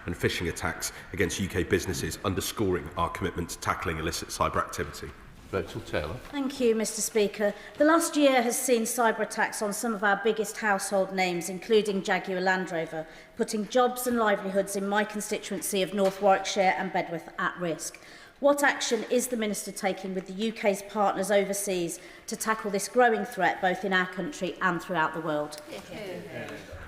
and phishing attacks against UK businesses, underscoring our commitment to tackling illicit cyber activity. Rachel Taylor. Thank you, Mr Speaker. The last year has seen cyber attacks on some of our biggest household names, including Jaguar Land Rover, putting jobs and livelihoods in my constituency of North Warwickshire and Bedworth at risk. What action is the Minister taking with the UK's partners overseas to tackle this growing threat, both in our country and throughout the world?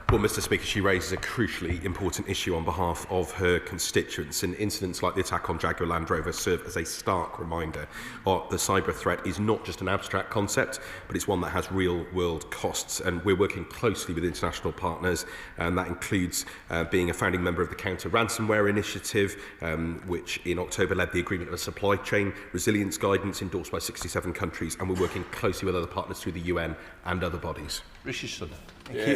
Well, Mr Speaker, she raises a crucially important issue on behalf of her constituents, and incidents like the attack on Jaguar Land Rover serve as a stark reminder that the cyber threat is not just an abstract concept, but it's one that has real-world costs. And we're working closely with international partners, and that includes being a founding member of the Counter-Ransomware Initiative, which in October led the agreement of a supply chain resilience guidance endorsed by 67 countries, and we're working closely with other partners through the UN and other bodies. Rishi Sunak.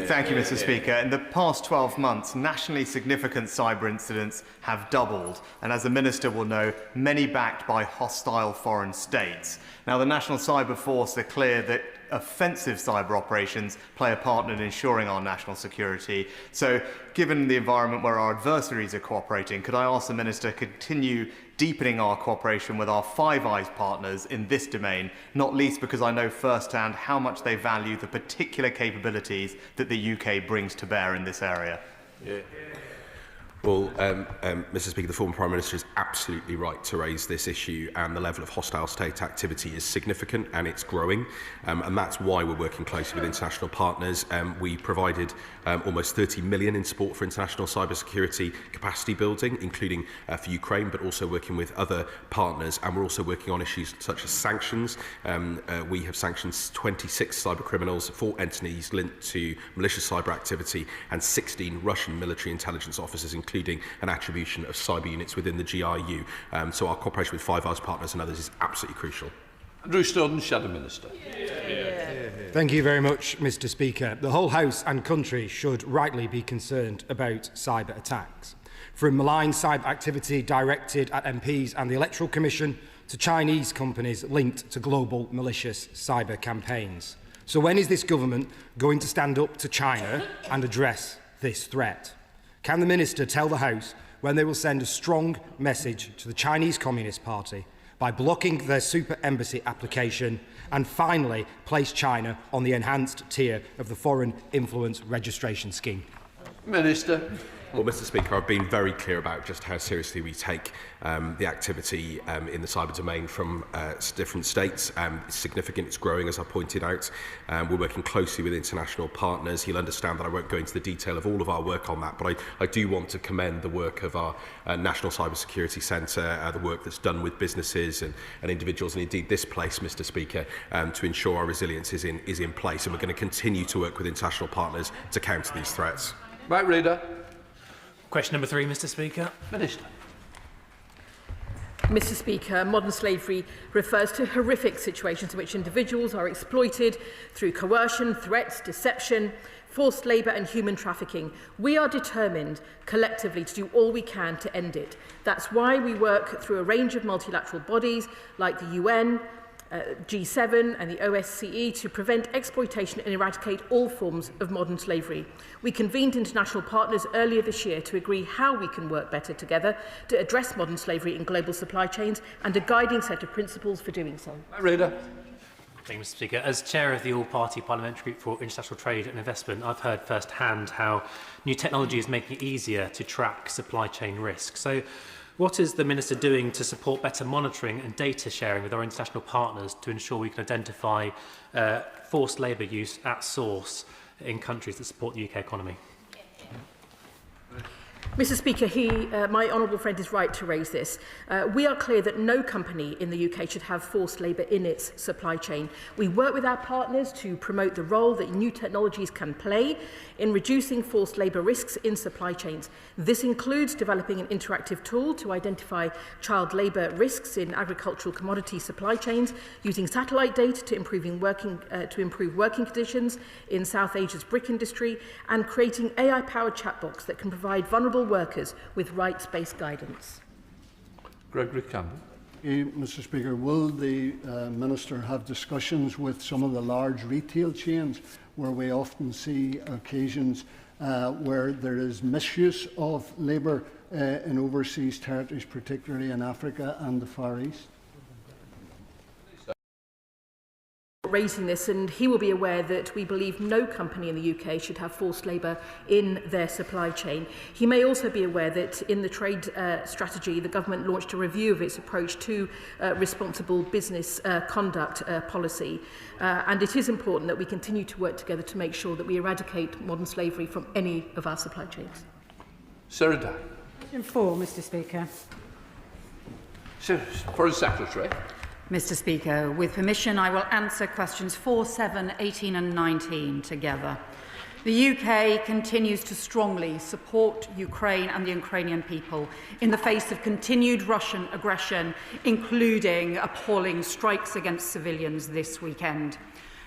Thank you, Mr Speaker. In the past 12 months, nationally significant cyber incidents have doubled, and as the Minister will know, many backed by hostile foreign states. Now, the National Cyber Force are clear that offensive cyber operations play a part in ensuring our national security. So, given the environment where our adversaries are cooperating, could I ask the Minister to continue deepening our cooperation with our Five Eyes partners in this domain, not least because I know firsthand how much they value the particular capabilities that the UK brings to bear in this area? Well, Mr Speaker, the former Prime Minister is absolutely right to raise this issue, and the level of hostile state activity is significant and it's growing, and that's why we're working closely with international partners. We provided almost 30 million in support for international cybersecurity capacity building, including for Ukraine, but also working with other partners, and we're also working on issues such as sanctions. We have sanctioned 26 cyber criminals, 4 entities linked to malicious cyber activity, and 16 Russian military intelligence officers, including an attribution of cyber units within the GRU. So our cooperation with Five Eyes partners and others is absolutely crucial. Drew Snowden, Shadow Minister. Thank you very much, Mr Speaker. The whole House and country should rightly be concerned about cyber attacks. From malign cyber activity directed at MPs and the Electoral Commission to Chinese companies linked to global malicious cyber campaigns. So when is this government going to stand up to China and address this threat? Can the Minister tell the House when they will send a strong message to the Chinese Communist Party by blocking their super embassy application and finally place China on the enhanced tier of the Foreign Influence Registration Scheme? Minister. Well, Mr Speaker, I've been very clear about just how seriously we take the activity in the cyber domain from different states. It's significant, it's growing, as I pointed out. We're working closely with international partners. He'll understand that I won't go into the detail of all of our work on that, but I do want to commend the work of our National Cyber Security Centre, the work that's done with businesses and individuals, and indeed this place, Mr Speaker, to ensure our resilience is in place. And we're going to continue to work with international partners to counter these threats. Right, Reader. Question number 3, Mr Speaker. Minister. Mr Speaker, modern slavery refers to horrific situations in which individuals are exploited through coercion, threats, deception, forced labour and human trafficking. We are determined collectively to do all we can to end it. That's why we work through a range of multilateral bodies like the UN, G7 and the OSCE to prevent exploitation and eradicate all forms of modern slavery. We convened international partners earlier this year to agree how we can work better together to address modern slavery in global supply chains and a guiding set of principles for doing so. Reader. Thank you, Mr Speaker. As Chair of the All-Party Parliamentary Group for International Trade and Investment, I've heard firsthand how new technology is making it easier to track supply chain risk. So what is the Minister doing to support better monitoring and data sharing with our international partners to ensure we can identify forced labour use at source in countries that support the UK economy? Mr Speaker, my honourable friend is right to raise this. We are clear that no company in the UK should have forced labour in its supply chain. We work with our partners to promote the role that new technologies can play in reducing forced labour risks in supply chains. This includes developing an interactive tool to identify child labour risks in agricultural commodity supply chains, using satellite data to improve working conditions in South Asia's brick industry, and creating AI-powered chatbots that can provide vulnerable workers with rights-based guidance. Gregory Campbell. Mr Speaker, will the Minister have discussions with some of the large retail chains where we often see occasions where there is misuse of labour in overseas territories, particularly in Africa and the Far East? Raising this, and he will be aware that we believe no company in the UK should have forced labour in their supply chain. He may also be aware that in the trade strategy, the government launched a review of its approach to responsible business conduct policy, and it is important that we continue to work together to make sure that we eradicate modern slavery from any of our supply chains. Sarah Day. Question 4, Mr Speaker. For the Secretary. Mr Speaker, with permission, I will answer questions 4, 7, 18 and 19 together. The UK continues to strongly support Ukraine and the Ukrainian people in the face of continued Russian aggression, including appalling strikes against civilians this weekend.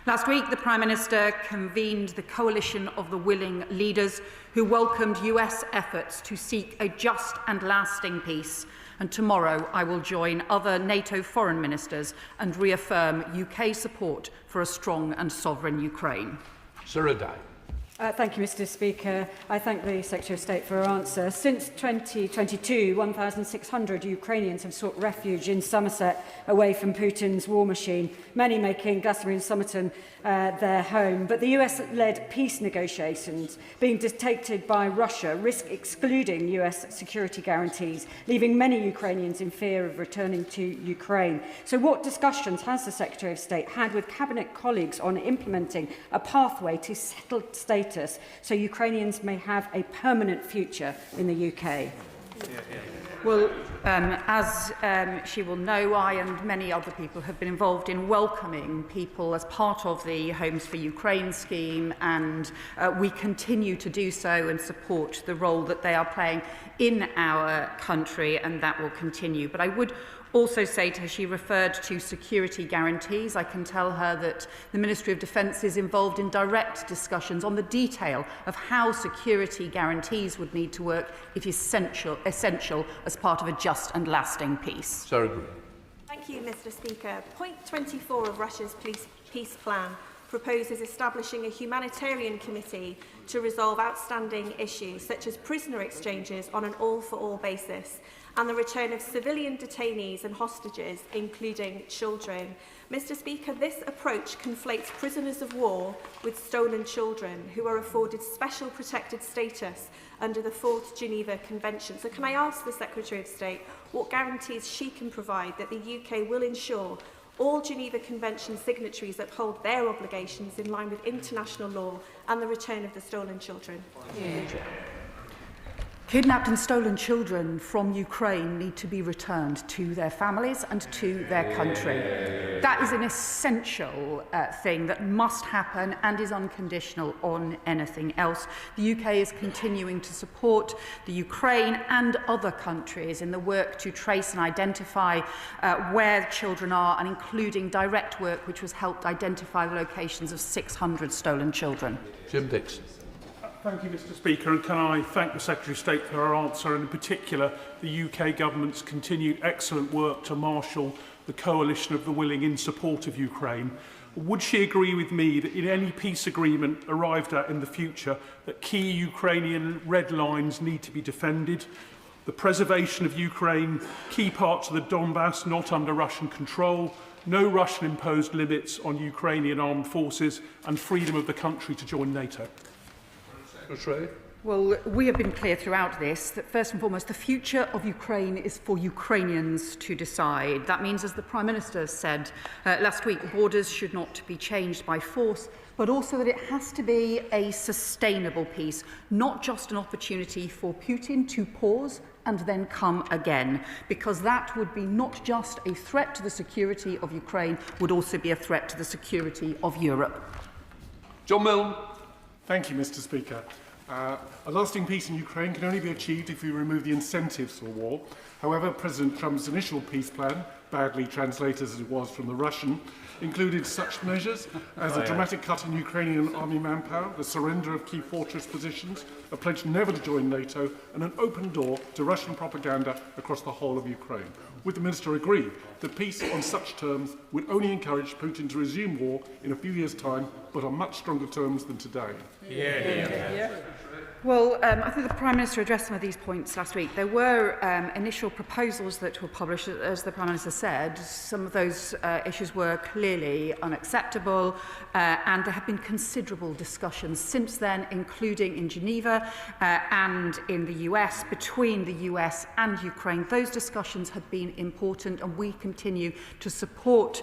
Last week, the Prime Minister convened the coalition of the willing leaders who welcomed US efforts to seek a just and lasting peace. And tomorrow I will join other NATO foreign ministers and reaffirm UK support for a strong and sovereign Ukraine. Sarah Day. Thank you, Mr Speaker. I thank the Secretary of State for her answer. Since 2022, 1,600 Ukrainians have sought refuge in Somerset away from Putin's war machine, many making Glastonbury and Somerton their home. But the US-led peace negotiations being dictated by Russia risk excluding US security guarantees, leaving many Ukrainians in fear of returning to Ukraine. So what discussions has the Secretary of State had with Cabinet colleagues on implementing a pathway to settled status so Ukrainians may have a permanent future in the UK? Well, as she will know, I and many other people have been involved in welcoming people as part of the Homes for Ukraine scheme, and we continue to do so and support the role that they are playing in our country, and that will continue. But I would also say to her, she referred to security guarantees. I can tell her that the Ministry of Defence is involved in direct discussions on the detail of how security guarantees would need to work. It is essential as part of a just and lasting peace. Sarah Green. Thank you, Mr Speaker. Point 24 of Russia's peace plan proposes establishing a humanitarian committee to resolve outstanding issues such as prisoner exchanges on an all-for-all basis and the return of civilian detainees and hostages, including children. Mr Speaker, this approach conflates prisoners of war with stolen children who are afforded special protected status under the 4th Geneva Convention. So can I ask the Secretary of State what guarantees she can provide that the UK will ensure all Geneva Convention signatories uphold their obligations in line with international law and the return of the stolen children? Kidnapped and stolen children from Ukraine need to be returned to their families and to their country. That is an essential thing that must happen and is unconditional on anything else. The UK is continuing to support the Ukraine and other countries in the work to trace and identify where children are, and including direct work which has helped identify the locations of 600 stolen children. Jim Dixon. Thank you, Mr Speaker, and can I thank the Secretary of State for her answer, and in particular the UK Government's continued excellent work to marshal the coalition of the willing in support of Ukraine. Would she agree with me that in any peace agreement arrived at in the future that key Ukrainian red lines need to be defended? The preservation of Ukraine, key parts of the Donbass not under Russian control, no Russian-imposed limits on Ukrainian armed forces, and freedom of the country to join NATO. Well, we have been clear throughout this that, first and foremost, the future of Ukraine is for Ukrainians to decide. That means, as the Prime Minister said last week, borders should not be changed by force, but also that it has to be a sustainable peace, not just an opportunity for Putin to pause and then come again, because that would be not just a threat to the security of Ukraine, would also be a threat to the security of Europe. John Milne. Thank you, Mr Speaker. A lasting peace in Ukraine can only be achieved if we remove the incentives for war. However, President Trump's initial peace plan, badly translated as it was from the Russian, included such measures as a dramatic cut in Ukrainian army manpower, the surrender of key fortress positions, a pledge never to join NATO, and an open door to Russian propaganda across the whole of Ukraine. Would the Minister agree that peace on such terms would only encourage Putin to resume war in a few years' time, but on much stronger terms than today? Well, I think the Prime Minister addressed some of these points last week. There were initial proposals that were published, as the Prime Minister said. Some of those issues were clearly unacceptable, and there have been considerable discussions since then, including in Geneva and in the US, between the US and Ukraine. Those discussions have been important, and we continue to support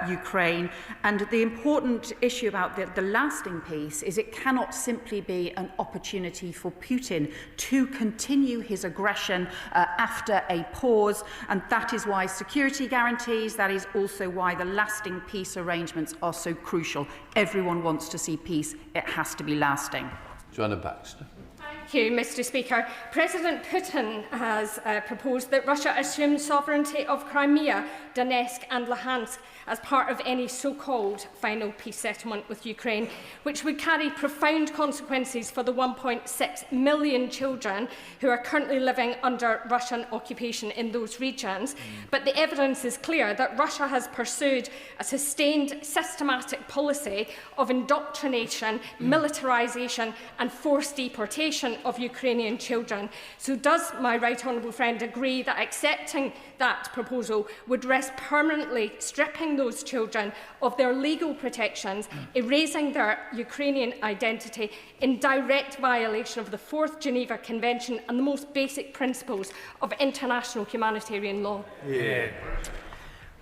Ukraine. And the important issue about the lasting peace is it cannot simply be an opportunity for Putin to continue his aggression after a pause, and that is why security guarantees, that is also why the lasting peace arrangements are so crucial. Everyone wants to see peace. It has to be lasting. Joanna Baxter. Thank you, Mr. Speaker. President Putin has proposed that Russia assume sovereignty of Crimea, Donetsk and Luhansk as part of any so-called final peace settlement with Ukraine, which would carry profound consequences for the 1.6 million children who are currently living under Russian occupation in those regions. But the evidence is clear that Russia has pursued a sustained, systematic policy of indoctrination, militarisation and forced deportation of Ukrainian children. So does my right honourable friend agree that accepting that proposal would risk permanently stripping those children of their legal protections, erasing their Ukrainian identity in direct violation of the 4th Geneva Convention and the most basic principles of international humanitarian law? Yeah.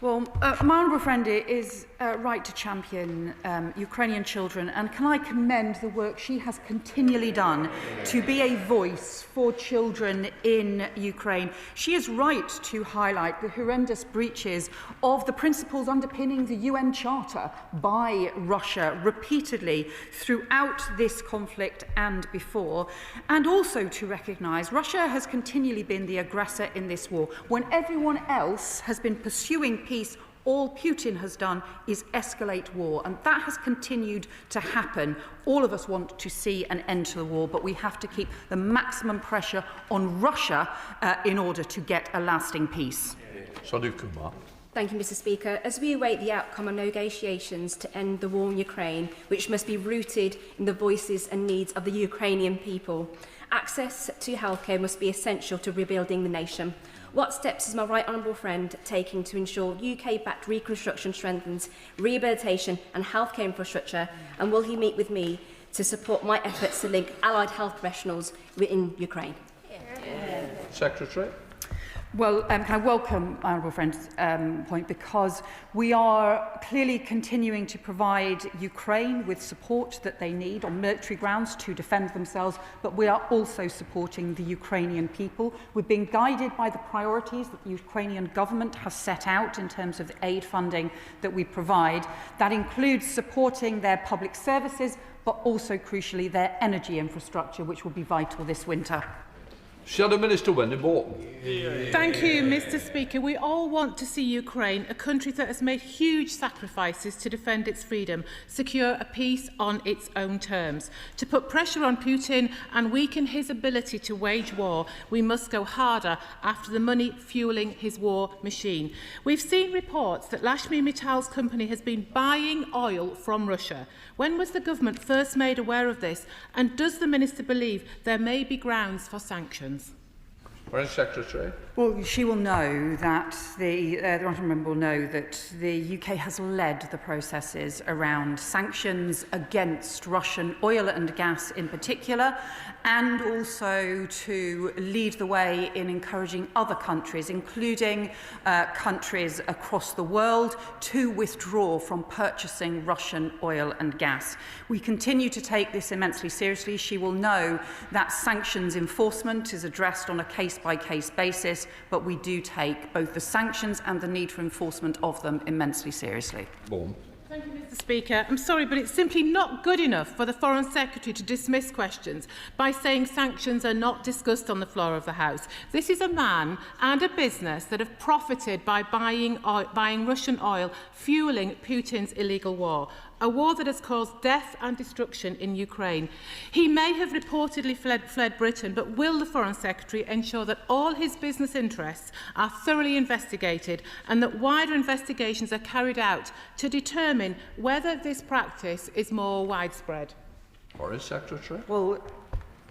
Well, my honourable friend is right to champion Ukrainian children, and can I commend the work she has continually done to be a voice for children in Ukraine. She is right to highlight the horrendous breaches of the principles underpinning the UN Charter by Russia repeatedly throughout this conflict and before, and also to recognise Russia has continually been the aggressor in this war. When everyone else has been pursuing peace, all Putin has done is escalate war, and that has continued to happen. All of us want to see an end to the war, but we have to keep the maximum pressure on Russia in order to get a lasting peace. Yvette Cooper. Thank you, Mr. Speaker. As we await the outcome of negotiations to end the war in Ukraine, which must be rooted in the voices and needs of the Ukrainian people, access to healthcare must be essential to rebuilding the nation. What steps is my right honourable friend taking to ensure UK-backed reconstruction strengthens rehabilitation and healthcare infrastructure, and will he meet with me to support my efforts to link allied health professionals in Ukraine? Secretary. Well, can I welcome my honourable friend's point, because we are clearly continuing to provide Ukraine with support that they need on military grounds to defend themselves, but we are also supporting the Ukrainian people. We're being guided by the priorities that the Ukrainian government has set out in terms of the aid funding that we provide. That includes supporting their public services, but also, crucially, their energy infrastructure, which will be vital this winter. Shadow Minister Wendy Morton. Thank you, Mr. Speaker. We all want to see Ukraine, a country that has made huge sacrifices to defend its freedom, secure a peace on its own terms. To put pressure on Putin and weaken his ability to wage war, we must go harder after the money fuelling his war machine. We've seen reports that Lashmi Mittal's company has been buying oil from Russia. When was the government first made aware of this, and does the Minister believe there may be grounds for sanctions? Foreign Secretary. Well, she will know that the Honourable Member will know that the UK has led the processes around sanctions against Russian oil and gas in particular, and also to lead the way in encouraging other countries, including countries across the world, to withdraw from purchasing Russian oil and gas. We continue to take this immensely seriously. She will know that sanctions enforcement is addressed on a case-by-case basis, but we do take both the sanctions and the need for enforcement of them immensely seriously. Thank you, Mr. Speaker. I'm sorry, but it's simply not good enough for the Foreign Secretary to dismiss questions by saying sanctions are not discussed on the floor of the House. This is a man and a business that have profited by buying Russian oil, fuelling Putin's illegal war. A war that has caused death and destruction in Ukraine. He may have reportedly fled Britain, but will the Foreign Secretary ensure that all his business interests are thoroughly investigated and that wider investigations are carried out to determine whether this practice is more widespread? Foreign Secretary. Well,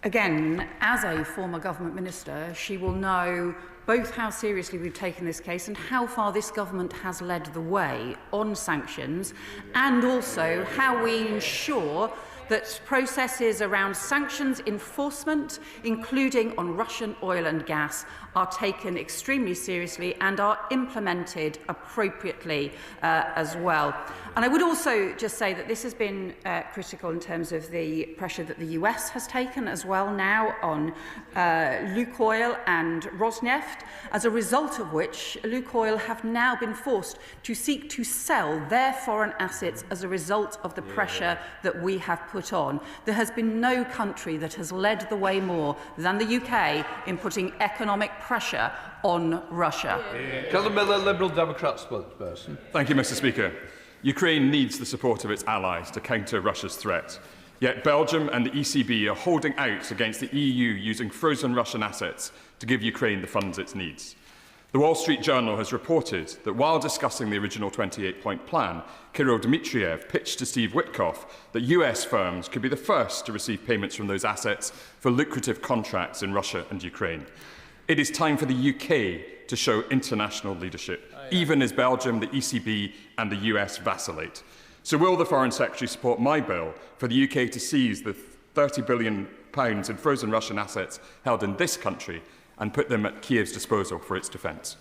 Again, as a former government minister, she will know both how seriously we've taken this case and how far this government has led the way on sanctions, and also how we ensure that processes around sanctions enforcement, including on Russian oil and gas, are taken extremely seriously and are implemented appropriately as well. And I would also just say that this has been critical in terms of the pressure that the US has taken as well now on Lukoil and Rosneft, as a result of which Lukoil have now been forced to seek to sell their foreign assets as a result of the pressure that we have put on. There has been no country that has led the way more than the UK in putting economic pressure on Russia. Callum Miller, Liberal Democrat spokesperson. Thank you, Mr. Speaker. Ukraine needs the support of its allies to counter Russia's threat. Yet Belgium and the ECB are holding out against the EU using frozen Russian assets to give Ukraine the funds it needs. The Wall Street Journal has reported that while discussing the original 28-point plan, Kirill Dmitriev pitched to Steve Witkoff that US firms could be the first to receive payments from those assets for lucrative contracts in Russia and Ukraine. It is time for the UK to show international leadership, even as Belgium, the ECB and the US vacillate. So will the Foreign Secretary support my bill for the UK to seize the £30 billion in frozen Russian assets held in this country and put them at Kiev's disposal for its defence?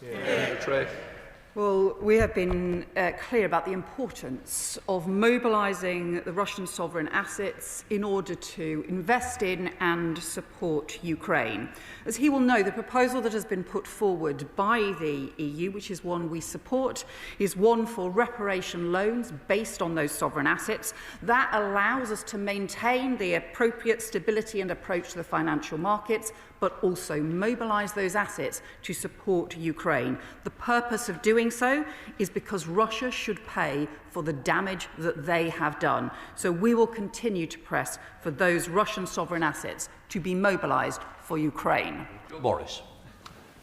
Well, we have been clear about the importance of mobilising the Russian sovereign assets in order to invest in and support Ukraine. As he will know, the proposal that has been put forward by the EU, which is one we support, is one for reparation loans based on those sovereign assets. That allows us to maintain the appropriate stability and approach to the financial markets, but also mobilise those assets to support Ukraine. The purpose of doing so is because Russia should pay for the damage that they have done. So we will continue to press for those Russian sovereign assets to be mobilised for Ukraine. Morris.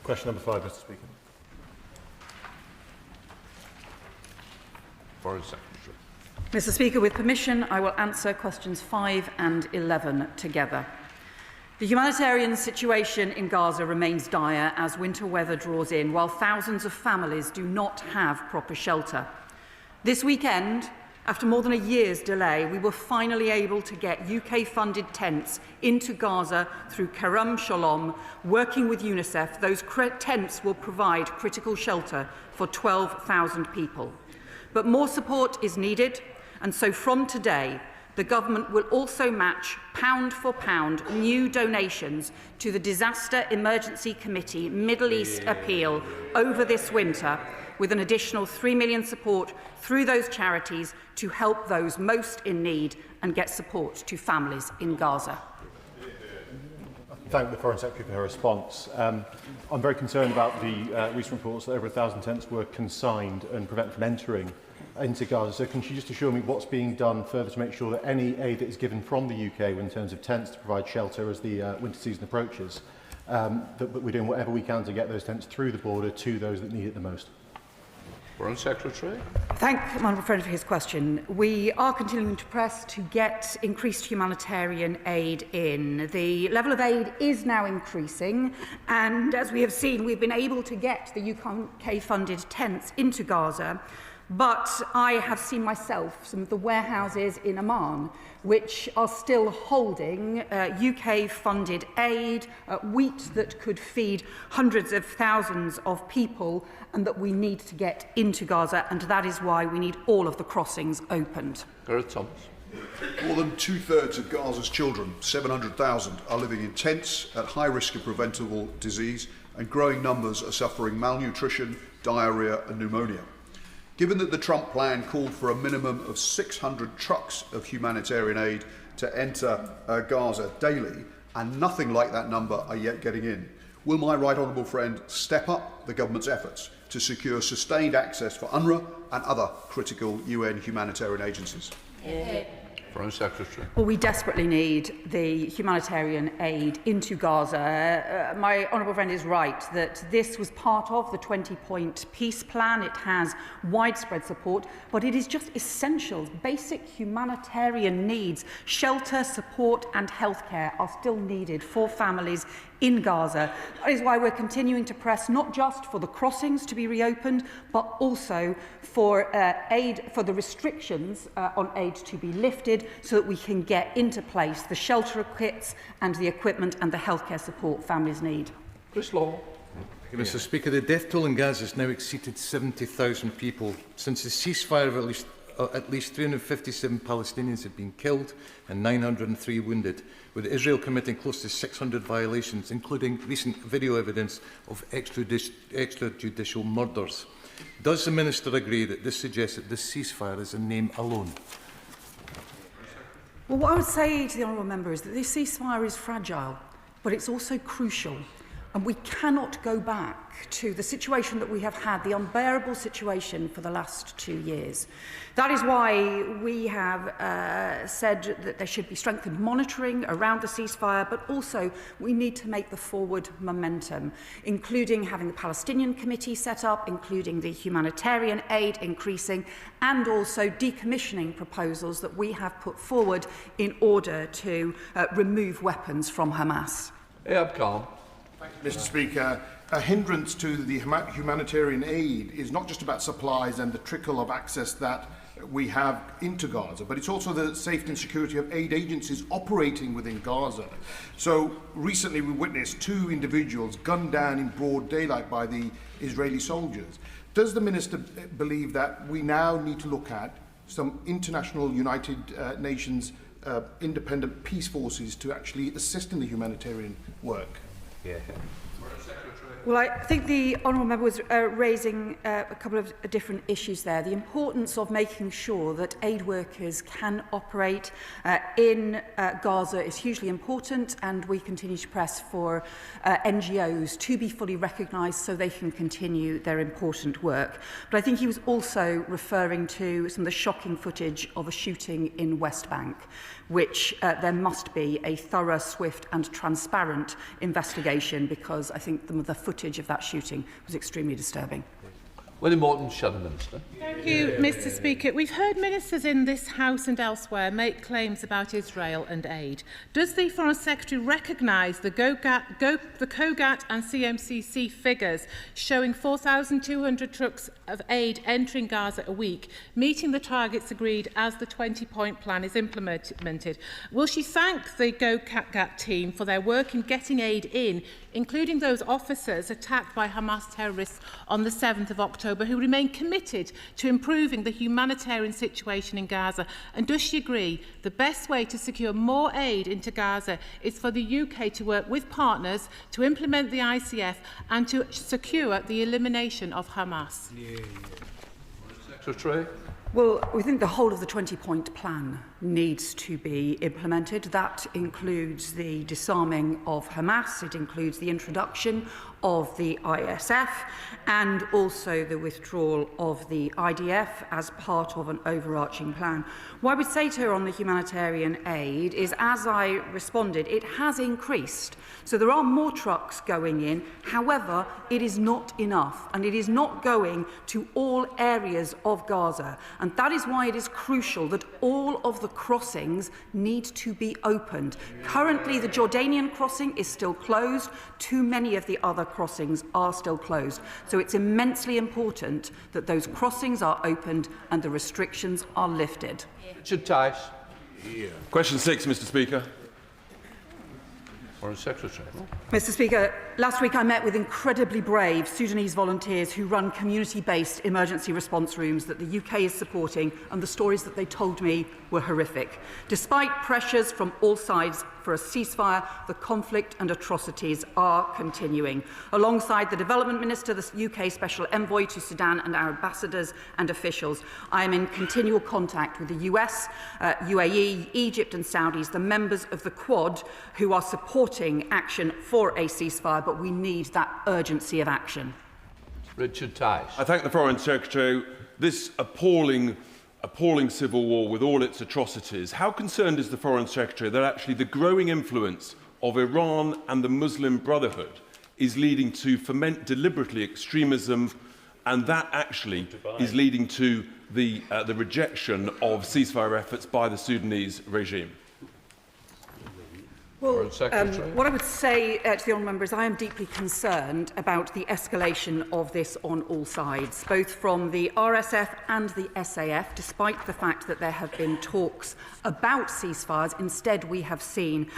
Question number 5, Mr. Speaker. Foreign Secretary. Mr. Speaker, with permission, I will answer questions 5 and 11 together. The humanitarian situation in Gaza remains dire as winter weather draws in, while thousands of families do not have proper shelter. This weekend, after more than a year's delay, we were finally able to get UK-funded tents into Gaza through Kerem Shalom. Working with UNICEF, those tents will provide critical shelter for 12,000 people. But more support is needed, and so from today, the government will also match pound for pound new donations to the Disaster Emergency Committee Middle East appeal over this winter, with an additional £3 million support through those charities to help those most in need and get support to families in Gaza. Thank the Foreign Secretary for her response. I'm very concerned about the recent reports that over 1,000 tents were consigned and prevented from entering into Gaza. So can she just assure me what's being done further to make sure that any aid that is given from the UK in terms of tents to provide shelter as the winter season approaches, that we're doing whatever we can to get those tents through the border to those that need it the most? Foreign Secretary. Thank the Honourable Friend for his question. We are continuing to press to get increased humanitarian aid in. The level of aid is now increasing, and as we have seen, we've been able to get the UK-funded tents into Gaza. But I have seen myself some of the warehouses in Amman, which are still holding UK-funded aid, wheat that could feed hundreds of thousands of people, and that we need to get into Gaza, and that is why we need all of the crossings opened. Gareth Thomas. More than two-thirds of Gaza's children, 700,000, are living in tents at high risk of preventable disease, and growing numbers are suffering malnutrition, diarrhoea and pneumonia. Given that the Trump plan called for a minimum of 600 trucks of humanitarian aid to enter Gaza daily, and nothing like that number are yet getting in, will my right honourable friend step up the government's efforts to secure sustained access for UNRWA and other critical UN humanitarian agencies? Foreign Secretary. Well, we desperately need the humanitarian aid into Gaza. My honourable friend is right that this was part of the 20-point peace plan. It has widespread support, but it is just essential. Basic humanitarian needs, shelter, support and healthcare are still needed for families in Gaza. That is why we're continuing to press not just for the crossings to be reopened, but also for aid, for the restrictions on aid to be lifted, so that we can get into place the shelter kits and the equipment and the healthcare support families need. Chris Law. Mr. Speaker, the death toll in Gaza has now exceeded 70,000 people. Since the ceasefire, at least 357 Palestinians have been killed and 903 wounded, with Israel committing close to 600 violations, including recent video evidence of extrajudicial murders. Does the Minister agree that this suggests that this ceasefire is in name alone? Well, what I would say to the honourable member is that this ceasefire is fragile, but it's also crucial. And we cannot go back to the situation that we have had, the unbearable situation for the last 2 years. That is why we have said that there should be strengthened monitoring around the ceasefire, but also we need to make the forward momentum, including having the Palestinian Committee set up, including the humanitarian aid increasing, and also decommissioning proposals that we have put forward in order to remove weapons from Hamas. Ayab Khan. Mr. Speaker, a hindrance to the humanitarian aid is not just about supplies and the trickle of access that we have into Gaza, but it's also the safety and security of aid agencies operating within Gaza. So recently we witnessed 2 individuals gunned down in broad daylight by the Israeli soldiers. Does the Minister believe that we now need to look at some international United Nations independent peace forces to actually assist in the humanitarian work? Yeah. Well, I think the honourable member was raising a couple of different issues there. The importance of making sure that aid workers can operate in Gaza is hugely important, and we continue to press for NGOs to be fully recognised so they can continue their important work. But I think he was also referring to some of the shocking footage of a shooting in West Bank, which there must be a thorough, swift and transparent investigation, because I think the footage of that shooting was extremely disturbing. Willie Morton, Shadow Minister. Thank you, Mr. Speaker. We've heard ministers in this House and elsewhere make claims about Israel and aid. Does the Foreign Secretary recognise the COGAT and CMCC figures showing 4,200 trucks of aid entering Gaza a week, meeting the targets agreed as the 20-point plan is implemented? Will she thank the COGAT team for their work in getting aid in, including those officers attacked by Hamas terrorists on the 7th of October, who remain committed to improving the humanitarian situation in Gaza? And does she agree the best way to secure more aid into Gaza is for the UK to work with partners to implement the ICF and to secure the elimination of Hamas? Secretary. Well, we think the whole of the 20-point plan needs to be implemented. That includes the disarming of Hamas, it includes the introduction of the ISF, and also the withdrawal of the IDF as part of an overarching plan. What I would say to her on the humanitarian aid is, as I responded, it has increased. So there are more trucks going in. However, it is not enough, and it is not going to all areas of Gaza. And that is why it is crucial that all of the crossings need to be opened. Currently, the Jordanian crossing is still closed. Too many of the other crossings are still closed. So it's immensely important that those crossings are opened and the restrictions are lifted. Richard Tice. Question 6, Mr. Speaker. Foreign Secretary. Mr. Speaker, last week I met with incredibly brave Sudanese volunteers who run community-based emergency response rooms that the UK is supporting, and the stories that they told me were horrific. Despite pressures from all sides for a ceasefire, the conflict and atrocities are continuing. Alongside the Development Minister, the UK Special Envoy to Sudan and our ambassadors and officials, I am in continual contact with the US, UAE, Egypt and Saudis, the members of the Quad, who are supporting action for a ceasefire, but we need that urgency of action. Richard Tice. I thank the Foreign Secretary. This appalling appalling civil war with all its atrocities, how concerned is the Foreign Secretary that actually the growing influence of Iran and the Muslim Brotherhood is leading to foment deliberately extremism, and that actually is leading to the rejection of ceasefire efforts by the Sudanese regime? Well, what I would say to the honourable member is I am deeply concerned about the escalation of this on all sides, both from the RSF and the SAF, despite the fact that there have been talks about ceasefires. Instead, we have seen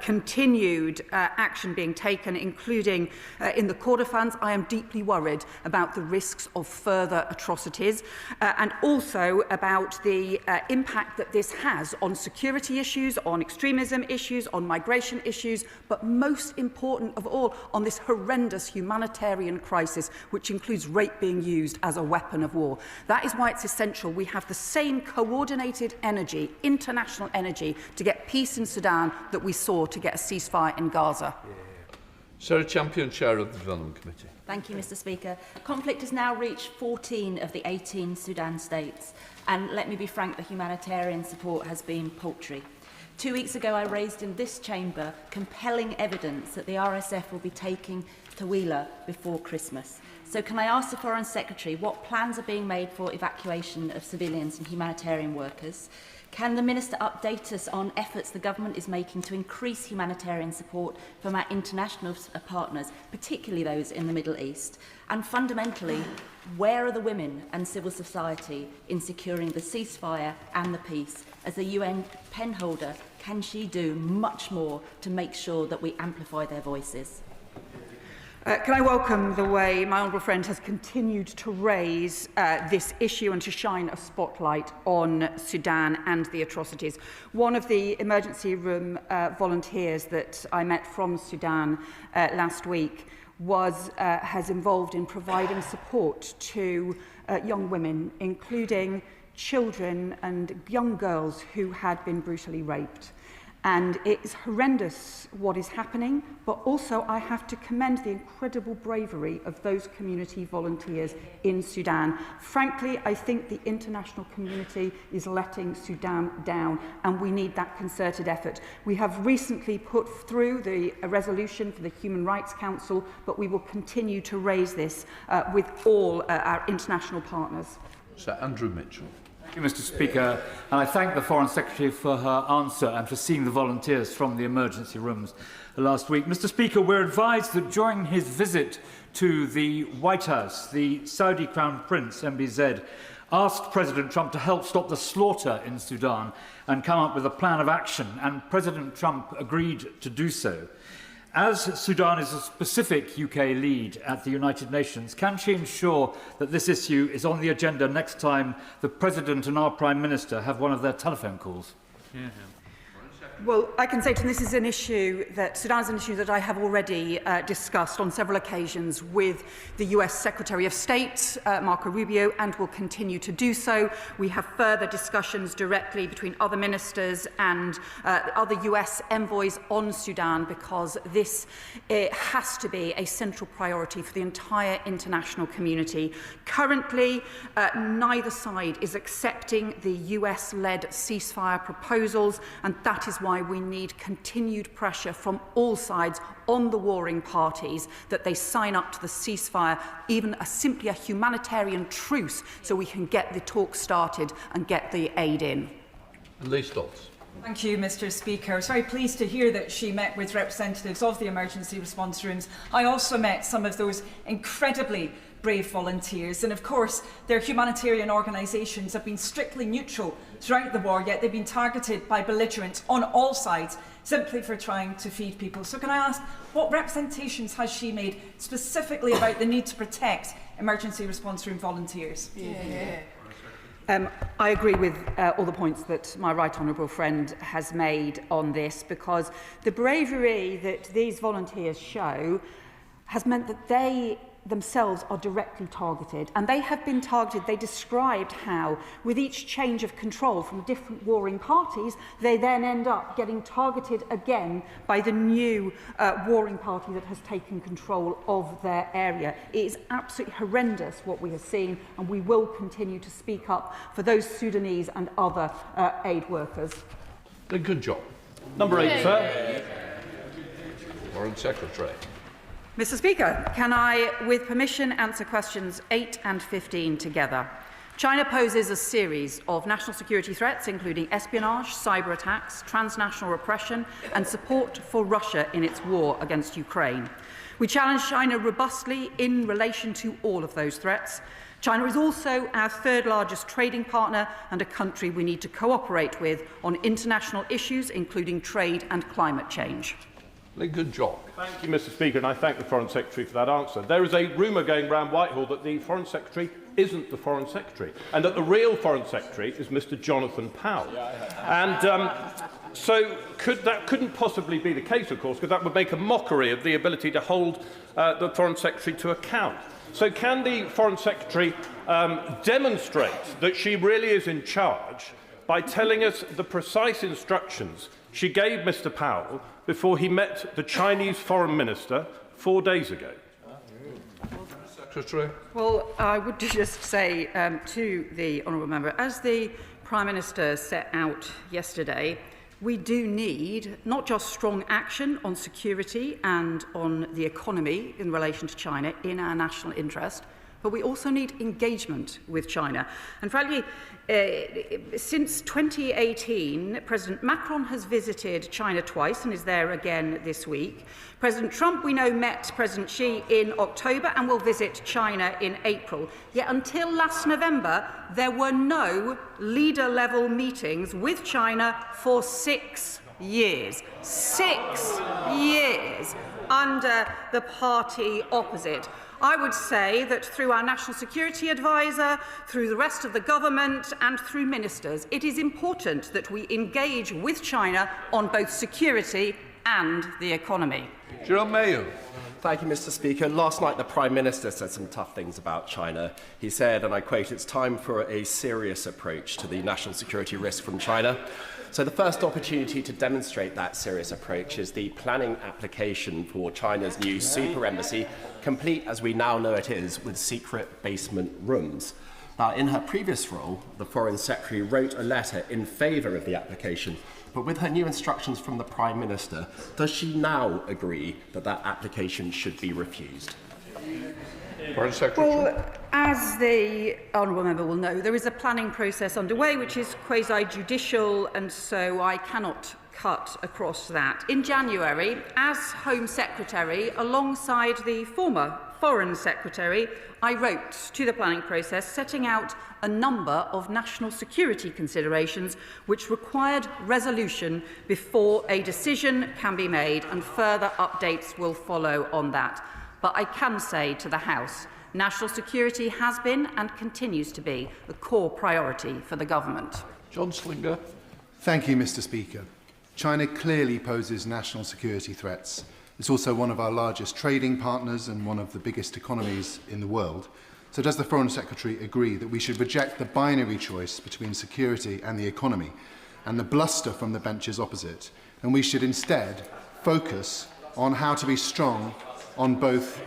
continued action being taken, including in the Kordofans. I am deeply worried about the risks of further atrocities and also about the impact that this has on security issues, on extremism issues, on migration issues, but most important of all, on this horrendous humanitarian crisis, which includes rape being used as a weapon of war. That is why it's essential we have the same coordinated energy, international energy, to get peace in Sudan that we saw to get a ceasefire in Gaza. Sarah Champion, Chair of the Development Committee. Thank you, Mr. Speaker. Conflict has now reached 14 of the 18 Sudan states, and let me be frank, the humanitarian support has been paltry. 2 weeks ago, I raised in this chamber compelling evidence that the RSF will be taking Tawila before Christmas. So can I ask the Foreign Secretary what plans are being made for evacuation of civilians and humanitarian workers? Can the Minister update us on efforts the government is making to increase humanitarian support from our international partners, particularly those in the Middle East? And fundamentally, where are the women and civil society in securing the ceasefire and the peace? As the UN penholder, can she do much more to make sure that we amplify their voices? Can I welcome the way my honourable friend has continued to raise this issue and to shine a spotlight on Sudan and the atrocities. One of the emergency room volunteers that I met from Sudan last week has involved in providing support to young women, including children and young girls who had been brutally raped. And it's horrendous what is happening, but also I have to commend the incredible bravery of those community volunteers in Sudan. Frankly, I think the international community is letting Sudan down, and we need that concerted effort. We have recently put through the resolution for the Human Rights Council, but we will continue to raise this with all our international partners. Sir Andrew Mitchell. Thank you, Mr. Speaker, and I thank the Foreign Secretary for her answer and for seeing the volunteers from the emergency rooms last week. Mr. Speaker, we're advised that during his visit to the White House, the Saudi Crown Prince, MBZ, asked President Trump to help stop the slaughter in Sudan and come up with a plan of action, and President Trump agreed to do so. As Sudan is a specific UK lead at the United Nations, can she ensure that this issue is on the agenda next time the President and our Prime Minister have one of their telephone calls? Well, I can say to this is an issue that Sudan is an issue that I have already discussed on several occasions with the US Secretary of State, Marco Rubio, and will continue to do so. We have further discussions directly between other ministers and other US envoys on Sudan, because this has to be a central priority for the entire international community. Currently, neither side is accepting the US-led ceasefire proposals, and that is why we need continued pressure from all sides on the warring parties that they sign up to the ceasefire, even simply a humanitarian truce, so we can get the talks started and get the aid in. Lee Stoltz. Thank you, Mr. Speaker. I was very pleased to hear that she met with representatives of the emergency response rooms. I also met some of those incredibly brave volunteers, and of course their humanitarian organisations have been strictly neutral throughout the war, yet they've been targeted by belligerents on all sides simply for trying to feed people. So can I ask, what representations has she made specifically about the need to protect emergency response room volunteers? I agree with all the points that my right honourable friend has made on this, because the bravery that these volunteers show has meant that they themselves are directly targeted, and they have been targeted. They described how, with each change of control from different warring parties, they then end up getting targeted again by the new warring party that has taken control of their area. It is absolutely horrendous what we have seen, and we will continue to speak up for those Sudanese and other aid workers. A good job. Number 8, sir. Foreign Secretary. Mr. Speaker, can I, with permission, answer questions 8 and 15 together? China poses a series of national security threats, including espionage, cyber attacks, transnational repression, and support for Russia in its war against Ukraine. We challenge China robustly in relation to all of those threats. China is also our third largest trading partner and a country we need to cooperate with on international issues, including trade and climate change. A good job. Thank you, Mr. Speaker, and I thank the Foreign Secretary for that answer. There is a rumour going round Whitehall that the Foreign Secretary isn't the Foreign Secretary, and that the real Foreign Secretary is Mr. Jonathan Powell. So that couldn't possibly be the case, of course, because that would make a mockery of the ability to hold the Foreign Secretary to account. So can the Foreign Secretary demonstrate that she really is in charge by telling us the precise instructions she gave Mr. Powell before he met the Chinese Foreign Minister 4 days ago? Secretary. Well, I would just say to the honourable member, as the Prime Minister set out yesterday, we do need not just strong action on security and on the economy in relation to China in our national interest, but we also need engagement with China. And frankly, since 2018, President Macron has visited China twice and is there again this week. President Trump, we know, met President Xi in October and will visit China in April. Yet until last November, there were no leader-level meetings with China for 6 years. 6 years under the party opposite. I would say that through our National Security Advisor, through the rest of the government and through ministers, it is important that we engage with China on both security and the economy. Jerome Mayo. Thank you, Mr. Speaker. Last night, the Prime Minister said some tough things about China. He said, and I quote, "It's time for a serious approach to the national security risk from China." So the first opportunity to demonstrate that serious approach is the planning application for China's new super embassy, complete as we now know it is, with secret basement rooms. Now, in her previous role, the Foreign Secretary wrote a letter in favour of the application, but with her new instructions from the Prime Minister, does she now agree that that application should be refused? Foreign Secretary. Well, as the honourable member will know, there is a planning process underway which is quasi-judicial, and so I cannot cut across that. In January, as Home Secretary, alongside the former Foreign Secretary, I wrote to the planning process setting out a number of national security considerations which required resolution before a decision can be made, and further updates will follow on that. But I can say to the House, national security has been and continues to be a core priority for the government. John Slinger. Thank you, Mr. Speaker. China clearly poses national security threats. It's also one of our largest trading partners and one of the biggest economies in the world. So does the Foreign Secretary agree that we should reject the binary choice between security and the economy and the bluster from the benches opposite, and we should instead focus on how to be strong on both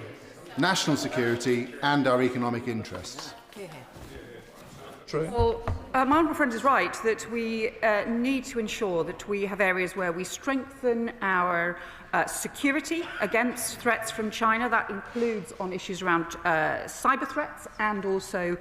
national security and our economic interests? Well, my honourable friend is right that we need to ensure that we have areas where we strengthen our security against threats from China. That includes on issues around cyber threats and also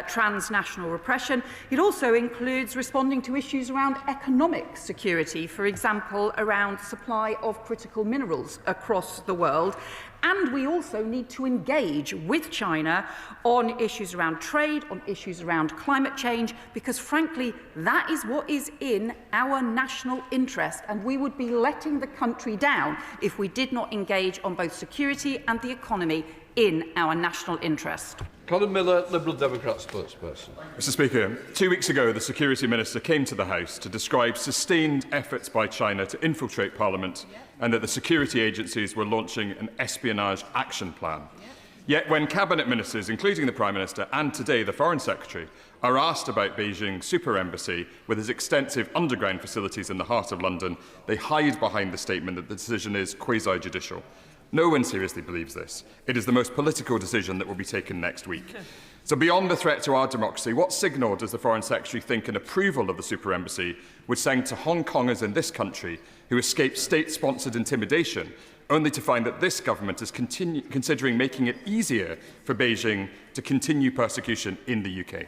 transnational repression. It also includes responding to issues around economic security, for example, around supply of critical minerals across the world. And we also need to engage with China on issues around trade, on issues around climate change, because frankly, that is what is in our national interest, and we would be letting the country down if we did not engage on both security and the economy in our national interest. Colin Miller, Liberal Democrat spokesperson. Mr. Speaker, 2 weeks ago, the Security Minister came to the House to describe sustained efforts by China to infiltrate Parliament and that the security agencies were launching an espionage action plan. Yet when Cabinet Ministers, including the Prime Minister and today the Foreign Secretary, are asked about Beijing's super embassy with its extensive underground facilities in the heart of London, they hide behind the statement that the decision is quasi-judicial. No one seriously believes this. It is the most political decision that will be taken next week. So beyond the threat to our democracy, what signal does the Foreign Secretary think an approval of the super embassy would send to Hong Kongers in this country who escaped state-sponsored intimidation, only to find that this government is considering making it easier for Beijing to continue persecution in the UK?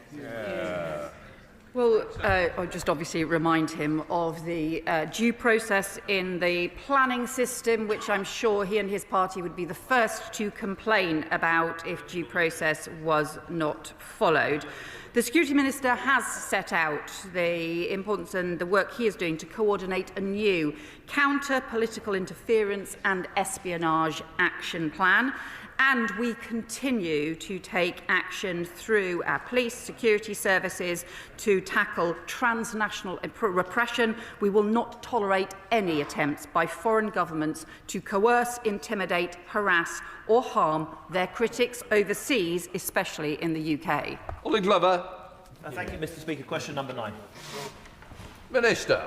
Well, I'll just obviously remind him of the due process in the planning system, which I'm sure he and his party would be the first to complain about if due process was not followed. The Security Minister has set out the importance and the work he is doing to coordinate a new counter-political interference and espionage action plan. And we continue to take action through our police, security services to tackle transnational repression. We will not tolerate any attempts by foreign governments to coerce, intimidate, harass or harm their critics overseas, especially in the UK. Ollie Glover. Thank you, Mr. Speaker. Question number 9. Minister.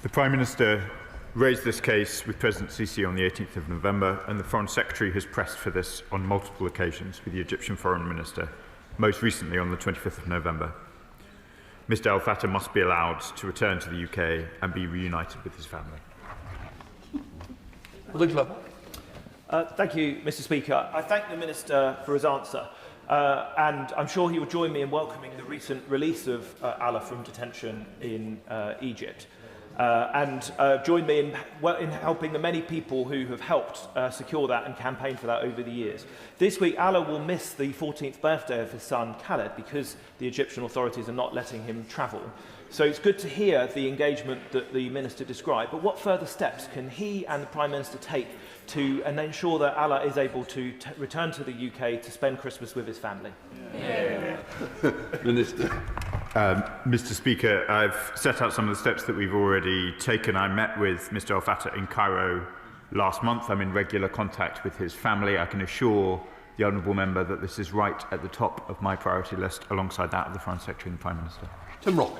The Prime Minister raised this case with President Sisi on the 18th of November, and the Foreign Secretary has pressed for this on multiple occasions with the Egyptian Foreign Minister, most recently on the 25th of November. Mr Al Fattah must be allowed to return to the UK and be reunited with his family. Thank you, Mr. Speaker. I thank the Minister for his answer, and I'm sure he will join me in welcoming the recent release of Allah from detention in Egypt. And join me in helping the many people who have helped secure that and campaign for that over the years. This week, Allah will miss the 14th birthday of his son, Khaled, because the Egyptian authorities are not letting him travel. So it's good to hear the engagement that the Minister described, but what further steps can he and the Prime Minister take to ensure that Allah is able to return to the UK to spend Christmas with his family? Minister. Mr. Speaker, I've set out some of the steps that we've already taken. I met with Mr. Al Fattah in Cairo last month. I'm in regular contact with his family. I can assure the honourable member that this is right at the top of my priority list, alongside that of the Foreign Secretary and the Prime Minister. Tim Rock.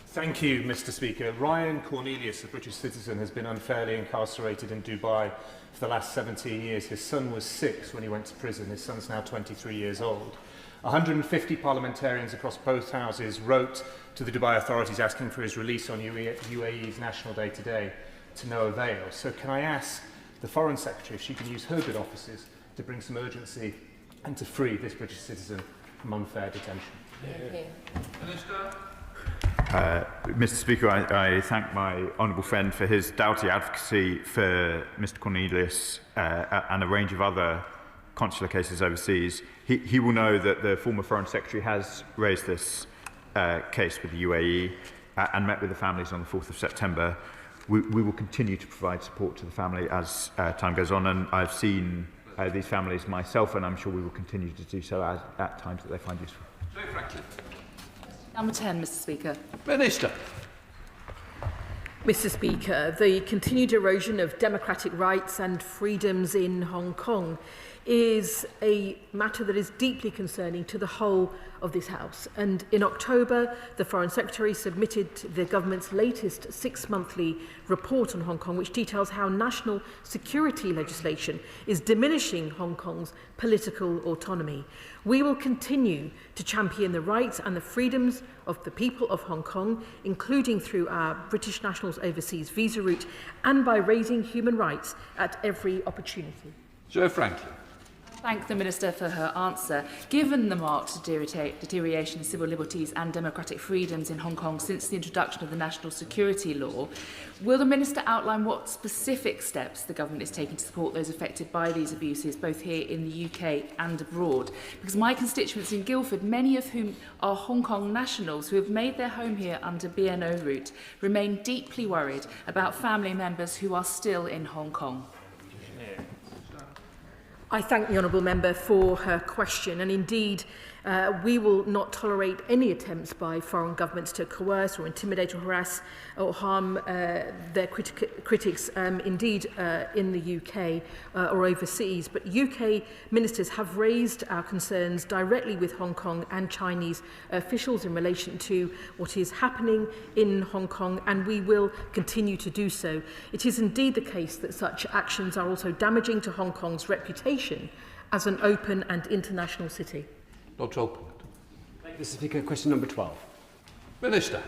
Thank you, Mr. Speaker. Ryan Cornelius, a British citizen, has been unfairly incarcerated in Dubai for the last 17 years. His son was 6 when he went to prison. His son's now 23 years old. 150 parliamentarians across both houses wrote to the Dubai authorities asking for his release on UAE's National Day today, to no avail. So can I ask the Foreign Secretary if she can use her good offices to bring some urgency and to free this British citizen from unfair detention? Minister. Mr. Speaker, I thank my honourable friend for his doughty advocacy for Mr. Cornelius and a range of other consular cases overseas. He will know that the former Foreign Secretary has raised this case with the UAE and met with the families on the 4th of September. We will continue to provide support to the family as time goes on, and I've seen these families myself, and I'm sure we will continue to do so at times that they find useful. Number 10, Mr. Speaker. Minister. Mr. Speaker, the continued erosion of democratic rights and freedoms in Hong Kong is a matter that is deeply concerning to the whole of this House. And in October, the Foreign Secretary submitted the government's latest 6-monthly report on Hong Kong, which details how national security legislation is diminishing Hong Kong's political autonomy. We will continue to champion the rights and the freedoms of the people of Hong Kong, including through our British nationals overseas visa route and by raising human rights at every opportunity. Joe Franklin. Thank the Minister for her answer. Given the marked deterioration in civil liberties and democratic freedoms in Hong Kong since the introduction of the National Security Law, will the Minister outline what specific steps the government is taking to support those affected by these abuses, both here in the UK and abroad? Because my constituents in Guildford, many of whom are Hong Kong nationals who have made their home here under BNO route, remain deeply worried about family members who are still in Hong Kong. I thank the honourable member for her question, and indeed We will not tolerate any attempts by foreign governments to coerce or intimidate or harass or harm their critics, indeed in the UK or overseas. But UK ministers have raised our concerns directly with Hong Kong and Chinese officials in relation to what is happening in Hong Kong, and we will continue to do so. It is indeed the case that such actions are also damaging to Hong Kong's reputation as an open and international city. Lord Chalpin. Thank you, Mr. Speaker. Question number 12. Minister.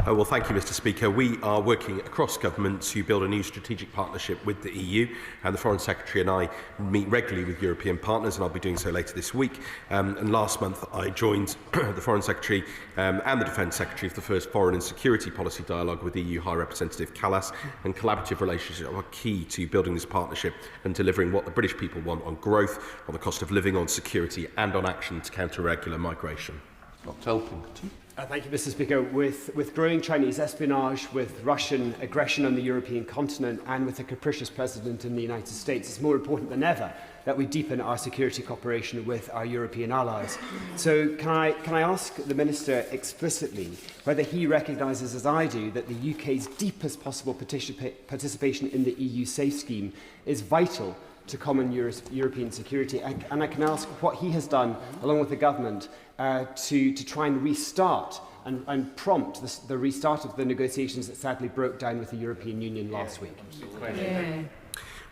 Well, thank you, Mr. Speaker. We are working across government to build a new strategic partnership with the EU, and the Foreign Secretary and I meet regularly with European partners, and I'll be doing so later this week. And last month, I joined the Foreign Secretary and the Defence Secretary for the first foreign and security policy dialogue with EU High Representative Callas, and collaborative relationships are key to building this partnership and delivering what the British people want on growth, on the cost of living, on security, and on action to counter irregular migration. Dr. Elkington. Thank you, Mr. Speaker. With growing Chinese espionage, with Russian aggression on the European continent, and with a capricious president in the United States, it's more important than ever that we deepen our security cooperation with our European allies. So can I ask the Minister explicitly whether he recognises, as I do, that the UK's deepest possible participation in the EU SAFE scheme is vital to common European security, and I can ask what he has done, along with the government, to try and restart and prompt the restart of the negotiations that sadly broke down with the European Union last week.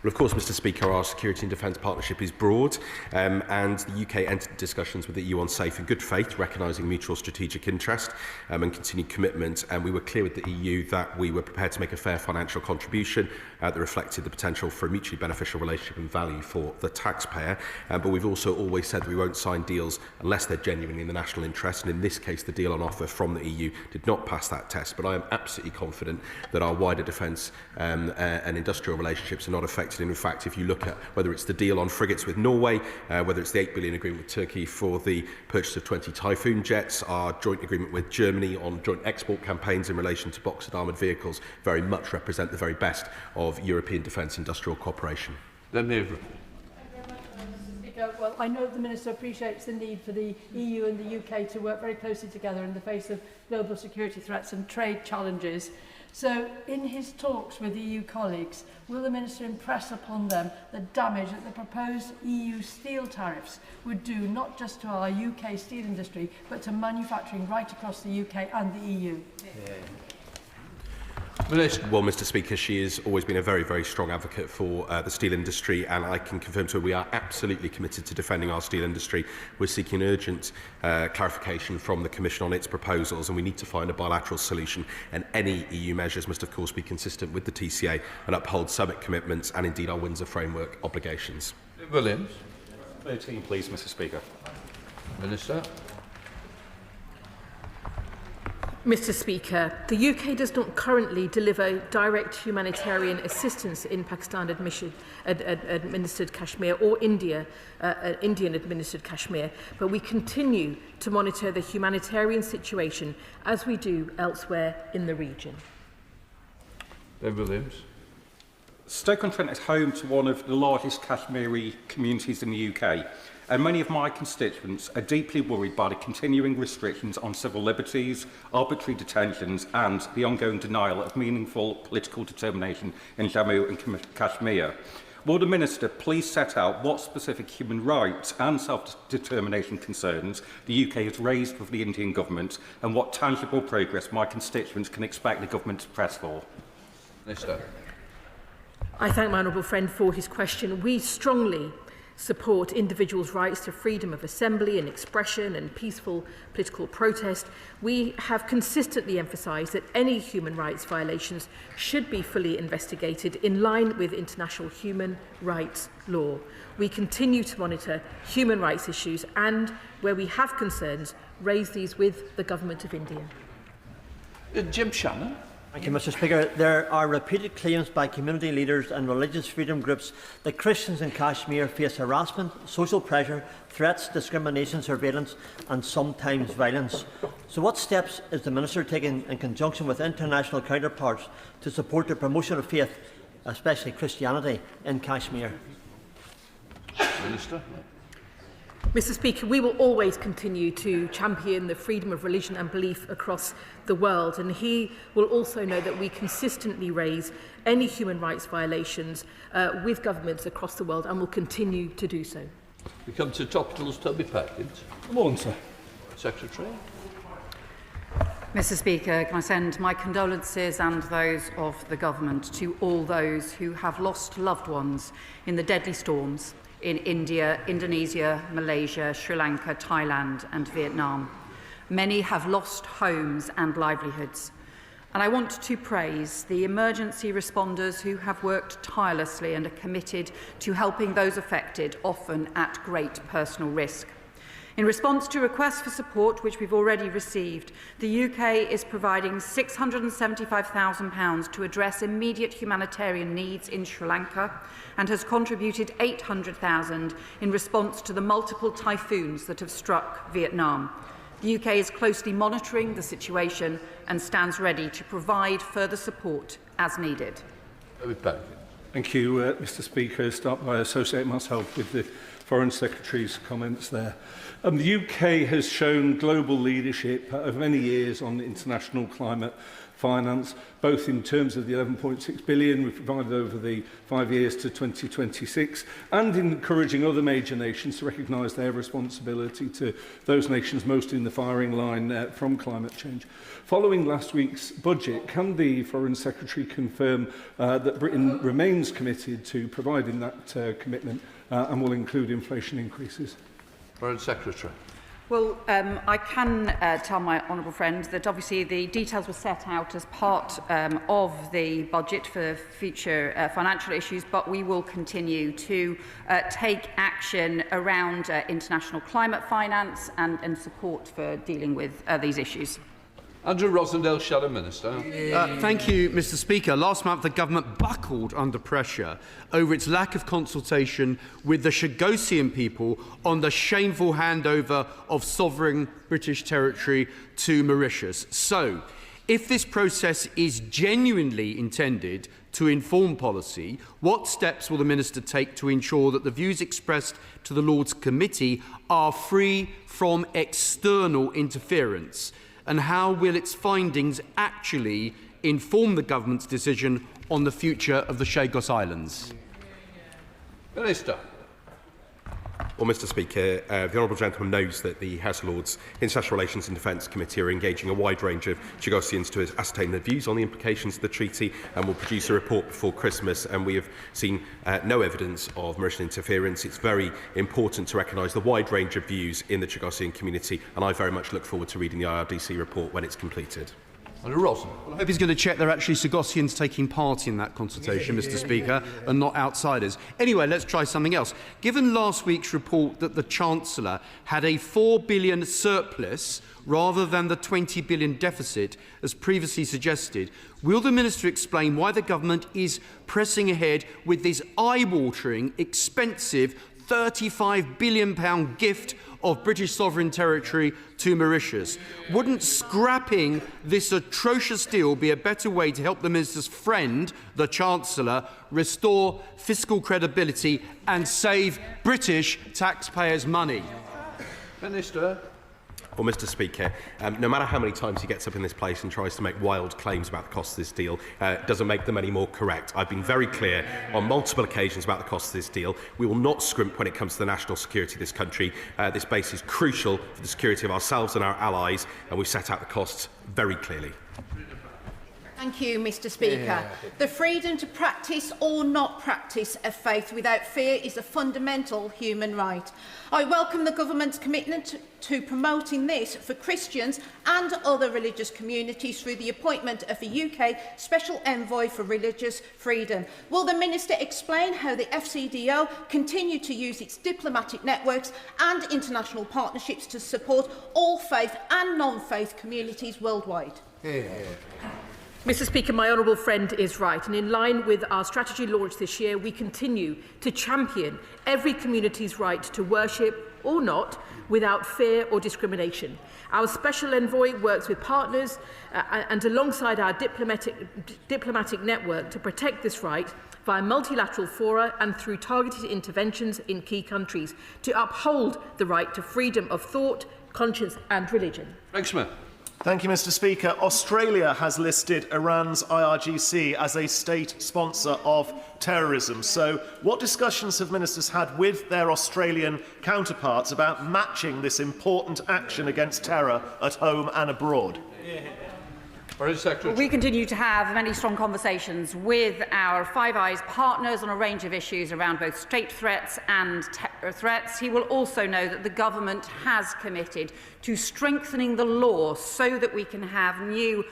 Well, of course, Mr. Speaker, our security and defence partnership is broad, and the UK entered discussions with the EU on SAFE in good faith, recognising mutual strategic interest and continued commitment. And we were clear with the EU that we were prepared to make a fair financial contribution that reflected the potential for a mutually beneficial relationship and value for the taxpayer. But we've also always said that we won't sign deals unless they're genuinely in the national interest. And in this case, the deal on offer from the EU did not pass that test. But I am absolutely confident that our wider defence and industrial relationships are not affected. And in fact, if you look at whether it's the deal on frigates with Norway, whether it's the $8 billion agreement with Turkey for the purchase of 20 Typhoon jets, our joint agreement with Germany on joint export campaigns in relation to boxed armoured vehicles, very much represent the very best of European defence industrial cooperation. Well, I know the Minister appreciates the need for the EU and the UK to work very closely together in the face of global security threats and trade challenges. So, in his talks with EU colleagues, will the Minister impress upon them the damage that the proposed EU steel tariffs would do not just to our UK steel industry, but to manufacturing right across the UK and the EU? Well, Mr. Speaker, she has always been a very, very strong advocate for the steel industry, and I can confirm to her we are absolutely committed to defending our steel industry. We're seeking urgent clarification from the Commission on its proposals, and we need to find a bilateral solution, and any EU measures must, of course, be consistent with the TCA and uphold summit commitments and, indeed, our Windsor Framework obligations. Williams. 13, please, Mr. Speaker. Minister. Mr. Speaker, the UK does not currently deliver direct humanitarian assistance in Pakistan-administered Kashmir or Indian-administered Kashmir, but we continue to monitor the humanitarian situation as we do elsewhere in the region. David Williams. Stoke-on-Trent is home to one of the largest Kashmiri communities in the UK, and many of my constituents are deeply worried by the continuing restrictions on civil liberties, arbitrary detentions and the ongoing denial of meaningful political determination in Jammu and Kashmir. Will the Minister please set out what specific human rights and self-determination concerns the UK has raised with the Indian government, and what tangible progress my constituents can expect the government to press for? Minister. I thank my honourable friend for his question. We strongly support individuals' rights to freedom of assembly and expression and peaceful political protest. We have consistently emphasised that any human rights violations should be fully investigated in line with international human rights law. We continue to monitor human rights issues and, where we have concerns, raise these with the Government of India. Jim Shannon. Thank you, Mr. Speaker. There are repeated claims by community leaders and religious freedom groups that Christians in Kashmir face harassment, social pressure, threats, discrimination, surveillance and sometimes violence. So what steps is the Minister taking in conjunction with international counterparts to support the promotion of faith, especially Christianity, in Kashmir? Minister. Mr. Speaker, we will always continue to champion the freedom of religion and belief across the world, and he will also know that we consistently raise any human rights violations with governments across the world and will continue to do so. We come to Topicals, Toby Perkins. Good morning, sir. Secretary. Mr. Speaker, can I send my condolences and those of the government to all those who have lost loved ones in the deadly storms in India, Indonesia, Malaysia, Sri Lanka, Thailand and Vietnam. Many have lost homes and livelihoods. And I want to praise the emergency responders who have worked tirelessly and are committed to helping those affected, often at great personal risk. In response to requests for support, which we've already received, the UK is providing £675,000 to address immediate humanitarian needs in Sri Lanka and has contributed £800,000 in response to the multiple typhoons that have struck Vietnam. The UK is closely monitoring the situation and stands ready to provide further support as needed. Thank you, Mr. Speaker. I'll start by associating myself with the Foreign Secretary's comments there. The UK has shown global leadership over many years on international climate finance, both in terms of the 11.6 billion we've provided over the 5 years to 2026, and in encouraging other major nations to recognise their responsibility to those nations most in the firing line from climate change. Following last week's budget, can the Foreign Secretary confirm that Britain remains committed to providing that commitment and will include inflation increases? Foreign Secretary. Well, I can tell my honourable friend that obviously the details were set out as part of the budget for future financial issues, but we will continue to take action around international climate finance and support for dealing with these issues. Andrew Rosendale, Shadow Minister. Thank you, Mr. Speaker. Last month, the government buckled under pressure over its lack of consultation with the Chagosian people on the shameful handover of sovereign British territory to Mauritius. So, if this process is genuinely intended to inform policy, what steps will the Minister take to ensure that the views expressed to the Lords Committee are free from external interference? And how will its findings actually inform the government's decision on the future of the Chagos Islands? Minister. Well, Mr. Speaker, the Honourable Gentleman knows that the House of Lords International Relations and Defence Committee are engaging a wide range of Chagosians to ascertain their views on the implications of the treaty and will produce a report before Christmas, and we have seen no evidence of Mauritian interference. It's very important to recognise the wide range of views in the Chagosian community, and I very much look forward to reading the IRDC report when it's completed. Well, I hope he's going to check there are actually Chagosians taking part in that consultation, Mr. Speaker, and not outsiders. Anyway, let's try something else. Given last week's report that the Chancellor had a £4 billion surplus rather than the £20 billion deficit, as previously suggested, will the Minister explain why the government is pressing ahead with this eye-watering, expensive £35 billion gift of British sovereign territory to Mauritius? Wouldn't scrapping this atrocious deal be a better way to help the Minister's friend, the Chancellor, restore fiscal credibility and save British taxpayers' money? Minister. Well, Mr. Speaker, no matter how many times he gets up in this place and tries to make wild claims about the cost of this deal, it doesn't make them any more correct. I've been very clear on multiple occasions about the cost of this deal. We will not scrimp when it comes to the national security of this country. This base is crucial for the security of ourselves and our allies, and we've set out the costs very clearly. Thank you, Mr. Speaker. The freedom to practice or not practice a faith without fear is a fundamental human right. I welcome the government's commitment to promoting this for Christians and other religious communities through the appointment of a UK Special Envoy for Religious Freedom. Will the Minister explain how the FCDO continue to use its diplomatic networks and international partnerships to support all faith and non-faith communities worldwide? Mr. Speaker, my honourable friend is right, and in line with our strategy launched this year, we continue to champion every community's right to worship or not without fear or discrimination. Our Special Envoy works with partners and alongside our diplomatic network to protect this right via multilateral fora and through targeted interventions in key countries to uphold the right to freedom of thought, conscience and religion. Thank you, Mr. Speaker. Australia has listed Iran's IRGC as a state sponsor of terrorism. So what discussions have ministers had with their Australian counterparts about matching this important action against terror at home and abroad? Secretary. We continue to have many strong conversations with our Five Eyes partners on a range of issues around both state threats and terror threats. He will also know that the government has committed to strengthening the law so that we can have new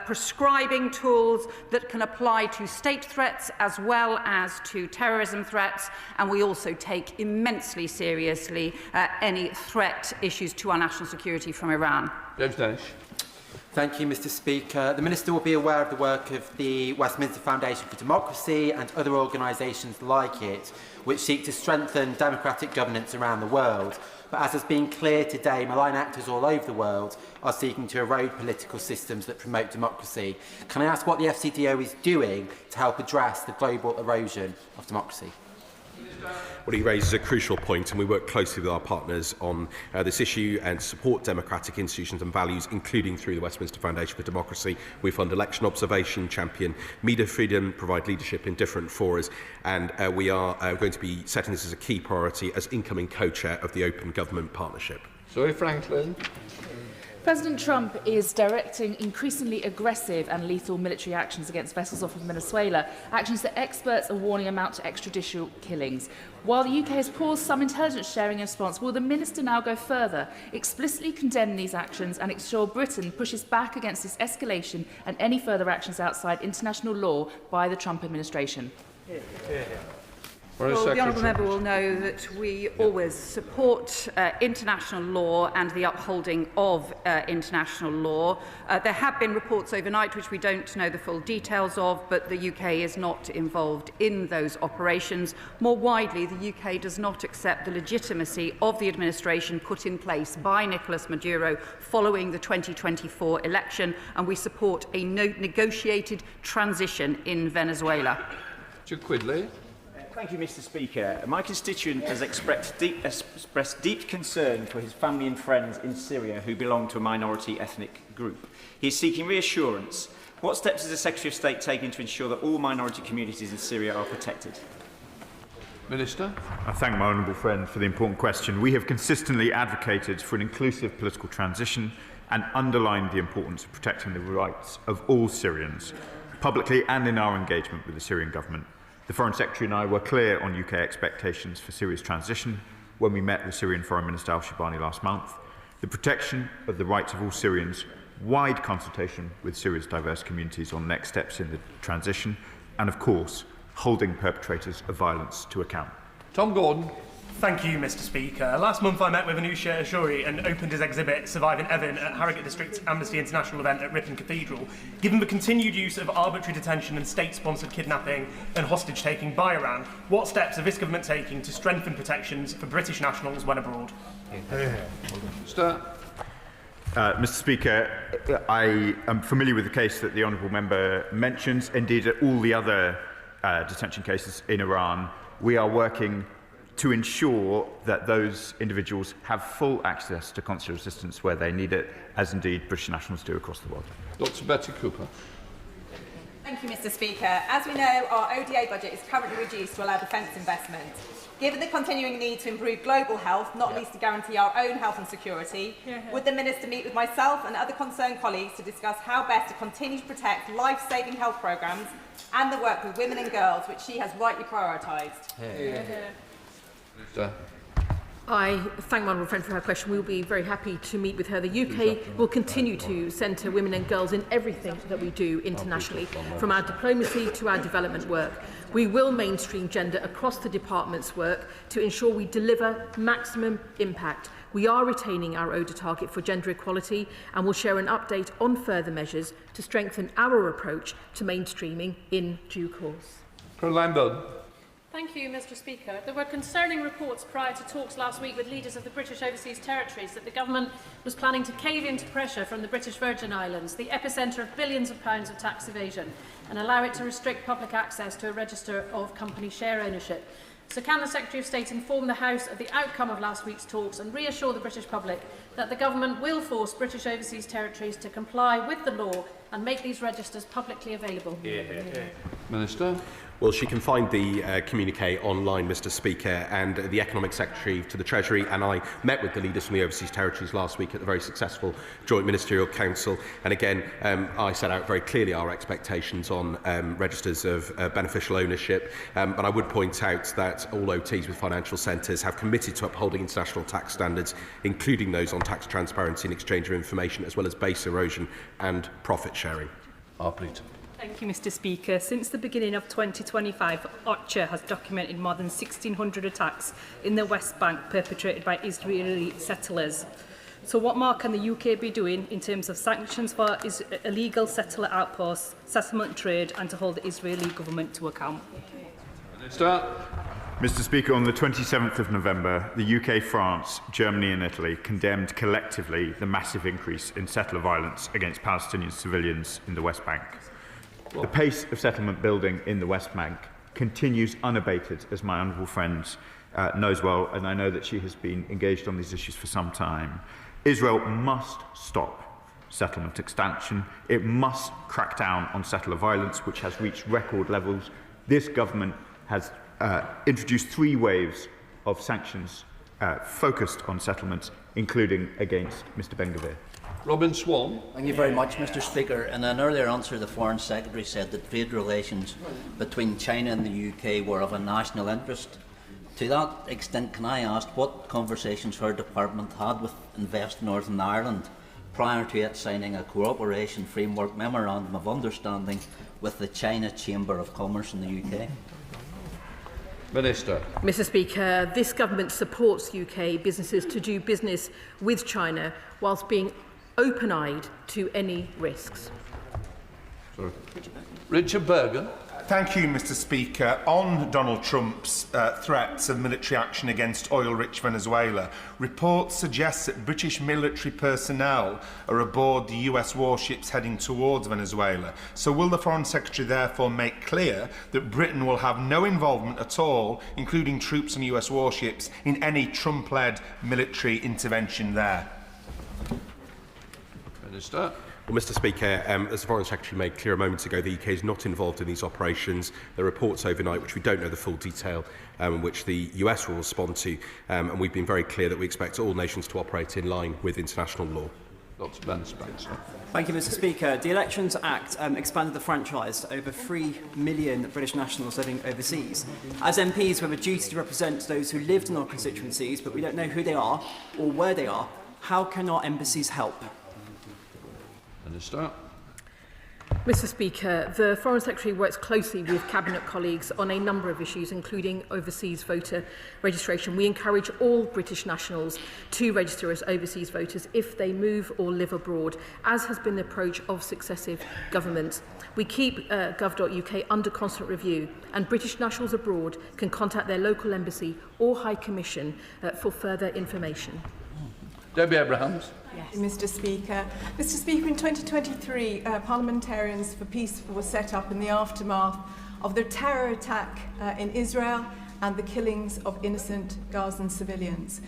prescribing tools that can apply to state threats as well as to terrorism threats. And we also take immensely seriously any threat issues to our national security from Iran. James Dennis. Thank you, Mr. Speaker. The Minister will be aware of the work of the Westminster Foundation for Democracy and other organisations like it, which seek to strengthen democratic governance around the world. But as has been clear today, malign actors all over the world are seeking to erode political systems that promote democracy. Can I ask what the FCDO is doing to help address the global erosion of democracy? Well, he raises a crucial point, and we work closely with our partners on this issue and support democratic institutions and values, including through the Westminster Foundation for Democracy. We fund election observation, champion media freedom, provide leadership in different forums, and we are going to be setting this as a key priority as incoming co-chair of the Open Government Partnership. Zoe Franklin. President Trump is directing increasingly aggressive and lethal military actions against vessels off of Venezuela, actions that experts are warning amount to extrajudicial killings. While the UK has paused some intelligence sharing in response, will the Minister now go further, explicitly condemn these actions and ensure Britain pushes back against this escalation and any further actions outside international law by the Trump administration? Well, the honourable member will know that we always support international law and the upholding of international law. There have been reports overnight which we don't know the full details of, but the UK is not involved in those operations. More widely, the UK does not accept the legitimacy of the administration put in place by Nicolas Maduro following the 2024 election, and we support a negotiated transition in Venezuela. Mr. Quidley. Thank you, Mr. Speaker. My constituent has expressed deep concern for his family and friends in Syria who belong to a minority ethnic group. He is seeking reassurance. What steps is the Secretary of State taking to ensure that all minority communities in Syria are protected? Minister. I thank my honourable friend for the important question. We have consistently advocated for an inclusive political transition and underlined the importance of protecting the rights of all Syrians, publicly and in our engagement with the Syrian government. The Foreign Secretary and I were clear on UK expectations for Syria's transition when we met with Syrian Foreign Minister al-Shibani last month. The protection of the rights of all Syrians, wide consultation with Syria's diverse communities on next steps in the transition, and of course, holding perpetrators of violence to account. Tom Gordon. Thank you, Mr. Speaker. Last month I met with Anusha Ashuri and opened his exhibit Surviving Evan at Harrogate District's Amnesty International event at Ripon Cathedral. Given the continued use of arbitrary detention and state-sponsored kidnapping and hostage-taking by Iran, what steps are this government taking to strengthen protections for British nationals when abroad? Mr. Speaker, I am familiar with the case that the honourable member mentions. Indeed, at all the other detention cases in Iran, we are working to ensure that those individuals have full access to consular assistance where they need it, as indeed British nationals do across the world. Dr. Yvette Cooper. Thank you, Mr. Speaker. As we know, our ODA budget is currently reduced to allow defence investment. Given the continuing need to improve global health, not least to guarantee our own health and security, would the Minister meet with myself and other concerned colleagues to discuss how best to continue to protect life-saving health programmes and the work with women and girls, which she has rightly prioritised? I thank my honourable friend for her question. We will be very happy to meet with her. The UK will continue to centre women and girls in everything that we do internationally, from our diplomacy to our development work. We will mainstream gender across the department's work to ensure we deliver maximum impact. We are retaining our ODA target for gender equality and will share an update on further measures to strengthen our approach to mainstreaming in due course. Lambert. Thank you, Mr Speaker. There were concerning reports prior to talks last week with leaders of the British Overseas Territories that the Government was planning to cave into pressure from the British Virgin Islands, the epicentre of billions of pounds of tax evasion, and allow it to restrict public access to a register of company share ownership. So can the Secretary of State inform the House of the outcome of last week's talks and reassure the British public that the Government will force British Overseas Territories to comply with the law and make these registers publicly available? Minister. Well, she can find the communiqué online, Mr Speaker, and the Economic Secretary to the Treasury and I met with the leaders from the Overseas Territories last week at the very successful Joint Ministerial Council. And again, I set out very clearly our expectations on registers of beneficial ownership. But I would point out that all OTs with financial centres have committed to upholding international tax standards, including those on tax transparency and exchange of information, as well as base erosion and profit sharing. Thank you, Mr Speaker. Since the beginning of 2025, OCHA has documented more than 1,600 attacks in the West Bank perpetrated by Israeli settlers. So what more can the UK be doing in terms of sanctions for illegal settler outposts, settlement trade, and to hold the Israeli government to account? Minister. Mr Speaker, on the 27th of November, the UK, France, Germany and Italy condemned collectively the massive increase in settler violence against Palestinian civilians in the West Bank. The pace of settlement building in the West Bank continues unabated, as my honourable friend knows well, and I know that she has been engaged on these issues for some time. Israel must stop settlement expansion. It must crack down on settler violence, which has reached record levels. This government has introduced 3 waves of sanctions focused on settlements, including against Mr Ben-Gvir. Robin Swan. Thank you very much, Mr Speaker. In an earlier answer, the Foreign Secretary said that trade relations between China and the UK were of a national interest. To that extent, can I ask what conversations her department had with Invest Northern Ireland prior to it signing a cooperation framework memorandum of understanding with the China Chamber of Commerce in the UK? Minister. Mr Speaker, this government supports UK businesses to do business with China whilst being open-eyed to any risks. Sorry. Richard Bergen. Thank you, Mr Speaker. On Donald Trump's threats of military action against oil-rich Venezuela, reports suggest that British military personnel are aboard the US warships heading towards Venezuela. So will the Foreign Secretary therefore make clear that Britain will have no involvement at all, including troops on US warships, in any Trump-led military intervention there? Minister. Well, Mr Speaker, as the Foreign Secretary made clear a moment ago, the UK is not involved in these operations. There are reports overnight, which we don't know the full detail, which the US will respond to, and we've been very clear that we expect all nations to operate in line with international law. Thank you, Mr Speaker. The Elections Act expanded the franchise to over 3 million British nationals living overseas. As MPs, we have a duty to represent those who lived in our constituencies, but we don't know who they are or where they are. How can our embassies help? Minister. Mr Speaker, the Foreign Secretary works closely with Cabinet colleagues on a number of issues, including overseas voter registration. We encourage all British nationals to register as overseas voters if they move or live abroad, as has been the approach of successive governments. We keep gov.uk under constant review, and British nationals abroad can contact their local embassy or High Commission for further information. Debbie Abrahams. Yes. Mr Speaker. Mr Speaker, in 2023, Parliamentarians for Peace was set up in the aftermath of the terror attack in Israel and the killings of innocent Gazan civilians.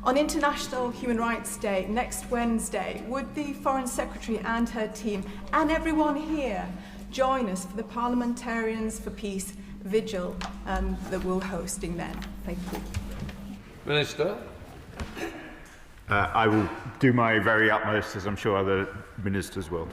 On International Human Rights Day, next Wednesday, would the Foreign Secretary and her team and everyone here join us for the Parliamentarians for Peace vigil that we're hosting then? Thank you. Minister. I will do my very utmost, as I'm sure other ministers will.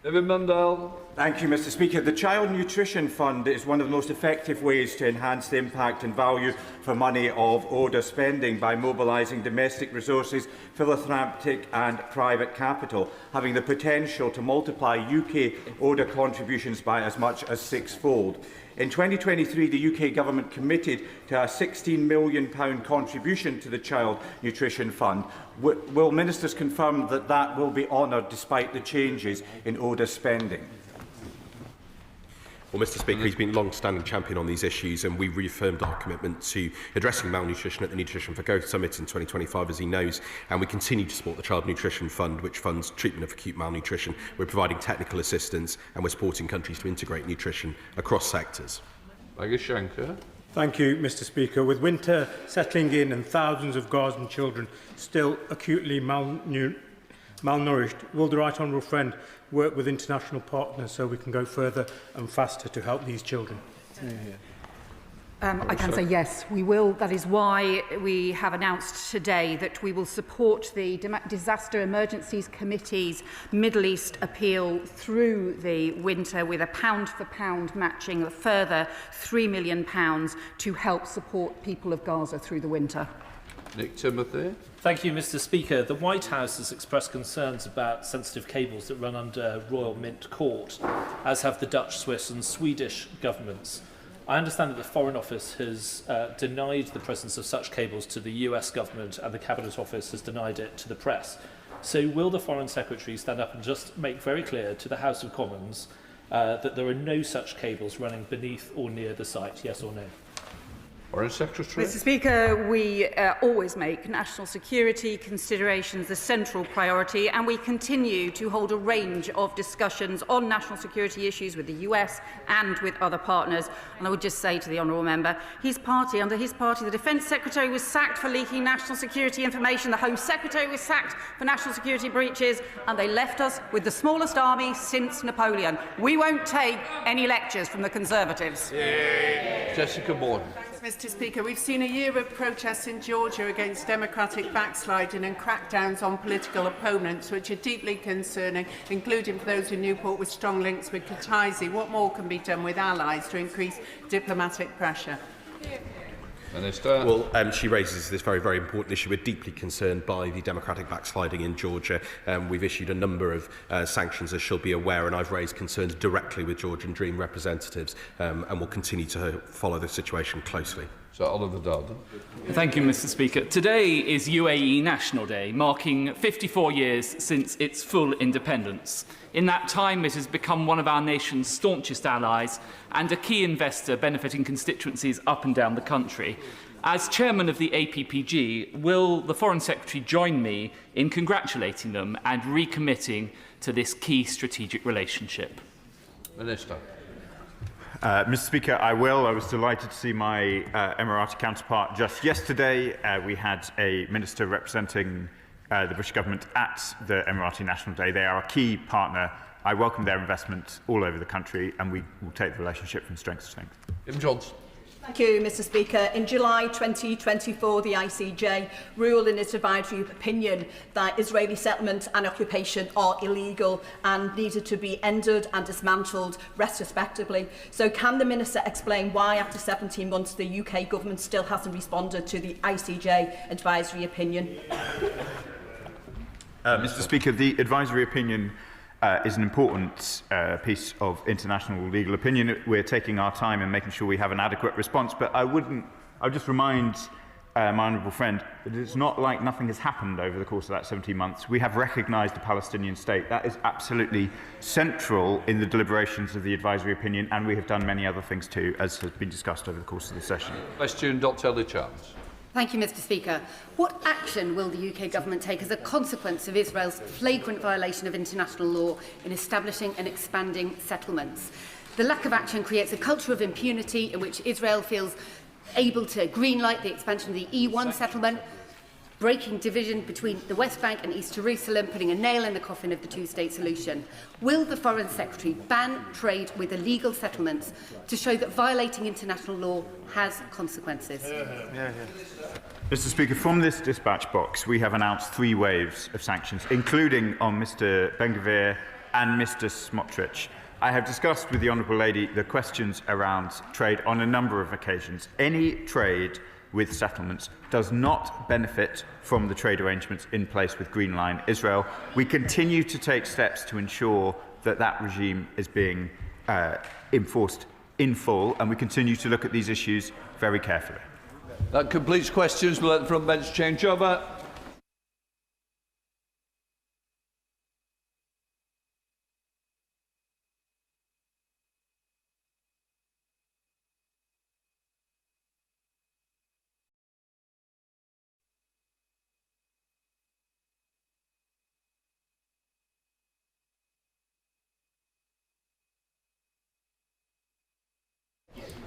David Mundell. Thank you, Mr Speaker. The Child Nutrition Fund is one of the most effective ways to enhance the impact and value for money of ODA spending by mobilising domestic resources, philanthropic and private capital, having the potential to multiply UK ODA contributions by as much as 6-fold. In 2023, the UK Government committed to a £16 million contribution to the Child Nutrition Fund. Will ministers confirm that that will be honoured despite the changes in ODA spending? Well, Mr Speaker, he's been a long-standing champion on these issues, and we reaffirmed our commitment to addressing malnutrition at the Nutrition for Growth Summit in 2025, as he knows, and we continue to support the Child Nutrition Fund, which funds treatment of acute malnutrition. We're providing technical assistance, and we're supporting countries to integrate nutrition across sectors. Thank you, Mr Speaker. With winter settling in and thousands of Gazan children still acutely malnourished, will the Right Honourable Friend work with international partners so we can go further and faster to help these children? I can say yes, we will. That is why we have announced today that we will support the Disaster Emergencies Committee's Middle East appeal through the winter with a pound-for-pound matching a further £3 million to help support people of Gaza through the winter. Nick Timothy. Thank you, Mr Speaker. The White House has expressed concerns about sensitive cables that run under Royal Mint Court, as have the Dutch, Swiss and Swedish governments. I understand that the Foreign Office has denied the presence of such cables to the US government, and the Cabinet Office has denied it to the press. So will the Foreign Secretary stand up and just make very clear to the House of Commons that there are no such cables running beneath or near the site, yes or no? Foreign Secretary. Mr Speaker, we always make national security considerations the central priority, and we continue to hold a range of discussions on national security issues with the US and with other partners. And I would just say to the honourable member, under his party, the Defence Secretary was sacked for leaking national security information, the Home Secretary was sacked for national security breaches, and they left us with the smallest army since Napoleon. We won't take any lectures from the Conservatives. Jessica Morton. Mr Speaker, we've seen a year of protests in Georgia against democratic backsliding and crackdowns on political opponents, which are deeply concerning, including for those in Newport with strong links with Kataisi. What more can be done with allies to increase diplomatic pressure? Minister. Well, she raises this very, very important issue. We're deeply concerned by the democratic backsliding in Georgia. We've issued a number of sanctions, as she'll be aware, and I've raised concerns directly with Georgian Dream representatives, and will continue to follow the situation closely. So, Oliver Dowden. Thank you, Mr Speaker. Today is UAE National Day, marking 54 years since its full independence. In that time, it has become one of our nation's staunchest allies and a key investor benefiting constituencies up and down the country. As chairman of the APPG, will the Foreign Secretary join me in congratulating them and recommitting to this key strategic relationship? Minister. Mr Speaker, I will. I was delighted to see my Emirati counterpart just yesterday. We had a minister representing the British government at the Emirati National Day. They are a key partner. I welcome their investment all over the country, and we will take the relationship from strength to strength. Im Johnson. Thank you, Mr Speaker. In July 2024, the ICJ ruled in its advisory opinion that Israeli settlement and occupation are illegal and needed to be ended and dismantled retrospectively. So can the Minister explain why, after 17 months, the UK government still hasn't responded to the ICJ advisory opinion? Mr Speaker, the advisory opinion is an important piece of international legal opinion. We're taking our time and making sure we have an adequate response, but I would just remind my honourable friend that it's not like nothing has happened over the course of that 17 months. We have recognised the Palestinian state. That is absolutely central in the deliberations of the advisory opinion, and we have done many other things too, as has been discussed over the course of the session. Question, Dr. Ellie Chance. Thank you, Mr Speaker. What action will the UK government take as a consequence of Israel's flagrant violation of international law in establishing and expanding settlements? The lack of action creates a culture of impunity in which Israel feels able to greenlight the expansion of the E1 settlement, breaking division between the West Bank and East Jerusalem, putting a nail in the coffin of the two-state solution. Will the Foreign Secretary ban trade with illegal settlements to show that violating international law has consequences? Mr Speaker, from this dispatch box, we have announced 3 waves of sanctions, including on Mr Ben-Gvir and Mr Smotrich. I have discussed with the Honourable Lady the questions around trade on a number of occasions. Any trade with settlements does not benefit from the trade arrangements in place with Green Line Israel. We continue to take steps to ensure that that regime is being enforced in full, and we continue to look at these issues very carefully. That completes questions. We'll let the front bench change over.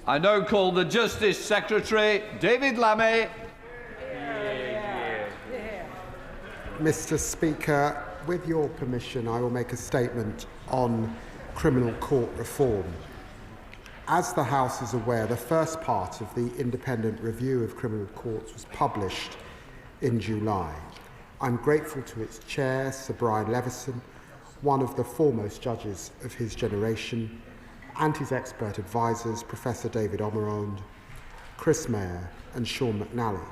I now call the Justice Secretary, David Lammy. Mr. Speaker, with your permission, I will make a statement on criminal court reform. As the House is aware, the first part of the independent review of criminal courts was published in July. I'm grateful to its chair, Sir Brian Levison, one of the foremost judges of his generation, and his expert advisors, Professor David Omeronde, Chris Mayer and Sean McNally.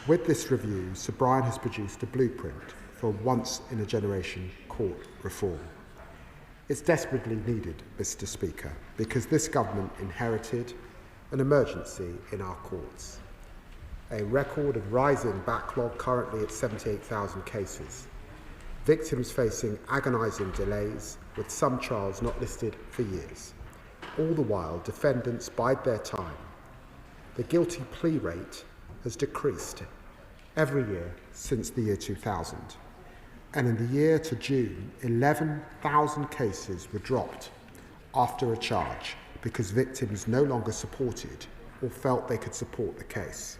With this review, Sir Brian has produced a blueprint for once-in-a-generation court reform. It's desperately needed, Mr. Speaker, because this government inherited an emergency in our courts. A record and rising backlog, currently at 78,000 cases. Victims facing agonising delays, with some trials not listed for years. All the while, defendants bide their time. The guilty plea rate has decreased every year since the year 2000. And in the year to June, 11,000 cases were dropped after a charge because victims no longer supported or felt they could support the case.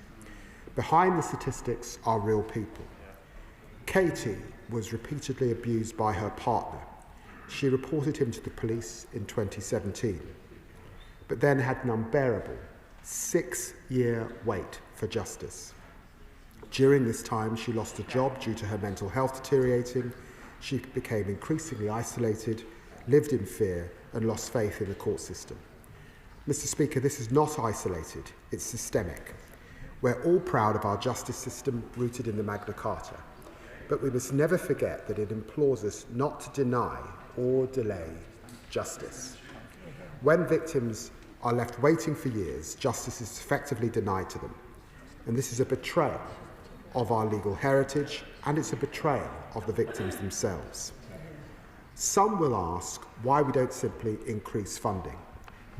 Behind the statistics are real people. Katie was repeatedly abused by her partner. She reported him to the police in 2017, but then had an unbearable 6-year wait for justice. During this time, she lost a job due to her mental health deteriorating. She became increasingly isolated, lived in fear, and lost faith in the court system. Mr. Speaker, this is not isolated, it's systemic. We're all proud of our justice system rooted in the Magna Carta, but we must never forget that it implores us not to deny or delay justice. When victims are left waiting for years, justice is effectively denied to them. And this is a betrayal of our legal heritage, and it's a betrayal of the victims themselves. Some will ask why we don't simply increase funding.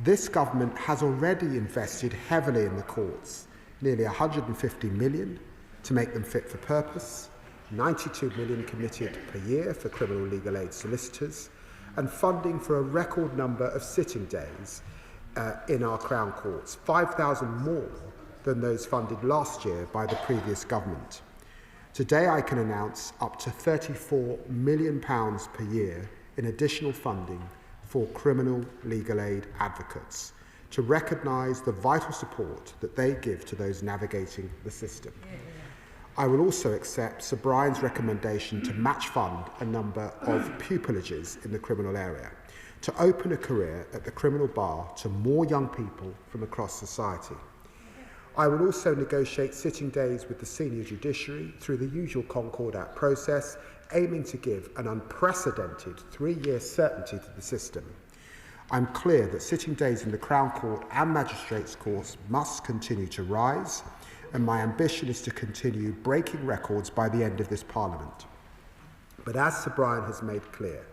This government has already invested heavily in the courts, nearly 150 million to make them fit for purpose, 92 million committed per year for criminal legal aid solicitors, and funding for a record number of sitting days in our Crown Courts, 5,000 more than those funded last year by the previous government. Today I can announce up to £34 million per year in additional funding for criminal legal aid advocates to recognise the vital support that they give to those navigating the system. I will also accept Sir Brian's recommendation to match fund a number of pupilages in the criminal area, to open a career at the criminal bar to more young people from across society. I will also negotiate sitting days with the senior judiciary through the usual Concord Act process, aiming to give an unprecedented 3-year certainty to the system. I'm clear that sitting days in the Crown Court and Magistrates' Courts must continue to rise, and my ambition is to continue breaking records by the end of this Parliament. But as Sir Brian has made clear,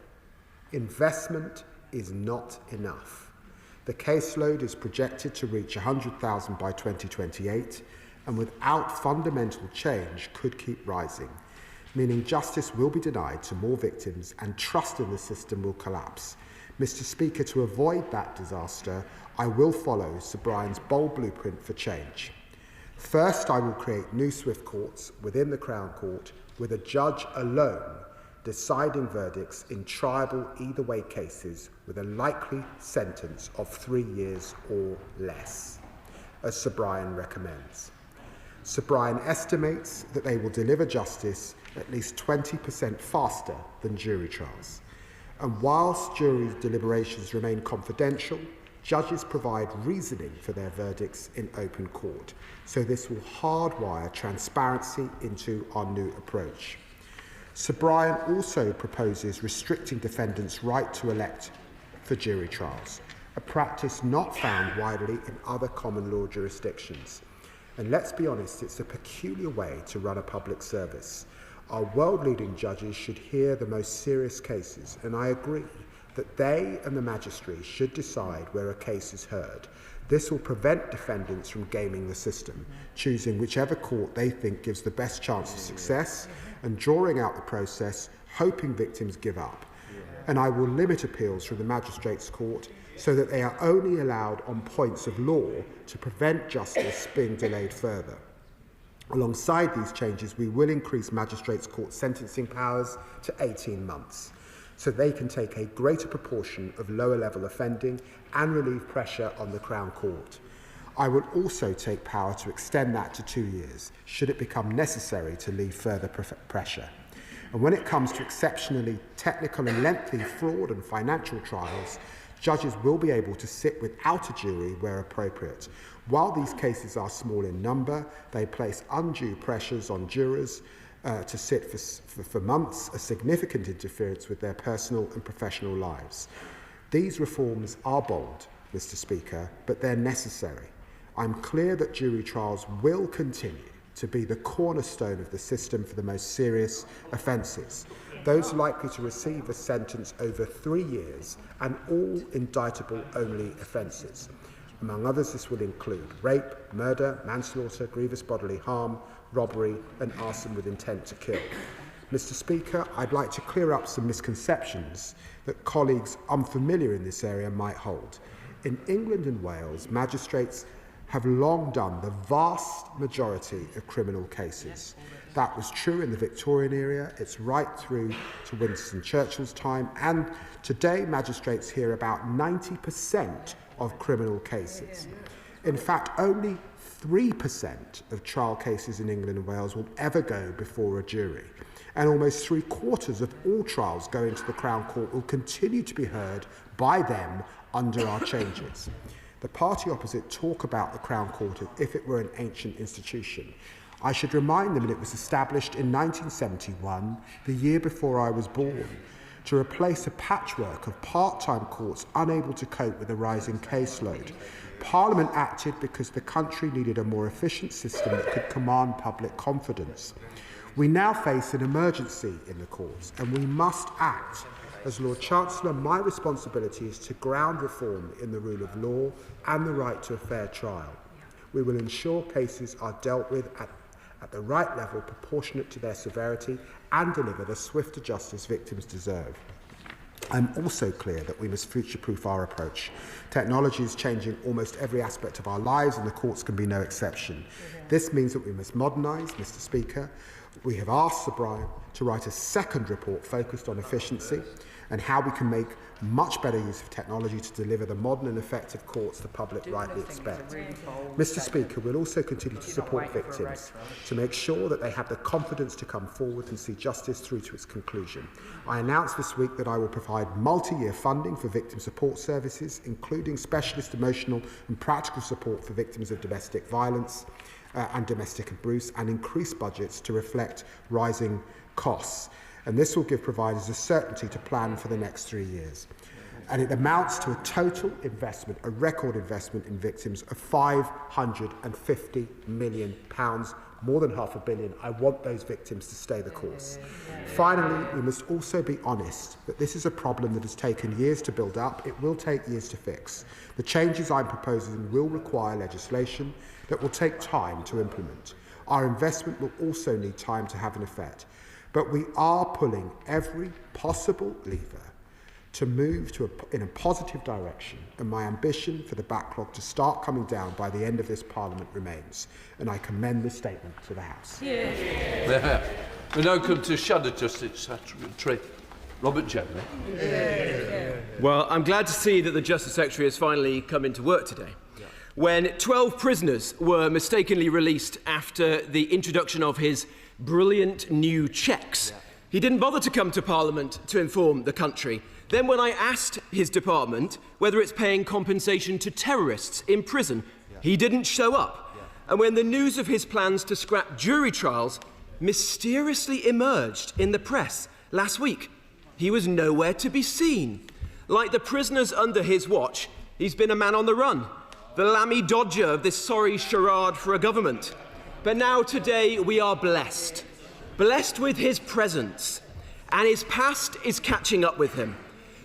investment is not enough. The caseload is projected to reach 100,000 by 2028, and without fundamental change could keep rising, meaning justice will be denied to more victims and trust in the system will collapse. Mr. Speaker, to avoid that disaster, I will follow Sir Brian's bold blueprint for change. First, I will create new swift courts within the Crown Court with a judge alone deciding verdicts in triable either way cases with a likely sentence of 3 years or less, as Sir Brian recommends. Sir Brian estimates that they will deliver justice at least 20% faster than jury trials. And whilst jury deliberations remain confidential, judges provide reasoning for their verdicts in open court. So this will hardwire transparency into our new approach. Sir Brian also proposes restricting defendants' right to elect for jury trials, a practice not found widely in other common law jurisdictions. And let's be honest, it's a peculiar way to run a public service. Our world-leading judges should hear the most serious cases, and I agree that they and the magistrate should decide where a case is heard. This will prevent defendants from gaming the system, choosing whichever court they think gives the best chance of success and drawing out the process, hoping victims give up. and I will limit appeals from the Magistrates' Court so that they are only allowed on points of law to prevent justice being delayed further. Alongside these changes, we will increase Magistrates' Court sentencing powers to 18 months, so they can take a greater proportion of lower-level offending and relieve pressure on the Crown Court. I will also take power to extend that to 2 years, should it become necessary to leave further pressure. And when it comes to exceptionally technical and lengthy fraud and financial trials, judges will be able to sit without a jury where appropriate. While these cases are small in number, they place undue pressures on jurors to sit for months, a significant interference with their personal and professional lives. These reforms are bold, Mr. Speaker, but they're necessary. I'm clear that jury trials will continue to be the cornerstone of the system for the most serious offences, those likely to receive a sentence over 3 years and all indictable-only offences. Among others, this will include rape, murder, manslaughter, grievous bodily harm, robbery and arson with intent to kill. Mr. Speaker, I'd like to clear up some misconceptions that colleagues unfamiliar in this area might hold. In England and Wales, magistrates have long done the vast majority of criminal cases. That was true in the Victorian era, it's right through to Winston Churchill's time, and today magistrates hear about 90% of criminal cases. In fact, only 3% of trial cases in England and Wales will ever go before a jury, and almost 3/4 of all trials going to the Crown Court will continue to be heard by them under our changes. The party opposite talk about the Crown Court as if it were an ancient institution. I should remind them that it was established in 1971, the year before I was born, to replace a patchwork of part-time courts unable to cope with the rising caseload. Parliament acted because the country needed a more efficient system that could command public confidence. We now face an emergency in the courts, and we must act. As Lord Chancellor, my responsibility is to ground reform in the rule of law and the right to a fair trial. We will ensure cases are dealt with at the right level, proportionate to their severity, and deliver the swifter justice victims deserve. I'm also clear that we must future-proof our approach. Technology is changing almost every aspect of our lives, and the courts can be no exception. This means that we must modernise, Mr. Speaker. We have asked Sir Brian to write a second report focused on efficiency and how we can make much better use of technology to deliver the modern and effective courts the public rightly expect. Mr. Speaker, we'll also continue to support victims to make sure that they have the confidence to come forward and see justice through to its conclusion. I announced this week that I will provide multi-year funding for victim support services, including specialist emotional and practical support for victims of domestic violence and domestic abuse, and increase budgets to reflect rising costs. And this will give providers a certainty to plan for the next 3 years. And it amounts to a total investment, a record investment in victims of £550 million, more than £500 million. I want those victims to stay the course. Finally, we must also be honest that this is a problem that has taken years to build up. It will take years to fix. The changes I'm proposing will require legislation that will take time to implement. Our investment will also need time to have an effect. But we are pulling every possible lever to move in a positive direction, and my ambition for the backlog to start coming down by the end of this Parliament remains. And I commend this statement to the House. Yeah. We now come to Shadow Justice Secretary Robert Jenner. Well, I'm glad to see that the Justice Secretary has finally come into work today. When 12 prisoners were mistakenly released after the introduction of his brilliant new checks, he didn't bother to come to Parliament to inform the country. Then when I asked his department whether it's paying compensation to terrorists in prison, he didn't show up. And when the news of his plans to scrap jury trials mysteriously emerged in the press last week, he was nowhere to be seen. Like the prisoners under his watch, he's been a man on the run, the Lammy Dodger of this sorry charade for a government. But now today we are blessed with his presence, and his past is catching up with him,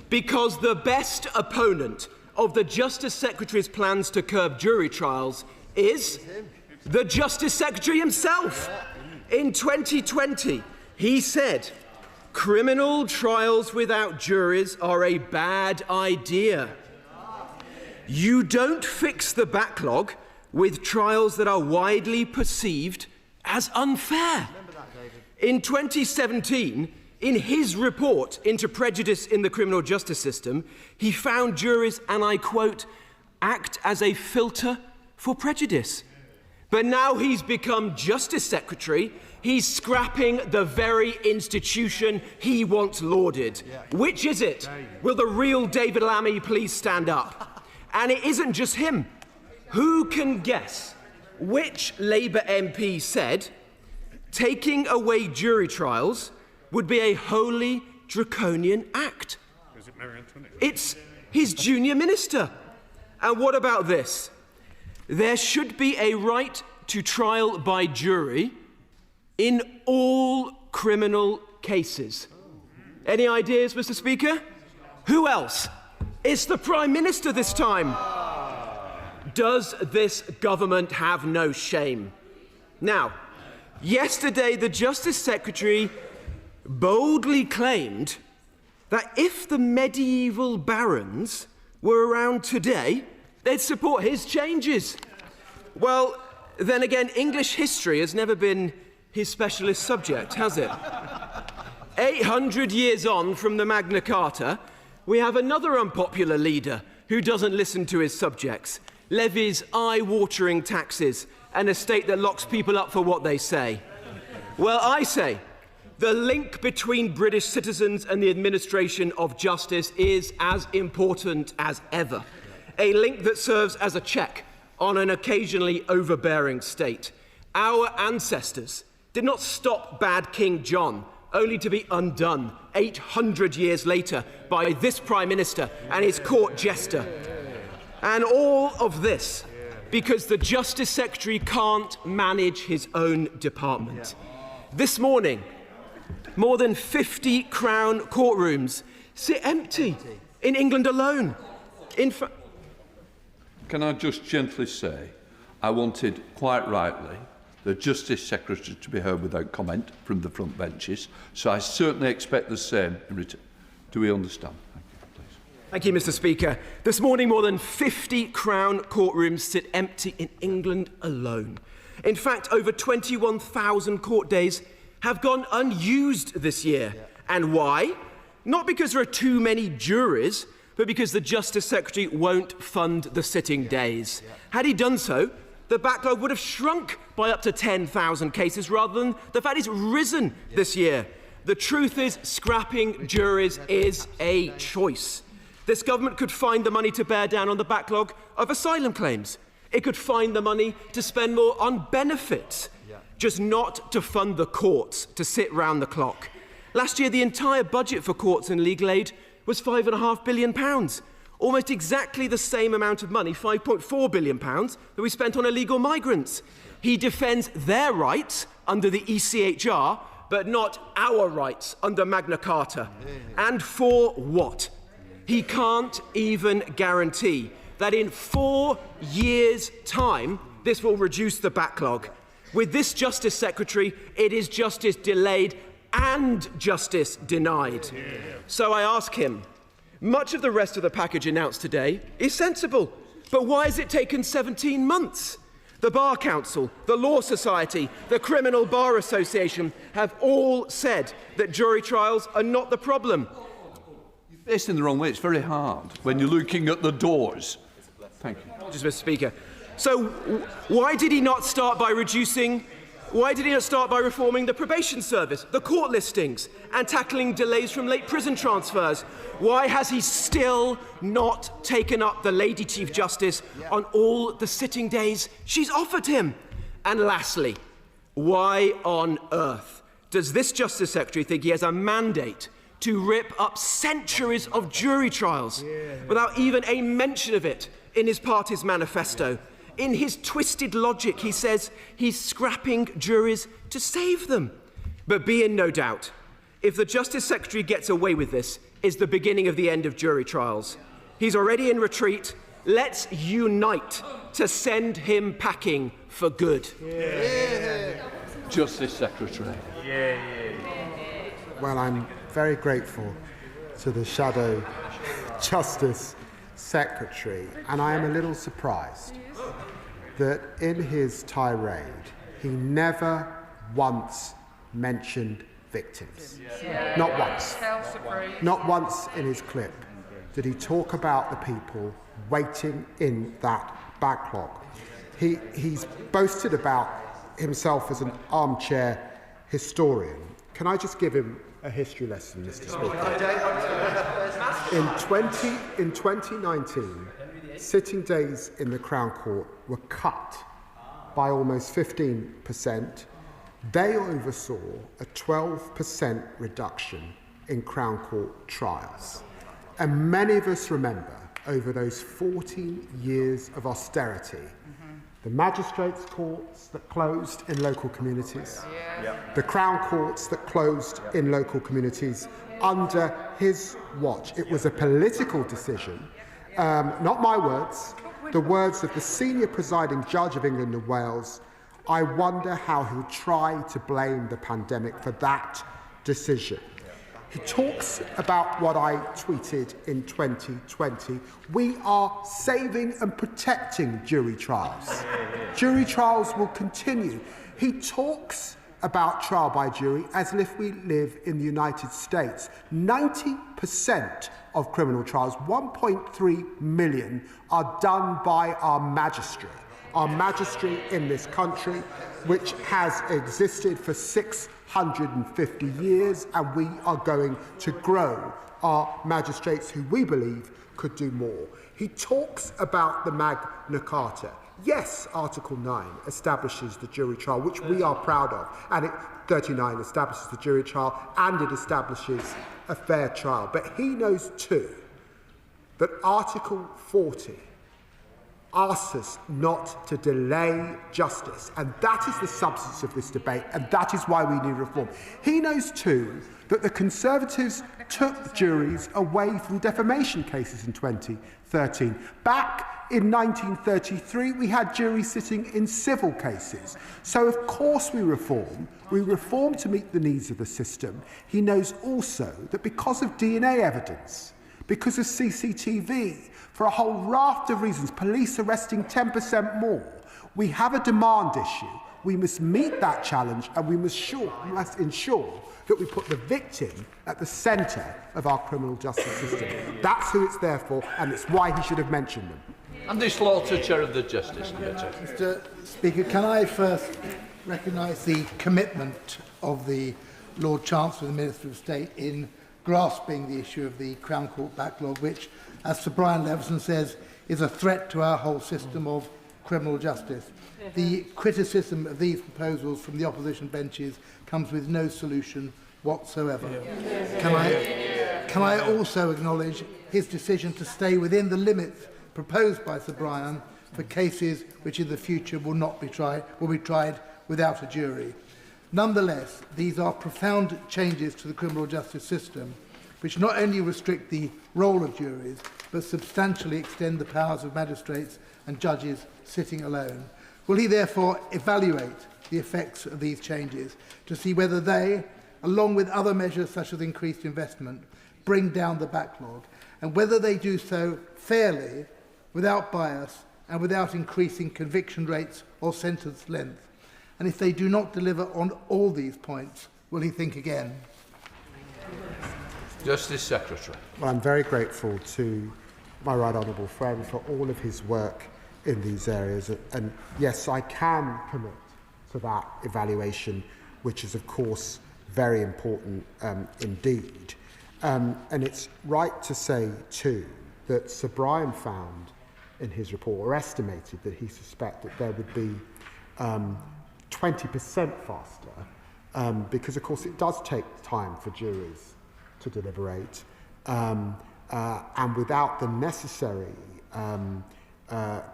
because the best opponent of the Justice Secretary's plans to curb jury trials is the Justice Secretary himself. In 2020, he said, Criminal trials without juries are a bad idea. You don't fix the backlog with trials that are widely perceived as unfair. In 2017, in his report into prejudice in the criminal justice system, he found juries, and I quote, act as a filter for prejudice. But now he's become Justice Secretary, he's scrapping the very institution he once lauded. Which is it? Will the real David Lammy please stand up? And it isn't just him. Who can guess which Labour MP said taking away jury trials would be a wholly draconian act? Is it Mary Antoinette? It's his junior minister. And what about this? There should be a right to trial by jury in all criminal cases. Any ideas, Mr. Speaker? Who else? It's the Prime Minister this time. Does this government have no shame? Now, yesterday the Justice Secretary boldly claimed that if the medieval barons were around today, they'd support his changes. Well, then again, English history has never been his specialist subject, has it? 800 years on from the Magna Carta, we have another unpopular leader who doesn't listen to his subjects, levies eye-watering taxes, and a state that locks people up for what they say. Well, I say, the link between British citizens and the administration of justice is as important as ever. A link that serves as a check on an occasionally overbearing state. Our ancestors did not stop bad King John, only to be undone 800 years later by this Prime Minister and his court jester. And all of this because the Justice Secretary can't manage his own department. This morning, more than 50 Crown courtrooms sit empty in England alone. Can I just gently say, I wanted, quite rightly, the Justice Secretary to be heard without comment from the front benches, so I certainly expect the same in return. Do we understand? Thank you, Mr. Speaker. This morning, more than 50 Crown courtrooms sit empty in England alone. In fact, over 21,000 court days have gone unused this year. And why? Not because there are too many juries, but because the Justice Secretary won't fund the sitting days. Had he done so, the backlog would have shrunk by up to 10,000 cases rather than the fact it's risen this year. The truth is, scrapping juries is a choice. This government could find the money to bear down on the backlog of asylum claims. It could find the money to spend more on benefits, just not to fund the courts to sit round the clock. Last year, the entire budget for courts and legal aid was £5.5 billion. Almost exactly the same amount of money, £5.4 billion, that we spent on illegal migrants. He defends their rights under the ECHR, but not our rights under Magna Carta. And for what? He can't even guarantee that in 4 years' time, this will reduce the backlog. With this Justice Secretary, it is justice delayed and justice denied. So I ask him, much of the rest of the package announced today is sensible, but why has it taken 17 months? The Bar Council, the Law Society, the Criminal Bar Association have all said that jury trials are not the problem. You're faced in the wrong way. It's very hard when you're looking at the doors. Thank you. Just, Mr. Speaker. So why did he not start by reforming the probation service, the court listings, and tackling delays from late prison transfers? Why has he still not taken up the Lady Chief Justice on all the sitting days she's offered him? And lastly, why on earth does this Justice Secretary think he has a mandate to rip up centuries of jury trials without even a mention of it in his party's manifesto? In his twisted logic, he says he's scrapping juries to save them. But be in no doubt, if the Justice Secretary gets away with this, is the beginning of the end of jury trials. He's already in retreat. Let's unite to send him packing for good. Justice Secretary. Well, I'm very grateful to the Shadow Justice Secretary, and I am a little surprised that in his tirade he never once mentioned victims. Not once. Not once in his clip did he talk about the people waiting in that backlog. He's boasted about himself as an armchair historian. Can I just give him a history lesson, Mr. Speaker? In 2019, sitting days in the Crown Court were cut by almost 15%. They oversaw a 12% reduction in Crown Court trials. And many of us remember, over those 14 years of austerity, the magistrates' courts that closed in local communities, the Crown courts that closed in local communities under his watch. It was a political decision, not my words, the words of the senior presiding judge of England and Wales. I wonder how he'll try to blame the pandemic for that decision. He talks about what I tweeted in 2020. We are saving and protecting jury trials. Jury trials will continue. He talks about trial by jury as if we live in the United States. 90% of criminal trials, 1.3 million, are done by our magistrate. Our magistrate in this country, which has existed for 650 years, and we are going to grow our magistrates who we believe could do more. He talks about the Magna Carta. Yes, Article 9 establishes the jury trial, which we are proud of, and 39 establishes the jury trial, and it establishes a fair trial. But he knows too that Article 40 asks us not to delay justice, and that is the substance of this debate, and that is why we need reform. He knows too that the Conservatives took juries away from defamation cases in 2013. Back in 1933, we had juries sitting in civil cases. So of course we reform. We reform to meet the needs of the system. He knows also that because of DNA evidence, because of CCTV, for a whole raft of reasons, police arresting 10% more, we have a demand issue. We must meet that challenge, and we must ensure that we put the victim at the centre of our criminal justice system. That's who it's there for, and it's why he should have mentioned them. Andy Slaughter, Chair of the Justice Committee. Mr. Speaker, can I first recognise the commitment of the Lord Chancellor and the Minister of State in grasping the issue of the Crown Court backlog, which, as Sir Brian Leveson says, is a threat to our whole system of criminal justice. The criticism of these proposals from the opposition benches comes with no solution whatsoever. Can I also acknowledge his decision to stay within the limits proposed by Sir Brian for cases which in the future will be tried without a jury. Nonetheless, these are profound changes to the criminal justice system, which not only restrict the role of juries, but substantially extend the powers of magistrates and judges sitting alone. Will he therefore evaluate the effects of these changes to see whether they, along with other measures such as increased investment, bring down the backlog, and whether they do so fairly, without bias, and without increasing conviction rates or sentence length? And if they do not deliver on all these points, will he think again? Justice Secretary. Well, I'm very grateful to my right honourable friend for all of his work in these areas. And yes, I can commit to that evaluation, which is, of course, very important indeed. And it's right to say, too, that Sir Brian found in his report, or estimated that he suspected there would be 20% faster, because, of course, it does take time for juries to deliberate, and without the necessary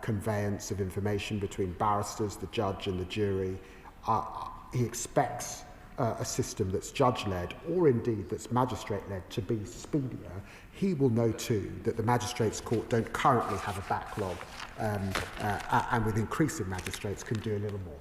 conveyance of information between barristers, the judge and the jury, he expects a system that's judge-led, or indeed that's magistrate-led, to be speedier. He will know too that the Magistrates' Court don't currently have a backlog, and with increasing magistrates can do a little more.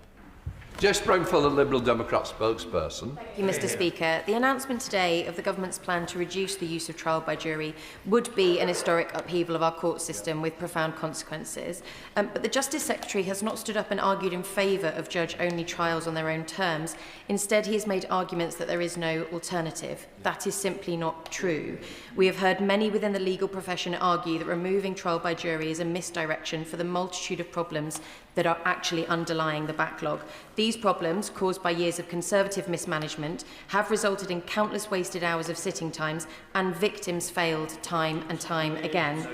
Jess Brown for the Liberal Democrat spokesperson. Thank you, Mr. Speaker. The announcement today of the government's plan to reduce the use of trial by jury would be an historic upheaval of our court system with profound consequences. But the Justice Secretary has not stood up and argued in favour of judge-only trials on their own terms. Instead, he has made arguments that there is no alternative. That is simply not true. We have heard many within the legal profession argue that removing trial by jury is a misdirection for the multitude of problems that are actually underlying the backlog. These problems, caused by years of Conservative mismanagement, have resulted in countless wasted hours of sitting times, and victims failed time and time again.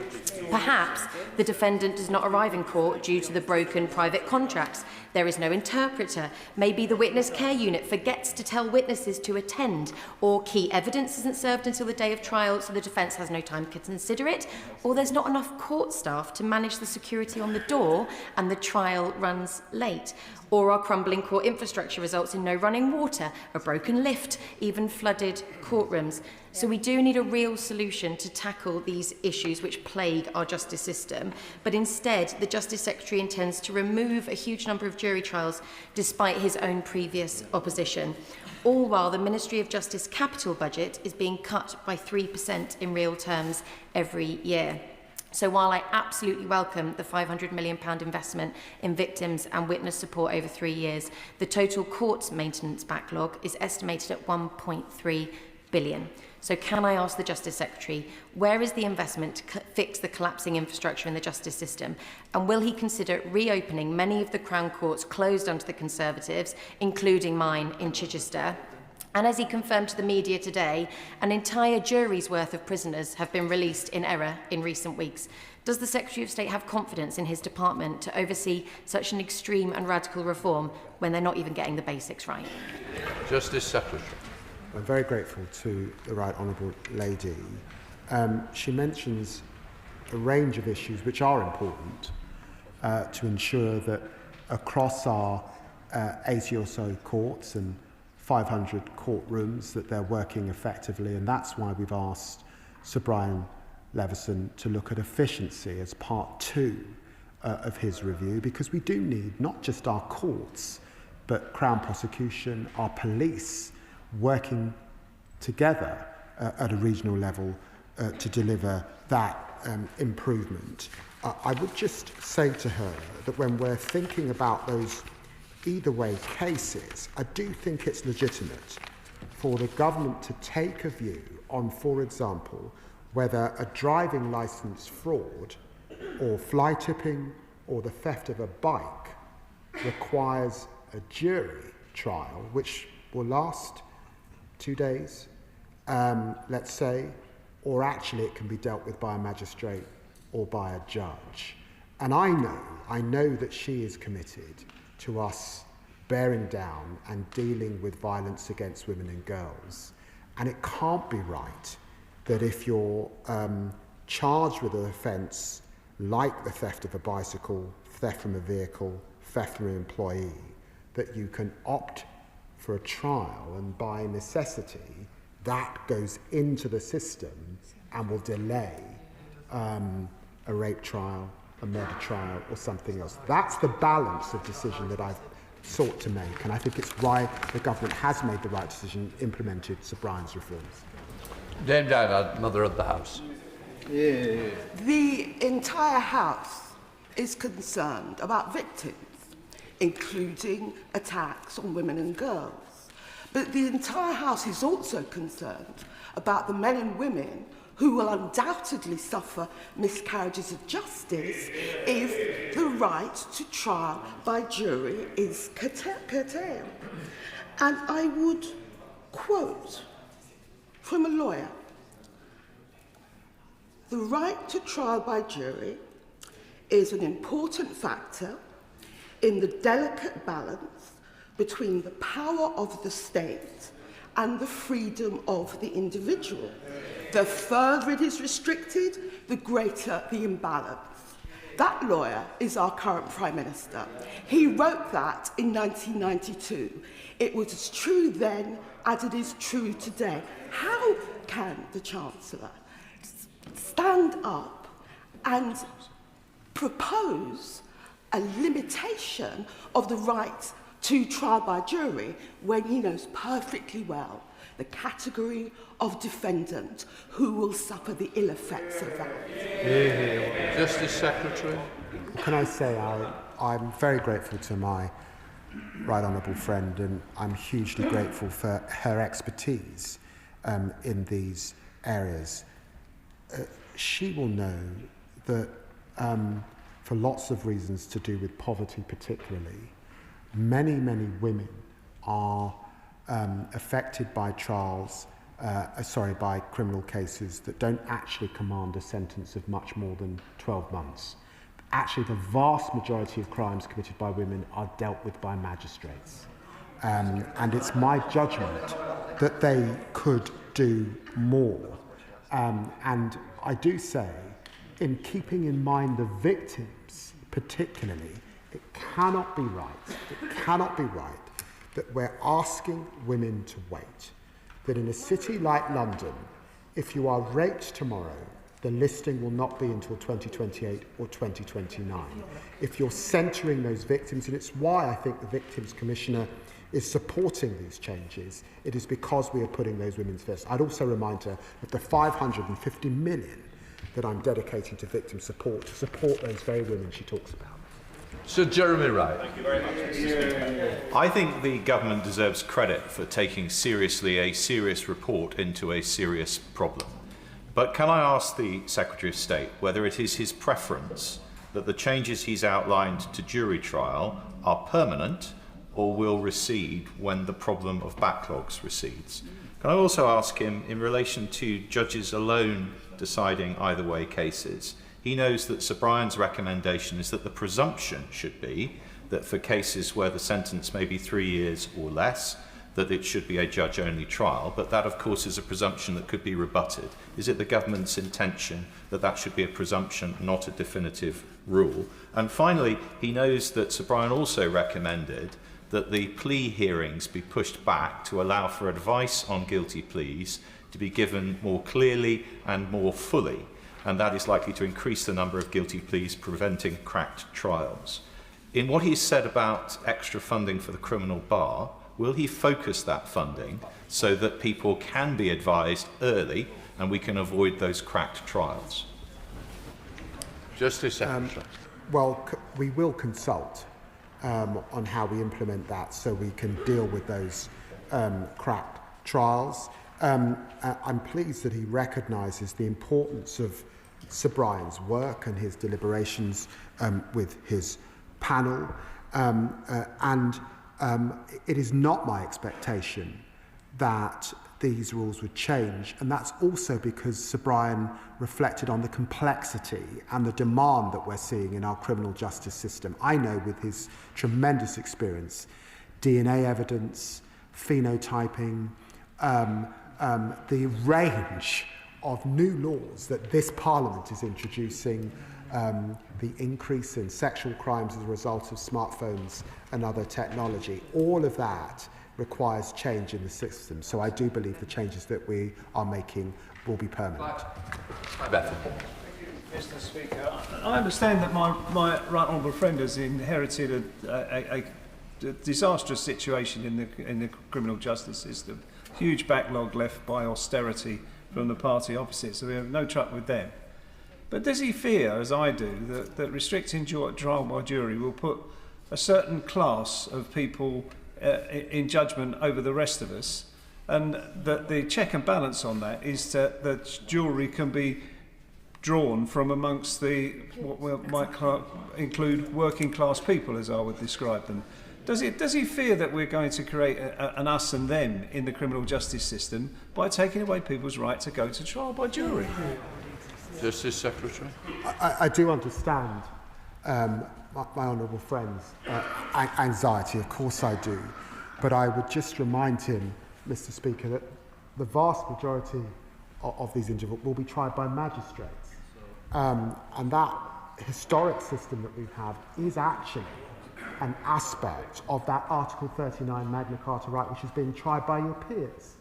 Perhaps the defendant does not arrive in court due to the broken private contracts. There is no interpreter. Maybe the witness care unit forgets to tell witnesses to attend, or key evidence isn't served until the day of trial, so the defence has no time to consider it, or there's not enough court staff to manage the security on the door and the trial runs late. Or our crumbling court infrastructure results in no running water, a broken lift, even flooded courtrooms. So we do need a real solution to tackle these issues which plague our justice system. But instead, the Justice Secretary intends to remove a huge number of jury trials despite his own previous opposition. All while the Ministry of Justice capital budget is being cut by 3% in real terms every year. So while I absolutely welcome the £500 million investment in victims and witness support over 3 years, the total courts maintenance backlog is estimated at £1.3 billion. So can I ask the Justice Secretary, where is the investment to fix the collapsing infrastructure in the justice system? And will he consider reopening many of the Crown Courts closed under the Conservatives, including mine in Chichester? And as he confirmed to the media today, an entire jury's worth of prisoners have been released in error in recent weeks. Does the Secretary of State have confidence in his department to oversee such an extreme and radical reform when they're not even getting the basics right? Justice Secretary. I'm very grateful to the Right Honourable Lady. She mentions a range of issues which are important to ensure that across our 80 or so courts and 500 courtrooms that they're working effectively, and that's why we've asked Sir Brian Leveson to look at efficiency as part 2 of his review, because we do need not just our courts but Crown prosecution, our police working together at a regional level to deliver that improvement. I would just say to her that when we're thinking about those either way cases, I do think it's legitimate for the government to take a view on, for example, whether a driving licence fraud or fly tipping or the theft of a bike requires a jury trial, which will last 2 days, let's say, or actually it can be dealt with by a magistrate or by a judge. And I know that she is committed to us bearing down and dealing with violence against women and girls. And it can't be right that if you're charged with an offence like the theft of a bicycle, theft from a vehicle, theft from an employee, that you can opt for a trial, and by necessity that goes into the system and will delay a rape trial, a murder trial or something else. That's the balance of decision that I've sought to make, and I think it's why the government has made the right decision, implemented Sir Brian's reforms. Dame Diana, Mother of the House. Yeah. The entire House is concerned about victims, including attacks on women and girls. But the entire House is also concerned about the men and women who will undoubtedly suffer miscarriages of justice if the right to trial by jury is curtailed. And I would quote from a lawyer: "The right to trial by jury is an important factor in the delicate balance between the power of the state and the freedom of the individual. The further it is restricted, the greater the imbalance." That lawyer is our current Prime Minister. He wrote that in 1992. It was as true then as it is true today. How can the Chancellor stand up and propose a limitation of the right to trial by jury when he knows perfectly well the category of defendant who will suffer the ill effects of that. Justice Secretary. Can I say I'm very grateful to my right honourable friend, and I'm hugely grateful for her expertise in these areas. She will know that for lots of reasons to do with poverty particularly, many women are affected by by criminal cases that don't actually command a sentence of much more than 12 months. Actually, the vast majority of crimes committed by women are dealt with by magistrates. And it's my judgment that they could do more. And I do say, in keeping in mind the victims particularly, it cannot be right that we're asking women to wait. That in a city like London, if you are raped tomorrow, the listing will not be until 2028 or 2029. If you're centring those victims, and it's why I think the Victims Commissioner is supporting these changes, it is because we are putting those women first. I'd also remind her of the 550 million that I'm dedicating to victim support, to support those very women she talks about. Sir Jeremy Wright. Thank you very much, Mr. Speaker. I think the government deserves credit for taking seriously a serious report into a serious problem. But can I ask the Secretary of State whether it is his preference that the changes he's outlined to jury trial are permanent or will recede when the problem of backlogs recedes? Can I also ask him, in relation to judges alone deciding either way cases, he knows that Sir Brian's recommendation is that the presumption should be that for cases where the sentence may be 3 years or less, that it should be a judge-only trial, but that, of course, is a presumption that could be rebutted. Is it the government's intention that that should be a presumption, not a definitive rule? And finally, he knows that Sir Brian also recommended that the plea hearings be pushed back to allow for advice on guilty pleas to be given more clearly and more fully, and that is likely to increase the number of guilty pleas, preventing cracked trials. In what he's said about extra funding for the criminal bar, will he focus that funding so that people can be advised early and we can avoid those cracked trials? Justice Secretary. We will consult on how we implement that so we can deal with those cracked trials. I'm pleased that he recognises the importance of Sir Brian's work and his deliberations with his panel, it is not my expectation that these rules would change, and that's also because Sir Brian reflected on the complexity and the demand that we're seeing in our criminal justice system. I know, with his tremendous experience, DNA evidence, phenotyping, the range of new laws that this Parliament is introducing, the increase in sexual crimes as a result of smartphones and other technology, all of that requires change in the system. So I do believe the changes that we are making will be permanent. Mr. Speaker, I understand that my right honourable friend has inherited a disastrous situation in the criminal justice system. Huge backlog left by austerity from the party opposite, so we have no truck with them. But does he fear, as I do, that restricting trial by jury will put a certain class of people in judgment over the rest of us, and that the check and balance on that is that jury can be drawn from amongst what we might include working class people, as I would describe them? Does he fear that we're going to create an us and them in the criminal justice system by taking away people's right to go to trial by jury? Justice Secretary. I do understand my honourable friend's anxiety, of course I do, but I would just remind him, Mr. Speaker, that the vast majority of these individuals will be tried by magistrates. And that historic system that we have is actually an aspect of that Article 39 Magna Carta right which is being tried by your peers,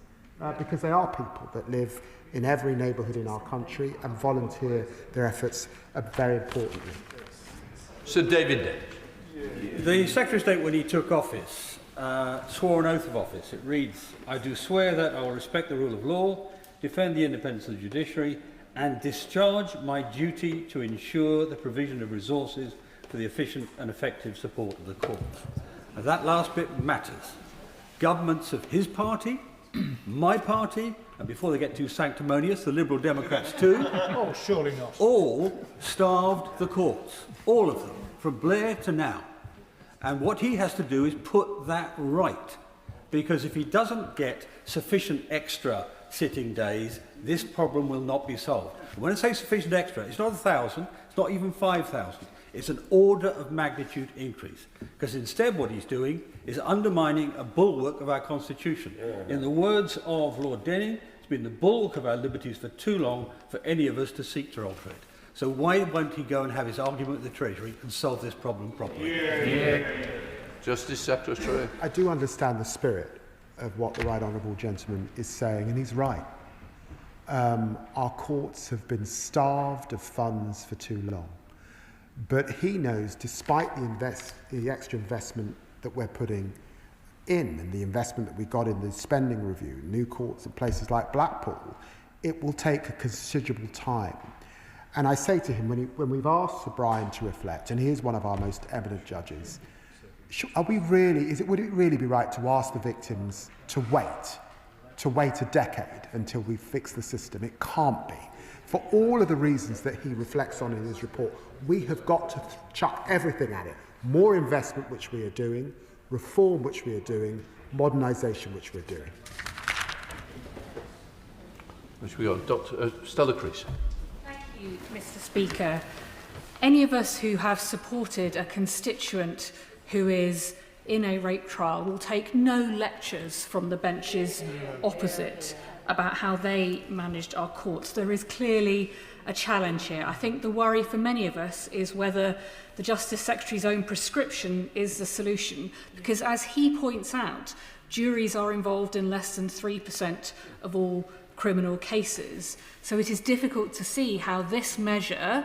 because they are people that live in every neighbourhood in our country and volunteer their efforts very importantly. Sir David Day. The Secretary of State, when he took office, swore an oath of office. It reads, "I do swear that I will respect the rule of law, defend the independence of the judiciary, and discharge my duty to ensure the provision of resources for the efficient and effective support of the courts." Now, that last bit matters. Governments of his party, my party, and before they get too sanctimonious, the Liberal Democrats too, Oh, surely not. all starved the courts, all of them, from Blair to now. And what he has to do is put that right. Because if he doesn't get sufficient extra sitting days, this problem will not be solved. And when I say sufficient extra, it's not 1,000, it's not even 5,000. It's an order of magnitude increase. Because instead what he's doing is undermining a bulwark of our Constitution. In the words of Lord Denning, it's been the bulwark of our liberties for too long for any of us to seek to alter it. So why won't he go and have his argument with the Treasury and solve this problem properly? Justice Secretary. I do understand the spirit of what the right honourable gentleman is saying, and he's right. Our courts have been starved of funds for too long. But he knows, despite the extra investment that we're putting in and the investment that we got in the spending review, new courts in places like Blackpool, it will take a considerable time. And I say to him, when we've asked Sir Brian to reflect, and he is one of our most eminent judges, would it really be right to ask the victims to wait a decade until we fix the system? It can't be. For all of the reasons that he reflects on in his report, we have got to chuck everything at it. More investment, which we are doing, reform, which we are doing, modernisation, which we're doing. Which we got Dr. Stella Creasy. Thank you, Mr. Speaker. Any of us who have supported a constituent who is in a rape trial will take no lectures from the benches opposite about how they managed our courts. There is clearly a challenge here. I think the worry for many of us is whether the Justice Secretary's own prescription is the solution, because as he points out, juries are involved in less than 3% of all criminal cases. So it is difficult to see how this measure,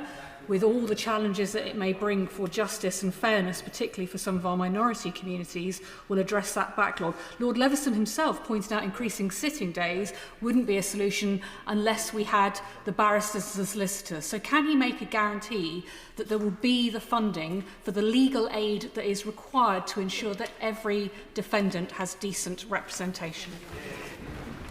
with all the challenges that it may bring for justice and fairness, particularly for some of our minority communities, will address that backlog. Lord Leveson himself pointed out increasing sitting days wouldn't be a solution unless we had the barristers as the solicitors. So can he make a guarantee that there will be the funding for the legal aid that is required to ensure that every defendant has decent representation?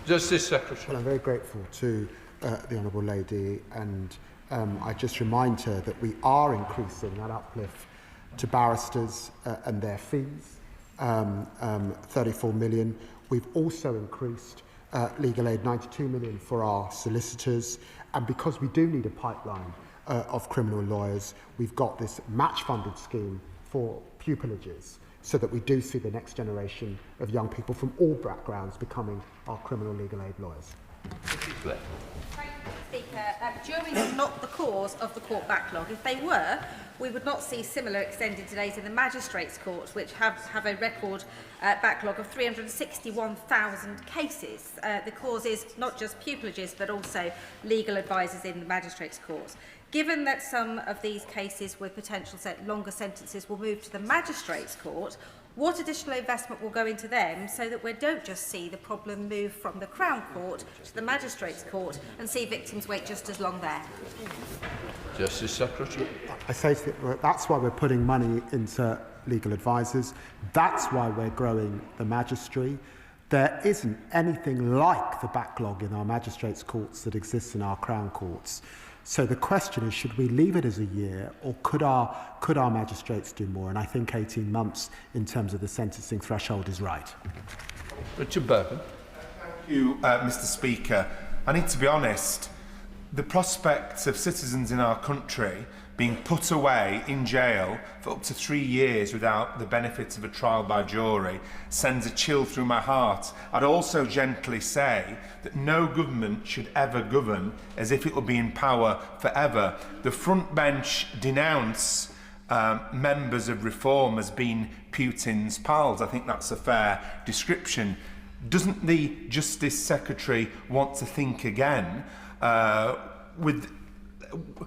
Justice Secretary. Well, I'm very grateful to the Honourable Lady, and I just remind her that we are increasing that uplift to barristers and their fees, 34 million. We've also increased legal aid, 92 million for our solicitors, and because we do need a pipeline of criminal lawyers, we've got this match-funded scheme for pupillagers, so that we do see the next generation of young people from all backgrounds becoming our criminal legal aid lawyers. Speaker, juries are not the cause of the court backlog. If they were, we would not see similar extended delays in the magistrates' courts, which have a record backlog of 361,000 cases. The cause is not just pupillages, but also legal advisors in the magistrates' courts. Given that some of these cases with potential longer sentences will move to the magistrates' court, what additional investment will go into them so that we don't just see the problem move from the Crown Court to the Magistrates' Court and see victims wait just as long there? Justice Secretary. I say that's why we're putting money into legal advisors. That's why we're growing the magistracy. There isn't anything like the backlog in our magistrates' courts that exists in our Crown Courts. So the question is, should we leave it as a year, or could our magistrates do more? And I think 18 months in terms of the sentencing threshold is right. Richard Berben. Thank you, Mr. Speaker. I need to be honest. The prospects of citizens in our country being put away in jail for up to 3 years without the benefits of a trial by jury sends a chill through my heart. I'd also gently say that no government should ever govern as if it will be in power forever. The front bench denounce members of Reform as being Putin's pals. I think that's a fair description. Doesn't the Justice Secretary want to think again with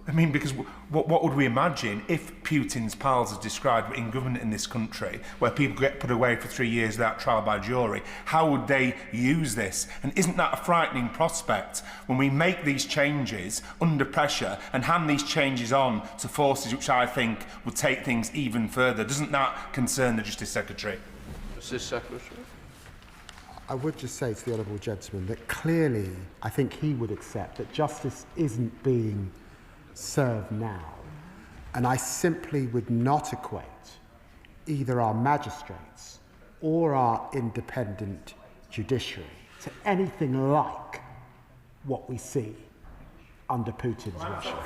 I mean, because what would we imagine if Putin's pals, as described, were in government in this country, where people get put away for 3 years without trial by jury? How would they use this? And isn't that a frightening prospect when we make these changes under pressure and hand these changes on to forces which I think would take things even further? Doesn't that concern the Justice Secretary? Justice Secretary. I would just say to the honourable gentleman that clearly I think he would accept that justice isn't being served now. And I simply would not equate either our magistrates or our independent judiciary to anything like what we see under Putin's Russia.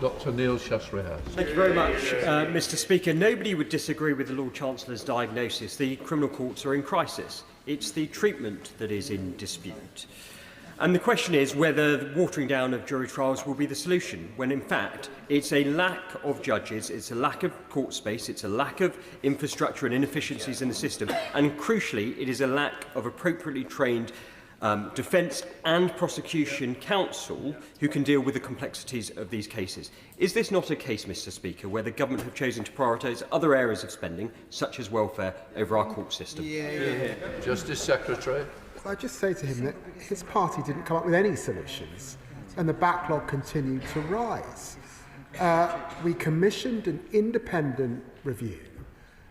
Dr. Neil Shasrias. Thank you very much, Mr. Speaker. Nobody would disagree with the Lord Chancellor's diagnosis. The criminal courts are in crisis. It's the treatment that is in dispute. And the question is whether the watering down of jury trials will be the solution, when in fact it's a lack of judges, it's a lack of court space, it's a lack of infrastructure and inefficiencies in the system, and crucially it is a lack of appropriately trained defence and prosecution counsel who can deal with the complexities of these cases. Is this not a case, Mr. Speaker, where the government have chosen to prioritise other areas of spending, such as welfare, over our court system? Justice Secretary. I just say to him that his party didn't come up with any solutions and the backlog continued to rise. We commissioned an independent review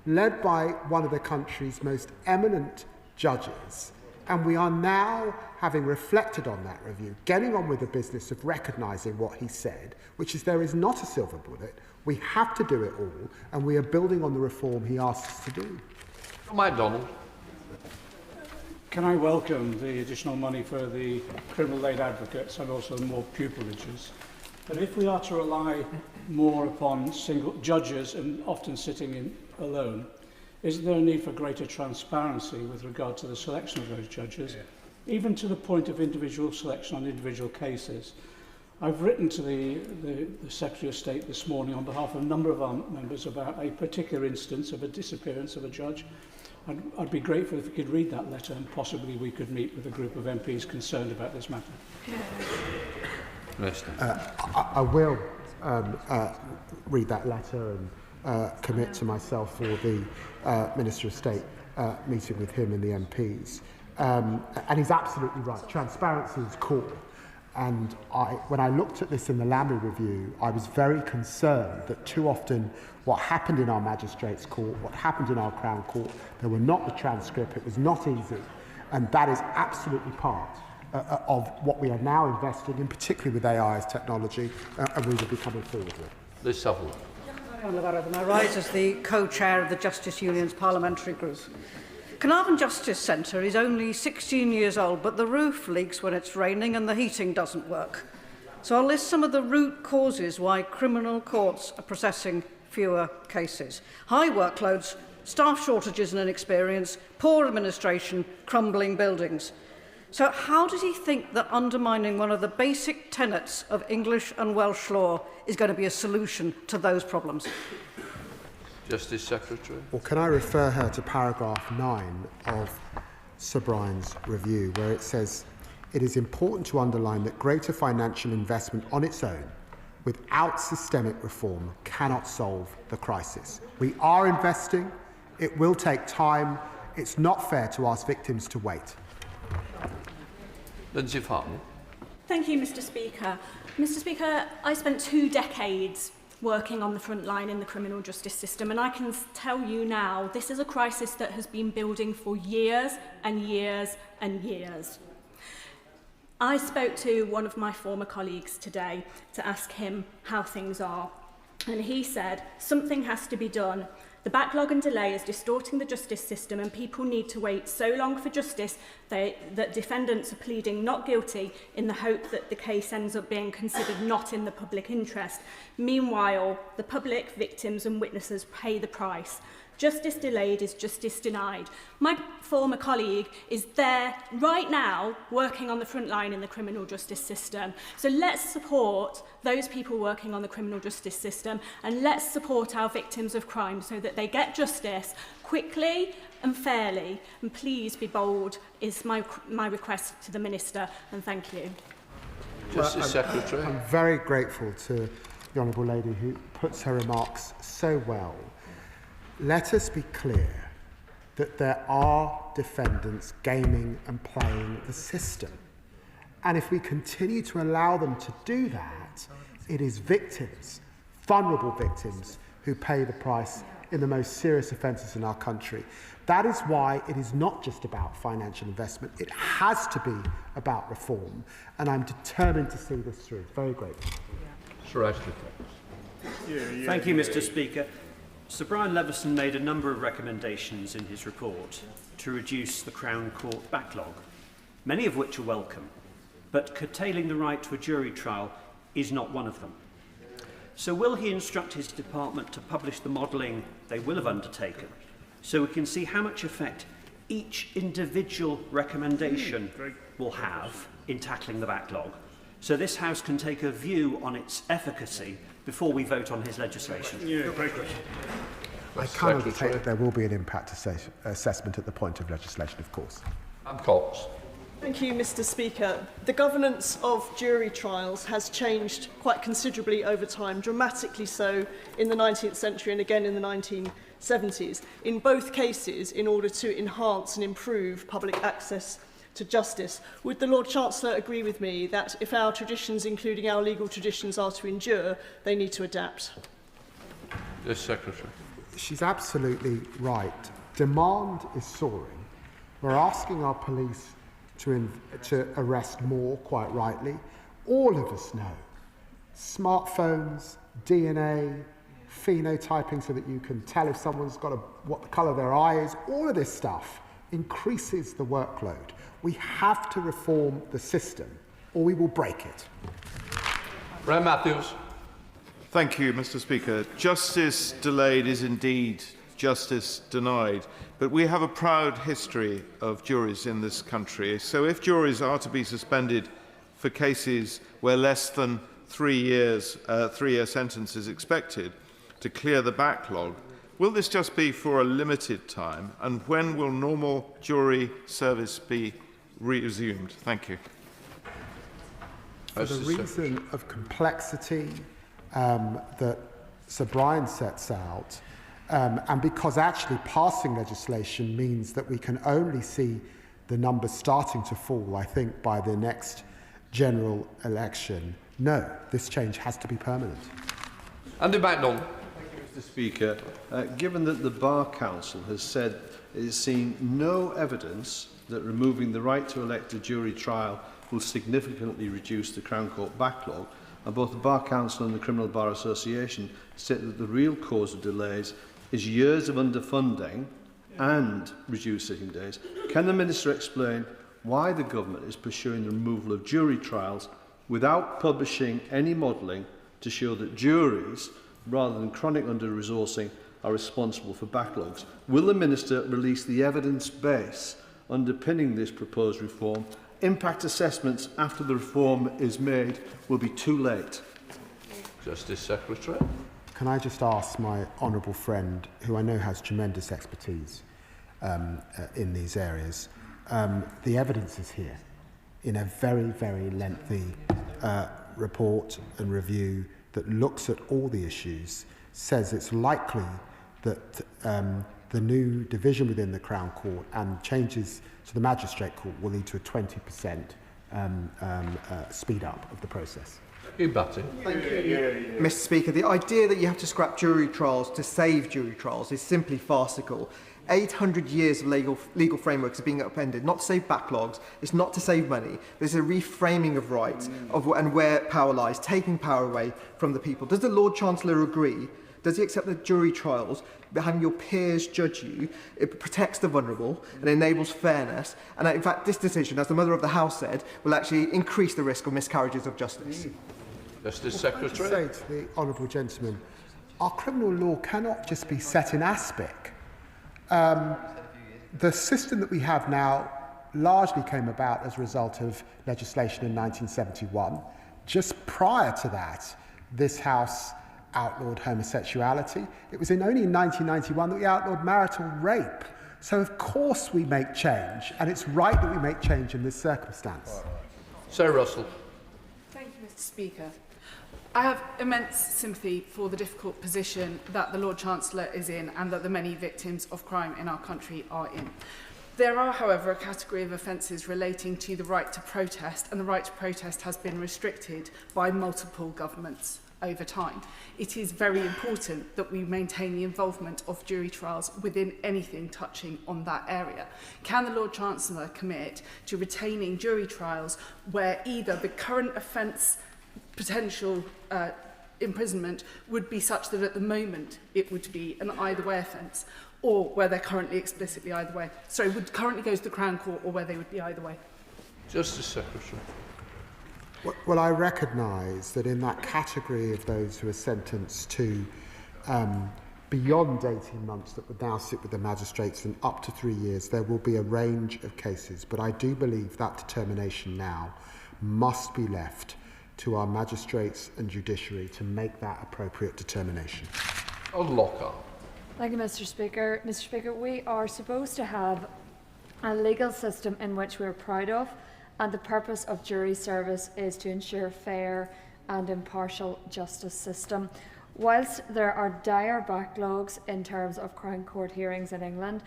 led by one of the country's most eminent judges, and we are now, having reflected on that review, getting on with the business of recognising what he said, which is there is not a silver bullet, we have to do it all, and we are building on the reform he asks us to do. MacDonald. Can I welcome the additional money for the criminal aid advocates and also more pupillage? But if we are to rely more upon single judges and often sitting in alone, isn't there a need for greater transparency with regard to the selection of those judges, even to the point of individual selection on individual cases? I've written to the Secretary of State this morning on behalf of a number of our members about a particular instance of a disappearance of a judge. I'd be grateful if we could read that letter and possibly we could meet with a group of MPs concerned about this matter. I will read that letter and commit to myself for the Minister of State meeting with him and the MPs. And he's absolutely right. Transparency is core. And when I looked at this in the Lamy review, I was very concerned that too often what happened in our magistrates' court, what happened in our Crown Court, there were not the transcript, it was not easy. And that is absolutely part of what we are now investing in, particularly with AI as technology, and we will be coming forward with. Liz Sutherland. I rise as the co-chair of the Justice Union's parliamentary group. Carnarvon Justice Centre is only 16 years old, but the roof leaks when it's raining and the heating doesn't work. So I'll list some of the root causes why criminal courts are processing fewer cases. High workloads, staff shortages and inexperience, poor administration, crumbling buildings. So how does he think that undermining one of the basic tenets of English and Welsh law is going to be a solution to those problems? Justice Secretary. Well, can I refer her to paragraph 9 of Sir Brian's review, where it says, it is important to underline that greater financial investment on its own, without systemic reform, cannot solve the crisis. We are investing. It will take time. It's not fair to ask victims to wait. Lindsay Farnham. Thank you, Mr. Speaker. Mr. Speaker, I spent 2 decades working on the front line in the criminal justice system, and I can tell you now, this is a crisis that has been building for years and years and years. I spoke to one of my former colleagues today to ask him how things are, and he said, something has to be done. The backlog and delay is distorting the justice system, and people need to wait so long for justice that defendants are pleading not guilty in the hope that the case ends up being considered not in the public interest. Meanwhile, the public, victims and witnesses pay the price. Justice delayed is justice denied. My former colleague is there right now working on the front line in the criminal justice system. So let's support those people working on the criminal justice system, and let's support our victims of crime so that they get justice quickly and fairly. And please be bold is my request to the Minister, and thank you. Justice Secretary. I'm very grateful to the Honourable Lady who puts her remarks so well. Let us be clear that there are defendants gaming and playing the system. And if we continue to allow them to do that, it is victims, vulnerable victims, who pay the price in the most serious offences in our country. That is why it is not just about financial investment. It has to be about reform. And I'm determined to see this through. Very grateful. Sir Ashley. Thank you, Mr. Speaker. Sir Brian Leveson made a number of recommendations in his report to reduce the Crown Court backlog, many of which are welcome, but curtailing the right to a jury trial is not one of them. So will he instruct his department to publish the modelling they will have undertaken, so we can see how much effect each individual recommendation will have in tackling the backlog, so this House can take a view on its efficacy before we vote on his legislation? I cannot say that there will be an impact assessment at the point of legislation, of course. And Cox. Thank you, Mr. Speaker. The governance of jury trials has changed quite considerably over time, dramatically so in the 19th century and again in the 1970s. In both cases, in order to enhance and improve public access to justice. Would the Lord Chancellor agree with me that if our traditions, including our legal traditions, are to endure, they need to adapt? Yes, Secretary. She's absolutely right. Demand is soaring. We're asking our police to arrest more, quite rightly. All of us know. Smartphones, DNA, phenotyping so that you can tell if someone's got what the colour of their eye is, all of this stuff increases the workload. We have to reform the system, or we will break it. Ray Matthews. Thank you, Mr. Speaker. Justice delayed is indeed justice denied, but we have a proud history of juries in this country. So if juries are to be suspended for cases where less than 3 years, 3-year sentence is expected to clear the backlog, will this just be for a limited time? And when will normal jury service be resumed? Thank you. For the reason of complexity that Sir Brian sets out, and because actually passing legislation means that we can only see the numbers starting to fall, I think, by the next general election, no, this change has to be permanent. Andy Macdonald. Mr. Speaker, given that the Bar Council has said it has seen no evidence that removing the right to elect a jury trial will significantly reduce the Crown Court backlog, and both the Bar Council and the Criminal Bar Association state that the real cause of delays is years of underfunding and reduced sitting days, can the Minister explain why the Government is pursuing the removal of jury trials without publishing any modelling to show that juries, rather than chronic under-resourcing, are responsible for backlogs? Will the Minister release the evidence base underpinning this proposed reform? Impact assessments after the reform is made will be too late. Justice Secretary. Can I just ask my honourable friend, who I know has tremendous expertise in these areas, the evidence is here in a very, very lengthy report and review that looks at all the issues, says it's likely that the new division within the Crown Court and changes to the Magistrate Court will lead to a 20% speed up of the process. Thank you. Mr. Speaker, the idea that you have to scrap jury trials to save jury trials is simply farcical. 800 years of legal frameworks are being upended, not to save backlogs, it's not to save money, there's a reframing of rights and where power lies, taking power away from the people. Does the Lord Chancellor agree? Does he accept that jury trials, having your peers judge you, it protects the vulnerable and enables fairness? And in fact, this decision, as the Mother of the House said, will actually increase the risk of miscarriages of justice. Justice Secretary. I say to the honourable gentleman, our criminal law cannot just be set in aspic. The system that we have now largely came about as a result of legislation in 1971. Just prior to that, this House outlawed homosexuality. It was only in 1991 that we outlawed marital rape. So of course we make change, and it's right that we make change in this circumstance. Sir Russell. Mr. Speaker. I have immense sympathy for the difficult position that the Lord Chancellor is in and that the many victims of crime in our country are in. There are, however, a category of offences relating to the right to protest, and the right to protest has been restricted by multiple governments over time. It is very important that we maintain the involvement of jury trials within anything touching on that area. Can the Lord Chancellor commit to retaining jury trials where either the current offence potential imprisonment would be such that at the moment it would be an either-way offence, or where they're currently explicitly either way? Sorry, would currently go to the Crown Court, or where they would be either way? Justice Secretary. Well, I recognise that in that category of those who are sentenced to beyond 18 months that would now sit with the magistrates and up to 3 years, there will be a range of cases. But I do believe that determination now must be left to our magistrates and judiciary to make that appropriate determination. On Lockhart. Thank you, Mr. Speaker. Mr. Speaker, we are supposed to have a legal system in which we're proud of, and the purpose of jury service is to ensure fair and impartial justice system. Whilst there are dire backlogs in terms of Crown Court hearings in England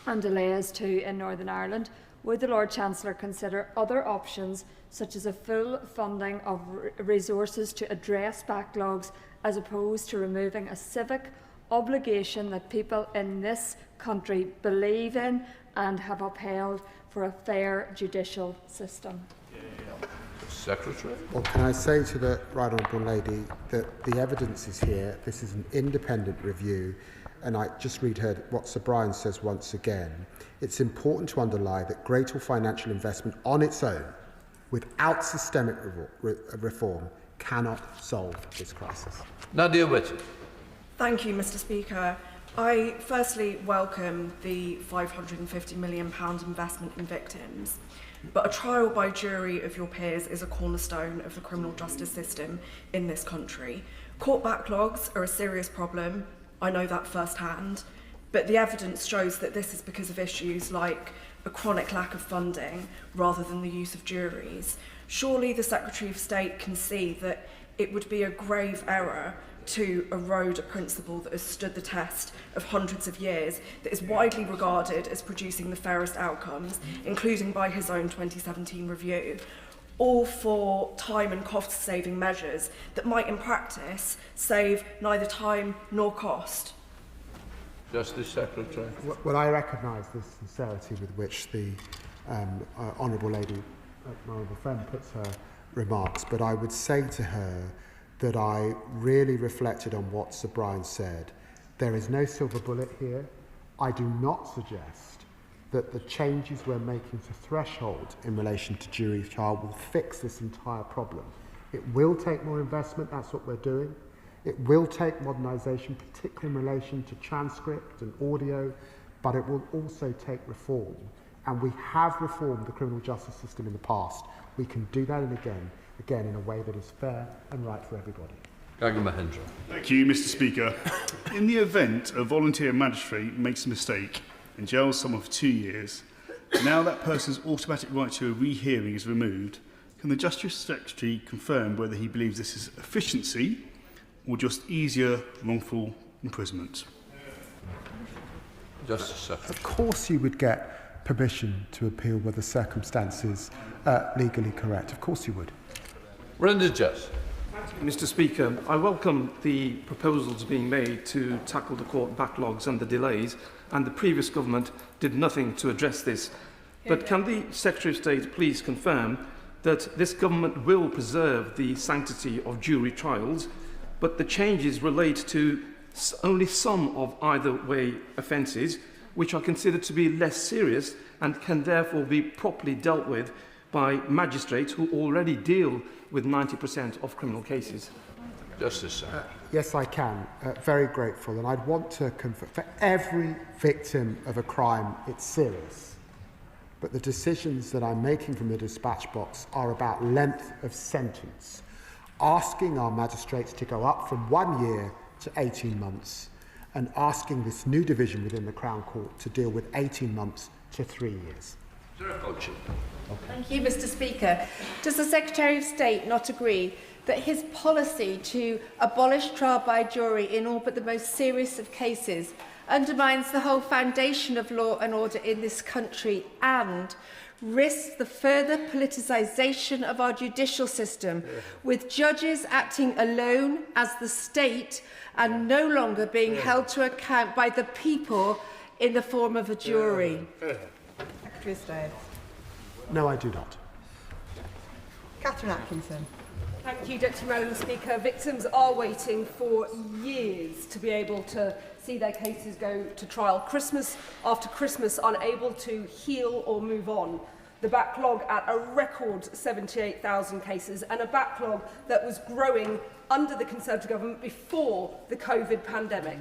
and delays too in Northern Ireland, would the Lord Chancellor consider other options, such as a full funding of resources to address backlogs, as opposed to removing a civic obligation that people in this country believe in and have upheld for a fair judicial system? Secretary. Well, can I say to the Right Honourable Lady that the evidence is here, this is an independent review, and I just read her what Sir Brian says once again. It's important to underline that greater financial investment on its own, without systemic reform, cannot solve this crisis. Nadia Whitton. Thank you, Mr. Speaker. I firstly welcome the £550 million investment in victims, but a trial by jury of your peers is a cornerstone of the criminal justice system in this country. Court backlogs are a serious problem, I know that firsthand, but the evidence shows that this is because of issues like a chronic lack of funding rather than the use of juries. Surely the Secretary of State can see that it would be a grave error to erode a principle that has stood the test of hundreds of years, that is widely regarded as producing the fairest outcomes, including by his own 2017 review, all for time and cost-saving measures that might in practice save neither time nor cost. Justice Secretary. Well, I recognise the sincerity with which the Honourable Lady, my honourable friend, puts her remarks, but I would say to her that I really reflected on what Sir Brian said. There is no silver bullet here. I do not suggest that the changes we're making to threshold in relation to jury trial will fix this entire problem. It will take more investment, that's what we're doing. It will take modernisation, particularly in relation to transcript and audio, but it will also take reform. And we have reformed the criminal justice system in the past. We can do that again in a way that is fair and right for everybody. Mahendra. Thank you, Mr. Speaker. In the event a volunteer magistrate makes a mistake and jails someone for 2 years, now that person's automatic right to a rehearing is removed, can the Justice Secretary confirm whether he believes this is efficiency or just easier wrongful imprisonment? Justice Secretary. Of course you would get permission to appeal where the circumstances are legally correct. Of course you would. Render Jess. Mr. Speaker, I welcome the proposals being made to tackle the court backlogs and the delays, and the previous government did nothing to address this. But can the Secretary of State please confirm that this government will preserve the sanctity of jury trials, but the changes relate to only some of either-way offences, which are considered to be less serious and can therefore be properly dealt with by magistrates who already deal with 90% of criminal cases? Justice Secretary. Yes, I can. Very grateful. And I'd want to confirm, for every victim of a crime, it's serious. But the decisions that I'm making from the dispatch box are about length of sentence, asking our magistrates to go up from 1 year to 18 months, and asking this new division within the Crown Court to deal with 18 months to 3 years. Thank you, Mr. Speaker. Does the Secretary of State not agree that his policy to abolish trial by jury in all but the most serious of cases undermines the whole foundation of law and order in this country and risks the further politicisation of our judicial system, with judges acting alone as the state and no longer being held to account by the people in the form of a jury? Secretary of State. No, I do not. Catherine Atkinson. Thank you, Deputy Madam Speaker. Victims are waiting for years to be able to see their cases go to trial. Christmas after Christmas, unable to heal or move on. The backlog at a record 78,000 cases, and a backlog that was growing under the Conservative government before the COVID pandemic.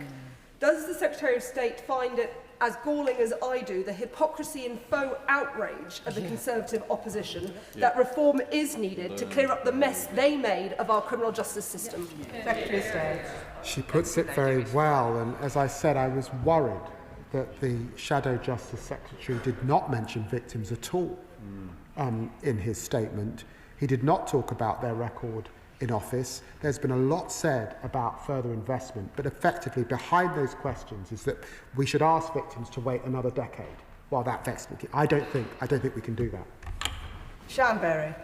Does the Secretary of State find it as galling as I do, the hypocrisy and faux outrage of the Conservative opposition, that reform is needed to clear up the mess they made of our criminal justice system? Secretary of State. She puts it very well, and as I said, I was worried that the Shadow Justice Secretary did not mention victims at all in his statement. He did not talk about their record in office. There's been a lot said about further investment, but effectively behind those questions is that we should ask victims to wait another decade while that investment. I don't think we can do that. Sian Berry.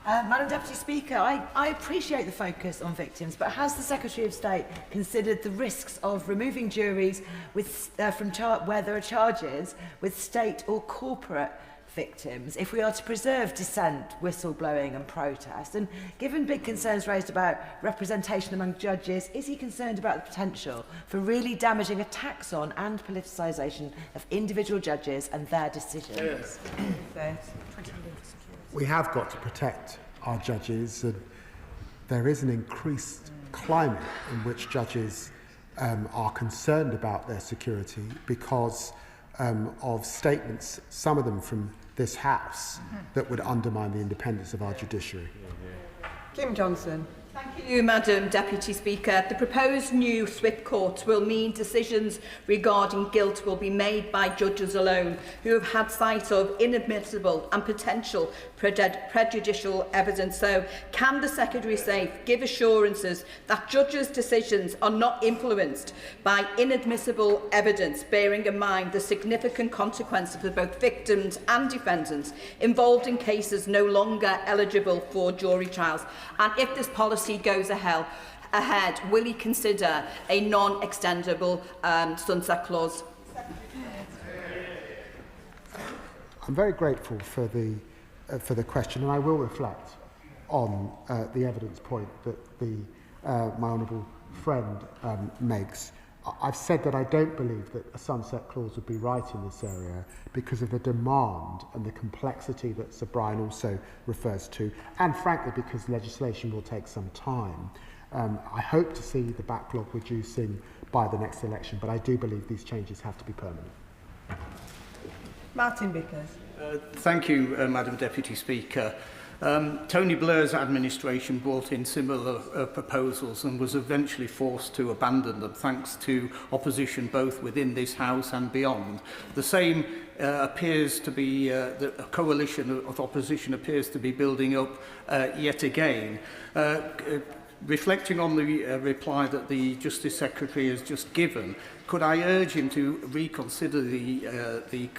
Madam Deputy Speaker, I appreciate the focus on victims, but has the Secretary of State considered the risks of removing juries with, where there are charges with state or corporate victims if we are to preserve dissent, whistleblowing and protest? And given big concerns raised about representation among judges, is he concerned about the potential for really damaging attacks on and politicisation of individual judges and their decisions? We have got to protect our judges, and there is an increased climate in which judges are concerned about their security because of statements, some of them from this House, that would undermine the independence of our judiciary. Kim Johnson. Thank you, Madam Deputy Speaker. The proposed new SWIP courts will mean decisions regarding guilt will be made by judges alone, who have had sight of inadmissible and potential prejudicial evidence. So, can the Secretary of State give assurances that judges' decisions are not influenced by inadmissible evidence, bearing in mind the significant consequences for both victims and defendants involved in cases no longer eligible for jury trials? And if this policy goes ahead, will he consider a non-extendable sunset clause? I'm very grateful for the question, and I will reflect on the evidence point that my honourable friend makes. I've said that I don't believe that a sunset clause would be right in this area because of the demand and the complexity that Sir Brian also refers to, and frankly because legislation will take some time. I hope to see the backlog reducing by the next election, but I do believe these changes have to be permanent. Martin Vickers. Thank you, Madam Deputy Speaker. Tony Blair's administration brought in similar proposals and was eventually forced to abandon them thanks to opposition both within this House and beyond. The same appears to be, a coalition of opposition appears to be building up yet again. Reflecting on the reply that the Justice Secretary has just given, could I urge him to reconsider the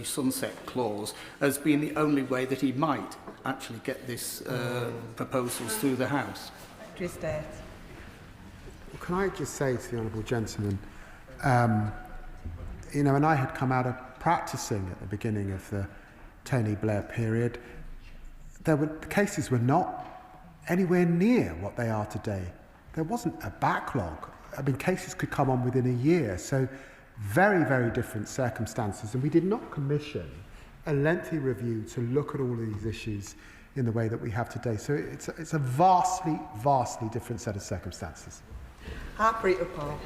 sunset clause as being the only way that he might actually get this proposals through the House? Well, can I just say to the honourable gentleman, you know, when I had come out of practising at the beginning of the Tony Blair period, the cases were not anywhere near what they are today. There wasn't a backlog. I mean, cases could come on within a year. So very, very different circumstances. And we did not commission a lengthy review to look at all of these issues in the way that we have today. So it's a vastly, vastly different set of circumstances. Harpreet Upar.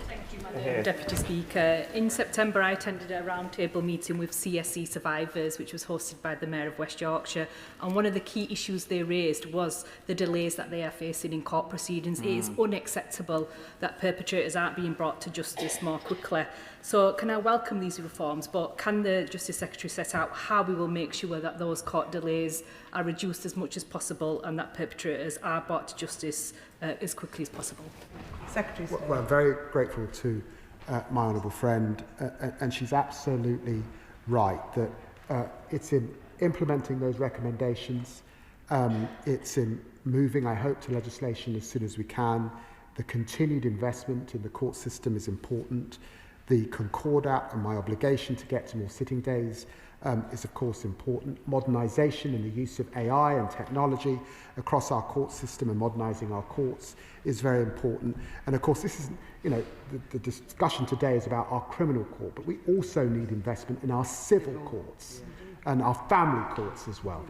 Deputy Speaker, in September I attended a roundtable meeting with CSE survivors which was hosted by the Mayor of West Yorkshire, and one of the key issues they raised was the delays that they are facing in court proceedings. It is unacceptable that perpetrators aren't being brought to justice more quickly. So can I welcome these reforms, but can the Justice Secretary set out how we will make sure that those court delays are reduced as much as possible and that perpetrators are brought to justice as quickly as possible? Secretary State. Well, I'm very grateful to my honourable friend, and she's absolutely right that it's in implementing those recommendations, it's in moving, I hope, to legislation as soon as we can. The continued investment in the court system is important. The Concordat and my obligation to get to more sitting days is of course important. Modernisation and the use of AI and technology across our court system and modernising our courts is very important. And of course this is, the discussion today is about our criminal court, but we also need investment in our civil courts and our family courts as well.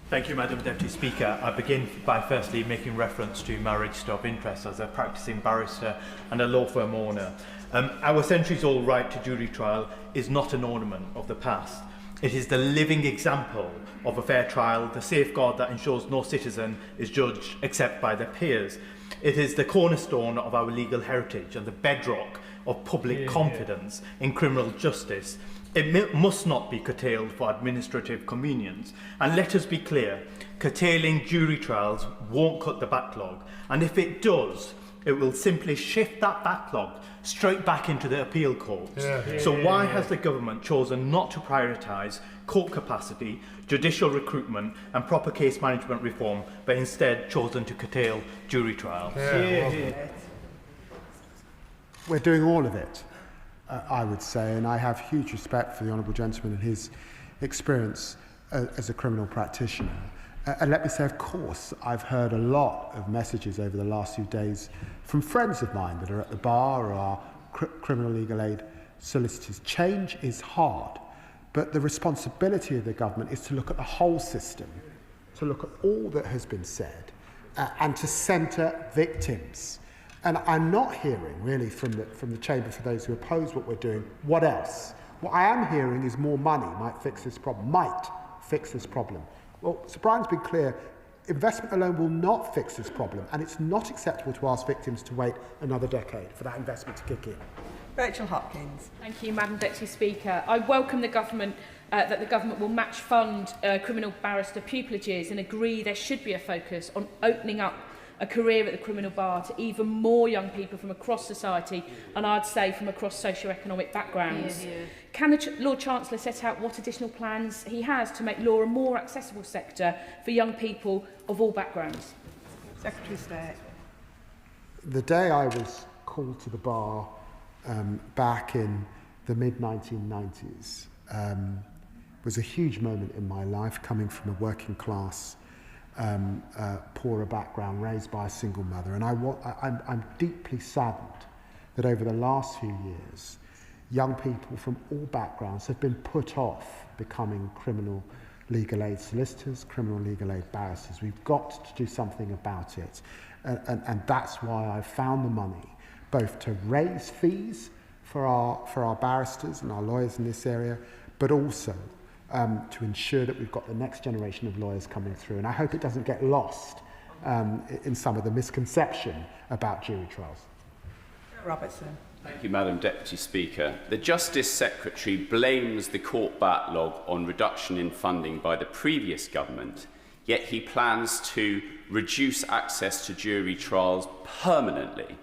Thank you, Madam Deputy Speaker. I begin by firstly making reference to my register of interest as a practising barrister and a law firm owner. Our centuries-old right to jury trial is not an ornament of the past. It is the living example of a fair trial, the safeguard that ensures no citizen is judged except by their peers. It is the cornerstone of our legal heritage and the bedrock of public confidence in criminal justice. It must not be curtailed for administrative convenience. And let us be clear, curtailing jury trials won't cut the backlog. And if it does, it will simply shift that backlog straight back into the appeal courts. So why has the government chosen not to prioritise court capacity, judicial recruitment and proper case management reform, but instead chosen to curtail jury trials? We're doing all of it, I would say, and I have huge respect for the honourable gentleman and his experience as a criminal practitioner. And let me say, of course, I've heard a lot of messages over the last few days from friends of mine that are at the bar or are criminal legal aid solicitors. Change is hard, but the responsibility of the government is to look at the whole system, to look at all that has been said, and to centre victims. And I'm not hearing, really, from the Chamber, for those who oppose what we're doing, what else? What I am hearing is more money might fix this problem. Well, Sir Brian's been clear, investment alone will not fix this problem, and it's not acceptable to ask victims to wait another decade for that investment to kick in. Rachel Hopkins. Thank you, Madam Deputy Speaker. I welcome the government that the government will match fund criminal barrister pupilages and agree there should be a focus on opening up a career at the criminal bar to even more young people from across society, and I'd say from across socio-economic backgrounds. Can the Lord Chancellor set out what additional plans he has to make law a more accessible sector for young people of all backgrounds? Secretary of State. The day I was called to the bar back in the mid-1990s was a huge moment in my life, coming from a working class poorer background, raised by a single mother. And I'm deeply saddened that over the last few years, young people from all backgrounds have been put off becoming criminal legal aid solicitors, criminal legal aid barristers. We've got to do something about it. And that's why I've found the money, both to raise fees for our barristers and our lawyers in this area, but also to ensure that we've got the next generation of lawyers coming through. And I hope it doesn't get lost in some of the misconception about jury trials. Robertson. Thank you, Madam Deputy Speaker. The Justice Secretary blames the court backlog on reduction in funding by the previous government, yet he plans to reduce access to jury trials permanently.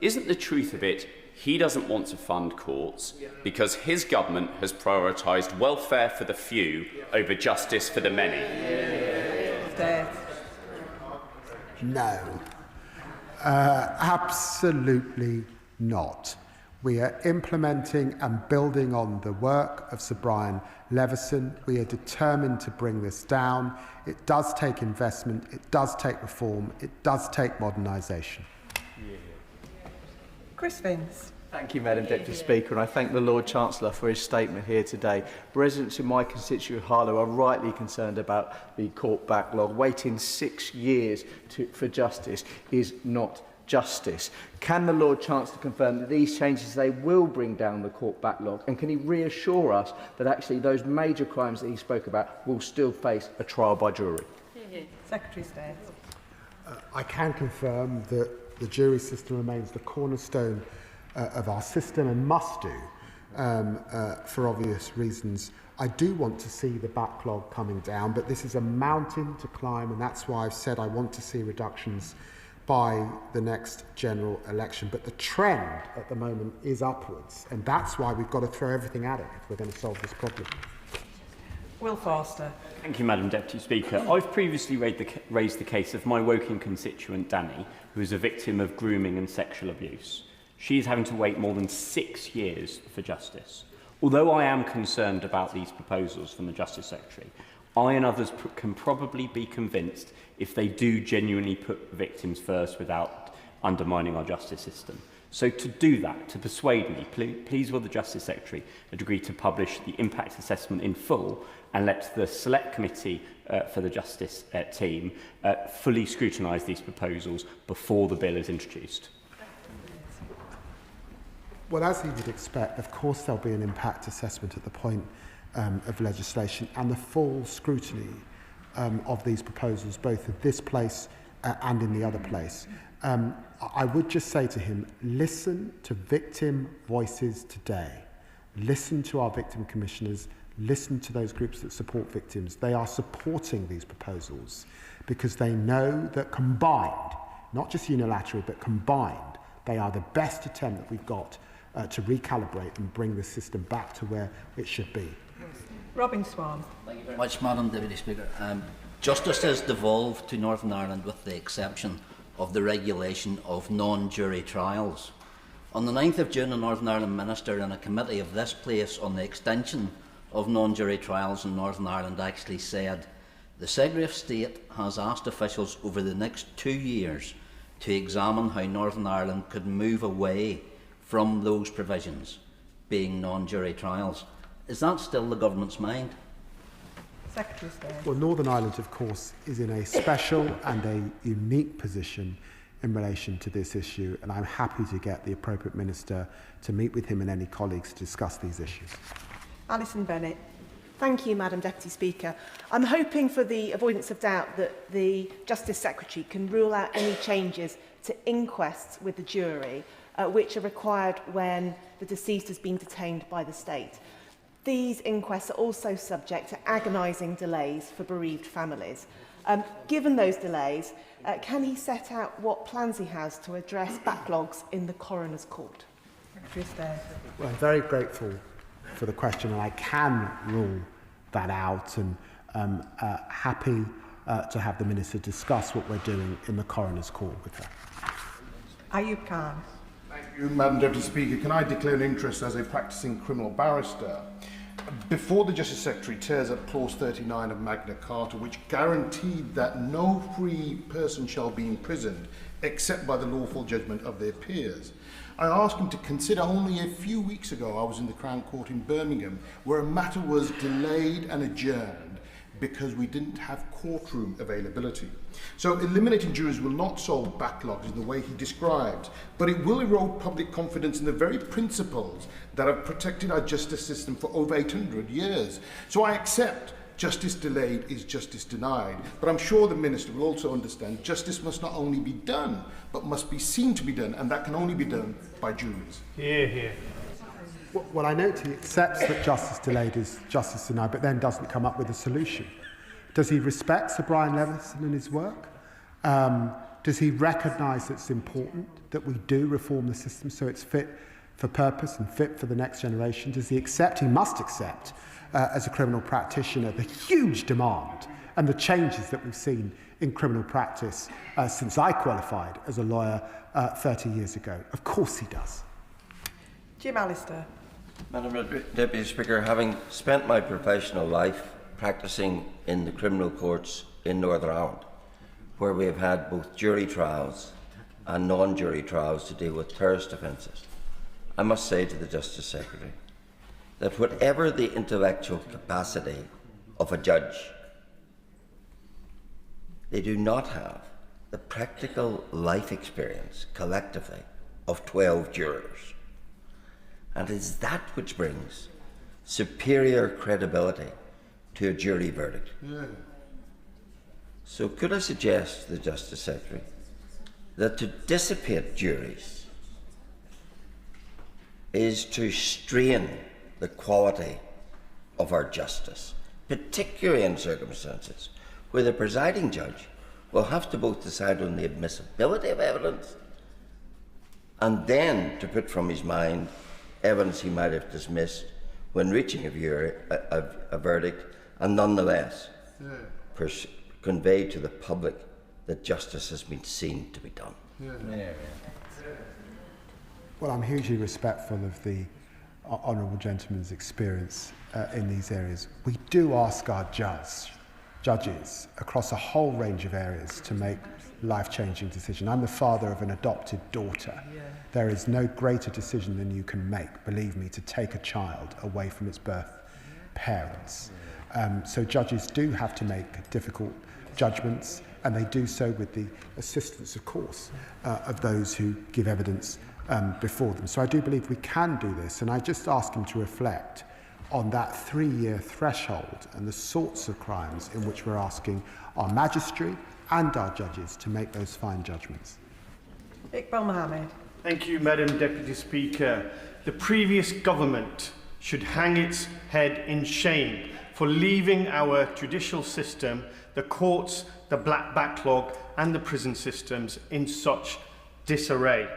Isn't the truth of it he doesn't want to fund courts because his government has prioritised welfare for the few over justice for the many? No, absolutely not. We are implementing and building on the work of Sir Brian Leveson. We are determined to bring this down. It does take investment, it does take reform, it does take modernisation. Chris Vince. Thank you, Madam Deputy Speaker, and I thank the Lord Chancellor for his statement here today. Residents in my constituency of Harlow are rightly concerned about the court backlog. Waiting 6 years for justice is not justice. Can the Lord Chancellor confirm that these changes they will bring down the court backlog, and can he reassure us that actually those major crimes that he spoke about will still face a trial by jury? Secretary of State. I can confirm that the jury system remains the cornerstone of our system and must do for obvious reasons. I do want to see the backlog coming down, but this is a mountain to climb, and that's why I've said I want to see reductions by the next general election. But the trend at the moment is upwards, and that's why we've got to throw everything at it if we're going to solve this problem. Will Forster. Thank you, Madam Deputy Speaker. I've previously raised the case of my Woking constituent Danny, who is a victim of grooming and sexual abuse. She is having to wait more than 6 years for justice. Although I am concerned about these proposals from the Justice Secretary, I and others can probably be convinced if they do genuinely put victims first without undermining our justice system. So to do that, to persuade me, please will the Justice Secretary agree to publish the impact assessment in full and let the Select Committee for the Justice team fully scrutinise these proposals before the bill is introduced? Well, as you would expect, of course there'll be an impact assessment at the point of legislation and the full scrutiny of these proposals, both in this place and in the other place. I would just say to him, listen to victim voices today. Listen to our victim commissioners. Listen to those groups that support victims. They are supporting these proposals because they know that combined, not just unilaterally, but combined, they are the best attempt that we've got to recalibrate and bring the system back to where it should be. Robin Swan. Thank you very much, Madam Deputy Speaker. Justice has devolved to Northern Ireland with the exception of the regulation of non-jury trials. On the 9th of June, a Northern Ireland minister in a committee of this place on the extension of non-jury trials in Northern Ireland actually said, the Secretary of State has asked officials over the next 2 years to examine how Northern Ireland could move away from those provisions, being non-jury trials. Is that still the government's mind? Secretary of State. Well, Northern Ireland, of course, is in a special and a unique position in relation to this issue, and I'm happy to get the appropriate minister to meet with him and any colleagues to discuss these issues. Alison Bennett. Thank you, Madam Deputy Speaker. I'm hoping for the avoidance of doubt that the Justice Secretary can rule out any changes to inquests with the jury which are required when the deceased has been detained by the state. These inquests are also subject to agonising delays for bereaved families. Given those delays, can he set out what plans he has to address backlogs in the coroner's court? Well, I'm very grateful for the question, and I can rule that out, and happy to have the Minister discuss what we're doing in the coroner's court with her. Ayub Khan. Thank you, Madam Deputy Speaker. Can I declare an interest as a practising criminal barrister? Before the Justice Secretary tears up clause 39 of Magna Carta, which guaranteed that no free person shall be imprisoned except by the lawful judgment of their peers, I asked him to consider only a few weeks ago I was in the Crown Court in Birmingham where a matter was delayed and adjourned because we didn't have courtroom availability. So eliminating juries will not solve backlogs in the way he describes, but it will erode public confidence in the very principles that have protected our justice system for over 800 years. So I accept justice delayed is justice denied, but I'm sure the Minister will also understand justice must not only be done, but must be seen to be done, and that can only be done by juries. Hear, hear. Well, I note he accepts that justice delayed is justice denied, but then doesn't come up with a solution. Does he respect Sir Brian Leveson and his work? Does he recognise that it's important that we do reform the system so it's fit for purpose and fit for the next generation? Does he accept, he must accept, as a criminal practitioner, the huge demand and the changes that we've seen in criminal practice since I qualified as a lawyer 30 years ago? Of course he does. Jim Allister. Madam Deputy Speaker, having spent my professional life practising in the criminal courts in Northern Ireland, where we have had both jury trials and non-jury trials to deal with terrorist offences, I must say to the Justice Secretary that whatever the intellectual capacity of a judge, they do not have the practical life experience collectively of 12 jurors. And it is that which brings superior credibility to a jury verdict. Yeah. So could I suggest to the Justice Secretary that to dissipate juries is to strain the quality of our justice, particularly in circumstances where the presiding judge will have to both decide on the admissibility of evidence and then to put from his mind evidence he might have dismissed when reaching a verdict, and nonetheless convey to the public that justice has been seen to be done. Well, I'm hugely respectful of the honourable gentleman's experience in these areas. We do ask our judges across a whole range of areas to make life-changing decisions. I'm the father of an adopted daughter. There is no greater decision than you can make, believe me, to take a child away from its birth parents. So judges do have to make difficult judgments, and they do so with the assistance, of course, of those who give evidence before them. So I do believe we can do this, and I just ask him to reflect on that 3-year threshold and the sorts of crimes in which we're asking our magistrate and our judges to make those fine judgments. Iqbal Mohammed. Thank you, Madam Deputy Speaker. The previous government should hang its head in shame for leaving our judicial system, the courts, the black backlog and the prison systems in such disarray.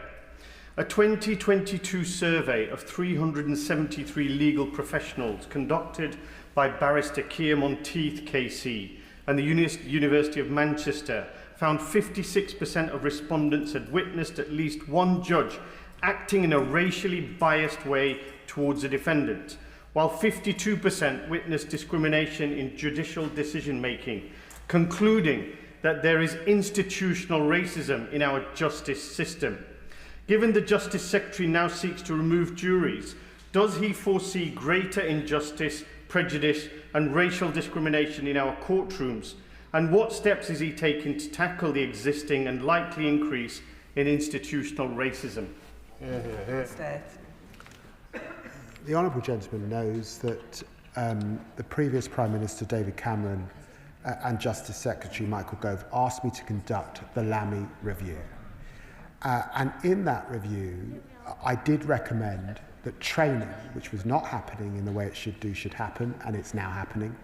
A 2022 survey of 373 legal professionals conducted by Barrister Keir Monteith KC and the University of Manchester found 56% of respondents had witnessed at least one judge acting in a racially biased way towards a defendant, while 52% witnessed discrimination in judicial decision-making, concluding that there is institutional racism in our justice system. Given the Justice Secretary now seeks to remove juries, does he foresee greater injustice, prejudice and racial discrimination in our courtrooms? And what steps is he taking to tackle the existing and likely increase in institutional racism? The honourable gentleman knows that the previous Prime Minister David Cameron and Justice Secretary Michael Gove asked me to conduct the Lamy Review. And in that review, I did recommend that training, which was not happening in the way it should happen, and it's now happening.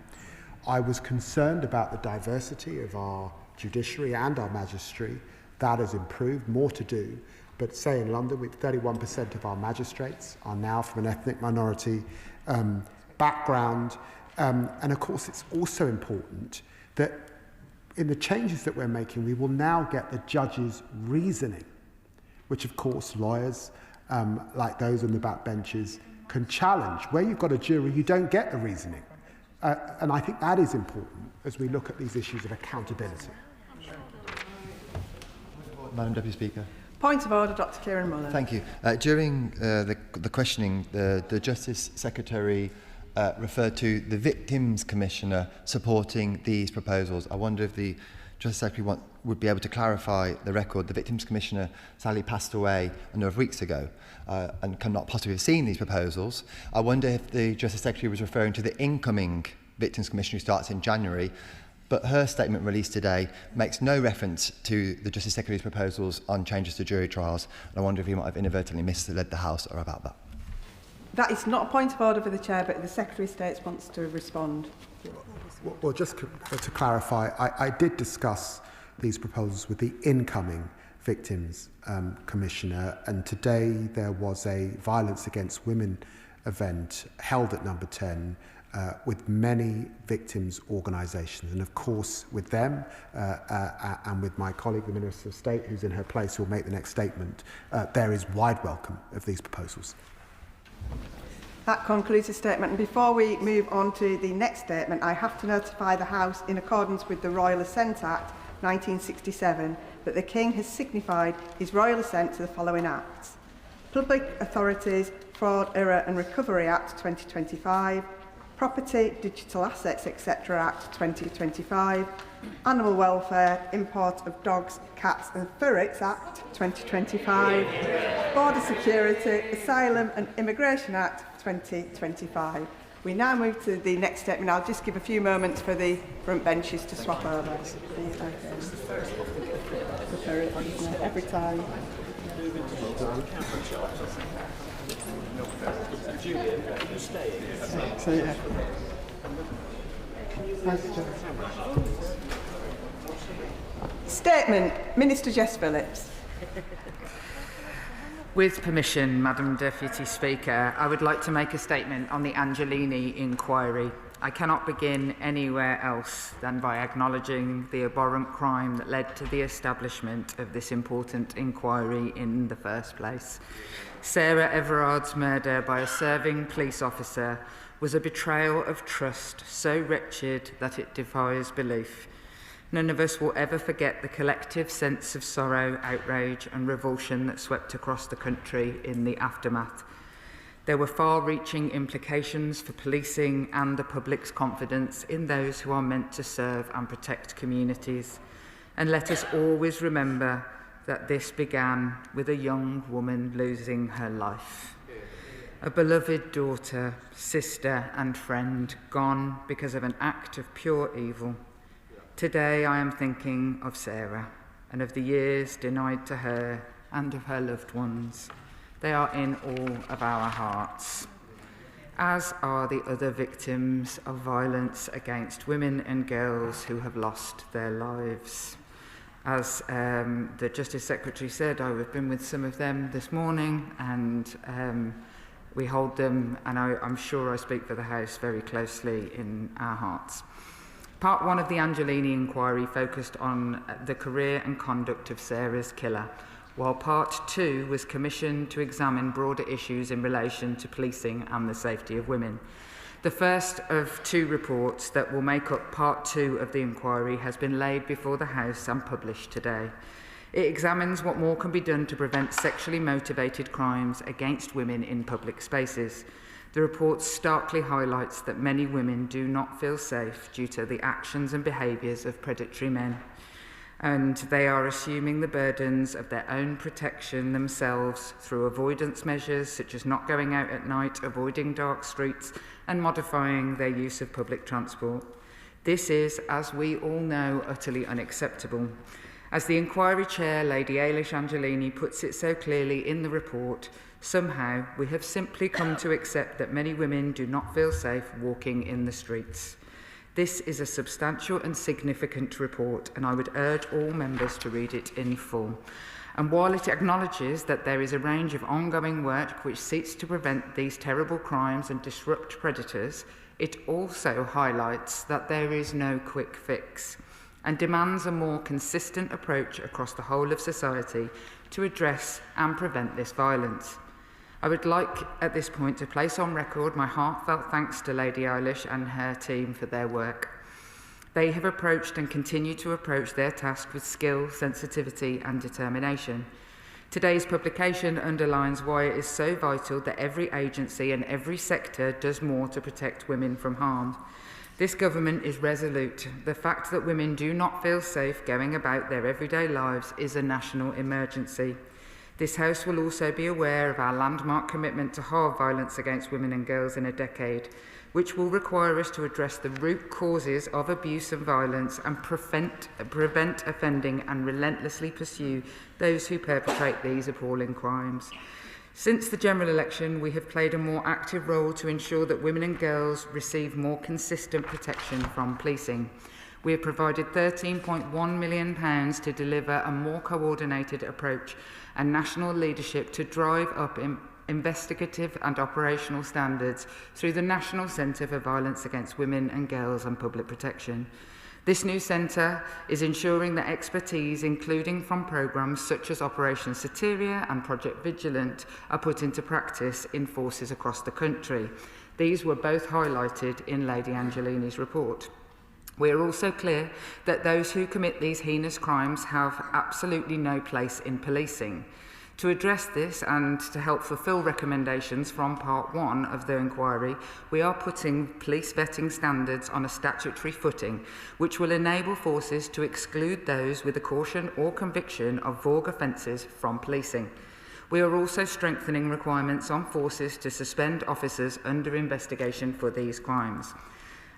I was concerned about the diversity of our judiciary and our magistracy. That has improved, more to do. But say in London, with 31% of our magistrates are now from an ethnic minority background. And of course, it's also important that in the changes that we're making, we will now get the judges' reasoning, which of course lawyers like those on the back benches can challenge. Where you've got a jury, you don't get the reasoning. And I think that is important as we look at these issues of accountability. Madam Deputy Speaker. Point of order, Dr. Kieran Muller. Thank you. During the questioning, the Justice Secretary referred to the Victims Commissioner supporting these proposals. I wonder if the Justice Secretary would be able to clarify the record. The Victims Commissioner sadly passed away a number of weeks ago and cannot possibly have seen these proposals. I wonder if the Justice Secretary was referring to the incoming Victims Commissioner who starts in January, but her statement released today makes no reference to the Justice Secretary's proposals on changes to jury trials. And I wonder if he might have inadvertently misled the House or about that. That is not a point of order for the Chair, but the Secretary of State wants to respond. Well, just to clarify, I did discuss these proposals with the incoming Victims Commissioner, and today there was a Violence Against Women event held at number 10 with many victims' organisations, and of course with them and with my colleague, the Minister of State, who's in her place, who will make the next statement, there is wide welcome of these proposals. That concludes the statement. And before we move on to the next statement, I have to notify the House, in accordance with the Royal Assent Act 1967, that the King has signified his royal assent to the following acts. Public Authorities Fraud, Error and Recovery Act 2025, Property, Digital Assets, etc. Act 2025, Animal Welfare, Import of Dogs, Cats and Ferrets Act 2025, Border Security, Asylum and Immigration Act 2025. We now move to the next statement. I'll just give a few moments for the front benches to swap over. Every time. So, yeah. Statement, Minister Jess Phillips. With permission, Madam Deputy Speaker, I would like to make a statement on the Angelini inquiry. I cannot begin anywhere else than by acknowledging the abhorrent crime that led to the establishment of this important inquiry in the first place. Sarah Everard's murder by a serving police officer was a betrayal of trust so wretched that it defies belief. None of us will ever forget the collective sense of sorrow, outrage and revulsion that swept across the country in the aftermath. There were far-reaching implications for policing and the public's confidence in those who are meant to serve and protect communities. And let us always remember that this began with a young woman losing her life. A beloved daughter, sister and friend gone because of an act of pure evil. Today I am thinking of Sarah and of the years denied to her and of her loved ones. They are in all of our hearts, as are the other victims of violence against women and girls who have lost their lives. As the Justice Secretary said, I've been with some of them this morning, and we hold them, and I'm sure I speak for the House, very closely in our hearts. Part 1 of the Angelini inquiry focused on the career and conduct of Sarah's killer, while Part 2 was commissioned to examine broader issues in relation to policing and the safety of women. The first of 2 reports that will make up Part 2 of the inquiry has been laid before the House and published today. It examines what more can be done to prevent sexually motivated crimes against women in public spaces. The report starkly highlights that many women do not feel safe due to the actions and behaviours of predatory men, and they are assuming the burdens of their own protection themselves through avoidance measures such as not going out at night, avoiding dark streets and modifying their use of public transport. This is, as we all know, utterly unacceptable. As the inquiry chair, Lady Ailish Angelini, puts it so clearly in the report, somehow we have simply come to accept that many women do not feel safe walking in the streets. This is a substantial and significant report, and I would urge all members to read it in full. And while it acknowledges that there is a range of ongoing work which seeks to prevent these terrible crimes and disrupt predators, it also highlights that there is no quick fix and demands a more consistent approach across the whole of society to address and prevent this violence. I would like at this point to place on record my heartfelt thanks to Lady Eilish and her team for their work. They have approached and continue to approach their task with skill, sensitivity and determination. Today's publication underlines why it is so vital that every agency and every sector does more to protect women from harm. This government is resolute. The fact that women do not feel safe going about their everyday lives is a national emergency. This House will also be aware of our landmark commitment to halve violence against women and girls in a decade, which will require us to address the root causes of abuse and violence and prevent offending and relentlessly pursue those who perpetrate these appalling crimes. Since the general election, we have played a more active role to ensure that women and girls receive more consistent protection from policing. We have provided £13.1 million to deliver a more coordinated approach and national leadership to drive up investigative and operational standards through the National Centre for Violence Against Women and Girls and Public Protection. This new centre is ensuring that expertise, including from programmes such as Operation Soteria and Project Vigilant, are put into practice in forces across the country. These were both highlighted in Lady Angelini's report. We are also clear that those who commit these heinous crimes have absolutely no place in policing. To address this and to help fulfil recommendations from Part 1 of the inquiry, we are putting police vetting standards on a statutory footing, which will enable forces to exclude those with a caution or conviction of vague offences from policing. We are also strengthening requirements on forces to suspend officers under investigation for these crimes.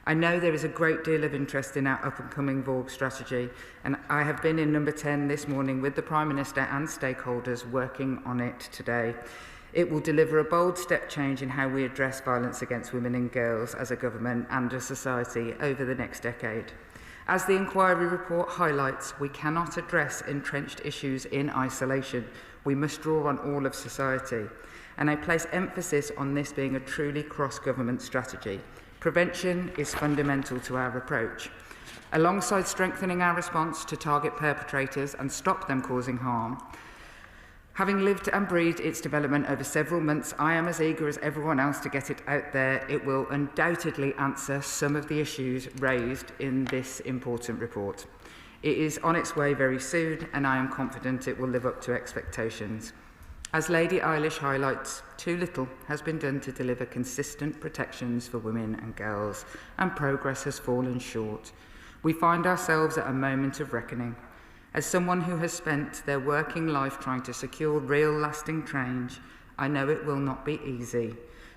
I know there is a great deal of interest in our up-and-coming VORG strategy, and I have been in number 10 this morning with the Prime Minister and stakeholders working on it today. It will deliver a bold step change in how we address violence against women and girls as a government and a society over the next decade. As the inquiry report highlights, we cannot address entrenched issues in isolation. We must draw on all of society, and I place emphasis on this being a truly cross-government strategy. Prevention is fundamental to our approach. Alongside strengthening our response to target perpetrators and stop them causing harm, having lived and breathed its development over several months, I am as eager as everyone else to get it out there. It will undoubtedly answer some of the issues raised in this important report. It is on its way very soon, and I am confident it will live up to expectations. As Lady Eilish highlights, too little has been done to deliver consistent protections for women and girls, and progress has fallen short. We find ourselves at a moment of reckoning. As someone who has spent their working life trying to secure real lasting change, I know it will not be easy,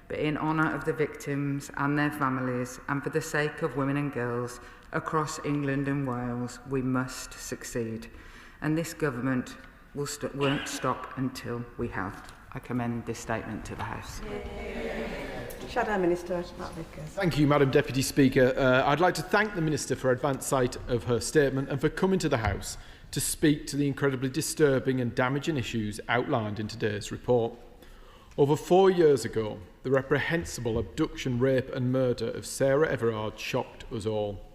but in honour of the victims and their families, and for the sake of women and girls across England and Wales, we must succeed. And this government won't stop until we have. I commend this statement to the House. Shadow Minister, Matt Vickers. Thank you, Madam Deputy Speaker. I'd like to thank the Minister for advance sight of her statement and for coming to the House to speak to the incredibly disturbing and damaging issues outlined in today's report. Over 4 years ago, the reprehensible abduction, rape and murder of Sarah Everard shocked us all,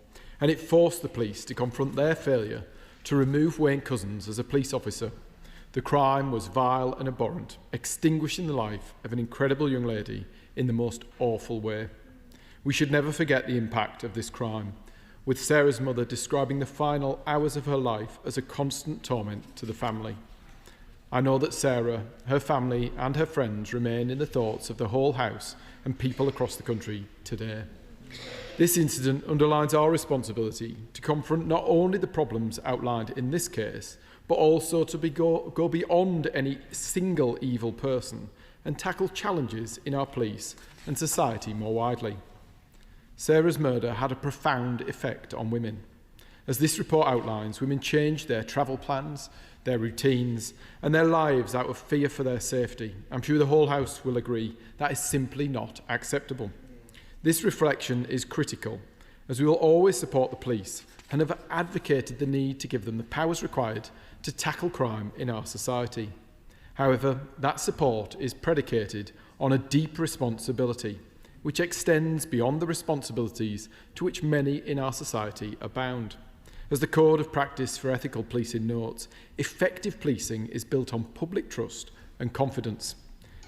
and it forced the police to confront their failure to remove Wayne Couzens as a police officer. The crime was vile and abhorrent, extinguishing the life of an incredible young lady in the most awful way. We should never forget the impact of this crime, with Sarah's mother describing the final hours of her life as a constant torment to the family. I know that Sarah, her family and her friends remain in the thoughts of the whole House and people across the country today. This incident underlines our responsibility to confront not only the problems outlined in this case, but also to go beyond any single evil person and tackle challenges in our police and society more widely. Sarah's murder had a profound effect on women. As this report outlines, women changed their travel plans, their routines and their lives out of fear for their safety. I'm sure the whole House will agree that is simply not acceptable. This reflection is critical, as we will always support the police and have advocated the need to give them the powers required to tackle crime in our society. However, that support is predicated on a deep responsibility, which extends beyond the responsibilities to which many in our society are bound. As the Code of Practice for Ethical Policing notes, effective policing is built on public trust and confidence.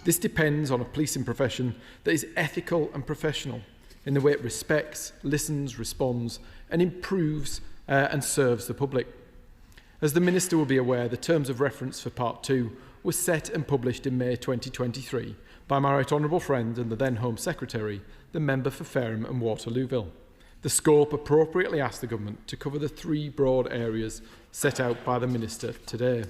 This depends on a policing profession that is ethical and professional in the way it respects, listens, responds and improves and serves the public. As the Minister will be aware, the terms of reference for Part 2 were set and published in May 2023 by my right honourable friend and the then Home Secretary, the Member for Fareham and Waterlooville. The scope appropriately asked the Government to cover the three broad areas set out by the Minister today: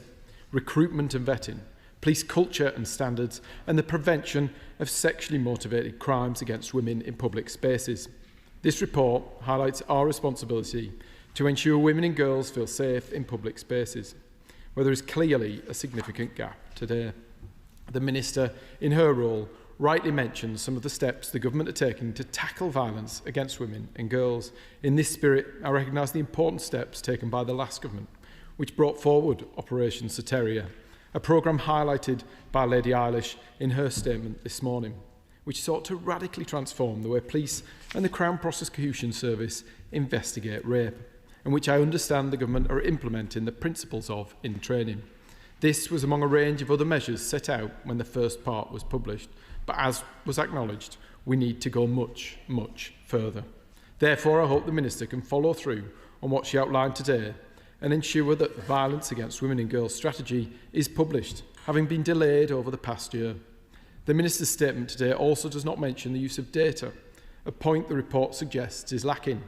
recruitment and vetting, police culture and standards, and the prevention of sexually motivated crimes against women in public spaces. This report highlights our responsibility to ensure women and girls feel safe in public spaces, where there is clearly a significant gap today. The Minister, in her role, rightly mentions some of the steps the Government are taking to tackle violence against women and girls. In this spirit, I recognise the important steps taken by the last Government, which brought forward Operation Soteria, a programme highlighted by Lady Eilish in her statement this morning, which sought to radically transform the way police and the Crown Prosecution Service investigate rape, and which I understand the Government are implementing the principles of in training. This was among a range of other measures set out when the first part was published, but as was acknowledged, we need to go much, much further. Therefore, I hope the Minister can follow through on what she outlined today and ensure that the Violence Against Women and Girls strategy is published having been delayed over the past year. The Minister's statement today also does not mention the use of data, a point the report suggests is lacking.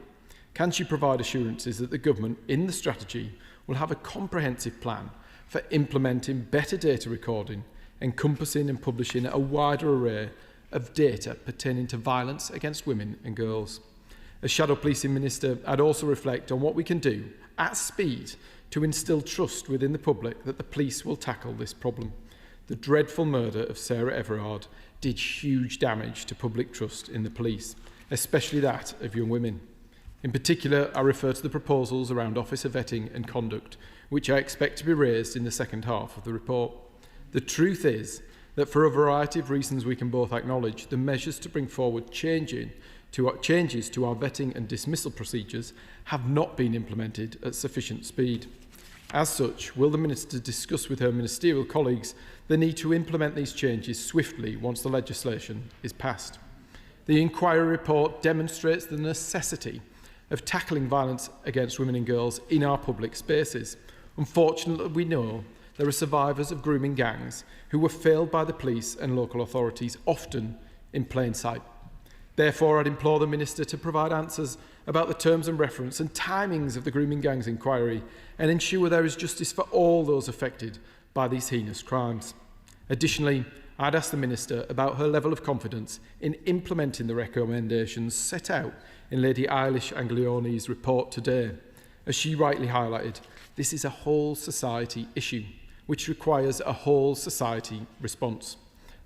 Can she provide assurances that the government, in the strategy, will have a comprehensive plan for implementing better data recording, encompassing and publishing a wider array of data pertaining to violence against women and girls? As Shadow Policing Minister, I'd also reflect on what we can do at speed to instil trust within the public that the police will tackle this problem. The dreadful murder of Sarah Everard did huge damage to public trust in the police, especially that of young women. In particular, I refer to the proposals around officer vetting and conduct, which I expect to be raised in the second half of the report. The truth is that for a variety of reasons we can both acknowledge, the measures to bring forward changes to our vetting and dismissal procedures have not been implemented at sufficient speed. As such, will the Minister discuss with her ministerial colleagues the need to implement these changes swiftly once the legislation is passed? The inquiry report demonstrates the necessity of tackling violence against women and girls in our public spaces. Unfortunately, we know there are survivors of grooming gangs who were failed by the police and local authorities, often in plain sight. Therefore, I'd implore the Minister to provide answers about the terms and reference and timings of the grooming gangs inquiry and ensure there is justice for all those affected by these heinous crimes. Additionally, I'd ask the Minister about her level of confidence in implementing the recommendations set out in Lady Eilish Anglioni's report today. As she rightly highlighted, this is a whole society issue, which requires a whole society response.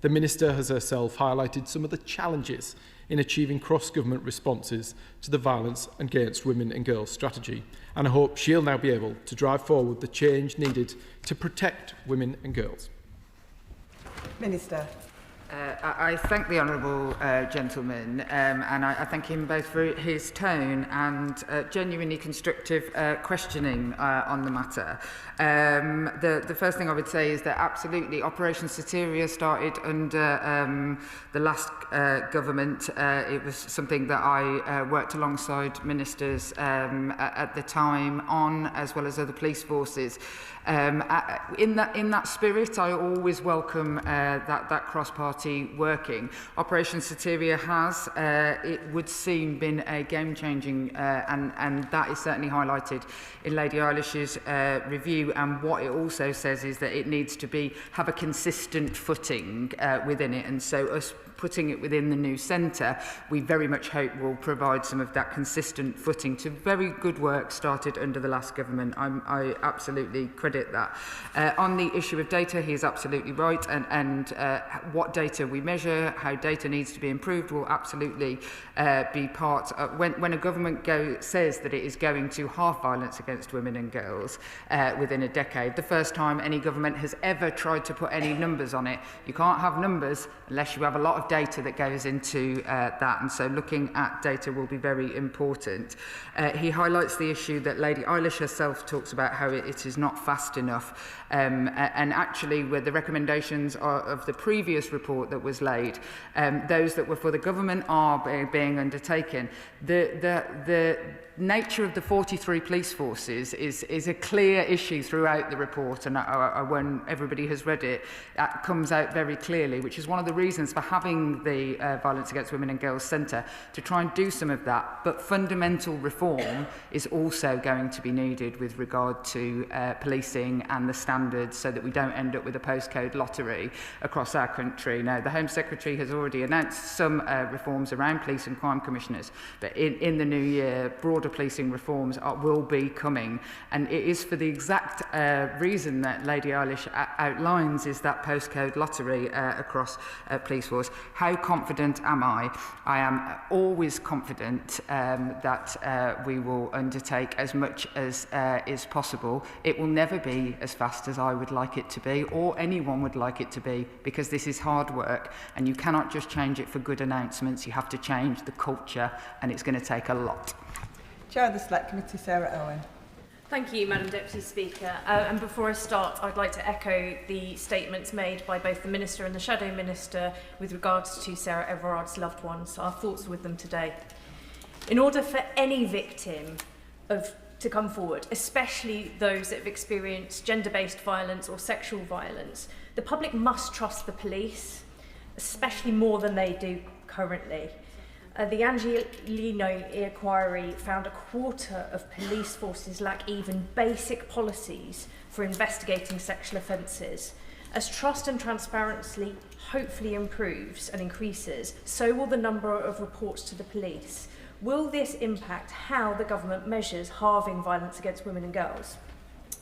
The Minister has herself highlighted some of the challenges in achieving cross-government responses to the violence against women and girls strategy, and I hope she'll now be able to drive forward the change needed to protect women and girls. Minister. I thank the honourable gentleman and I thank him both for his tone and genuinely constructive questioning on the matter. The first thing I would say is that absolutely Operation Soteria started under the last government. It was something that I worked alongside ministers at the time on, as well as other police forces. In that spirit, I always welcome that cross-party working. Operation Soteria has, it would seem, been a game-changing, and that is certainly highlighted in Lady Eilish's review. And what it also says is that it needs to have a consistent footing within it, and so us putting it within the new centre, we very much hope will provide some of that consistent footing to very good work started under the last government. I absolutely credit that. On the issue of data, he is absolutely right, and what data we measure, how data needs to be improved will absolutely be part of when a government says that it is going to halve violence against women and girls within a decade. The first time any government has ever tried to put any numbers on it. You can't have numbers unless you have a lot of data that goes into that, and so looking at data will be very important. He highlights the issue that Lady Eilish herself talks about, how it is not fast enough, and actually with the recommendations of the previous report that was laid, those that were for the government are being undertaken. The nature of the 43 police forces is a clear issue throughout the report, and when everybody has read it, that comes out very clearly, which is one of the reasons for having the Violence Against Women and Girls Centre, to try and do some of that. But fundamental reform is also going to be needed with regard to policing and the standards, so that we don't end up with a postcode lottery across our country. Now, the Home Secretary has already announced some reforms around police and crime commissioners, but in the new year, broader policing reforms will be coming, and it is for the exact reason that Lady Eilish outlines, is that postcode lottery across police force. How confident am I? I am always confident that we will undertake as much as is possible. It will never be as fast as I would like it to be, or anyone would like it to be, because this is hard work, and you cannot just change it for good announcements. You have to change the culture, and it's going to take a lot. Chair of the Select Committee, Sarah Owen. Thank you, Madam Deputy Speaker. And before I start, I'd like to echo the statements made by both the Minister and the Shadow Minister with regards to Sarah Everard's loved ones. Our thoughts are with them today. In order for any victim to come forward, especially those that have experienced gender-based violence or sexual violence, The public must trust the police, especially more than they do currently. The Angelino inquiry found a quarter of police forces lack even basic policies for investigating sexual offences. As trust and transparency hopefully improves and increases, so will the number of reports to the police. Will this impact how the government measures halving violence against women and girls?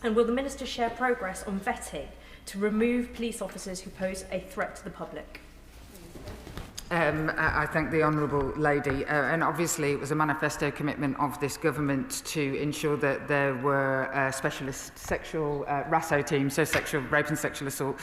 And will the Minister share progress on vetting to remove police officers who pose a threat to the public? I thank the Honourable Lady, and obviously it was a manifesto commitment of this government to ensure that there were specialist sexual RASO teams, so sexual rape and sexual assault,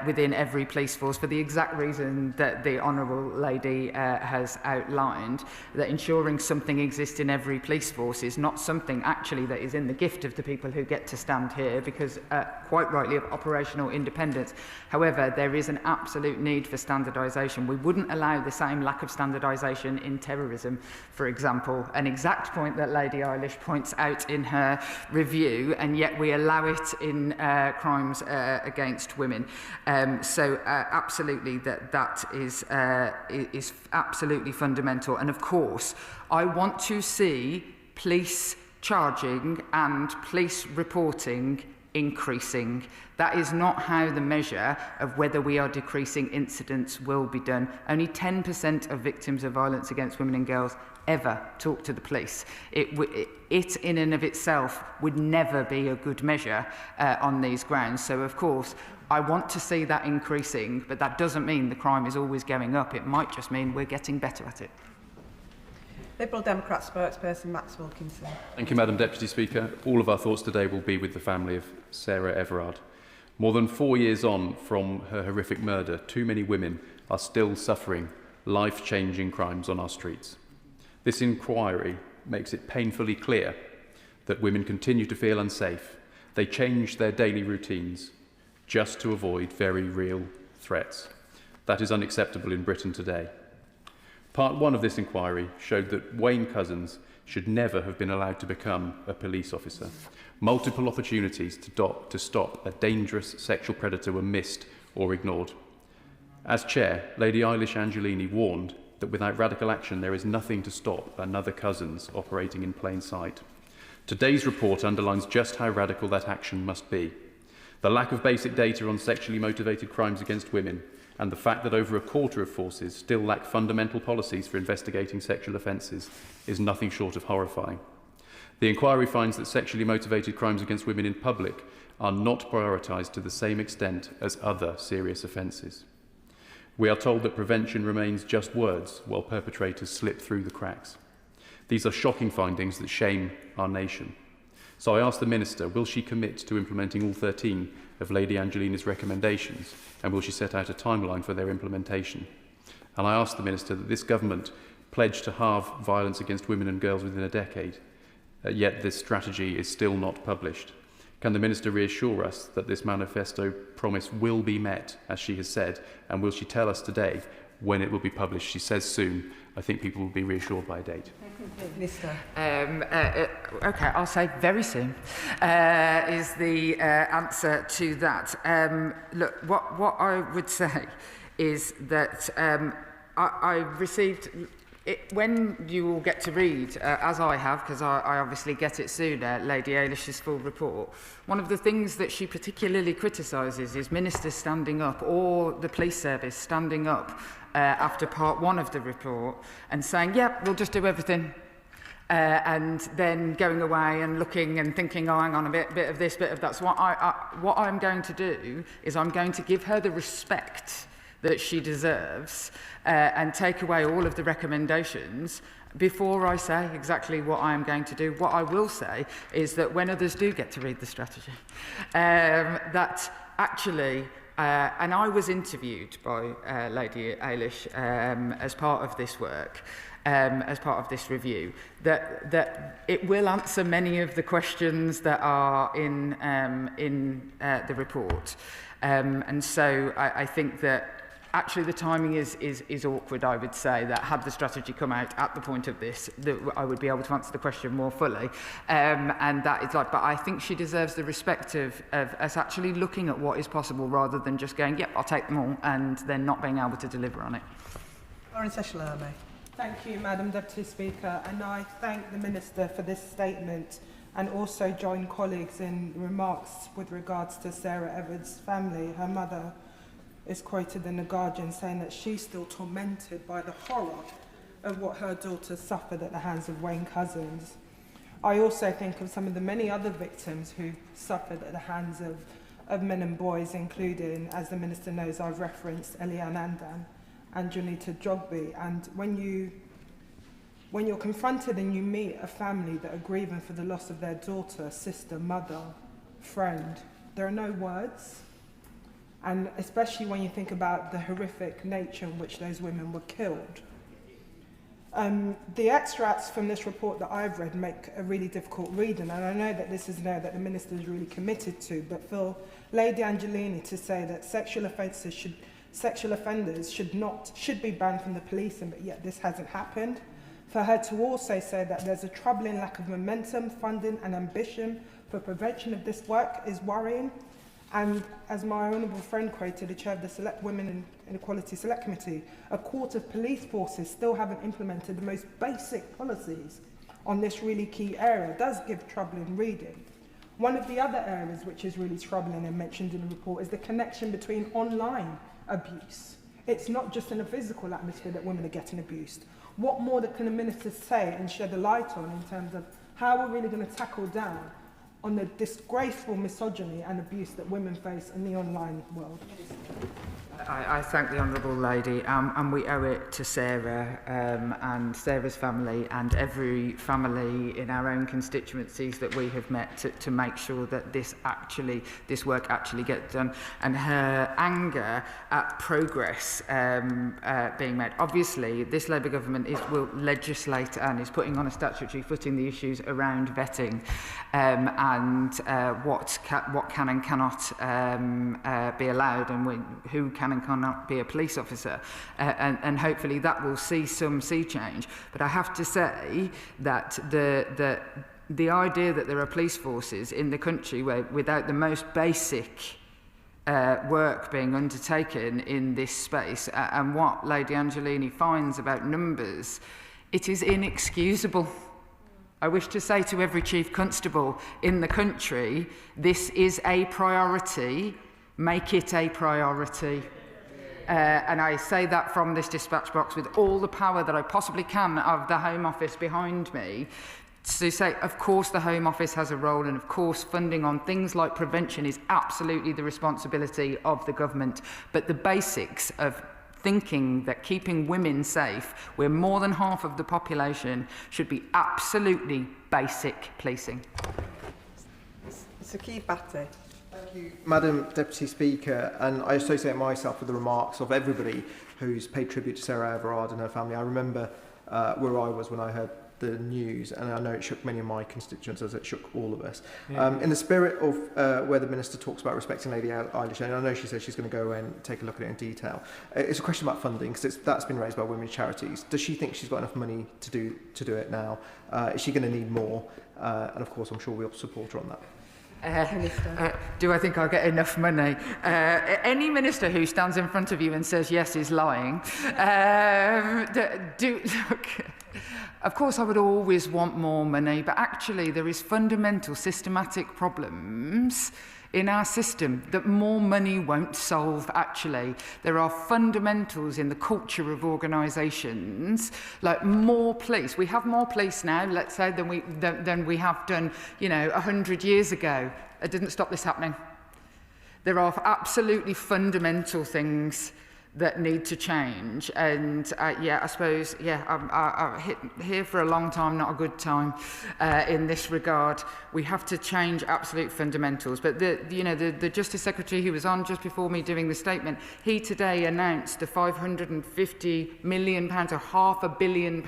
within every police force for the exact reason that the Honourable Lady has outlined, that ensuring something exists in every police force is not something actually that is in the gift of the people who get to stand here because, quite rightly, of operational independence. However, there is an absolute need for standardisation. We wouldn't allow the same lack of standardisation in terrorism, for example, an exact point that Lady Eilish points out in her review, and yet we allow it in crimes against women. So absolutely that is absolutely fundamental. And of course, I want to see police charging and police reporting increasing. That is not how the measure of whether we are decreasing incidents will be done. Only 10% of victims of violence against women and girls ever talk to the police. It in and of itself would never be a good measure on these grounds. So of course, I want to see that increasing, but that doesn't mean the crime is always going up. It might just mean we're getting better at it. Liberal Democrat spokesperson Max Wilkinson. Thank you, Madam Deputy Speaker. All of our thoughts today will be with the family of Sarah Everard. More than 4 years on from her horrific murder, too many women are still suffering life-changing crimes on our streets. This inquiry makes it painfully clear that women continue to feel unsafe. They change their daily routines just to avoid very real threats. That is unacceptable in Britain today. Part 1 of this inquiry showed that Wayne Couzens should never have been allowed to become a police officer. Multiple opportunities to stop a dangerous sexual predator were missed or ignored. As Chair, Lady Eilish Angelini warned that without radical action there is nothing to stop another Couzens operating in plain sight. Today's report underlines just how radical that action must be. The lack of basic data on sexually motivated crimes against women and the fact that over a quarter of forces still lack fundamental policies for investigating sexual offences is nothing short of horrifying. The inquiry finds that sexually motivated crimes against women in public are not prioritised to the same extent as other serious offences. We are told that prevention remains just words while perpetrators slip through the cracks. These are shocking findings that shame our nation. So I ask the Minister, will she commit to implementing all 13 of Lady Angelina's recommendations, and will she set out a timeline for their implementation? And I ask the Minister that this government pledge to halve violence against women and girls within a decade, yet this strategy is still not published. Can the Minister reassure us that this manifesto promise will be met, as she has said, and will she tell us today when it will be published? She says soon. I think people will be reassured by a date. Minister. Okay, I'll say very soon is the answer to that. Look, what I would say is that I received... when you all get to read, as I have, because I obviously get it sooner, Lady Eilish's full report, one of the things that she particularly criticises is ministers standing up or the police service standing up after part 1 of the report and saying, yep, we'll just do everything. And then going away and looking and thinking, oh, hang on a bit of this, bit of that. So what I'm going to do is I'm going to give her the respect that she deserves and take away all of the recommendations before I say exactly what I am going to do. What I will say is that when others do get to read the strategy, that actually, and I was interviewed by Lady Eilish as part of this work, as part of this review, that it will answer many of the questions that are in the report. And so I think that Actually, the timing is awkward, I would say, that had the strategy come out at the point of this, that I would be able to answer the question more fully. And that is like, but I think she deserves the respect of us actually looking at what is possible rather than just going, yep, I'll take them all, and then not being able to deliver on it. Thank you, Madam Deputy Speaker, and I thank the Minister for this statement and also join colleagues in remarks with regards to Sarah Everard's family. Her mother is quoted in The Guardian saying that she's still tormented by the horror of what her daughter suffered at the hands of Wayne Couzens. I also think of some of the many other victims who suffered at the hands of men and boys, including, as the Minister knows, I've referenced Eliane Andan and Janita Jogby. And when you're confronted and you meet a family that are grieving for the loss of their daughter, sister, mother, friend, there are no words. And especially when you think about the horrific nature in which those women were killed. The extracts from this report that I've read make a really difficult reading, and I know that this is an area that the Minister is really committed to, but for Lady Angelini to say that sexual offenders should be banned from the policing, but yet this hasn't happened. For her to also say that there's a troubling lack of momentum, funding and ambition for prevention of this work is worrying. And as my honourable friend quoted, the chair of the Select Women and Equality Select Committee, a quarter of police forces still haven't implemented the most basic policies on this really key area. It does give troubling reading. One of the other areas which is really troubling and mentioned in the report is the connection between online abuse. It's not just in a physical atmosphere that women are getting abused. What more can the Minister say and shed a light on in terms of how we're really going to tackle down on the disgraceful misogyny and abuse that women face in the online world? I thank the Honourable Lady, and we owe it to Sarah and Sarah's family and every family in our own constituencies that we have met to make sure that this work actually gets done. And her anger at progress being made. Obviously, this Labour government will legislate and is putting on a statutory footing the issues around vetting and what can and cannot be allowed, and who can and cannot be a police officer, and hopefully that will see some sea change. But I have to say that the idea that there are police forces in the country where without the most basic work being undertaken in this space, and what Lady Angelini finds about numbers, it is inexcusable. I wish to say to every Chief Constable in the country, this is a priority, make it a priority. And I say that from this dispatch box with all the power that I possibly can of the Home Office behind me, to say, of course, the Home Office has a role, and of course, funding on things like prevention is absolutely the responsibility of the government. But the basics of thinking that keeping women safe, where more than half of the population, should be absolutely basic policing. Sir Batty. Thank you, Madam Deputy Speaker, and I associate myself with the remarks of everybody who's paid tribute to Sarah Everard and her family. I remember where I was when I heard the news, and I know it shook many of my constituents as it shook all of us. Yeah. In the spirit of where the Minister talks about respecting Lady Eilish, and I know she says she's going to go and take a look at it in detail, it's a question about funding, because that's been raised by women's charities. Does she think she's got enough money to do it now? Is she going to need more? And of course, I'm sure we'll support her on that. Do I think I'll get enough money? Any minister who stands in front of you and says yes is lying. Look, of course, I would always want more money, but actually there is fundamental systematic problems in our system that more money won't solve. Actually, there are fundamentals in the culture of organisations, like more police. We have more police now, let's say, than we have done, 100 years ago. It didn't stop this happening. There are absolutely fundamental things that need to change, and I suppose I'm here for a long time, not a good time in this regard. We have to change absolute fundamentals. But the Justice Secretary who was on just before me doing the statement, he today announced the £550 million or £500 million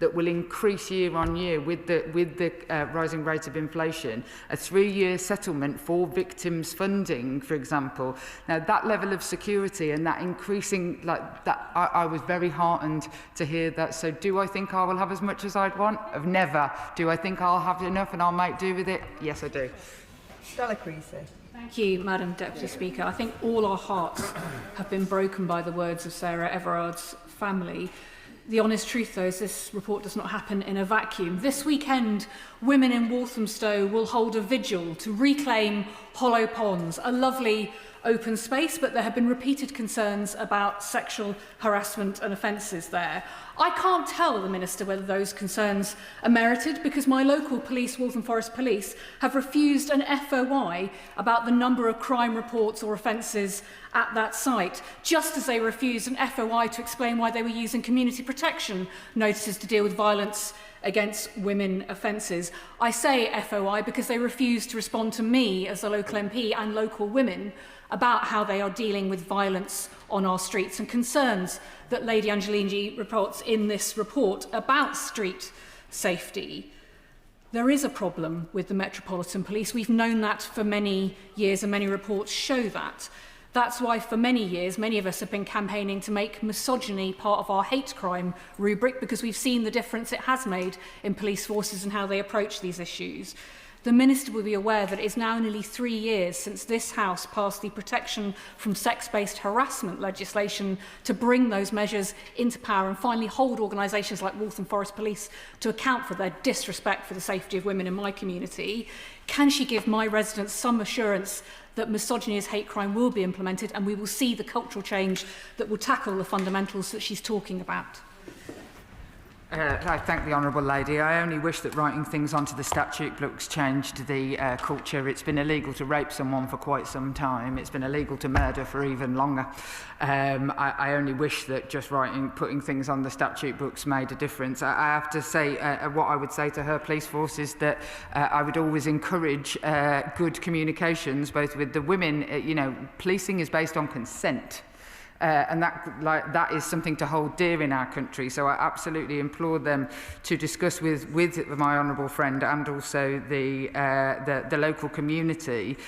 that will increase year on year with the rising rate of inflation. A 3-year settlement for victims funding, for example. Now that level of security and that increasing, like that, I was very heartened to hear that. So do I think I will have as much as I'd want? I've never. Do I think I'll have enough and I'll make do with it? Yes, I do. Stella Creasy. Thank you, Madam Deputy Speaker. I think all our hearts have been broken by the words of Sarah Everard's family. The honest truth, though, is this report does not happen in a vacuum. This weekend, women in Walthamstow will hold a vigil to reclaim Hollow Ponds, a lovely open space, but there have been repeated concerns about sexual harassment and offences there. I can't tell the Minister whether those concerns are merited because my local police, Waltham Forest Police, have refused an FOI about the number of crime reports or offences at that site, just as they refused an FOI to explain why they were using community protection notices to deal with violence against women offences. I say FOI because they refused to respond to me as a local MP and local women about how they are dealing with violence on our streets and concerns that Lady Angelini reports in this report about street safety. There is a problem with the Metropolitan Police. We've known that for many years and many reports show that. That's why for many years, many of us have been campaigning to make misogyny part of our hate crime rubric because we've seen the difference it has made in police forces and how they approach these issues. The Minister will be aware that it is now nearly 3 years since this House passed the Protection from Sex-Based Harassment legislation to bring those measures into power and finally hold organisations like Waltham Forest Police to account for their disrespect for the safety of women in my community. Can she give my residents some assurance that misogyny as hate crime will be implemented and we will see the cultural change that will tackle the fundamentals that she's talking about? I thank the Honourable Lady. I only wish that writing things onto the statute books changed the culture. It's been illegal to rape someone for quite some time. It's been illegal to murder for even longer. I only wish that just putting things on the statute books made a difference. I have to say, what I would say to her police force is that I would always encourage good communications, both with the women. Policing is based on consent. And that is something to hold dear in our country. So I absolutely implore them to discuss with my honourable friend and also the local community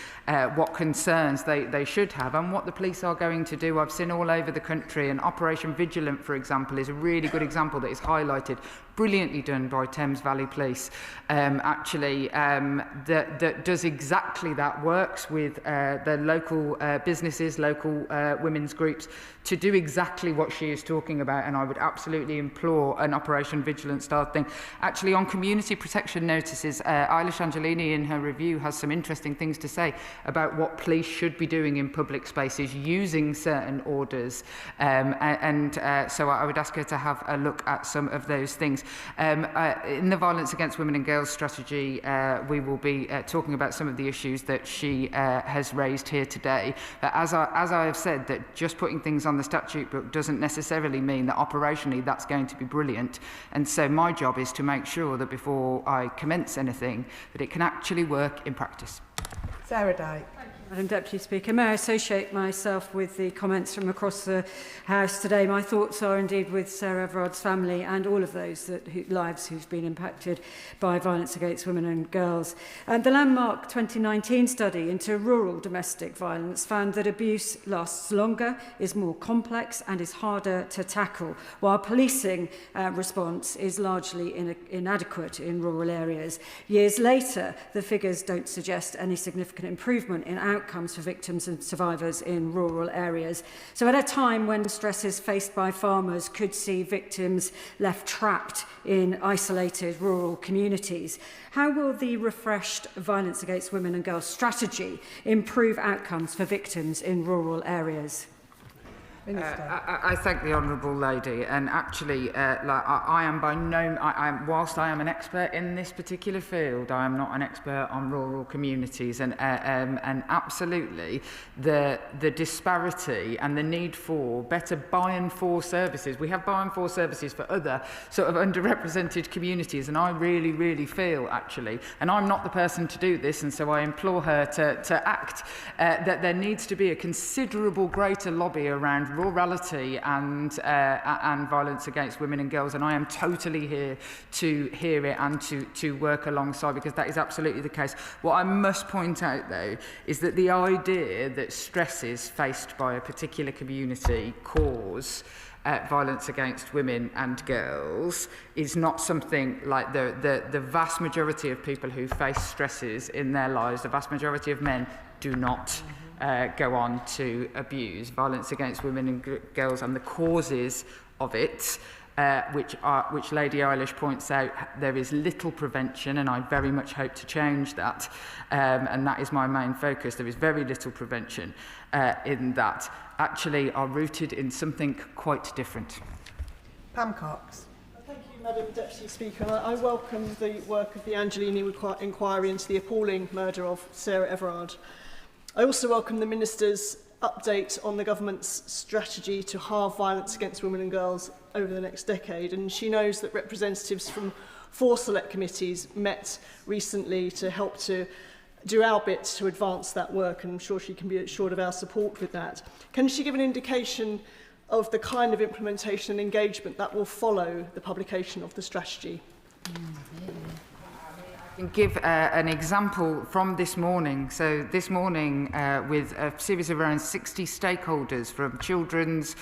what concerns they should have and what the police are going to do. I've seen all over the country, and Operation Vigilant, for example, is a really good example that is highlighted, brilliantly done by Thames Valley Police, that does exactly that, works with the local businesses, local women's groups, to do exactly what she is talking about, and I would absolutely implore an Operation Vigilant style thing. Actually, on community protection notices, Eilish Angelini in her review has some interesting things to say about what police should be doing in public spaces using certain orders, so I would ask her to have a look at some of those things. In the Violence Against Women and Girls strategy, we will be talking about some of the issues that she has raised here today. But as I have said, that just putting things on the statute book doesn't necessarily mean that operationally that's going to be brilliant. And so my job is to make sure that before I commence anything, that it can actually work in practice. Sarah Dyke. Madam Deputy Speaker, may I associate myself with the comments from across the House today. My thoughts are indeed with Sarah Everard's family and all of those lives who've been impacted by violence against women and girls. The landmark 2019 study into rural domestic violence found that abuse lasts longer, is more complex and is harder to tackle, while policing response is largely inadequate in rural areas. Years later, the figures don't suggest any significant improvement in outcomes for victims and survivors in rural areas. So at a time when stresses faced by farmers could see victims left trapped in isolated rural communities, how will the refreshed Violence Against Women and Girls strategy improve outcomes for victims in rural areas? I thank the Honourable Lady, and actually, I am by no, whilst I am an expert in this particular field, I am not an expert on rural communities, and absolutely, the disparity and the need for better by and for services. We have by and for services for other sort of underrepresented communities, and I really, really feel actually, and I'm not the person to do this, and so I implore her to act, that there needs to be a considerable greater lobby around rurality and violence against women and girls, and I am totally here to hear it and to work alongside, because that is absolutely the case. What I must point out, though, is that the idea that stresses faced by a particular community cause violence against women and girls is not something like the vast majority of people who face stresses in their lives, the vast majority of men do not go on to abuse. Violence against women and girls and the causes of it, which Lady Eilish points out, there is little prevention, and I very much hope to change that, and that is my main focus. There is very little prevention in that, actually are rooted in something quite different. Pam Cox. Thank you, Madam Deputy Speaker. I welcome the work of the Angelini inquiry into the appalling murder of Sarah Everard. I also welcome the Minister's update on the government's strategy to halve violence against women and girls over the next decade, and she knows that representatives from 4 select committees met recently to help to do our bit to advance that work, and I'm sure she can be assured of our support with that. Can she give an indication of the kind of implementation and engagement that will follow the publication of the strategy? I can give an example from this morning. So this morning, with a series of around 60 stakeholders from children's,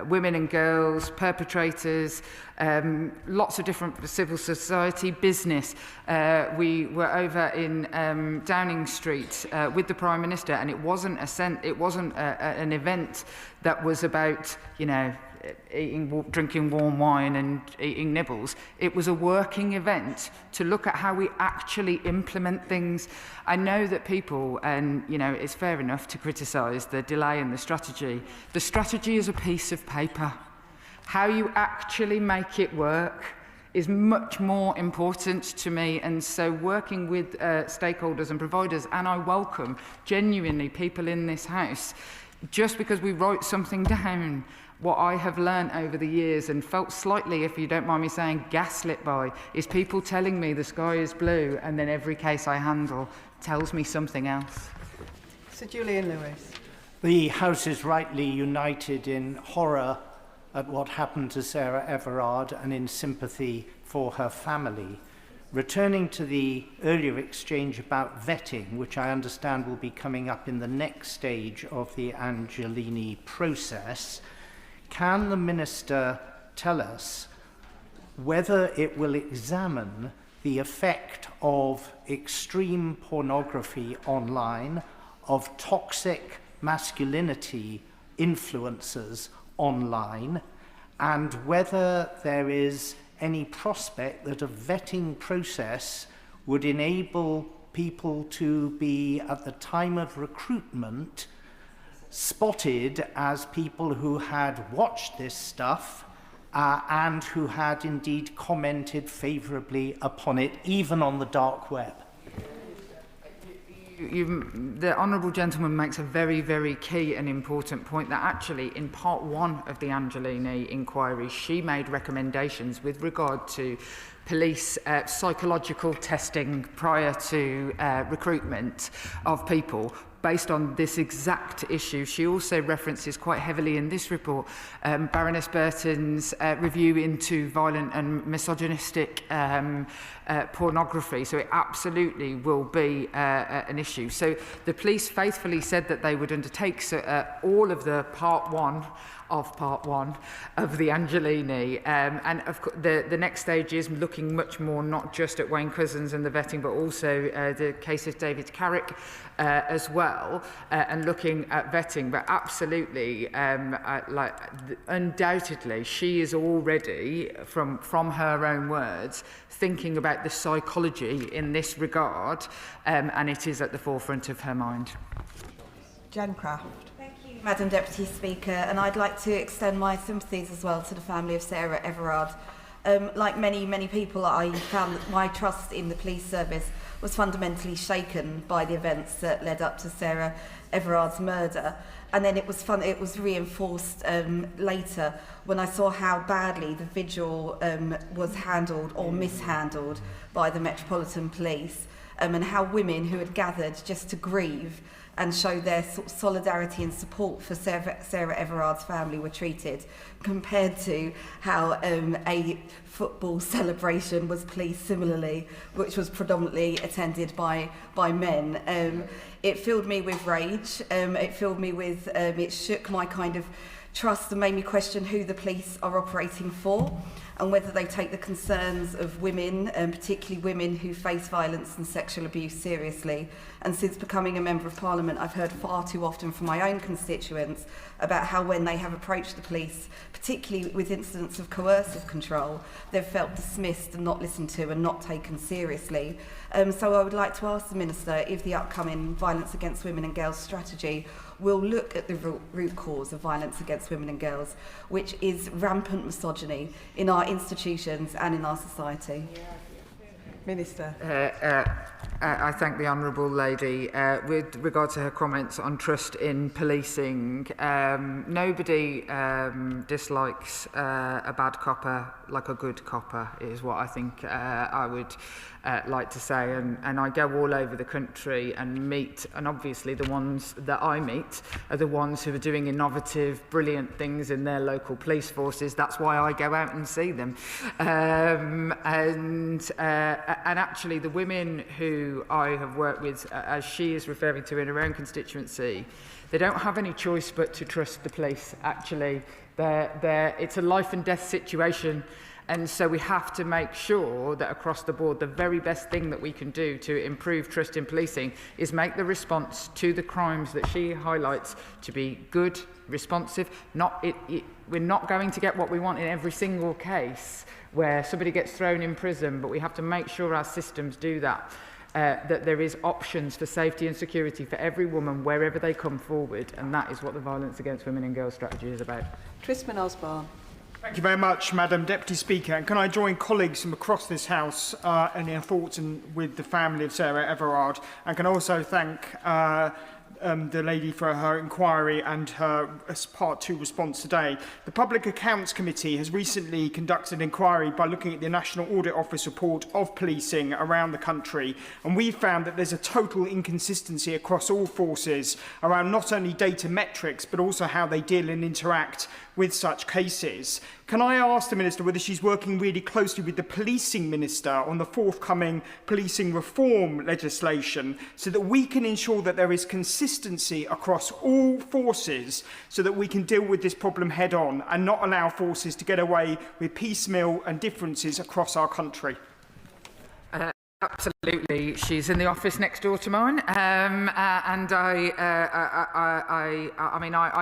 women and girls, perpetrators, lots of different civil society, business. We were over in Downing Street with the Prime Minister, and it wasn't an event that was about, you know, drinking warm wine and eating nibbles. It was a working event to look at how we actually implement things. I know that people, and you know, it's fair enough to criticise the delay in the strategy. The strategy is a piece of paper. How you actually make it work is much more important to me, and so working with stakeholders and providers, and I welcome genuinely people in this house, just because we wrote something down. What I have learned over the years and felt slightly, if you don't mind me saying, gaslit by, is people telling me the sky is blue, and then every case I handle tells me something else. Sir Julian Lewis. The House is rightly united in horror at what happened to Sarah Everard and in sympathy for her family. Returning to the earlier exchange about vetting, which I understand will be coming up in the next stage of the Angelini process, can the Minister tell us whether it will examine the effect of extreme pornography online, of toxic masculinity influencers online, and whether there is any prospect that a vetting process would enable people to be, at the time of recruitment, spotted as people who had watched this stuff and who had indeed commented favourably upon it, even on the dark web. The Honourable Gentleman makes a very, very key and important point that actually in part 1 of the Angelini inquiry, she made recommendations with regard to police psychological testing prior to recruitment of people based on this exact issue. She also references quite heavily in this report Baroness Burton's review into violent and misogynistic pornography. So it absolutely will be an issue. So the police faithfully said that they would undertake all of the part 1 of the Angelini, and of course the next stage is looking much more not just at Wayne Couzens and the vetting, but also the case of David Carrick as well, and looking at vetting. But absolutely, undoubtedly, she is already, from her own words, thinking about the psychology in this regard, and it is at the forefront of her mind. Jen Craft. Madam Deputy Speaker, and I'd like to extend my sympathies as well to the family of Sarah Everard. Like many people, I found that my trust in the police service was fundamentally shaken by the events that led up to Sarah Everard's murder. And then it was reinforced later when I saw how badly the vigil was handled or mishandled by the Metropolitan Police. and how women who had gathered just to grieve and show their solidarity and support for Sarah Everard's family were treated, compared to how a football celebration was policed similarly, which was predominantly attended by men. It filled me with rage. It shook my kind of trust and made me question who the police are operating for, and whether they take the concerns of women, particularly women who face violence and sexual abuse, seriously. And since becoming a Member of Parliament, I've heard far too often from my own constituents about how when they have approached the police, particularly with incidents of coercive control, they've felt dismissed and not listened to and not taken seriously. So I would like to ask the Minister if the upcoming Violence Against Women and Girls strategy will look at the root cause of violence against women and girls, which is rampant misogyny in our institutions and in our society. Minister. I thank the Honourable Lady. With regard to her comments on trust in policing, nobody dislikes a bad copper like a good copper, is what I think I would like to say. And I go all over the country and meet, and obviously the ones that I meet are the ones who are doing innovative, brilliant things in their local police forces. That's why I go out and see them. And actually the women who I have worked with, as she is referring to in her own constituency, they don't have any choice but to trust the police. Actually, it's a life and death situation. And so we have to make sure that across the board, the very best thing that we can do to improve trust in policing is make the response to the crimes that she highlights to be good, responsive. We're not going to get what we want in every single case where somebody gets thrown in prison, but we have to make sure our systems do that. That there is options for safety and security for every woman wherever they come forward, and that is what the Violence Against Women and Girls strategy is about. Trisman Osborne. Thank you very much, Madam Deputy Speaker. And can I join colleagues from across this House in their thoughts with the family of Sarah Everard? And can also thank the lady for her inquiry and her Part 2 response today. The Public Accounts Committee has recently conducted an inquiry by looking at the National Audit Office report of policing around the country, and we found that there's a total inconsistency across all forces around not only data metrics but also how they deal and interact with such cases. Can I ask the Minister whether she's working really closely with the Policing Minister on the forthcoming policing reform legislation so that we can ensure that there is consistency across all forces so that we can deal with this problem head on and not allow forces to get away with piecemeal and differences across our country? Absolutely, she's in the office next door to mine, and I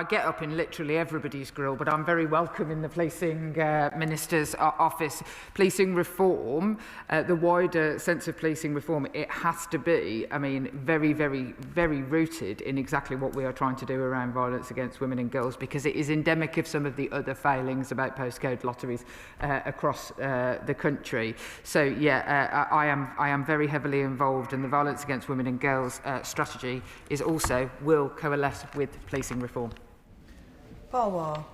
get up in literally everybody's grill, but I'm very welcome in the policing minister's office. Policing reform, the wider sense of policing reform, it has to be, very, very, very rooted in exactly what we are trying to do around violence against women and girls, because it is endemic of some of the other failings about postcode lotteries across the country. So yeah, I am very heavily involved, and the Violence Against Women and Girls strategy will coalesce with policing reform. Paul Wall.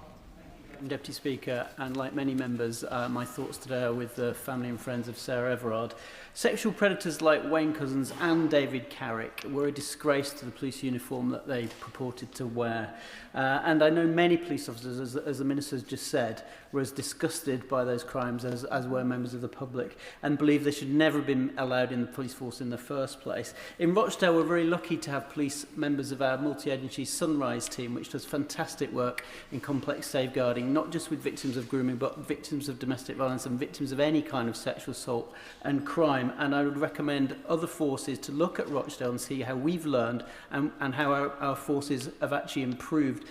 Deputy Speaker, and like many members, my thoughts today are with the family and friends of Sarah Everard. Sexual predators like Wayne Couzens and David Carrick were a disgrace to the police uniform that they purported to wear. And I know many police officers, as the Minister has just said, were as disgusted by those crimes as were members of the public, and believe they should never have been allowed in the police force in the first place. In Rochdale, we're very lucky to have police members of our multi-agency Sunrise team, which does fantastic work in complex safeguarding, not just with victims of grooming, but victims of domestic violence and victims of any kind of sexual assault and crime. And I would recommend other forces to look at Rochdale and see how we've learned and how our forces have actually improved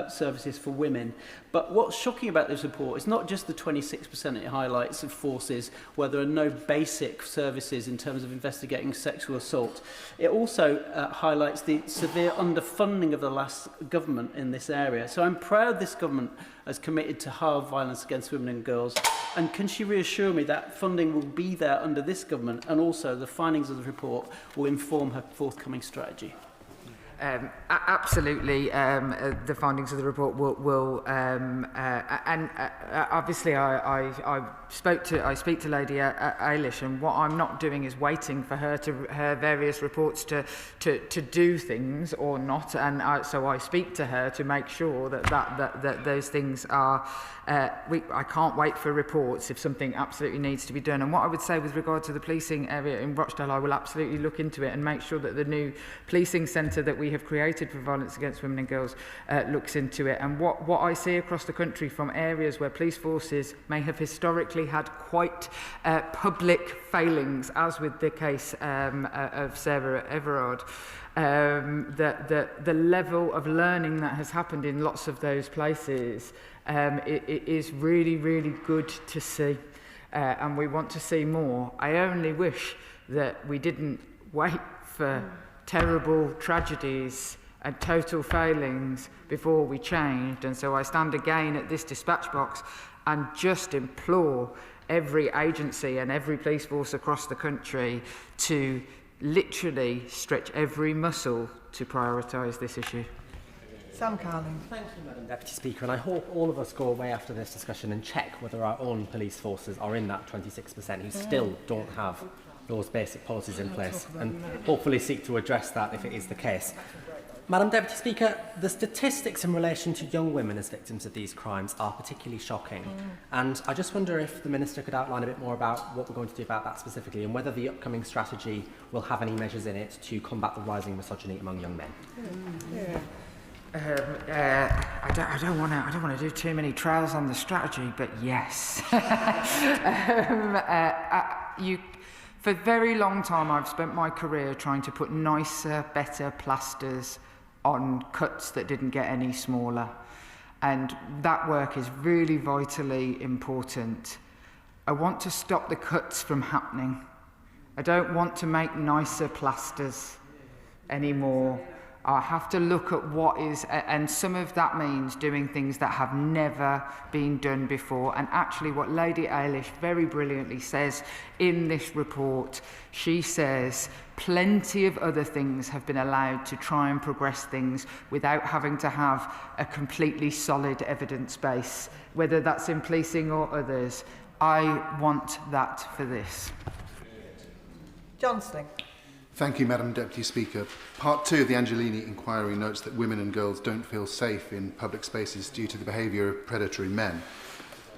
services for women. But what's shocking about this report is not just the 26% it highlights of forces where there are no basic services in terms of investigating sexual assault. It also highlights the severe underfunding of the last government in this area. So I'm proud this government has committed to halve violence against women and girls. And can she reassure me that funding will be there under this government, and also the findings of the report will inform her forthcoming strategy? Absolutely, the findings of the report will and obviously I speak to Lady Eilish, and what I'm not doing is waiting for her various reports to do things or not, and so I speak to her to make sure that those things are. I can't wait for reports if something absolutely needs to be done. And what I would say with regard to the policing area in Rochdale, I will absolutely look into it and make sure that the new policing centre that we have created for violence against women and girls looks into it. And what I see across the country from areas where police forces may have historically had quite public failings, as with the case of Sarah Everard, the level of learning that has happened in lots of those places it is really, really good to see, and we want to see more. I only wish that we didn't wait for terrible tragedies and total failings before we changed, and so I stand again at this dispatch box and just implore every agency and every police force across the country to literally stretch every muscle to prioritise this issue. Sam Carling. Thank you, Madam Deputy Speaker, and I hope all of us go away after this discussion and check whether our own police forces are in that 26% who still don't have those basic policies in place, and hopefully seek to address that if it is the case. Madam Deputy Speaker, the statistics in relation to young women as victims of these crimes are particularly shocking, and I just wonder if the Minister could outline a bit more about what we're going to do about that specifically, and whether the upcoming strategy will have any measures in it to combat the rising misogyny among young men. I don't want to do too many trials on the strategy, but yes. For a very long time, I've spent my career trying to put nicer, better plasters on cuts that didn't get any smaller, and that work is really vitally important. I want to stop the cuts from happening. I don't want to make nicer plasters anymore. I have to look at what is, and some of that means doing things that have never been done before. And actually what Lady Eilish very brilliantly says in this report, she says plenty of other things have been allowed to try and progress things without having to have a completely solid evidence base, whether that's in policing or others. I want that for this. John Sling. Thank you, Madam Deputy Speaker. Part 2 of the Angelini inquiry notes that women and girls don't feel safe in public spaces due to the behaviour of predatory men.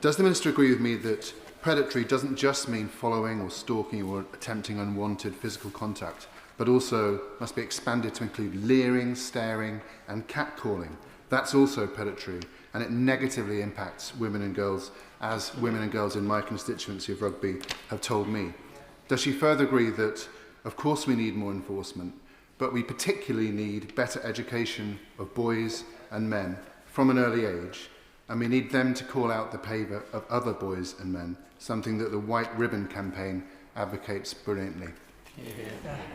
Does the Minister agree with me that predatory doesn't just mean following or stalking or attempting unwanted physical contact, but also must be expanded to include leering, staring and catcalling? That's also predatory, and it negatively impacts women and girls, as women and girls in my constituency of Rugby have told me. Does she further agree that of course we need more enforcement, but we particularly need better education of boys and men from an early age, and we need them to call out the behaviour of other boys and men, something that the White Ribbon campaign advocates brilliantly?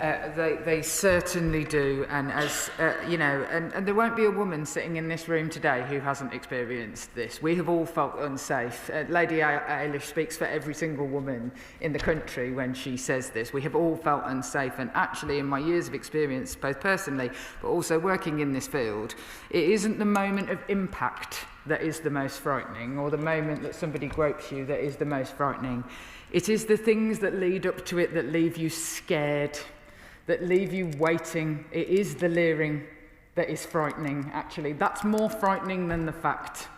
They certainly do, and as you know, and there won't be a woman sitting in this room today who hasn't experienced this. We have all felt unsafe. Lady Eilish speaks for every single woman in the country when she says this. We have all felt unsafe, and actually in my years of experience, both personally but also working in this field, it isn't the moment of impact that is the most frightening, or the moment that somebody gropes you that is the most frightening. It is the things that lead up to it that leave you scared, that leave you waiting. It is the leering that is frightening, actually. That's more frightening than the fact.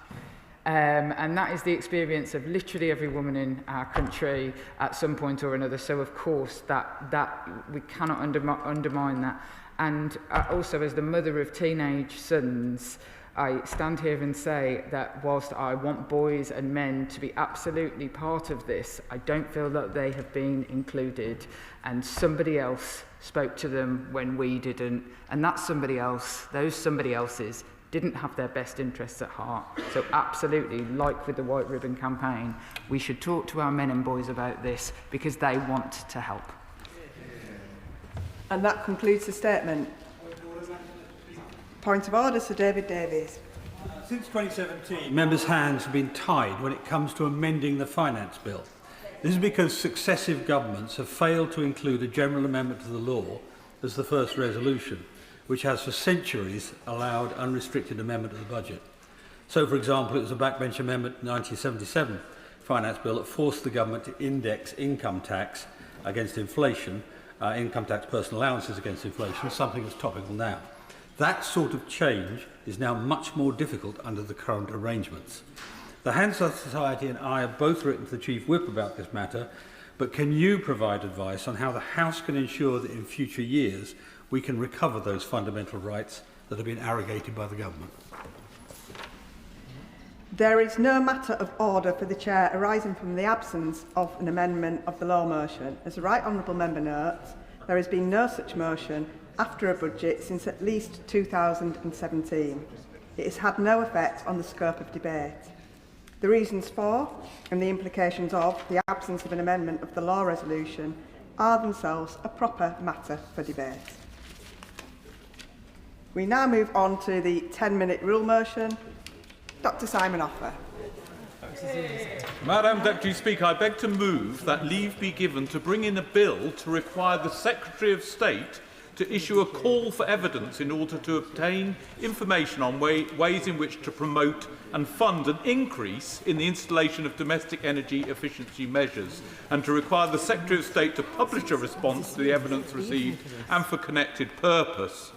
And that is the experience of literally every woman in our country at some point or another. So, of course, that we cannot undermine that. And also, as the mother of teenage sons, I stand here and say that whilst I want boys and men to be absolutely part of this, I don't feel that they have been included, and somebody else spoke to them when we didn't, and that somebody else, those somebody else's, didn't have their best interests at heart. So absolutely, like with the White Ribbon campaign, we should talk to our men and boys about this because they want to help. And that concludes the statement. Point of order, Sir David Davies. Since 2017, members' hands have been tied when it comes to amending the finance bill. This is because successive governments have failed to include a general amendment to the law as the first resolution, which has for centuries allowed unrestricted amendment of the budget. So, for example, it was a backbench amendment in 1977 finance bill that forced the government to index income tax against inflation, income tax personal allowances against inflation, something that's topical now. That sort of change is now much more difficult under the current arrangements. The Hansard Society and I have both written to the Chief Whip about this matter, but can you provide advice on how the House can ensure that in future years we can recover those fundamental rights that have been arrogated by the government? There is no matter of order for the Chair arising from the absence of an amendment of the law motion. As the Right Honourable Member notes, there has been no such motion after a budget since at least 2017. It has had no effect on the scope of debate. The reasons for and the implications of the absence of an amendment of the law resolution are themselves a proper matter for debate. We now move on to the 10-minute rule motion. Dr Simon Offer. Madam Deputy Speaker, I beg to move that leave be given to bring in a bill to require the Secretary of State to issue a call for evidence in order to obtain information on ways in which to promote and fund an increase in the installation of domestic energy efficiency measures, and to require the Secretary of State to publish a response to the evidence received and for connected purpose.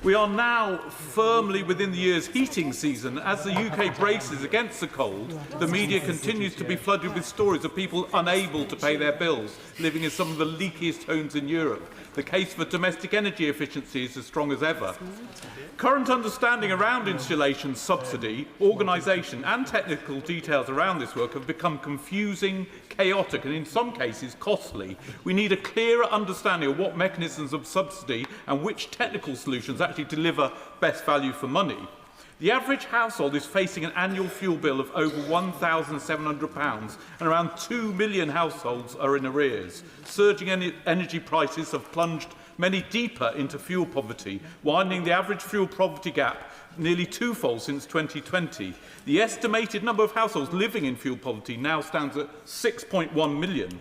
We are now firmly within the year's heating season. As the UK braces against the cold, the media continues to be flooded with stories of people unable to pay their bills, living in some of the leakiest homes in Europe. The case for domestic energy efficiency is as strong as ever. Current understanding around installation subsidy, organisation and technical details around this work have become confusing, chaotic and in some cases costly. We need a clearer understanding of what mechanisms of subsidy and which technical solutions actually deliver best value for money. The average household is facing an annual fuel bill of over £1,700 and around 2 million households are in arrears. Surging energy prices have plunged many deeper into fuel poverty, widening the average fuel poverty gap nearly twofold since 2020. The estimated number of households living in fuel poverty now stands at 6.1 million.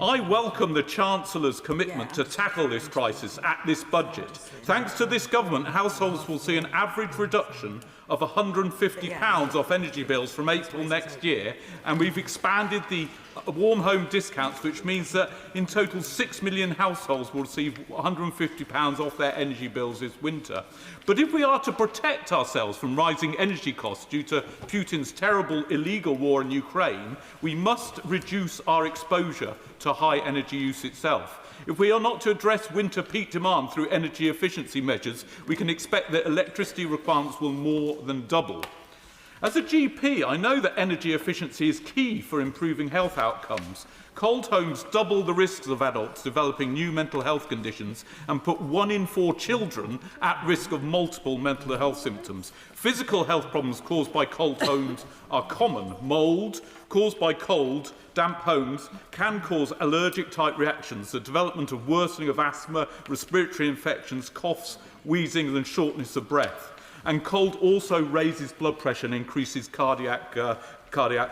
I welcome the Chancellor's commitment to tackle this crisis at this budget. Thanks to this government, households will see an average reduction of £150 off energy bills from April next year, and we've expanded the warm home discounts, which means that in total 6 million households will receive £150 off their energy bills this winter. But if we are to protect ourselves from rising energy costs due to Putin's terrible illegal war in Ukraine, we must reduce our exposure to high energy use itself. If we are not to address winter peak demand through energy efficiency measures, we can expect that electricity requirements will more than double. As a GP, I know that energy efficiency is key for improving health outcomes. Cold homes double the risks of adults developing new mental health conditions and put 1 in 4 children at risk of multiple mental health symptoms. Physical health problems caused by cold homes are common. Mould, caused by cold, damp homes, can cause allergic-type reactions, the development of worsening of asthma, respiratory infections, coughs, wheezing and shortness of breath. And cold also raises blood pressure and increases cardiac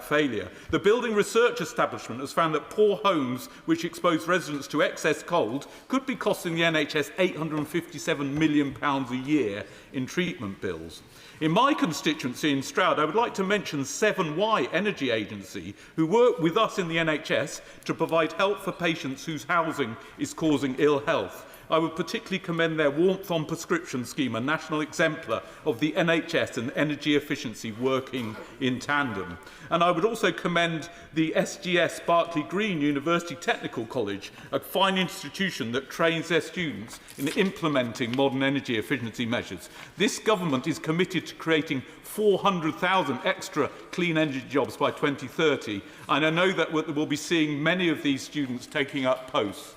failure. The Building Research Establishment has found that poor homes which expose residents to excess cold could be costing the NHS £857 million a year in treatment bills. In my constituency in Stroud, I would like to mention 7Y Energy Agency, who work with us in the NHS to provide help for patients whose housing is causing ill health. I would particularly commend their Warmth on Prescription scheme, a national exemplar of the NHS and energy efficiency working in tandem. And I would also commend the SGS Berkeley Green University Technical College, a fine institution that trains their students in implementing modern energy efficiency measures. This government is committed to creating 400,000 extra clean energy jobs by 2030, and I know that we'll be seeing many of these students taking up posts.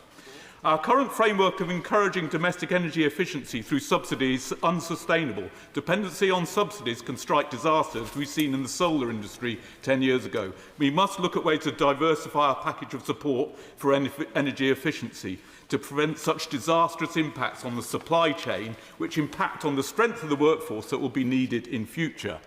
Our current framework of encouraging domestic energy efficiency through subsidies is unsustainable. Dependency on subsidies can strike disasters we've seen in the solar industry 10 years ago. We must look at ways to diversify our package of support for energy efficiency to prevent such disastrous impacts on the supply chain, which impact on the strength of the workforce that will be needed in future.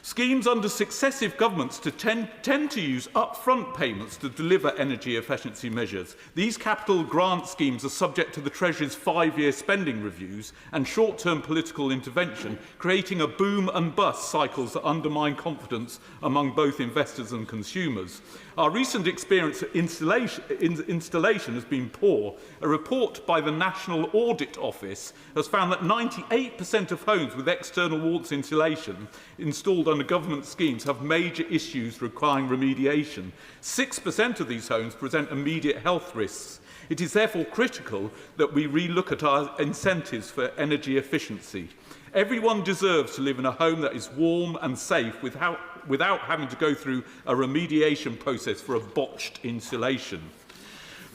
Schemes under successive governments tend to use upfront payments to deliver energy efficiency measures. These capital grant schemes are subject to the Treasury's 5-year spending reviews and short-term political intervention, creating a boom and bust cycles that undermine confidence among both investors and consumers. Our recent experience at installation has been poor. A report by the National Audit Office has found that 98% of homes with external walls insulation installed under government schemes have major issues requiring remediation. 6% of these homes present immediate health risks. It is therefore critical that we relook at our incentives for energy efficiency. Everyone deserves to live in a home that is warm and safe without having to go through a remediation process for a botched insulation.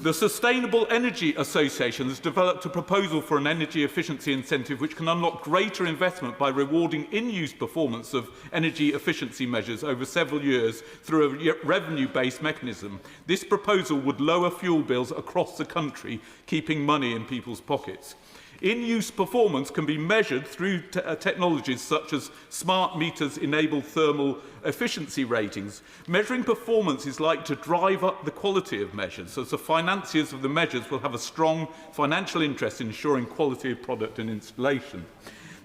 The Sustainable Energy Association has developed a proposal for an energy efficiency incentive which can unlock greater investment by rewarding in-use performance of energy efficiency measures over several years through a revenue-based mechanism. This proposal would lower fuel bills across the country, keeping money in people's pockets. In-use performance can be measured through technologies such as smart meters-enabled thermal efficiency ratings. Measuring performance is likely to drive up the quality of measures, as the financiers of the measures will have a strong financial interest in ensuring quality of product and installation.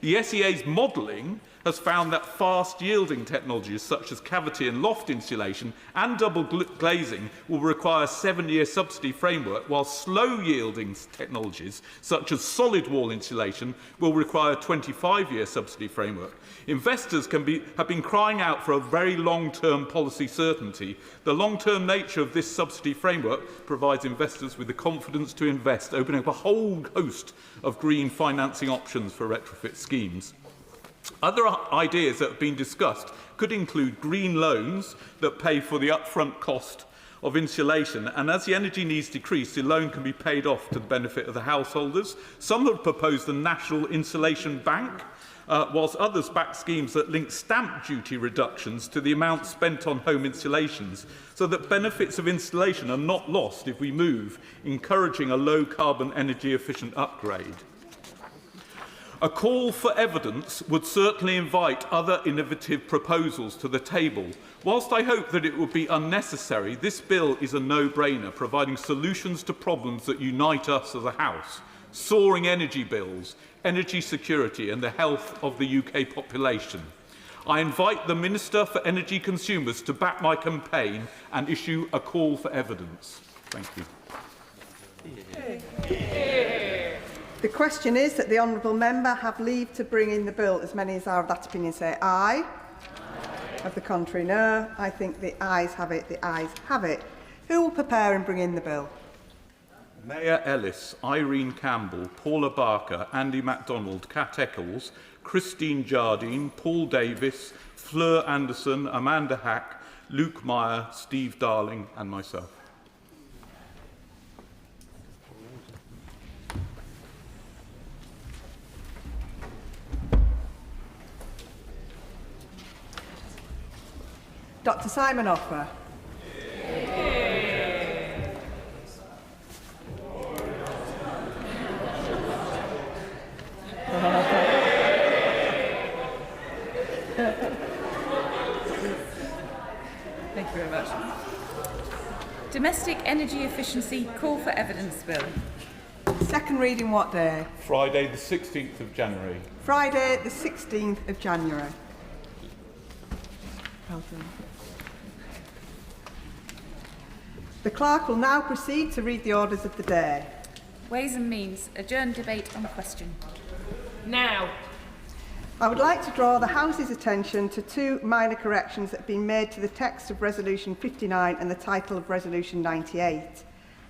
The SEA's modelling has found that fast-yielding technologies such as cavity and loft insulation and double glazing will require a 7-year subsidy framework, while slow-yielding technologies such as solid wall insulation will require a 25-year subsidy framework. Investors have been crying out for a very long-term policy certainty. The long-term nature of this subsidy framework provides investors with the confidence to invest, opening up a whole host of green financing options for retrofit schemes. Other ideas that have been discussed could include green loans that pay for the upfront cost of insulation, and as the energy needs decrease, the loan can be paid off to the benefit of the householders. Some have proposed the National Insulation Bank, whilst others back schemes that link stamp duty reductions to the amount spent on home installations, so that benefits of installation are not lost if we move, encouraging a low-carbon energy-efficient upgrade. A call for evidence would certainly invite other innovative proposals to the table. Whilst I hope that it would be unnecessary, this bill is a no-brainer, providing solutions to problems that unite us as a House: soaring energy bills, energy security and the health of the UK population. I invite the Minister for Energy Consumers to back my campaign and issue a call for evidence. Thank you. The question is that the honourable member have leave to bring in the bill. As many as are of that opinion say aye. Aye. Of the contrary, no. I think the ayes have it. The ayes have it. Who will prepare and bring in the bill? Mayor Ellis, Irene Campbell, Paula Barker, Andy MacDonald, Kat Eccles, Christine Jardine, Paul Davis, Fleur Anderson, Amanda Hack, Luke Meyer, Steve Darling and myself. Dr. Simon Offer. Thank you very much. Domestic Energy Efficiency Call for Evidence Bill. Second reading what day? Friday the 16th of January. Friday the 16th of January. Well done. The clerk will now proceed to read the orders of the day. Ways and Means. Adjourn debate on question. Now. I would like to draw the House's attention to two minor corrections that have been made to the text of Resolution 59 and the title of Resolution 98.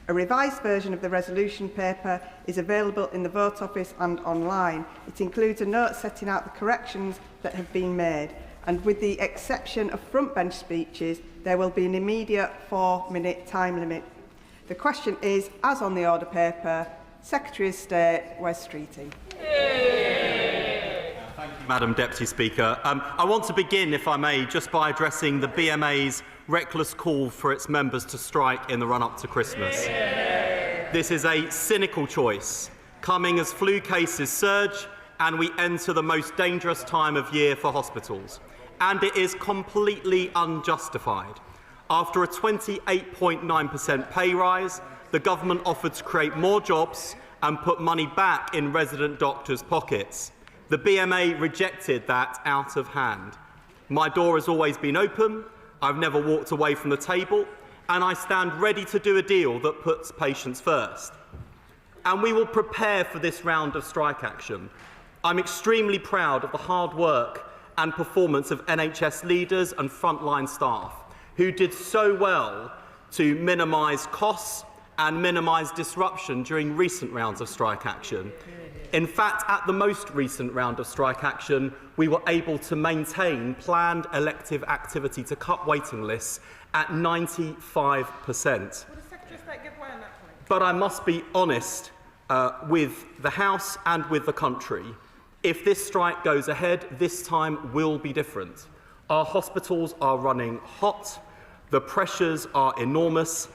A revised version of the resolution paper is available in the Vote Office and online. It includes a note setting out the corrections that have been made, and with the exception of frontbench speeches, there will be an immediate 4-minute time limit. The question is, as on the order paper, Secretary of State, Wes Streeting. Madam Deputy Speaker. I want to begin, if I may, just by addressing the BMA's reckless call for its members to strike in the run-up to Christmas. This is a cynical choice, coming as flu cases surge and we enter the most dangerous time of year for hospitals. and it is completely unjustified. After a 28.9% pay rise, the government offered to create more jobs and put money back in resident doctors' pockets. The BMA rejected that out of hand. My door has always been open, I've never walked away from the table, and I stand ready to do a deal that puts patients first. And we will prepare for this round of strike action. I'm extremely proud of the hard work and performance of NHS leaders and frontline staff who did so well to minimise costs and minimise disruption during recent rounds of strike action. In fact, at the most recent round of strike action, we were able to maintain planned elective activity to cut waiting lists at 95%. But I must be honest with the House and with the country. If this strike goes ahead, this time will be different. Our hospitals are running hot, the pressures are enormous,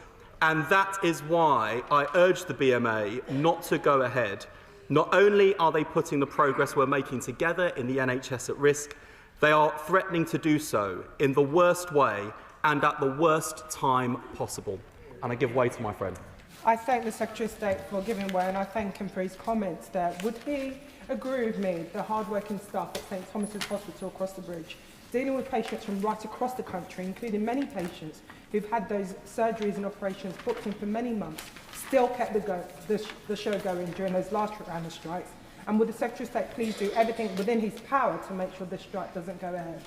and that is why I urge the BMA not to go ahead. Not only are they putting the progress we're making together in the NHS at risk, they are threatening to do so in the worst way and at the worst time possible. And I give way to my friend. I thank the Secretary of State for giving way, and I thank him for his comments there. Would he agree with me, the hard-working staff at St Thomas's Hospital across the bridge, dealing with patients from right across the country, including many patients who've had those surgeries and operations booked in for many months, still kept the show going during those last round of strikes? And would the Secretary of State please do everything within his power to make sure this strike doesn't go ahead?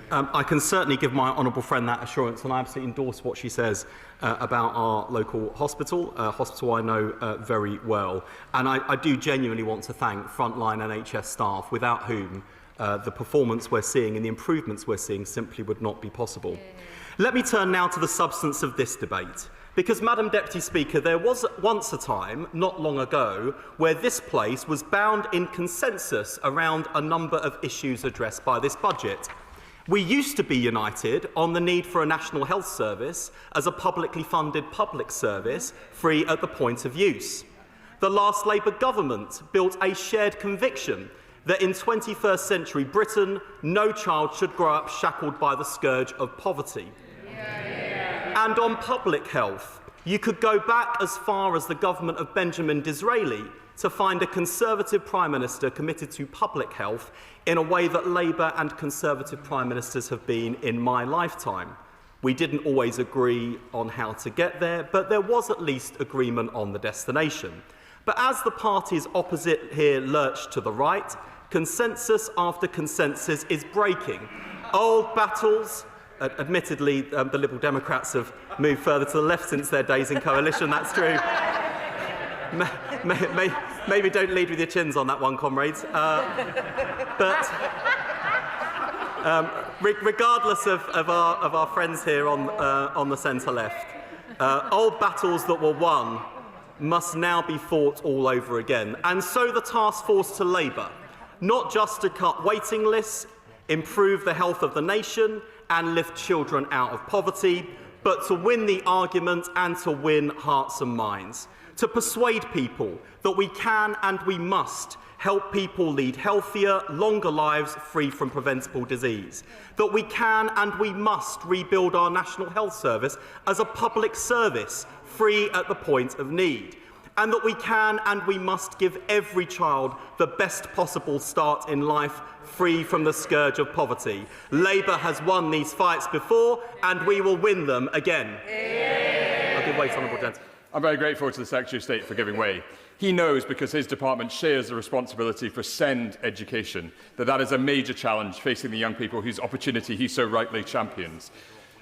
I can certainly give my honourable friend that assurance, and I absolutely endorse what she says about our local hospital, a hospital I know very well. And I do genuinely want to thank frontline NHS staff, without whom the performance we're seeing and the improvements we're seeing simply would not be possible. Let me turn now to the substance of this debate. Because, Madam Deputy Speaker, there was once a time, not long ago, where this place was bound in consensus around a number of issues addressed by this budget. We used to be united on the need for a National Health Service as a publicly funded public service, free at the point of use. The last Labour government built a shared conviction that in 21st century Britain, no child should grow up shackled by the scourge of poverty. And on public health, you could go back as far as the government of Benjamin Disraeli to find a Conservative Prime Minister committed to public health in a way that Labour and Conservative Prime Ministers have been in my lifetime. We didn't always agree on how to get there, but there was at least agreement on the destination. But as the parties opposite here lurch to the right, consensus after consensus is breaking. Old battles. Admittedly, the Liberal Democrats have moved further to the left since their days in coalition, that's true. Maybe don't lead with your chins on that one, comrades. Regardless of our friends here on the centre-left, old battles that were won must now be fought all over again. And so the task force to Labour, not just to cut waiting lists, improve the health of the nation, and lift children out of poverty, but to win the argument and to win hearts and minds. To persuade people that we can and we must help people lead healthier, longer lives free from preventable disease. That we can and we must rebuild our National Health Service as a public service, free at the point of need. And that we can and we must give every child the best possible start in life, free from the scourge of poverty. Labour has won these fights before, and we will win them again. I'll give way to Honourable Gentleman. I'm very grateful to the Secretary of State for giving way. He knows, because his department shares the responsibility for SEND education, that is a major challenge facing the young people whose opportunity he so rightly champions.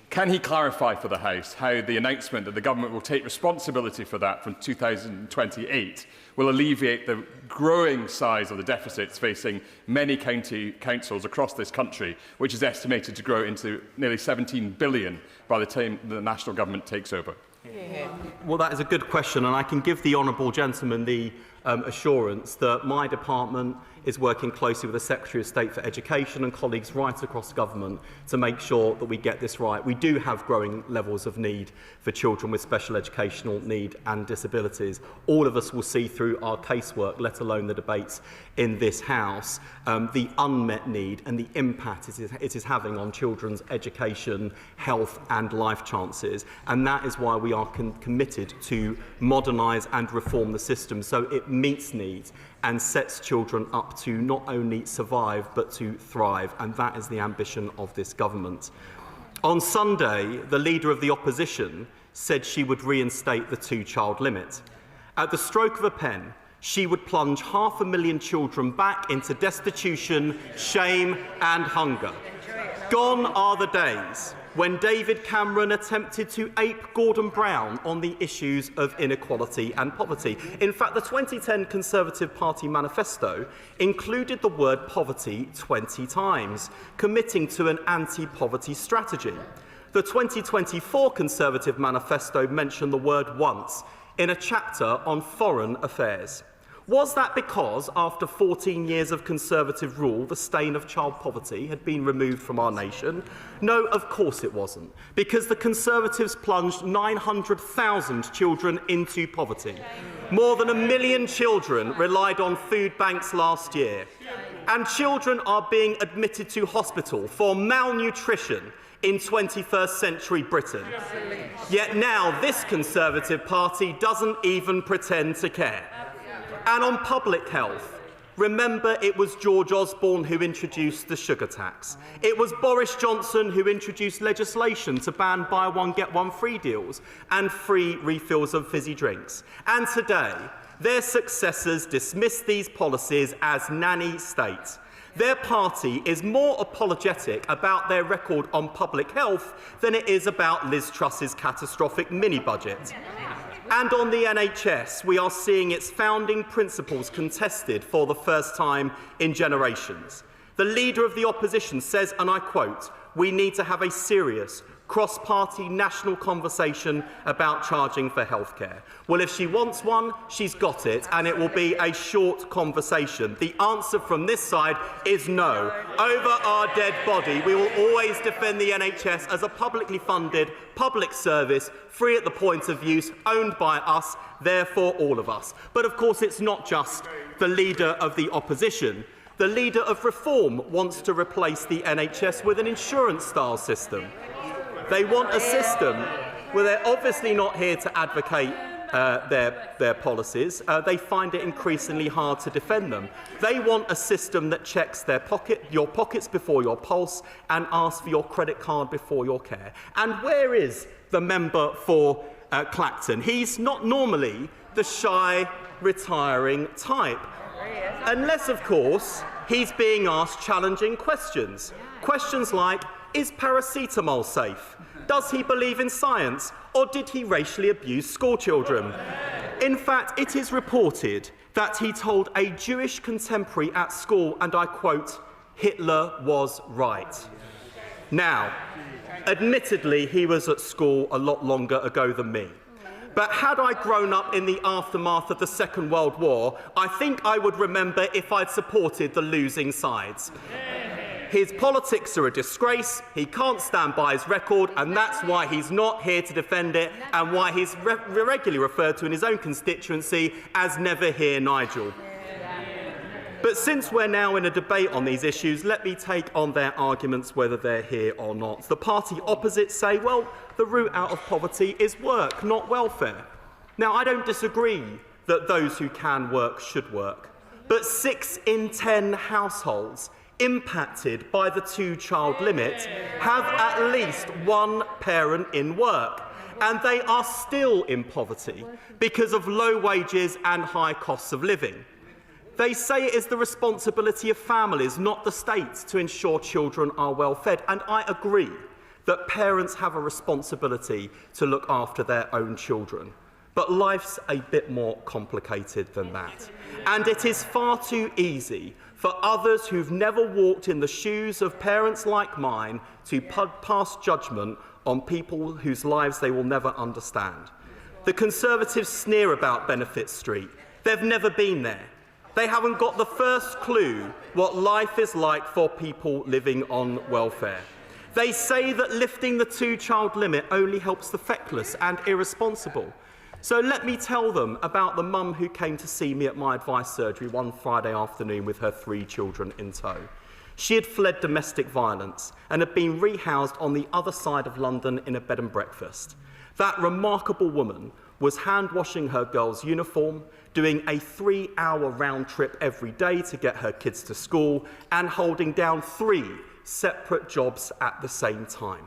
Can he clarify for the House how the announcement that the government will take responsibility for that from 2028 will alleviate the growing size of the deficits facing many county councils across this country, which is estimated to grow into nearly 17 billion by the time the national government takes over? Well, that is a good question, and I can give the honourable gentleman the assurance that my department is working closely with the Secretary of State for Education and colleagues right across government to make sure that we get this right. We do have growing levels of need for children with special educational need and disabilities. All of us will see through our casework, let alone the debates in this House, the unmet need and the impact it is having on children's education, health and life chances. And that is why we are committed to modernise and reform the system so it meets needs and sets children up to not only survive but to thrive, and that is the ambition of this government. On Sunday, the Leader of the Opposition said she would reinstate the two-child limit. At the stroke of a pen, she would plunge 500,000 children back into destitution, shame and hunger. Gone are the days when David Cameron attempted to ape Gordon Brown on the issues of inequality and poverty. In fact, the 2010 Conservative Party manifesto included the word poverty 20 times, committing to an anti-poverty strategy. The 2024 Conservative manifesto mentioned the word once in a chapter on foreign affairs. Was that because, after 14 years of Conservative rule, the stain of child poverty had been removed from our nation? No, of course it wasn't, because the Conservatives plunged 900,000 children into poverty. More than 1 million children relied on food banks last year, and children are being admitted to hospital for malnutrition in 21st century Britain. Yet now this Conservative Party doesn't even pretend to care. And on public health, remember it was George Osborne who introduced the sugar tax. It was Boris Johnson who introduced legislation to ban buy one get one free deals and free refills of fizzy drinks. And today, their successors dismiss these policies as nanny state. Their party is more apologetic about their record on public health than it is about Liz Truss's catastrophic mini-budget. And on the NHS, we are seeing its founding principles contested for the first time in generations. The Leader of the Opposition says, and I quote, "We need to have a serious, cross-party national conversation about charging for healthcare." Well, if she wants one, she's got it, and it will be a short conversation. The answer from this side is no. Over our dead body, we will always defend the NHS as a publicly funded public service, free at the point of use, owned by us, therefore all of us. But of course, it's not just the Leader of the Opposition. The Leader of Reform wants to replace the NHS with an insurance-style system. They want a system where they're obviously not here to advocate their policies. They find it increasingly hard to defend them. They want a system that checks your pockets before your pulse and asks for your credit card before your care. And where is the member for Clacton? He's not normally the shy, retiring type. Unless, of course, he's being asked challenging questions. Questions like, is paracetamol safe? Does he believe in science? Or did he racially abuse schoolchildren? In fact, it is reported that he told a Jewish contemporary at school, and I quote, "Hitler was right." Now, admittedly, he was at school a lot longer ago than me. But had I grown up in the aftermath of the Second World War, I think I would remember if I'd supported the losing sides. His politics are a disgrace, he can't stand by his record, and that's why he's not here to defend it, and why he's regularly referred to in his own constituency as Never Hear Nigel. But since we're now in a debate on these issues, let me take on their arguments whether they're here or not. The party opposite say, well, the route out of poverty is work, not welfare. Now, I don't disagree that those who can work should work, but 6 in 10 households impacted by the two-child limit have at least one parent in work, and they are still in poverty because of low wages and high costs of living. They say it is the responsibility of families, not the state, to ensure children are well fed, and I agree that parents have a responsibility to look after their own children. But life's a bit more complicated than that. And it is far too easy for others who've never walked in the shoes of parents like mine to pass judgment on people whose lives they will never understand. The Conservatives sneer about Benefit Street. They've never been there. They haven't got the first clue what life is like for people living on welfare. They say that lifting the two-child limit only helps the feckless and irresponsible. So let me tell them about the mum who came to see me at my advice surgery one Friday afternoon with her 3 children in tow. She had fled domestic violence and had been rehoused on the other side of London in a bed and breakfast. That remarkable woman was hand-washing her girl's uniform, doing a 3-hour round trip every day to get her kids to school, and holding down 3 separate jobs at the same time.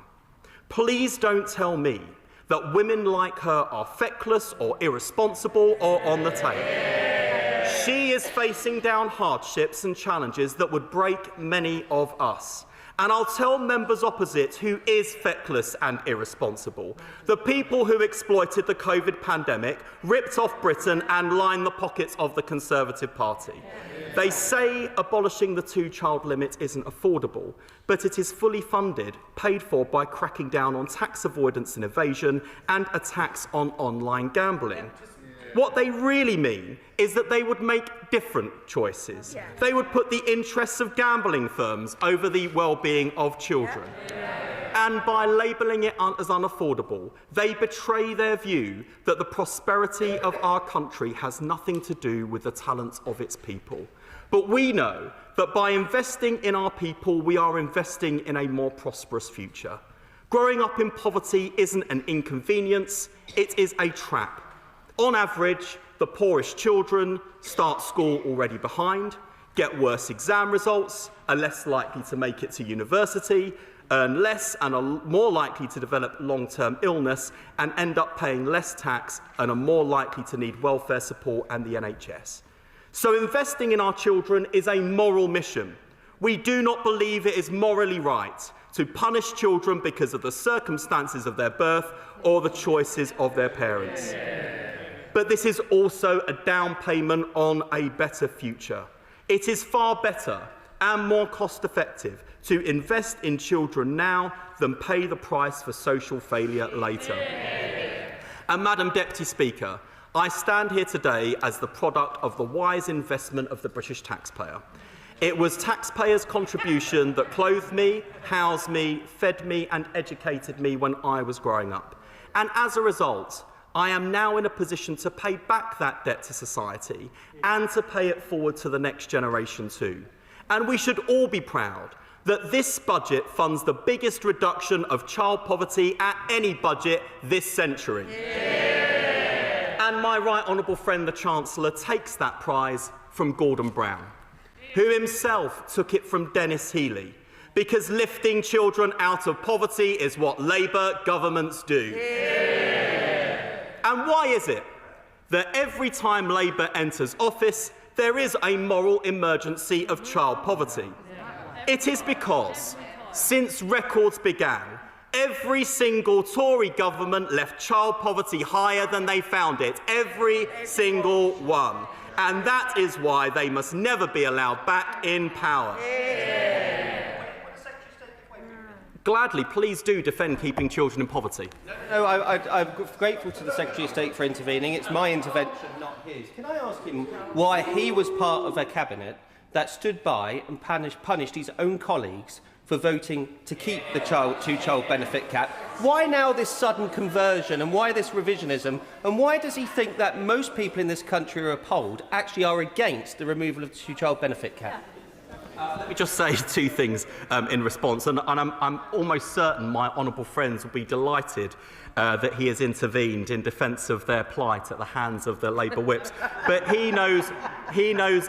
Please don't tell me that women like her are feckless or irresponsible or on the table. She is facing down hardships and challenges that would break many of us. And I'll tell members opposite who is feckless and irresponsible. The people who exploited the COVID pandemic, ripped off Britain and lined the pockets of the Conservative Party. They say abolishing the two-child limit isn't affordable, but it is fully funded, paid for by cracking down on tax avoidance and evasion and a tax on online gambling. What they really mean is that they would make different choices. They would put the interests of gambling firms over the well-being of children. And by labelling it as unaffordable, they betray their view that the prosperity of our country has nothing to do with the talents of its people. But we know that by investing in our people, we are investing in a more prosperous future. Growing up in poverty isn't an inconvenience, it is a trap. On average, the poorest children start school already behind, get worse exam results, are less likely to make it to university, earn less and are more likely to develop long-term illness and end up paying less tax and are more likely to need welfare support and the NHS. So investing in our children is a moral mission. We do not believe it is morally right to punish children because of the circumstances of their birth or the choices of their parents. But this is also a down payment on a better future. It is far better and more cost-effective to invest in children now than pay the price for social failure later. And Madam Deputy Speaker, I stand here today as the product of the wise investment of the British taxpayer. It was taxpayers' contribution that clothed me, housed me, fed me and educated me when I was growing up. And as a result, I am now in a position to pay back that debt to society and to pay it forward to the next generation too. And we should all be proud that this budget funds the biggest reduction of child poverty at any budget this century. And my right honourable friend, the Chancellor, takes that prize from Gordon Brown, who himself took it from Dennis Healey, because lifting children out of poverty is what Labour governments do. And why is it that every time Labour enters office, there is a moral emergency of child poverty? It is because, since records began, every single Tory government left child poverty higher than they found it. Every single one. And that is why they must never be allowed back in power. Gladly, please do defend keeping children in poverty. No, I'm grateful to the Secretary of State for intervening. It's my intervention, not his. Can I ask him why he was part of a cabinet that stood by and punished his own colleagues for voting to keep the two-child benefit cap? Why now this sudden conversion and why this revisionism? And why does he think that most people in this country who are appalled actually are against the removal of the two-child benefit cap? Let me just say 2 things in response, and I'm almost certain my honourable friends will be delighted that he has intervened in defence of their plight at the hands of the Labour whips. But he knows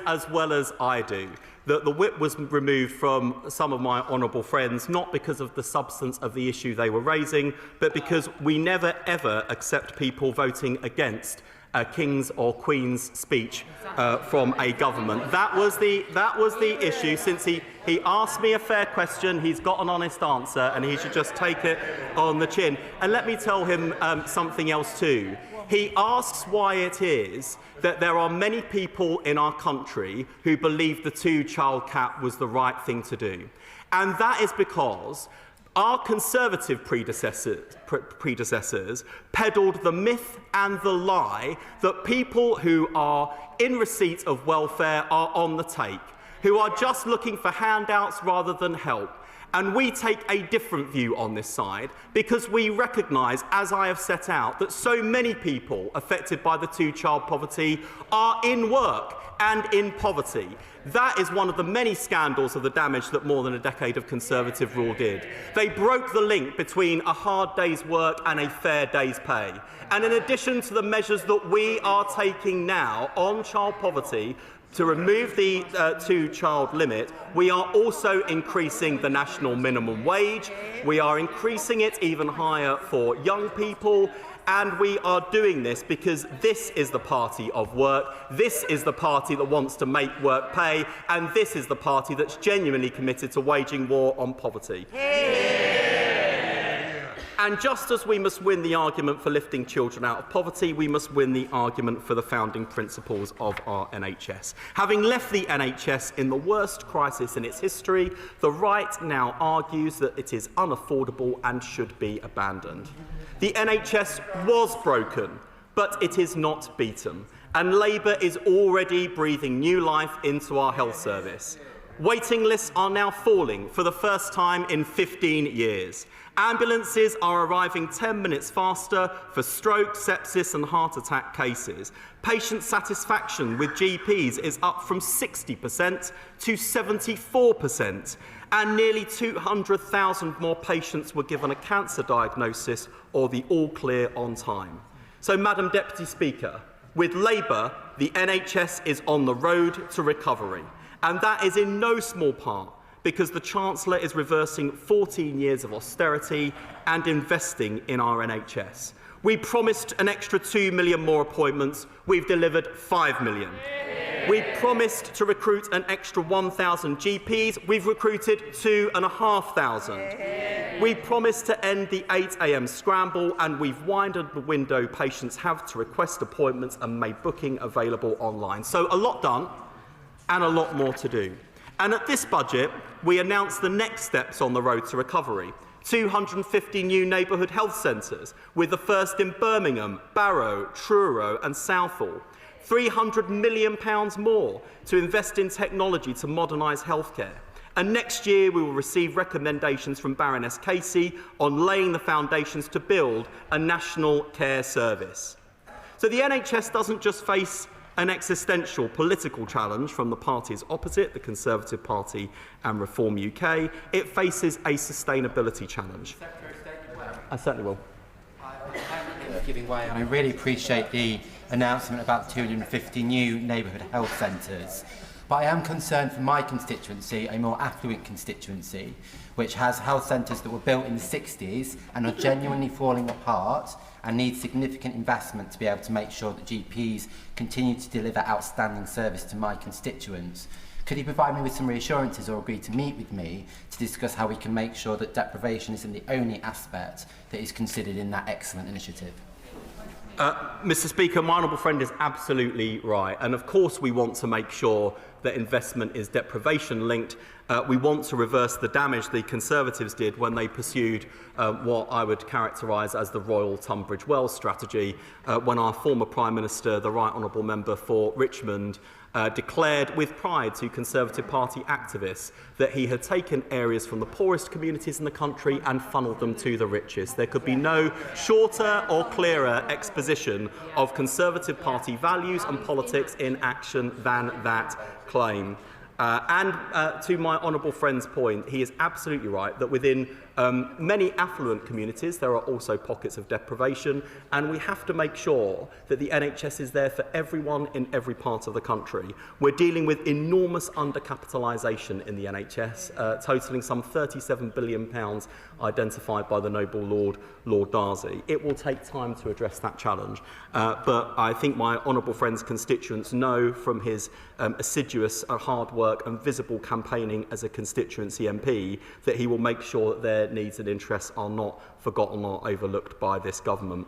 as well as I do that the whip was removed from some of my honourable friends, not because of the substance of the issue they were raising, but because we never ever accept people voting against a King's or Queen's speech from a government. That was the issue. Since he asked me a fair question, he's got an honest answer, and he should just take it on the chin. And let me tell him something else too. He asks why it is that there are many people in our country who believe the two-child cap was the right thing to do. And that is because Our Conservative predecessors peddled the myth and the lie that people who are in receipt of welfare are on the take, who are just looking for handouts rather than help. And we take a different view on this side because we recognise, as I have set out, that so many people affected by the two-child poverty are in work and in poverty. That is one of the many scandals of the damage that more than a decade of Conservative rule did. They broke the link between a hard day's work and a fair day's pay. And in addition to the measures that we are taking now on child poverty, to remove the two-child limit, we are also increasing the national minimum wage. We are increasing it even higher for young people. And we are doing this because this is the party of work, this is the party that wants to make work pay, and this is the party that's genuinely committed to waging war on poverty. And just as we must win the argument for lifting children out of poverty, we must win the argument for the founding principles of our NHS. Having left the NHS in the worst crisis in its history, the right now argues that it is unaffordable and should be abandoned. The NHS was broken, but it is not beaten, and Labour is already breathing new life into our health service. Waiting lists are now falling for the first time in 15 years. Ambulances are arriving 10 minutes faster for stroke, sepsis and heart attack cases. Patient satisfaction with GPs is up from 60% to 74%. And nearly 200,000 more patients were given a cancer diagnosis or the all-clear on time. So, Madam Deputy Speaker, with Labour, the NHS is on the road to recovery. And that is in no small part because the Chancellor is reversing 14 years of austerity and investing in our NHS. We promised an extra 2 million more appointments. We've delivered 5 million. We promised to recruit an extra 1,000 GPs. We've recruited 2,500. We promised to end the 8 a.m. scramble, and we've widened the window patients have to request appointments and made booking available online. So a lot done and a lot more to do. And at this budget, we announced the next steps on the road to recovery. 250 new neighbourhood health centres, with the first in Birmingham, Barrow, Truro and Southall. £300 million more to invest in technology to modernise healthcare. And next year we will receive recommendations from Baroness Casey on laying the foundations to build a national care service. So the NHS doesn't just face an existential political challenge from the parties opposite, the Conservative Party and Reform UK, it faces a sustainability challenge. I certainly will. Giving way, and I really appreciate the announcement about 250 new neighbourhood health centres. But I am concerned for my constituency, a more affluent constituency, which has health centres that were built in the 60s and are genuinely falling apart and need significant investment to be able to make sure that GPs continue to deliver outstanding service to my constituents. Could he provide me with some reassurances or agree to meet with me to discuss how we can make sure that deprivation isn't the only aspect that is considered in that excellent initiative? Mr. Speaker, my honourable friend is absolutely right. And of course we want to make sure that investment is deprivation linked. We want to reverse the damage the Conservatives did when they pursued what I would characterise as the Royal Tunbridge Wells strategy, when our former Prime Minister, the Right Honourable Member for Richmond, declared with pride to Conservative Party activists that he had taken areas from the poorest communities in the country and funnelled them to the richest. There could be no shorter or clearer exposition of Conservative Party values and politics in action than that claim. To my honourable friend's point, he is absolutely right that within many affluent communities there are also pockets of deprivation, and we have to make sure that the NHS is there for everyone in every part of the country. We're dealing with enormous undercapitalisation in the NHS, totalling some £37 billion identified by the noble Lord Darcy. It will take time to address that challenge, but I think my honourable friend's constituents know from his assiduous hard work and visible campaigning as a constituency MP that he will make sure that their needs and interests are not forgotten or overlooked by this government.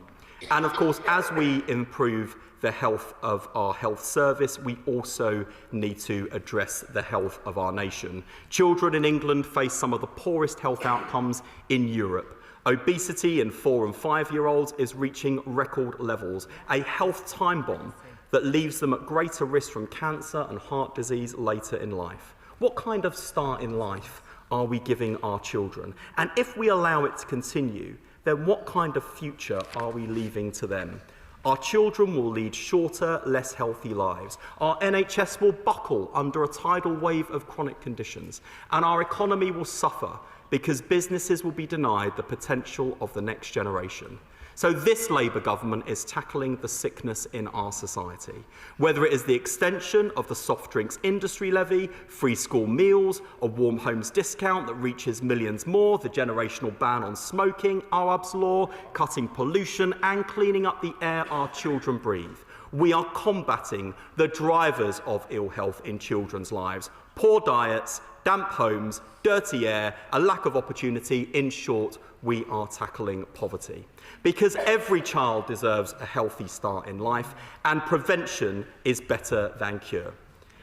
And of course, as we improve the health of our health service, we also need to address the health of our nation. Children in England face some of the poorest health outcomes in Europe. Obesity in 4- and 5-year-olds is reaching record levels, a health time bomb that leaves them at greater risk from cancer and heart disease later in life. What kind of start in life are we giving our children? And if we allow it to continue, then what kind of future are we leaving to them? Our children will lead shorter, less healthy lives. Our NHS will buckle under a tidal wave of chronic conditions, and our economy will suffer because businesses will be denied the potential of the next generation. So this Labour government is tackling the sickness in our society. Whether it is the extension of the soft drinks industry levy, free school meals, a warm homes discount that reaches millions more, the generational ban on smoking, Arab's law, cutting pollution and cleaning up the air our children breathe. We are combating the drivers of ill health in children's lives: poor diets, damp homes, dirty air, a lack of opportunity. In short, we are tackling poverty. Because every child deserves a healthy start in life, and prevention is better than cure.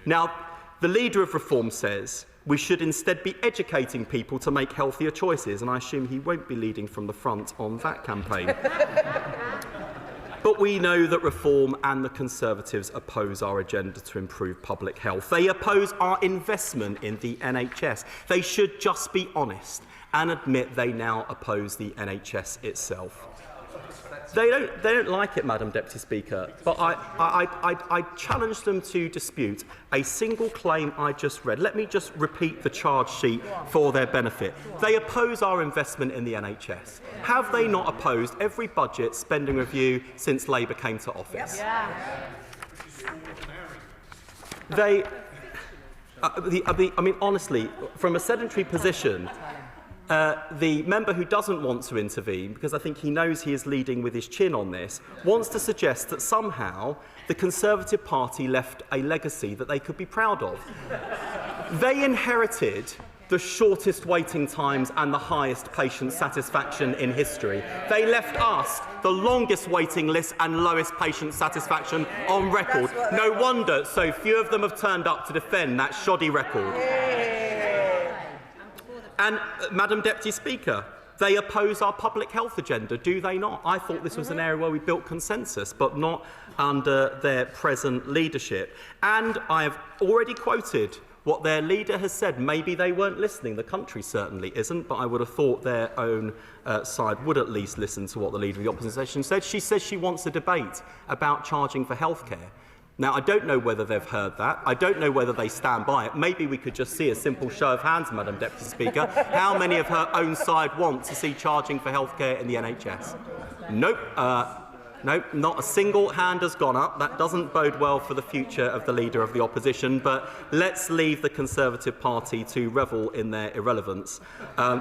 Now, the leader of Reform says we should instead be educating people to make healthier choices, and I assume he won't be leading from the front on that campaign. But we know that Reform and the Conservatives oppose our agenda to improve public health. They oppose our investment in the NHS. They should just be honest and admit they now oppose the NHS itself. They don't like it, Madam Deputy Speaker, but I challenge them to dispute a single claim I just read. Let me just repeat the charge sheet for their benefit. They oppose our investment in the NHS. Have they not opposed every budget spending review since Labour came to office? They, I mean, honestly, from a sedentary position, the member who doesn't want to intervene, because I think he knows he is leading with his chin on this, wants to suggest that somehow the Conservative Party left a legacy that they could be proud of. They inherited the shortest waiting times and the highest patient satisfaction in history. They left us the longest waiting list and lowest patient satisfaction on record. No wonder so few of them have turned up to defend that shoddy record. And, Madam Deputy Speaker, they oppose our public health agenda, do they not? I thought this was an area where we built consensus, but not under their present leadership. And I have already quoted what their leader has said. Maybe they weren't listening. The country certainly isn't, but I would have thought their own side would at least listen to what the Leader of the Opposition said. She says she wants a debate about charging for healthcare. Now, I don't know whether they've heard that. I don't know whether they stand by it. Maybe we could just see a simple show of hands, Madam Deputy Speaker. How many of her own side want to see charging for healthcare in the NHS? Nope. Nope, not a single hand has gone up. That doesn't bode well for the future of the Leader of the Opposition, but let's leave the Conservative Party to revel in their irrelevance.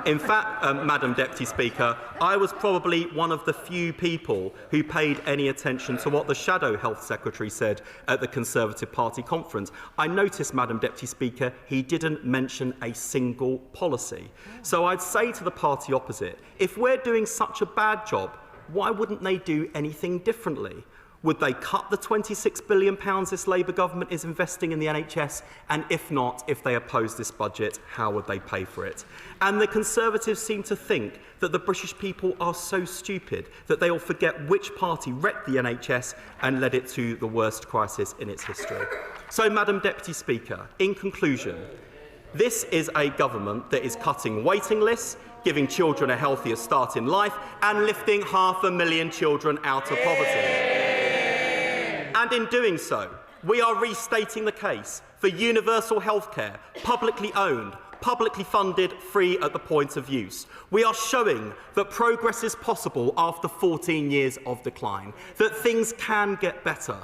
In fact, Madam Deputy Speaker, I was probably one of the few people who paid any attention to what the Shadow Health Secretary said at the Conservative Party conference. I noticed, Madam Deputy Speaker, he didn't mention a single policy. So I'd say to the party opposite, if we're doing such a bad job, why wouldn't they do anything differently? Would they cut the £26 billion this Labour government is investing in the NHS? And if not, if they oppose this budget, how would they pay for it? And the Conservatives seem to think that the British people are so stupid that they will forget which party wrecked the NHS and led it to the worst crisis in its history. So, Madam Deputy Speaker, in conclusion, this is a government that is cutting waiting lists, giving children a healthier start in life and lifting 500,000 children out of poverty. And in doing so, we are restating the case for universal healthcare, publicly owned, publicly funded, free at the point of use. We are showing that progress is possible after 14 years of decline, that things can get better.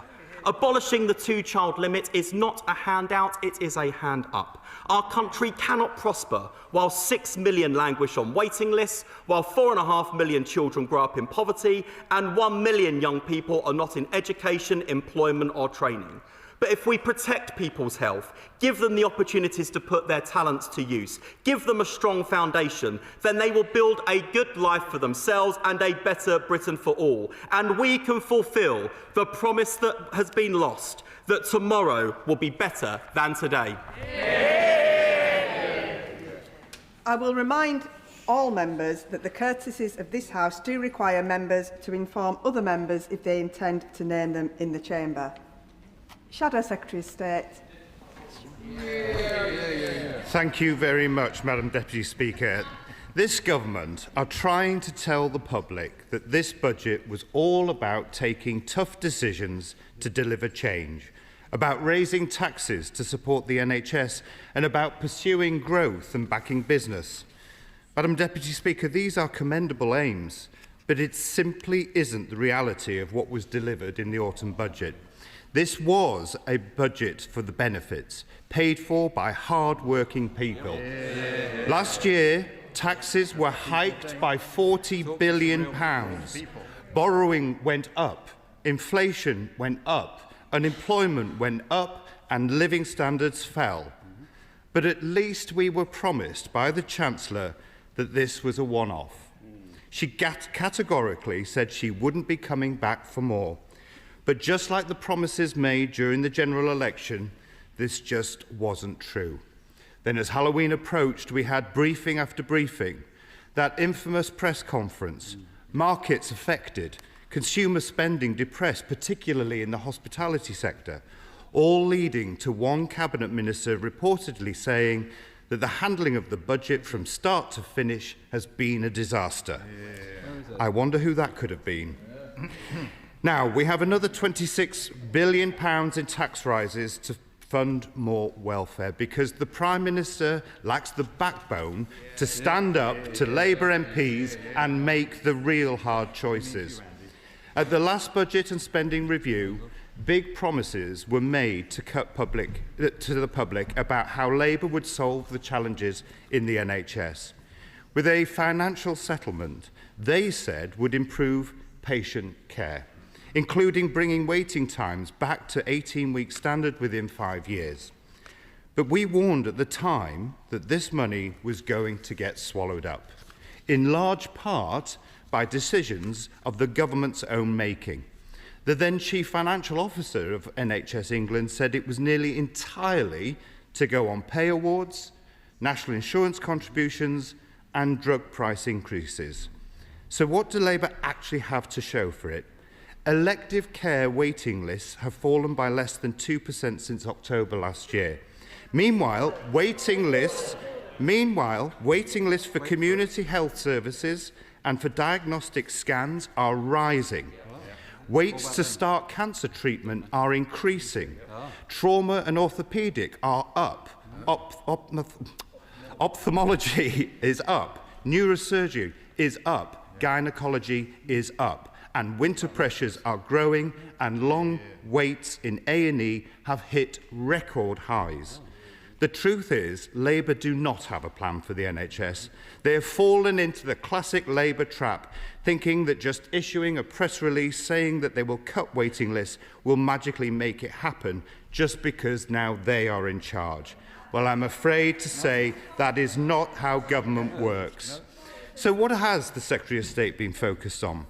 Abolishing the two-child limit is not a handout, it is a hand up. Our country cannot prosper while 6 million languish on waiting lists, while 4.5 million children grow up in poverty, and 1 million young people are not in education, employment or training. But if we protect people's health, give them the opportunities to put their talents to use, give them a strong foundation, then they will build a good life for themselves and a better Britain for all. And we can fulfil the promise that has been lost, that tomorrow will be better than today. I will remind all members that the courtesies of this House do require members to inform other members if they intend to name them in the chamber. Shadow Secretary of State. Thank you very much, Madam Deputy Speaker. This government are trying to tell the public that this budget was all about taking tough decisions to deliver change, about raising taxes to support the NHS, and about pursuing growth and backing business. Madam Deputy Speaker, these are commendable aims, but it simply isn't the reality of what was delivered in the autumn budget. This was a budget for the benefits, paid for by hard-working people. Last year, taxes were hiked by £40 billion. Borrowing went up, inflation went up, unemployment went up, and living standards fell. But at least we were promised by the Chancellor that this was a one-off. She categorically said she wouldn't be coming back for more. But just like the promises made during the general election, this just wasn't true. Then as Halloween approached, we had briefing after briefing, that infamous press conference, markets affected, consumer spending depressed, particularly in the hospitality sector, all leading to one cabinet minister reportedly saying that the handling of the budget from start to finish has been a disaster. I wonder who that could have been. Now, we have another £26 billion in tax rises to fund more welfare because the Prime Minister lacks the backbone to stand up to Labour MPs and make the real hard choices. At the last budget and spending review, big promises were made to the public about how Labour would solve the challenges in the NHS. With a financial settlement, they said would improve patient care, including bringing waiting times back to 18-week standard within 5 years. But we warned at the time that this money was going to get swallowed up, in large part by decisions of the government's own making. The then Chief Financial Officer of NHS England said it was nearly entirely to go on pay awards, national insurance contributions and drug price increases. So what do Labour actually have to show for it? Elective care waiting lists have fallen by less than 2% since October last year. Meanwhile, waiting lists for community health services and for diagnostic scans are rising. Waits to start cancer treatment are increasing. Trauma and orthopaedic are up. Ophthalmology is up. Neurosurgery is up. Gynecology is up. And winter pressures are growing and long waits in A&E have hit record highs. The truth is, Labour do not have a plan for the NHS. They have fallen into the classic Labour trap, thinking that just issuing a press release saying that they will cut waiting lists will magically make it happen just because now they are in charge. Well, I'm afraid to say that is not how government works. So what has the Secretary of State been focused on?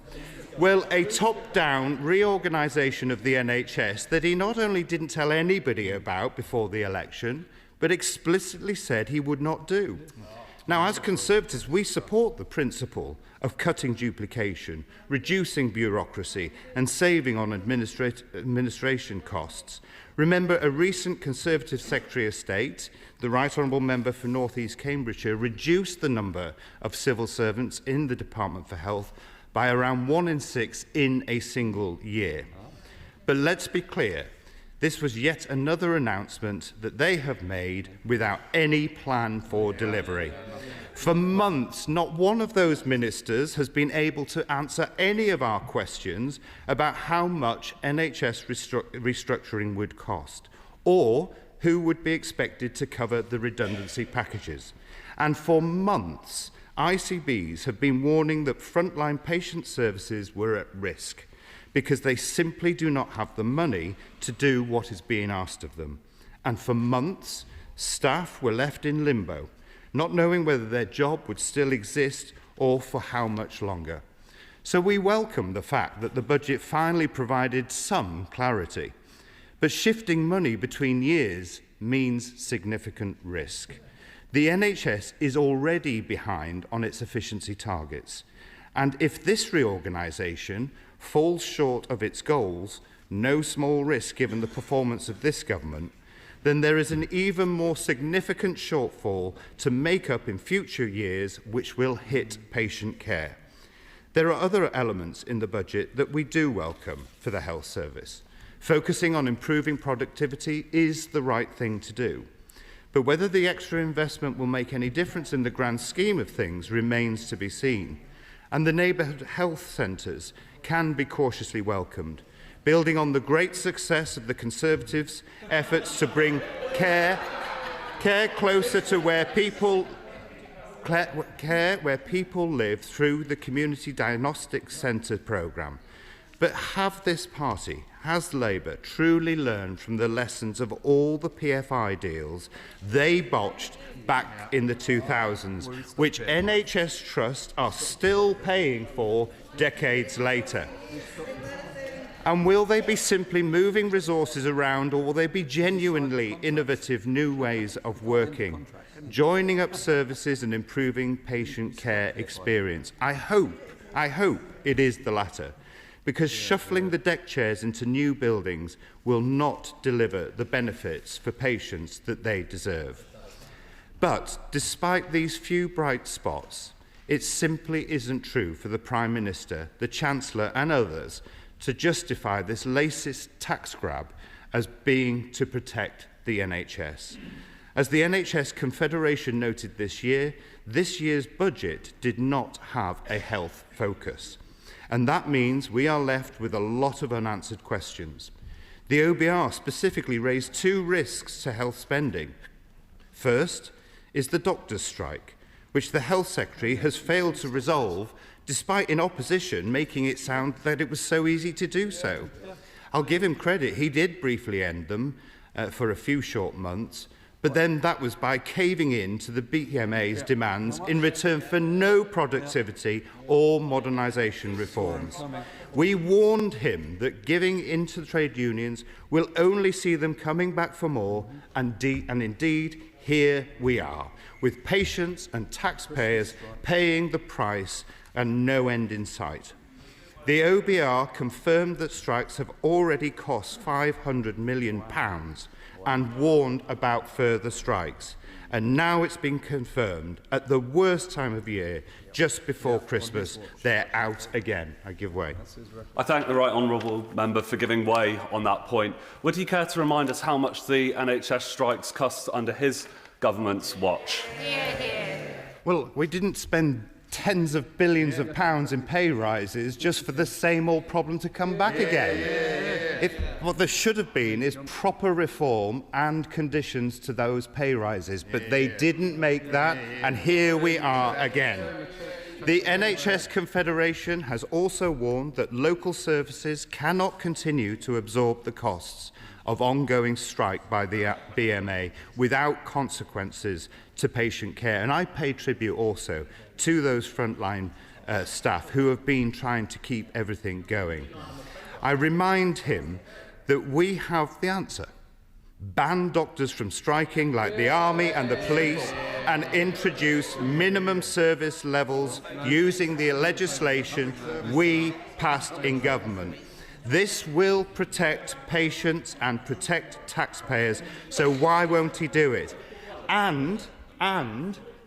Well, a top-down reorganisation of the NHS that he not only didn't tell anybody about before the election, but explicitly said he would not do. Now, as Conservatives, we support the principle of cutting duplication, reducing bureaucracy and saving on administration costs. Remember, a recent Conservative Secretary of State, the Right Honourable Member for North East Cambridgeshire, reduced the number of civil servants in the Department for Health by around 1 in 6 in a single year. But let's be clear, this was yet another announcement that they have made without any plan for delivery. For months, not one of those ministers has been able to answer any of our questions about how much NHS restructuring would cost, or who would be expected to cover the redundancy packages. And for months, ICBs have been warning that frontline patient services were at risk. because they simply do not have the money to do what is being asked of them. And for months, staff were left in limbo, not knowing whether their job would still exist or for how much longer. So we welcome the fact that the budget finally provided some clarity. But shifting money between years means significant risk. The NHS is already behind on its efficiency targets. And if this reorganisation falls short of its goals, no small risk given the performance of this government, then there is an even more significant shortfall to make up in future years, which will hit patient care. There are other elements in the budget that we do welcome for the health service. Focusing on improving productivity is the right thing to do. But whether the extra investment will make any difference in the grand scheme of things remains to be seen. And the neighbourhood health centres can be cautiously welcomed, building on the great success of the Conservatives' efforts to bring care closer to where people live through the Community Diagnostic Centre programme. But has Labour truly learned from the lessons of all the PFI deals they botched back in the 2000s, which NHS trusts are still paying for decades later? And will they be simply moving resources around, or will they be genuinely innovative new ways of working, joining up services and improving patient care experience? I hope it is the latter, because shuffling the deck chairs into new buildings will not deliver the benefits for patients that they deserve. But despite these few bright spots, it simply isn't true for the Prime Minister, the Chancellor and others to justify this latest tax grab as being to protect the NHS. As the NHS Confederation noted this year's budget did not have a health focus. And that means we are left with a lot of unanswered questions. The OBR specifically raised two risks to health spending. First is the doctors' strike, which the Health Secretary has failed to resolve, despite in opposition making it sound that it was so easy to do so. I'll give him credit, he did briefly end them for a few short months, but then that was by caving in to the BMA's demands in return for no productivity or modernisation reforms. We warned him that giving in to the trade unions will only see them coming back for more, and indeed, here we are, with patients and taxpayers paying the price and no end in sight. The OBR confirmed that strikes have already cost £500 million and warned about further strikes. And now it's been confirmed at the worst time of year, just before Christmas, they're out again. I give way. I thank the right honourable member for giving way on that point. Would he care to remind us how much the NHS strikes cost under his government's watch? Well, we didn't spend tens of billions of pounds in pay rises just for the same old problem to come back again. What there should have been is proper reform and conditions to those pay rises, but they didn't make that, and here we are again. The NHS Confederation has also warned that local services cannot continue to absorb the costs of ongoing strike by the BMA without consequences to patient care. And I pay tribute also to those frontline staff who have been trying to keep everything going. I remind him that we have the answer. Ban doctors from striking like the army and the police, and introduce minimum service levels using the legislation we passed in government. This will protect patients and protect taxpayers, so why won't he do it? And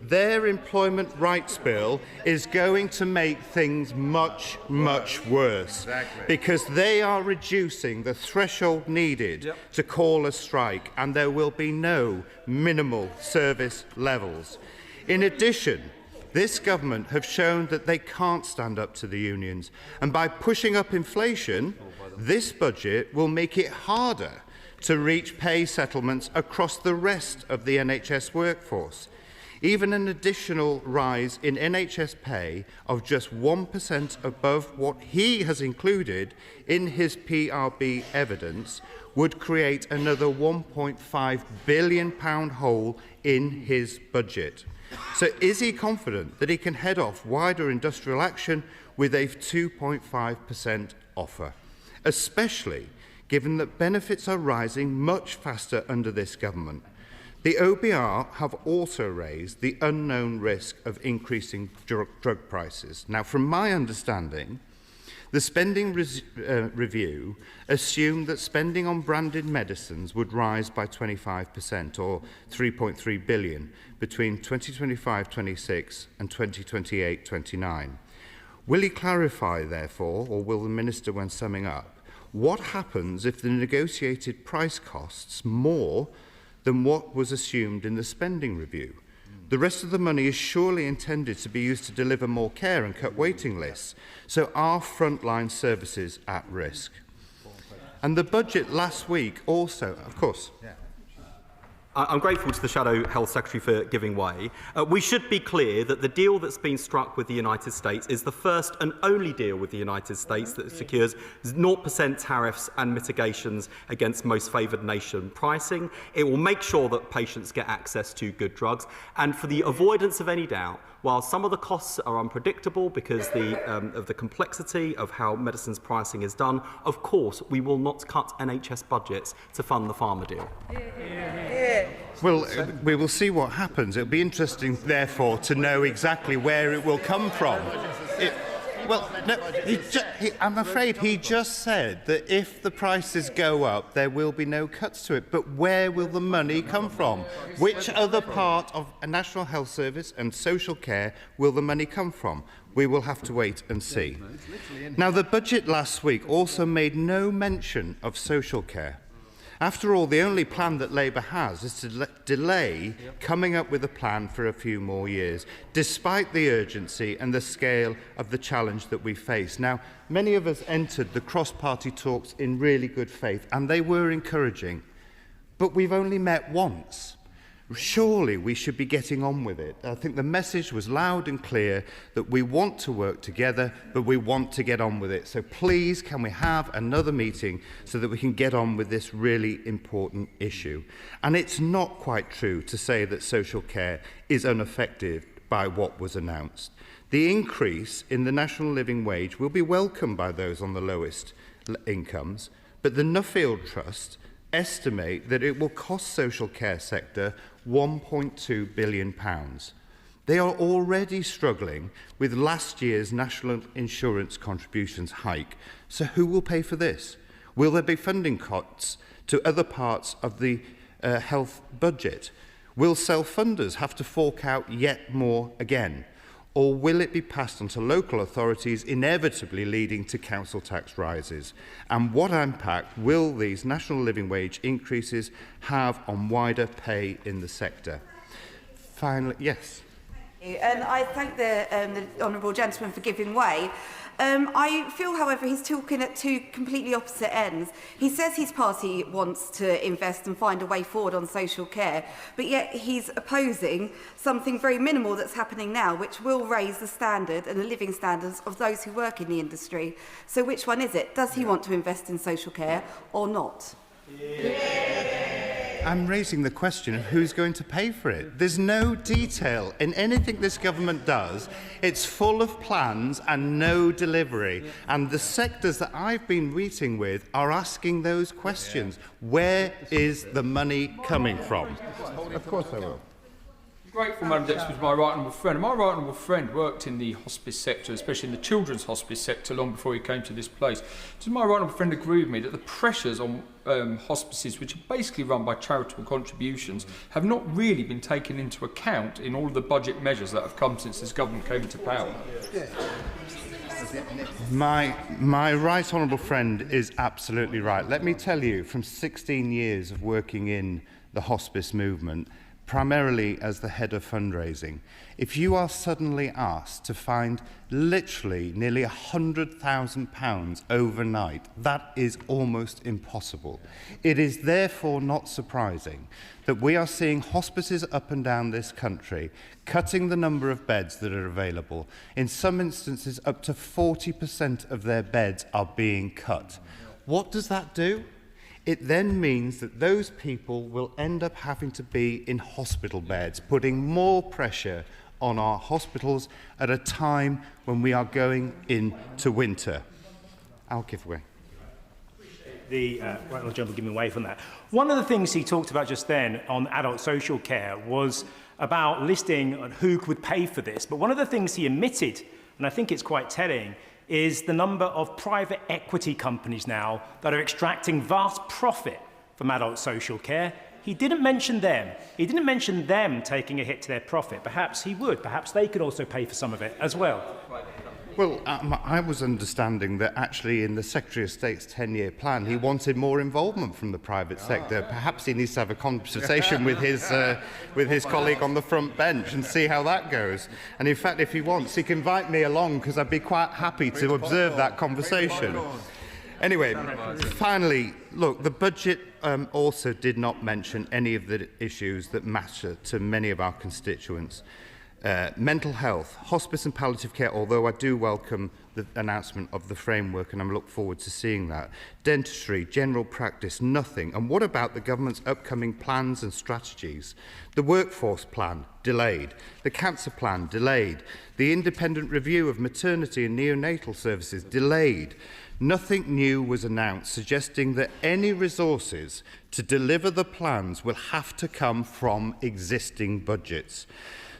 their employment rights bill is going to make things much, much worse, because they are reducing the threshold needed to call a strike, and there will be no minimal service levels. In addition, this government have shown that they can't stand up to the unions, and by pushing up inflation, this budget will make it harder to reach pay settlements across the rest of the NHS workforce. Even an additional rise in NHS pay of just 1% above what he has included in his PRB evidence would create another £1.5 billion hole in his budget. So is he confident that he can head off wider industrial action with a 2.5% offer, especially given that benefits are rising much faster under this government? The OBR have also raised the unknown risk of increasing drug prices. Now, from my understanding, the spending review assumed that spending on branded medicines would rise by 25%, or 3.3 billion, between 2025-26 and 2028-29. Will he clarify, therefore, or will the Minister, when summing up, what happens if the negotiated price costs more than what was assumed in the spending review? The rest of the money is surely intended to be used to deliver more care and cut waiting lists. So are frontline services at risk? And the budget last week also, of course. Yeah. I'm grateful to the Shadow Health Secretary for giving way. We should be clear that the deal that's been struck with the United States is the first and only deal with the United States that secures 0% tariffs and mitigations against most favoured nation pricing. It will make sure that patients get access to good drugs. And for the avoidance of any doubt, while some of the costs are unpredictable because of the complexity of how medicines pricing is done, of course, we will not cut NHS budgets to fund the pharma deal. Well, we will see what happens. It'll be interesting, therefore, to know exactly where it will come from. I'm afraid he just said that if the prices go up, there will be no cuts to it. But where will the money come from? Which other part of a National Health Service and social care will the money come from? We will have to wait and see. Now, the budget last week also made no mention of social care. After all, the only plan that Labour has is to delay coming up with a plan for a few more years, despite the urgency and the scale of the challenge that we face. Now, many of us entered the cross-party talks in really good faith, and they were encouraging. But we've only met once. Surely we should be getting on with it. I think the message was loud and clear that we want to work together, but we want to get on with it. So please, can we have another meeting so that we can get on with this really important issue? And it's not quite true to say that social care is unaffected by what was announced. The increase in the national living wage will be welcomed by those on the lowest incomes, but the Nuffield Trust estimate that it will cost social care sector £1.2 billion. They are already struggling with last year's national insurance contributions hike. So who will pay for this? Will there be funding cuts to other parts of the health budget? Will self-funders have to fork out yet more again? Or will it be passed on to local authorities, inevitably leading to council tax rises? And what impact will these national living wage increases have on wider pay in the sector? Finally, yes. And I thank the honourable gentleman for giving way. I feel, however, he's talking at two completely opposite ends. He says his party wants to invest and find a way forward on social care, but yet he's opposing something very minimal that's happening now, which will raise the standard and the living standards of those who work in the industry. So which one is it? Does he want to invest in social care or not? I'm raising the question of who's going to pay for it. There's no detail in anything this government does. It's full of plans and no delivery. And the sectors that I've been meeting with are asking those questions. Where is the money coming from? Of course I will. Grateful, Madam Deputy, to my right honourable friend. My right honourable friend worked in the hospice sector, especially in the children's hospice sector, long before he came to this place. Does my right honourable friend agree with me that the pressures on hospices, which are basically run by charitable contributions, have not really been taken into account in all of the budget measures that have come since this government came into power? My right honourable friend is absolutely right. Let me tell you, from 16 years of working in the hospice movement, primarily as the head of fundraising, if you are suddenly asked to find literally nearly £100,000 overnight, that is almost impossible. It is therefore not surprising that we are seeing hospices up and down this country cutting the number of beds that are available. In some instances, up to 40% of their beds are being cut. What does that do? It then means that those people will end up having to be in hospital beds, putting more pressure on our hospitals at a time when we are going into winter. I'll give way. The right honourable gentleman giving way from that. One of the things he talked about just then on adult social care was about listing who could pay for this. But one of the things he omitted, and I think it's quite telling, is the number of private equity companies now that are extracting vast profit from adult social care. He didn't mention them. He didn't mention them taking a hit to their profit. Perhaps he would. Perhaps they could also pay for some of it as well. Well, I was understanding that actually in the Secretary of State's 10-year plan, he wanted more involvement from the private sector. Perhaps he needs to have a conversation with his colleague on the front bench and see how that goes. And in fact, if he wants, he can invite me along, because I'd be quite happy to observe that conversation. Anyway, finally, look, the budget also did not mention any of the issues that matter to many of our constituents. Mental health, hospice and palliative care, although I do welcome the announcement of the framework and I look forward to seeing that. Dentistry, general practice, nothing. And what about the government's upcoming plans and strategies? The workforce plan, delayed. The cancer plan, delayed. The independent review of maternity and neonatal services, delayed. Nothing new was announced, suggesting that any resources to deliver the plans will have to come from existing budgets.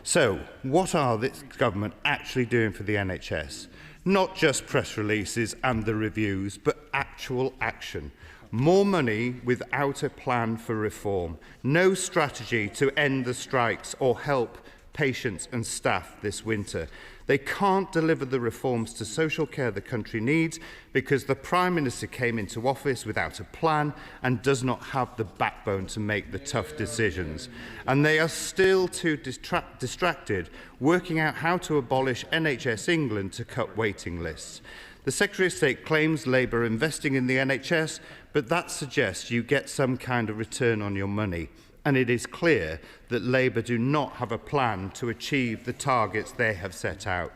So, what are this government actually doing for the NHS? Not just press releases and the reviews, but actual action. More money without a plan for reform. No strategy to end the strikes or help patients and staff this winter. They can't deliver the reforms to social care the country needs because the Prime Minister came into office without a plan and does not have the backbone to make the tough decisions. And they are still too distracted working out how to abolish NHS England to cut waiting lists. The Secretary of State claims Labour are investing in the NHS, but that suggests you get some kind of return on your money. And it is clear that Labour do not have a plan to achieve the targets they have set out.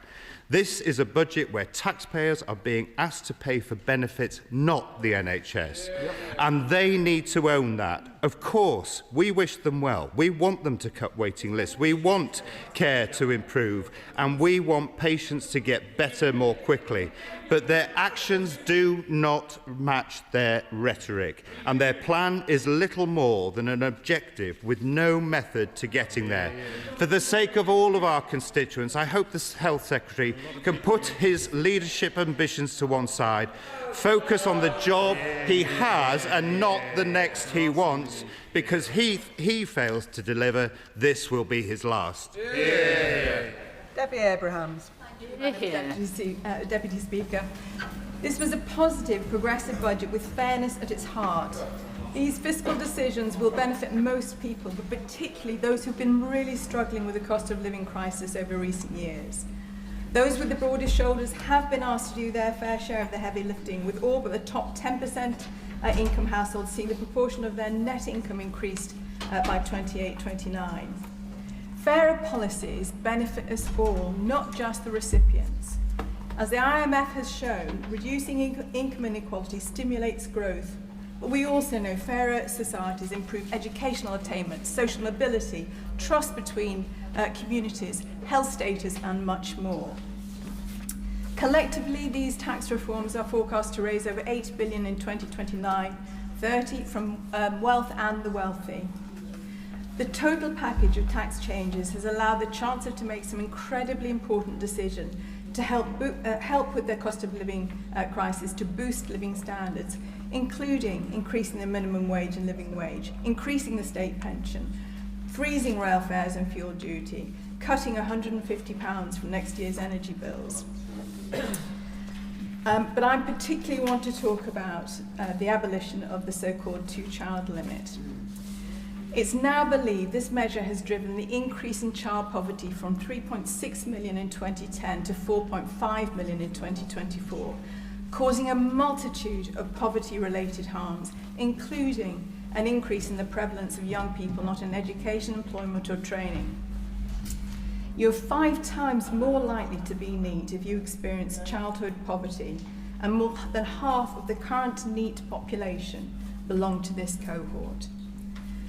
This is a budget where taxpayers are being asked to pay for benefits, not the NHS. And they need to own that. Of course, we wish them well. We want them to cut waiting lists. We want care to improve. And we want patients to get better more quickly. But their actions do not match their rhetoric. And their plan is little more than an objective with no method to getting there. For the sake of all of our constituents, I hope the Health Secretary can put his leadership ambitions to one side, focus on the job he has and not the next he wants, because he fails to deliver, this will be his last. Debbie Abrahams. Deputy Speaker. This was a positive, progressive budget with fairness at its heart. These fiscal decisions will benefit most people, but particularly those who've been really struggling with the cost of living crisis over recent years. Those with the broadest shoulders have been asked to do their fair share of the heavy lifting, with all but the top 10% income households seeing the proportion of their net income increased by 28-29. Fairer policies benefit us all, not just the recipients. As the IMF has shown, reducing income inequality stimulates growth, but we also know fairer societies improve educational attainment, social mobility, trust between communities, health status, and much more. Collectively, these tax reforms are forecast to raise over $8 billion in 2029, 30 from wealth and the wealthy. The total package of tax changes has allowed the Chancellor to make some incredibly important decisions to help with the cost of living crisis, to boost living standards, including increasing the minimum wage and living wage, increasing the state pension, freezing rail fares and fuel duty, cutting £150 from next year's energy bills. But I particularly want to talk about the abolition of the so-called two-child limit. It's now believed this measure has driven the increase in child poverty from 3.6 million in 2010 to 4.5 million in 2024, causing a multitude of poverty-related harms, including an increase in the prevalence of young people not in education, employment or training. You're 5 times more likely to be NEET if you experience childhood poverty, and more than half of the current NEET population belong to this cohort.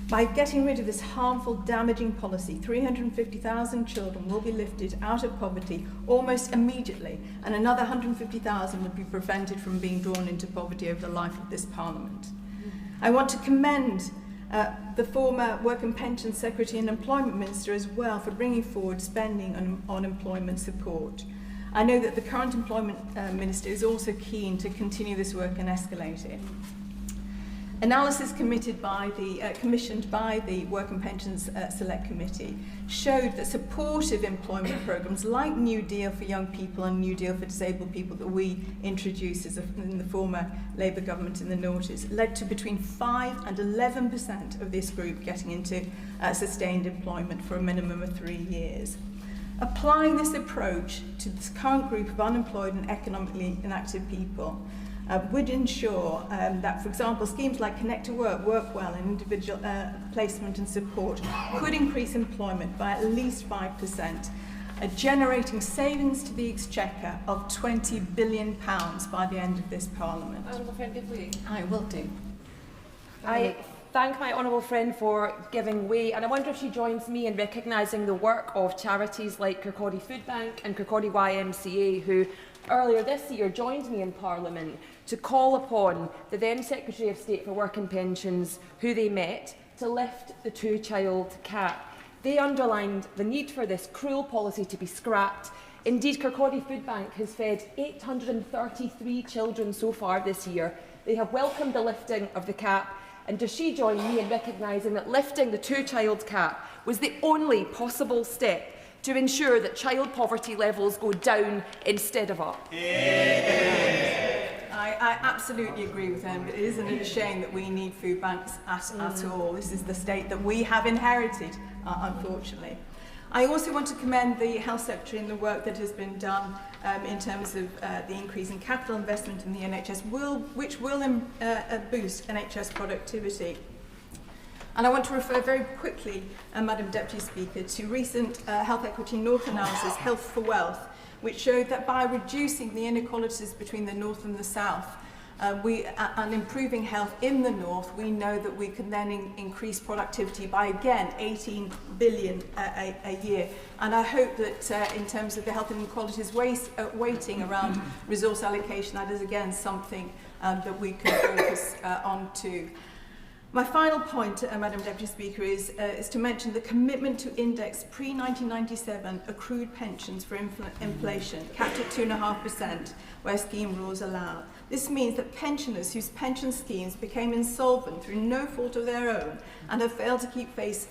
By getting rid of this harmful, damaging policy, 350,000 children will be lifted out of poverty almost immediately, and another 150,000 would be prevented from being drawn into poverty over the life of this Parliament. I want to commend the former Work and Pensions Secretary and Employment Minister as well for bringing forward spending on employment support. I know that the current Employment Minister is also keen to continue this work and escalate it. Analysis commissioned by the Work and Pensions Select Committee showed that supportive employment programmes like New Deal for Young People and New Deal for Disabled People that we introduced in the former Labour government in the noughties led to between 5 and 11% of this group getting into sustained employment for a minimum of 3 years. Applying this approach to this current group of unemployed and economically inactive people would ensure that, for example, schemes like Connect to Work, Work Well and individual placement and support could increase employment by at least 5%, generating savings to the Exchequer of £20 billion by the end of this Parliament. I will do. I thank my honourable friend for giving way, and I wonder if she joins me in recognising the work of charities like Kirkcaldy Food Bank and Kirkcaldy YMCA, who earlier this year joined me in Parliament to call upon the then Secretary of State for Work and Pensions, who they met, to lift the 2-child cap. They underlined the need for this cruel policy to be scrapped. Indeed, Kirkcaldy Food Bank has fed 833 children so far this year. They have welcomed the lifting of the cap, and does she join me in recognising that lifting the 2-child cap was the only possible step to ensure that child poverty levels go down instead of up? I absolutely agree with him. It isn't a shame that we need food banks at all. This is the state that we have inherited, unfortunately. I also want to commend the Health Secretary and the work that has been done in terms of the increase in capital investment in the NHS, which will boost NHS productivity. And I want to refer very quickly, Madam Deputy Speaker, to recent Health Equity North analysis, Health for Wealth, which showed that by reducing the inequalities between the North and the South and improving health in the North, we know that we can then increase productivity by, again, 18 billion a year. And I hope that in terms of the health inequalities weighting around resource allocation, that is, again, something that we can focus on too. My final point, Madam Deputy Speaker, is to mention the commitment to index pre-1997 accrued pensions for inflation, capped at 2.5%, where scheme rules allow. This means that pensioners whose pension schemes became insolvent through no fault of their own and have failed to keep pace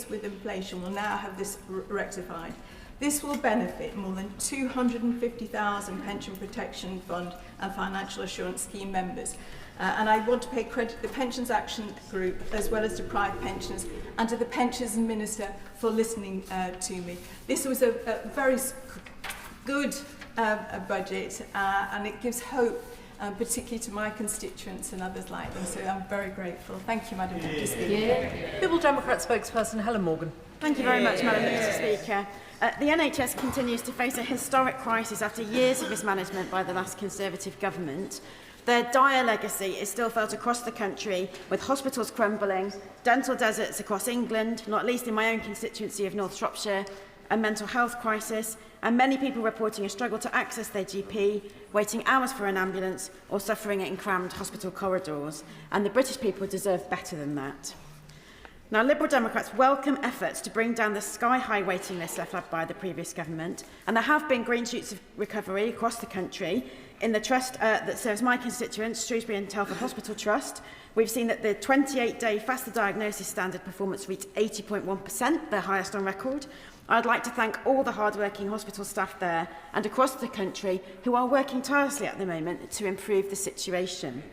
with inflation will now have this rectified. This will benefit more than 250,000 Pension Protection Fund and Financial Assurance Scheme members. And I want to pay credit to the Pensions Action Group, as well as to private pensioners, and to the Pensions Minister for listening to me. This was a very good budget, and it gives hope, particularly to my constituents and others like them. So I'm very grateful. Thank you, Madam Deputy Speaker. Liberal Democrat spokesperson Helen Morgan. Thank you very much, Madam Deputy Speaker. The NHS continues to face a historic crisis after years of mismanagement by the last Conservative government. Their dire legacy is still felt across the country, with hospitals crumbling, dental deserts across England, not least in my own constituency of North Shropshire, a mental health crisis, and many people reporting a struggle to access their GP, waiting hours for an ambulance, or suffering in crammed hospital corridors. And the British people deserve better than that. Now, Liberal Democrats welcome efforts to bring down the sky-high waiting list left by the previous government, and there have been green shoots of recovery across the country. In the trust that serves my constituents, Shrewsbury and Telford Hospital Trust, we've seen that the 28-day faster diagnosis standard performance reached 80.1%, their highest on record. I'd like to thank all the hard-working hospital staff there and across the country who are working tirelessly at the moment to improve the situation.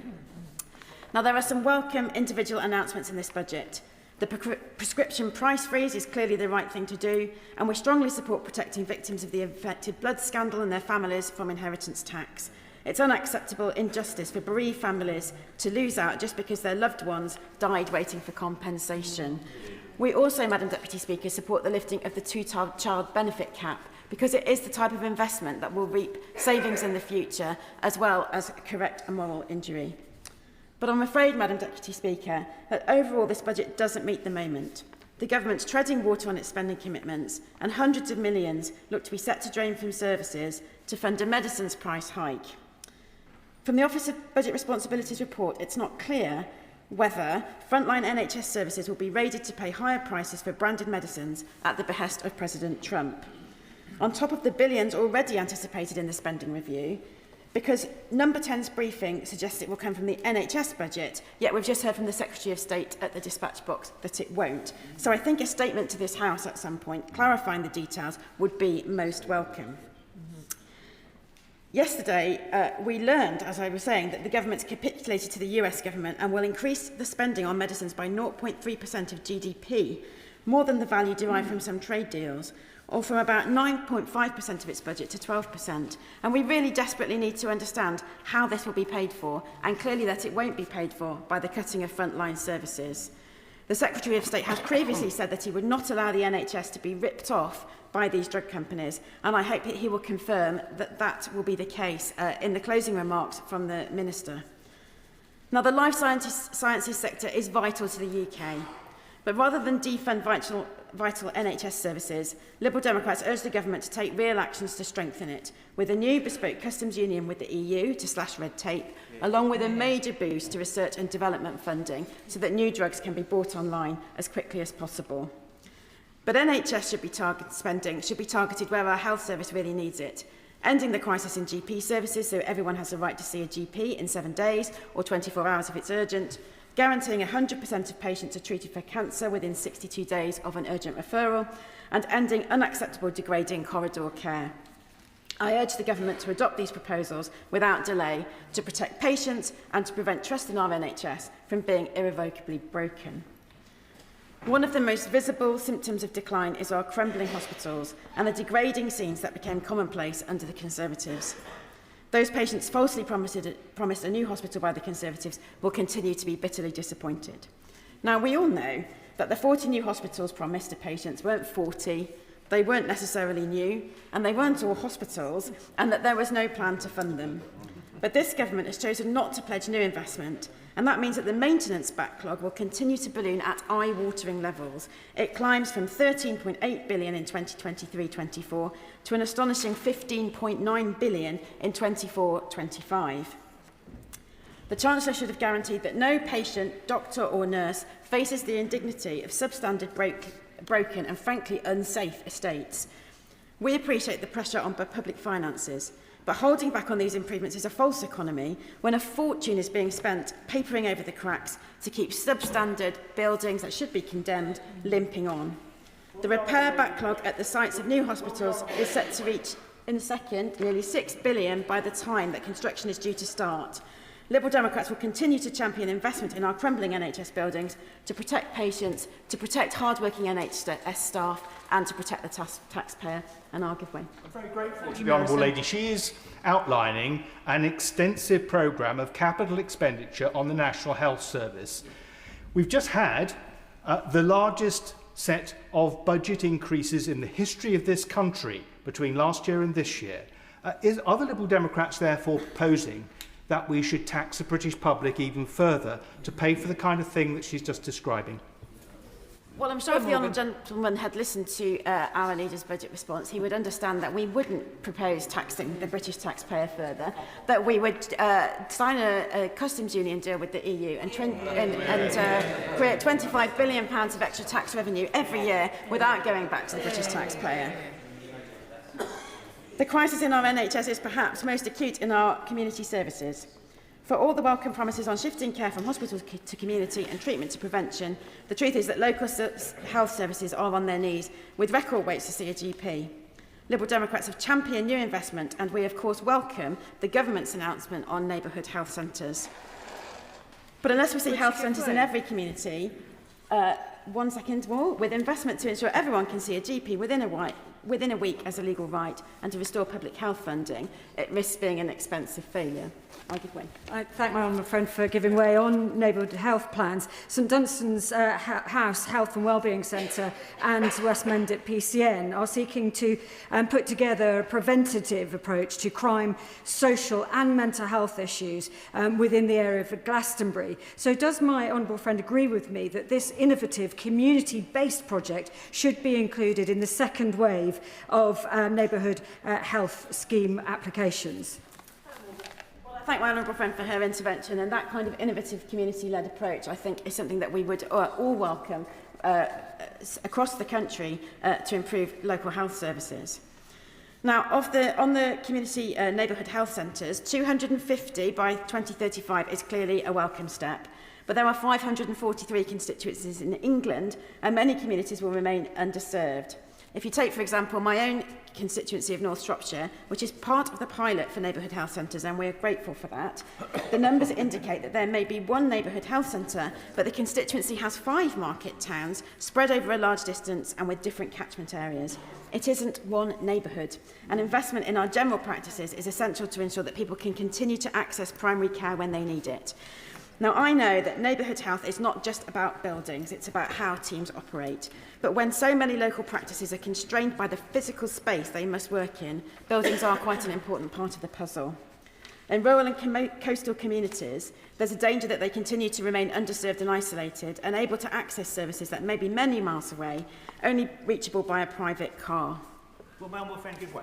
Now, there are some welcome individual announcements in this budget. The prescription price freeze is clearly the right thing to do, and we strongly support protecting victims of the infected blood scandal and their families from inheritance tax. It's unacceptable injustice for bereaved families to lose out just because their loved ones died waiting for compensation. We also, Madam Deputy Speaker, support the lifting of the two-child benefit cap, because it is the type of investment that will reap savings in the future, as well as correct a moral injury. But I'm afraid, Madam Deputy Speaker, that overall this budget doesn't meet the moment. The government's treading water on its spending commitments, and hundreds of millions look to be set to drain from services to fund a medicines price hike. From the Office of Budget Responsibilities report, it's not clear whether frontline NHS services will be raided to pay higher prices for branded medicines at the behest of President Trump. On top of the billions already anticipated in the spending review, because Number 10's briefing suggests it will come from the NHS budget, yet we've just heard from the Secretary of State at the dispatch box that it won't. So I think a statement to this House at some point clarifying the details would be most welcome. Yesterday, we learned, as I was saying, that the government's capitulated to the US government and will increase the spending on medicines by 0.3% of GDP, more than the value derived from some trade deals, or from about 9.5% of its budget to 12%. And we really desperately need to understand how this will be paid for, and clearly that it won't be paid for by the cutting of frontline services. The Secretary of State has previously said that he would not allow the NHS to be ripped off by these drug companies, and I hope that he will confirm that that will be the case in the closing remarks from the Minister. Now, the life sciences sector is vital to the UK, but rather than defund vital NHS services, Liberal Democrats urge the government to take real actions to strengthen it, with a new bespoke customs union with the EU to slash red tape, along with a major boost to research and development funding so that new drugs can be bought online as quickly as possible. But NHS spending should be targeted where our health service really needs it, ending the crisis in GP services so everyone has the right to see a GP in 7 days or 24 hours if it's urgent, guaranteeing 100% of patients are treated for cancer within 62 days of an urgent referral, and ending unacceptable degrading corridor care. I urge the government to adopt these proposals without delay to protect patients and to prevent trust in our NHS from being irrevocably broken. One of the most visible symptoms of decline is our crumbling hospitals and the degrading scenes that became commonplace under the Conservatives. Those patients falsely promised a new hospital by the Conservatives will continue to be bitterly disappointed. Now, we all know that the 40 new hospitals promised to patients weren't 40, they weren't necessarily new, and they weren't all hospitals, and that there was no plan to fund them. But this government has chosen not to pledge new investment, and that means that the maintenance backlog will continue to balloon at eye-watering levels. It climbs from £13.8 billion in 2023-24 to an astonishing £15.9 billion in 24-25. The Chancellor should have guaranteed that no patient, doctor or nurse faces the indignity of substandard, broken and frankly unsafe estates. We appreciate the pressure on public finances, but holding back on these improvements is a false economy when a fortune is being spent papering over the cracks to keep substandard buildings that should be condemned limping on. The repair backlog at the sites of new hospitals is set to reach, in a second, nearly £6 billion by the time that construction is due to start. Liberal Democrats will continue to champion investment in our crumbling NHS buildings to protect patients, to protect hard-working NHS staff and to protect the taxpayer. And I'll give way. I'm very grateful to the Honourable Lady. She is outlining an extensive programme of capital expenditure on the National Health Service. We've just had the largest set of budget increases in the history of this country between last year and this year. Are the Liberal Democrats therefore proposing that we should tax the British public even further to pay for the kind of thing that she's just describing? Well, I'm sure if the honourable gentleman had listened to our leader's budget response, he would understand that we wouldn't propose taxing the British taxpayer further, that we would sign a customs union deal with the EU and create £25 billion of extra tax revenue every year without going back to the British taxpayer. The crisis in our NHS is perhaps most acute in our community services. For all the welcome promises on shifting care from hospital to community and treatment to prevention, the truth is that local health services are on their knees, with record waits to see a GP. Liberal Democrats have championed new investment, and we of course welcome the government's announcement on neighbourhood health centres. But unless we see health centres in every community, one second more, with investment to ensure everyone can see a GP within a week as a legal right and to restore public health funding, it risks being an expensive failure. I give way. I thank my honourable friend for giving way on neighbourhood health plans. St Dunstan's House Health and Wellbeing Centre and West Mendip PCN are seeking to put together a preventative approach to crime, social and mental health issues within the area of Glastonbury. So does my honourable friend agree with me that this innovative community-based project should be included in the second wave of neighbourhood health scheme applications? I thank my honourable friend for her intervention, and that kind of innovative community-led approach I think is something that we would all welcome across the country to improve local health services. Now, on the community neighbourhood health centres, 250 by 2035 is clearly a welcome step. But there are 543 constituencies in England, and many communities will remain underserved. If you take, for example, my own constituency of North Shropshire, which is part of the pilot for neighbourhood health centres, and we're grateful for that, the numbers indicate that there may be one neighbourhood health centre, but the constituency has 5 market towns spread over a large distance and with different catchment areas. It isn't one neighbourhood, and investment in our general practices is essential to ensure that people can continue to access primary care when they need it. Now, I know that neighbourhood health is not just about buildings, it's about how teams operate. But when so many local practices are constrained by the physical space they must work in, buildings are quite an important part of the puzzle. In rural and coastal communities, there's a danger that they continue to remain underserved and isolated, unable to access services that may be many miles away, only reachable by a private car. Will my honourable friend give way?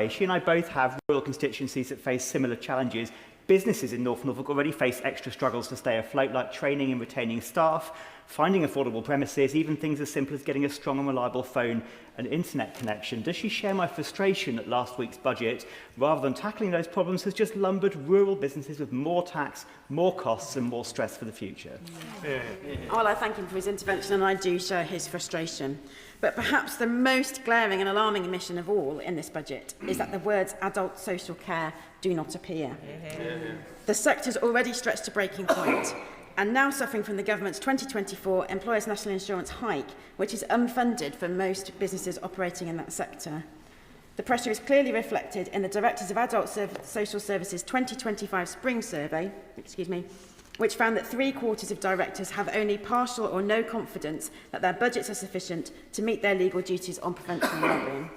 She and I both have rural constituencies that face similar challenges. Businesses in North Norfolk already face extra struggles to stay afloat, like training and retaining staff, finding affordable premises, even things as simple as getting a strong and reliable phone and internet connection. Does she share my frustration at last week's budget, rather than tackling those problems, has just lumbered rural businesses with more tax, more costs and more stress for the future? Well, I thank him for his intervention, and I do share his frustration. But perhaps the most glaring and alarming omission of all in this budget is that the words adult social care do not appear. The sector is already stretched to breaking point, and now suffering from the government's 2024 Employers' National Insurance hike, which is unfunded for most businesses operating in that sector. The pressure is clearly reflected in the Directors of Adult Social Services 2025 Spring Survey, which found that 3/4 of directors have only partial or no confidence that their budgets are sufficient to meet their legal duties on prevention and wellbeing.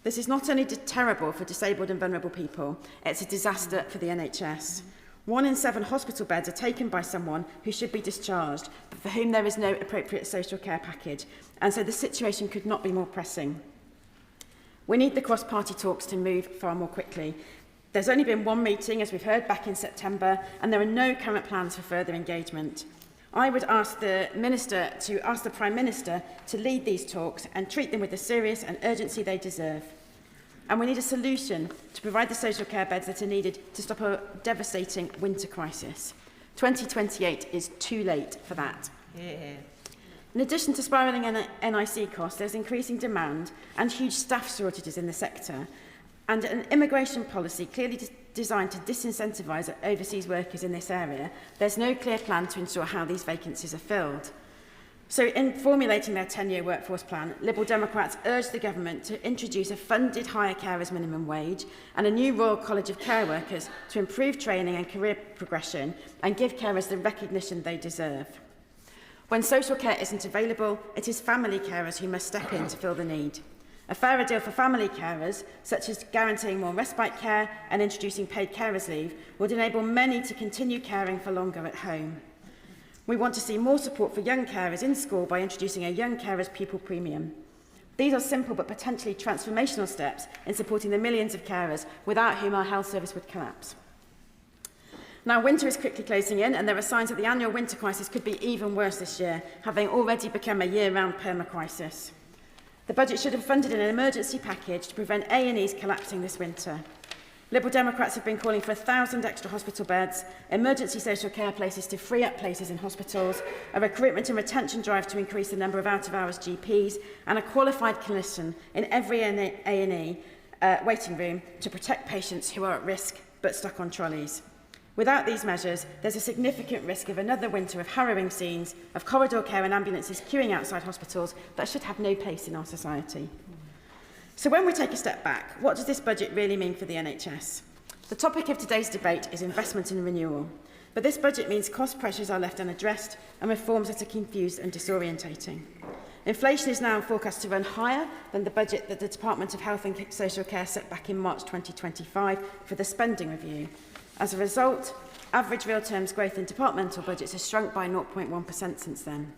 This is not only terrible for disabled and vulnerable people, it's a disaster for the NHS. 1 in 7 hospital beds are taken by someone who should be discharged, but for whom there is no appropriate social care package, and so the situation could not be more pressing. We need the cross-party talks to move far more quickly. There's only been one meeting, as we've heard, back in September, and there are no current plans for further engagement. I would ask the Prime Minister to lead these talks and treat them with the serious and urgency they deserve. And we need a solution to provide the social care beds that are needed to stop a devastating winter crisis. 2028 is too late for that. In addition to spiralling NIC costs, there's increasing demand and huge staff shortages in the sector, and an immigration policy clearly designed to disincentivise overseas workers in this area. There's no clear plan to ensure how these vacancies are filled. So in formulating their 10-year workforce plan, Liberal Democrats urged the government to introduce a funded higher carers minimum wage and a new Royal College of Care Workers to improve training and career progression and give carers the recognition they deserve. When social care isn't available, it is family carers who must step in to fill the need. A fairer deal for family carers, such as guaranteeing more respite care and introducing paid carers leave, would enable many to continue caring for longer at home. We want to see more support for young carers in school by introducing a young carers pupil premium. These are simple but potentially transformational steps in supporting the millions of carers without whom our health service would collapse. Now, winter is quickly closing in, and there are signs that the annual winter crisis could be even worse this year, having already become a year-round perma-crisis. The budget should have funded an emergency package to prevent A&Es collapsing this winter. Liberal Democrats have been calling for 1,000 extra hospital beds, emergency social care places to free up places in hospitals, a recruitment and retention drive to increase the number of out-of-hours GPs, and a qualified clinician in every A&E waiting room to protect patients who are at risk but stuck on trolleys. Without these measures, there's a significant risk of another winter of harrowing scenes of corridor care and ambulances queuing outside hospitals that should have no place in our society. So when we take a step back, what does this budget really mean for the NHS? The topic of today's debate is investment and renewal. But this budget means cost pressures are left unaddressed and reforms that are confused and disorientating. Inflation is now forecast to run higher than the budget that the Department of Health and Social Care set back in March 2025 for the spending review. As a result, average real terms growth in departmental budgets has shrunk by 0.1% since then.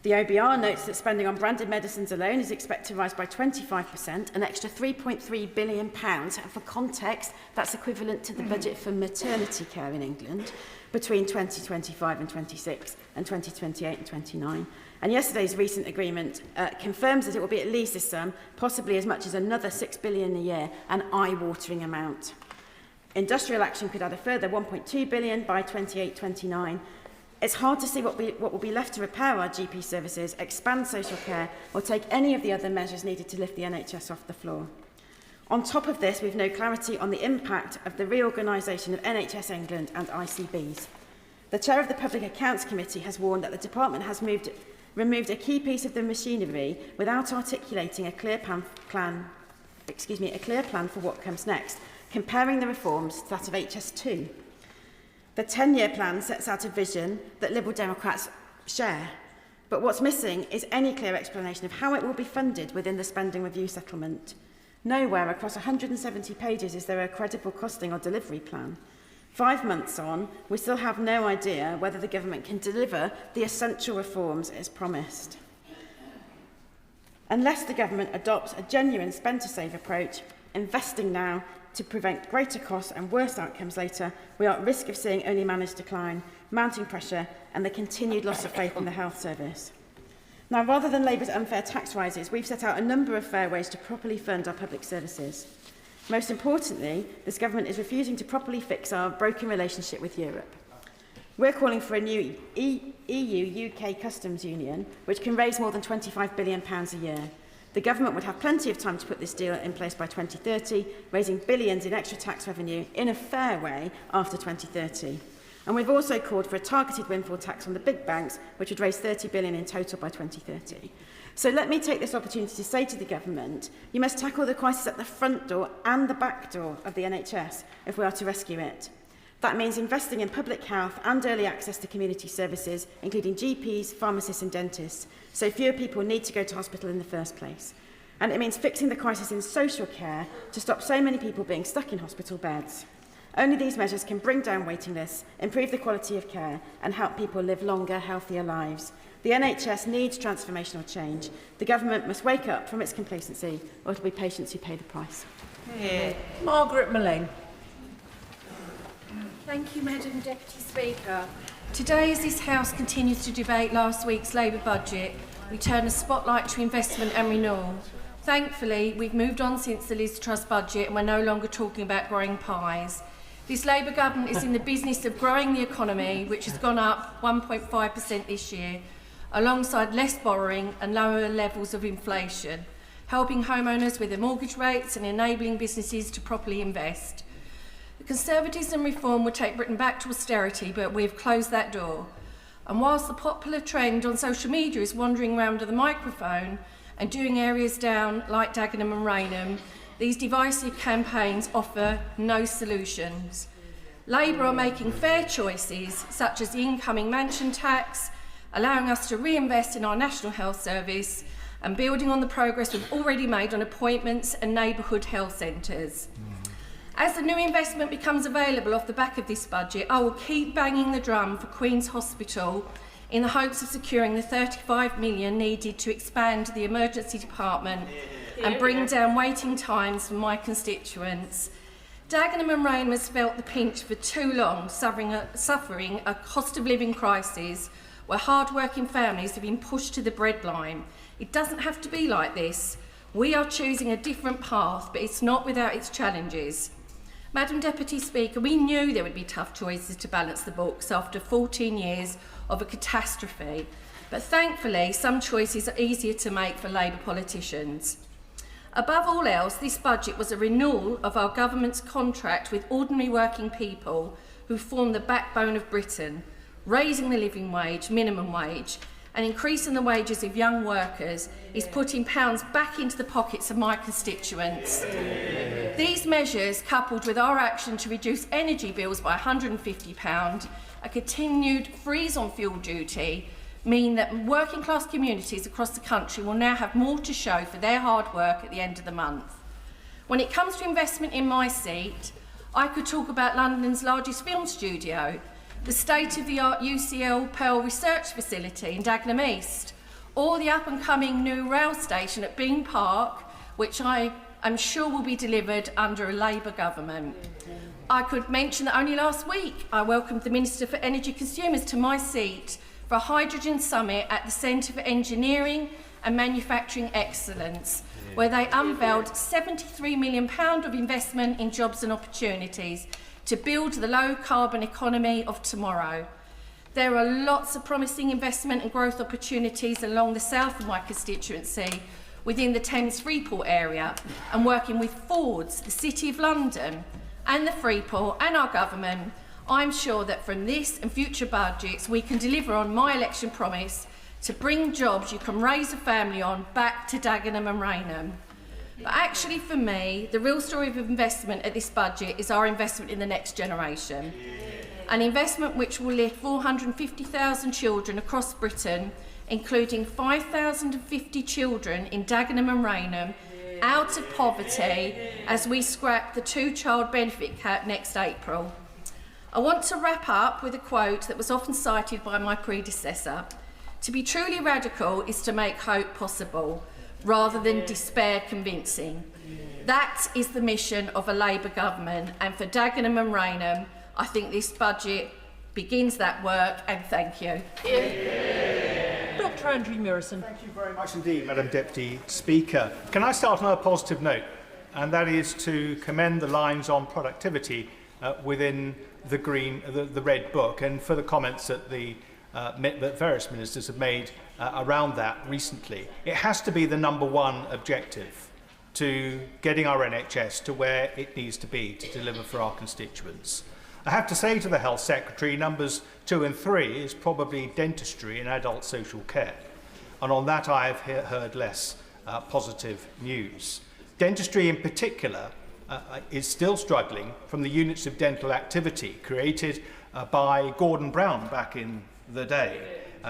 The OBR notes that spending on branded medicines alone is expected to rise by 25%, an extra £3.3 billion. And for context, that's equivalent to the budget for maternity care in England between 2025 and 26 and 2028 and 29. And yesterday's recent agreement confirms that it will be at least this sum, possibly as much as another £6 billion a year, an eye-watering amount. Industrial action could add a further £1.2 billion by 28-29. It's hard to see what will be left to repair our GP services, expand social care, or take any of the other measures needed to lift the NHS off the floor. On top of this, we've no clarity on the impact of the reorganisation of NHS England and ICBs. The chair of the Public Accounts Committee has warned that the department has removed a key piece of the machinery without articulating a clear plan for what comes next, comparing the reforms to that of HS2. The 10-year plan sets out a vision that Liberal Democrats share, but what's missing is any clear explanation of how it will be funded within the spending review settlement. Nowhere across 170 pages is there a credible costing or delivery plan. 5 months on, we still have no idea whether the government can deliver the essential reforms as promised. Unless the government adopts a genuine spend-to-save approach, investing now to prevent greater costs and worse outcomes later, we are at risk of seeing only managed decline, mounting pressure and the continued loss of faith in the health service. Now, rather than Labour's unfair tax rises, we've set out a number of fair ways to properly fund our public services. Most importantly, this government is refusing to properly fix our broken relationship with Europe. We're calling for a new EU-UK customs union, which can raise more than £25 billion a year. The government would have plenty of time to put this deal in place by 2030, raising billions in extra tax revenue in a fair way after 2030. And we've also called for a targeted windfall tax on the big banks, which would raise £30 billion in total by 2030. So let me take this opportunity to say to the government, you must tackle the crisis at the front door and the back door of the NHS if we are to rescue it. That means investing in public health and early access to community services, including GPs, pharmacists and dentists, so fewer people need to go to hospital in the first place. And it means fixing the crisis in social care to stop so many people being stuck in hospital beds. Only these measures can bring down waiting lists, improve the quality of care and help people live longer, healthier lives. The NHS needs transformational change. The government must wake up from its complacency, or it'll be patients who pay the price. Yeah. Margaret Mullane. Thank you, Madam Deputy Speaker. Today, as this House continues to debate last week's Labour budget, we turn a spotlight to investment and renewal. Thankfully, we've moved on since the Liz Truss budget and we're no longer talking about growing pies. This Labour government is in the business of growing the economy, which has gone up 1.5% this year, alongside less borrowing and lower levels of inflation, helping homeowners with their mortgage rates and enabling businesses to properly invest. The Conservatives and reform would take Britain back to austerity, but we've closed that door. And whilst the popular trend on social media is wandering around with the microphone and doing areas down like Dagenham and Rainham, these divisive campaigns offer no solutions. Labour are making fair choices, such as the incoming mansion tax, allowing us to reinvest in our National Health Service and building on the progress we've already made on appointments and neighbourhood health centres. As the new investment becomes available off the back of this budget, I will keep banging the drum for Queen's Hospital in the hopes of securing the £35 million needed to expand the emergency department and bring down waiting times for my constituents. Dagenham and Rainham has felt the pinch for too long, suffering a cost of living crisis where hard-working families have been pushed to the breadline. It doesn't have to be like this. We are choosing a different path, but it's not without its challenges. Madam Deputy Speaker, we knew there would be tough choices to balance the books after 14 years of a catastrophe, but thankfully some choices are easier to make for Labour politicians. Above all else, this budget was a renewal of our government's contract with ordinary working people who form the backbone of Britain, raising the living wage, minimum wage, and increasing the wages of young workers is putting pounds back into the pockets of my constituents. These measures, coupled with our action to reduce energy bills by £150, a continued freeze on fuel duty, mean that working class communities across the country will now have more to show for their hard work at the end of the month. When it comes to investment in my seat, I could talk about London's largest film studio, the state-of-the-art UCL Pearl Research Facility in Dagenham East, or the up-and-coming new rail station at Bean Park, which I am sure will be delivered under a Labour government. I could mention that only last week I welcomed the Minister for Energy Consumers to my seat for a hydrogen summit at the Centre for Engineering and Manufacturing Excellence, where they unveiled £73 million of investment in jobs and opportunities to build the low-carbon economy of tomorrow. There are lots of promising investment and growth opportunities along the south of my constituency, within the Thames Freeport area, and working with Fords, the City of London, and the Freeport and our government, I'm sure that from this and future budgets we can deliver on my election promise to bring jobs you can raise a family on back to Dagenham and Rainham. But actually for me, the real story of investment at this budget is our investment in the next generation. An investment which will lift 450,000 children across Britain, including 5,050 children in Dagenham and Rainham, out of poverty as we scrap the two-child benefit cap next April. I want to wrap up with a quote that was often cited by my predecessor. To be truly radical is to make hope possible, rather than despair convincing. That is the mission of a Labour government, and for Dagenham and Rainham, I think this budget begins that work, and thank you. Dr. Andrew Murison. Thank you very much indeed, Madam Deputy Speaker. Can I start on a positive note, and that is to commend the lines on productivity within the Red Book, and for the comments that that various ministers have made around that recently. It has to be the number one objective to getting our NHS to where it needs to be to deliver for our constituents. I have to say to the Health Secretary, numbers 2 and 3 is probably dentistry and adult social care. And on that I have heard less positive news. Dentistry in particular is still struggling from the units of dental activity created by Gordon Brown back in the day.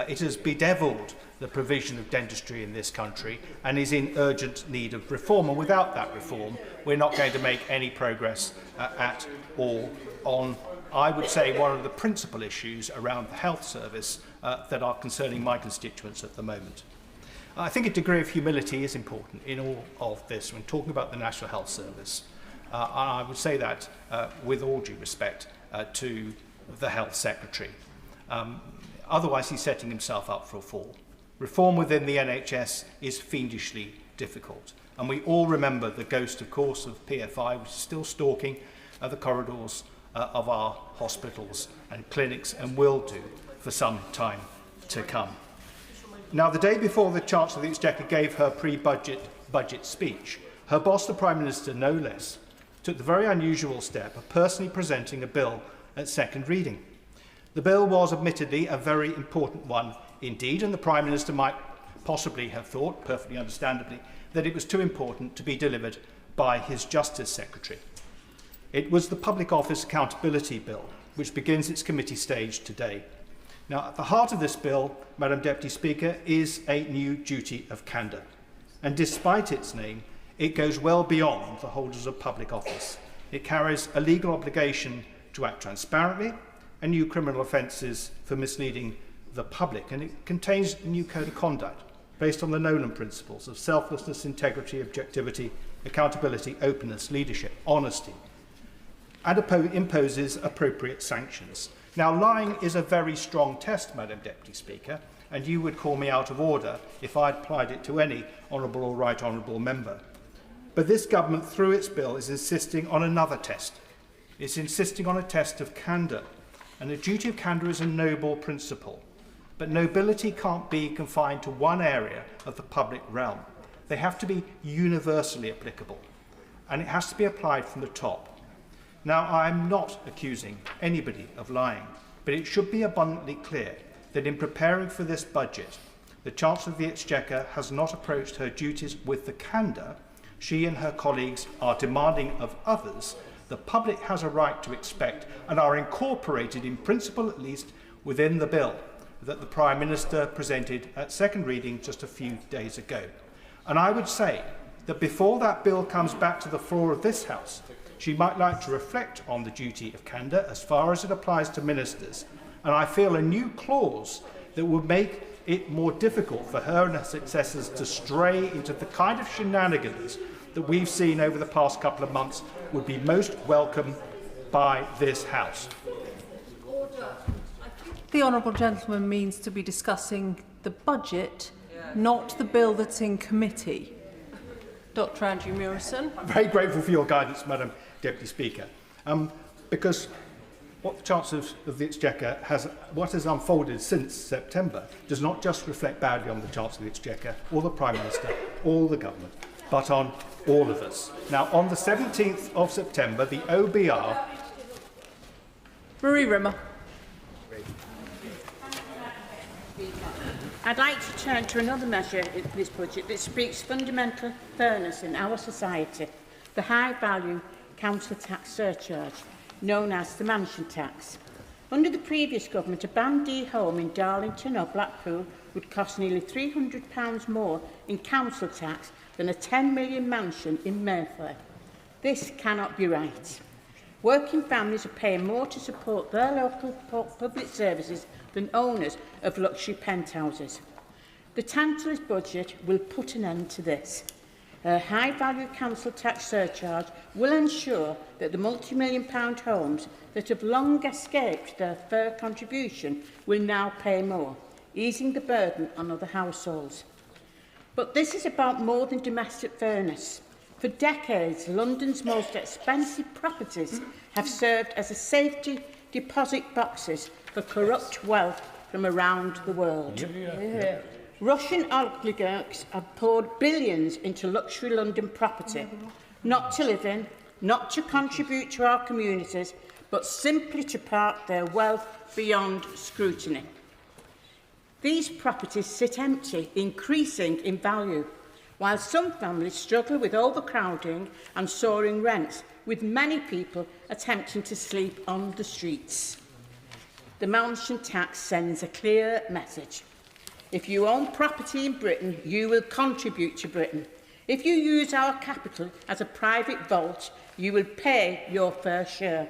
It has bedevilled the provision of dentistry in this country and is in urgent need of reform. And without that reform, we're not going to make any progress at all on, I would say, one of the principal issues around the health service that are concerning my constituents at the moment. I think a degree of humility is important in all of this when talking about the National Health Service. And I would say that with all due respect to the Health Secretary. Otherwise, he's setting himself up for a fall. Reform within the NHS is fiendishly difficult. And we all remember the ghost, of course, of PFI, which is still stalking the corridors of our hospitals and clinics, and will do for some time to come. Now, the day before the Chancellor of the Exchequer gave her pre-budget speech, her boss, the Prime Minister, no less, took the very unusual step of personally presenting a bill at second reading. The bill was admittedly a very important one indeed, and the Prime Minister might possibly have thought, perfectly understandably, that it was too important to be delivered by his Justice Secretary. It was the Public Office Accountability Bill, which begins its committee stage today. Now, at the heart of this bill, Madam Deputy Speaker, is a new duty of candour. And despite its name, it goes well beyond the holders of public office. It carries a legal obligation to act transparently, and new criminal offences for misleading the public, and it contains a new code of conduct based on the Nolan principles of selflessness, integrity, objectivity, accountability, openness, leadership, honesty, and imposes appropriate sanctions. Now, lying is a very strong test, Madam Deputy Speaker, and you would call me out of order if I applied it to any honourable or right honourable member. But this government, through its bill, is insisting on another test. It's insisting on a test of candour. And the duty of candour is a noble principle. But nobility can't be confined to one area of the public realm. They have to be universally applicable. And it has to be applied from the top. Now, I'm not accusing anybody of lying, but it should be abundantly clear that in preparing for this budget, the Chancellor of the Exchequer has not approached her duties with the candour she and her colleagues are demanding of others. The public has a right to expect and are incorporated in principle, at least, within the bill that the Prime Minister presented at second reading just a few days ago. And I would say that before that bill comes back to the floor of this House, she might like to reflect on the duty of candour as far as it applies to ministers. And I feel a new clause that would make it more difficult for her and her successors to stray into the kind of shenanigans that we've seen over the past couple of months would be most welcome by this House. The honourable gentleman means to be discussing the budget, not the bill that's in committee. Dr. Andrew Murison. I'm very grateful for your guidance, Madam Deputy Speaker, because what the Chancellor of the Exchequer what has unfolded since September does not just reflect badly on the Chancellor of the Exchequer or the Prime Minister or the Government, but on all of us. Now, on the 17th of September, the OBR... Marie Rimmer. I'd like to turn to another measure in this budget that speaks fundamental fairness in our society, the high-value council tax surcharge, known as the mansion tax. Under the previous government, a Band D home in Darlington or Blackpool would cost nearly £300 more in council tax than a 10 million mansion in Mayfair. This cannot be right. Working families are paying more to support their local public services than owners of luxury penthouses. The Chancellor's budget will put an end to this. A high-value council tax surcharge will ensure that the multi-million-pound homes that have long escaped their fair contribution will now pay more, easing the burden on other households. But this is about more than domestic fairness. For decades, London's most expensive properties have served as a safety deposit boxes for corrupt wealth from around the world. Russian oligarchs have poured billions into luxury London property, not to live in, not to contribute to our communities, but simply to park their wealth beyond scrutiny. These properties sit empty, increasing in value, while some families struggle with overcrowding and soaring rents, with many people attempting to sleep on the streets. The mansion tax sends a clear message. If you own property in Britain, you will contribute to Britain. If you use our capital as a private vault, you will pay your fair share.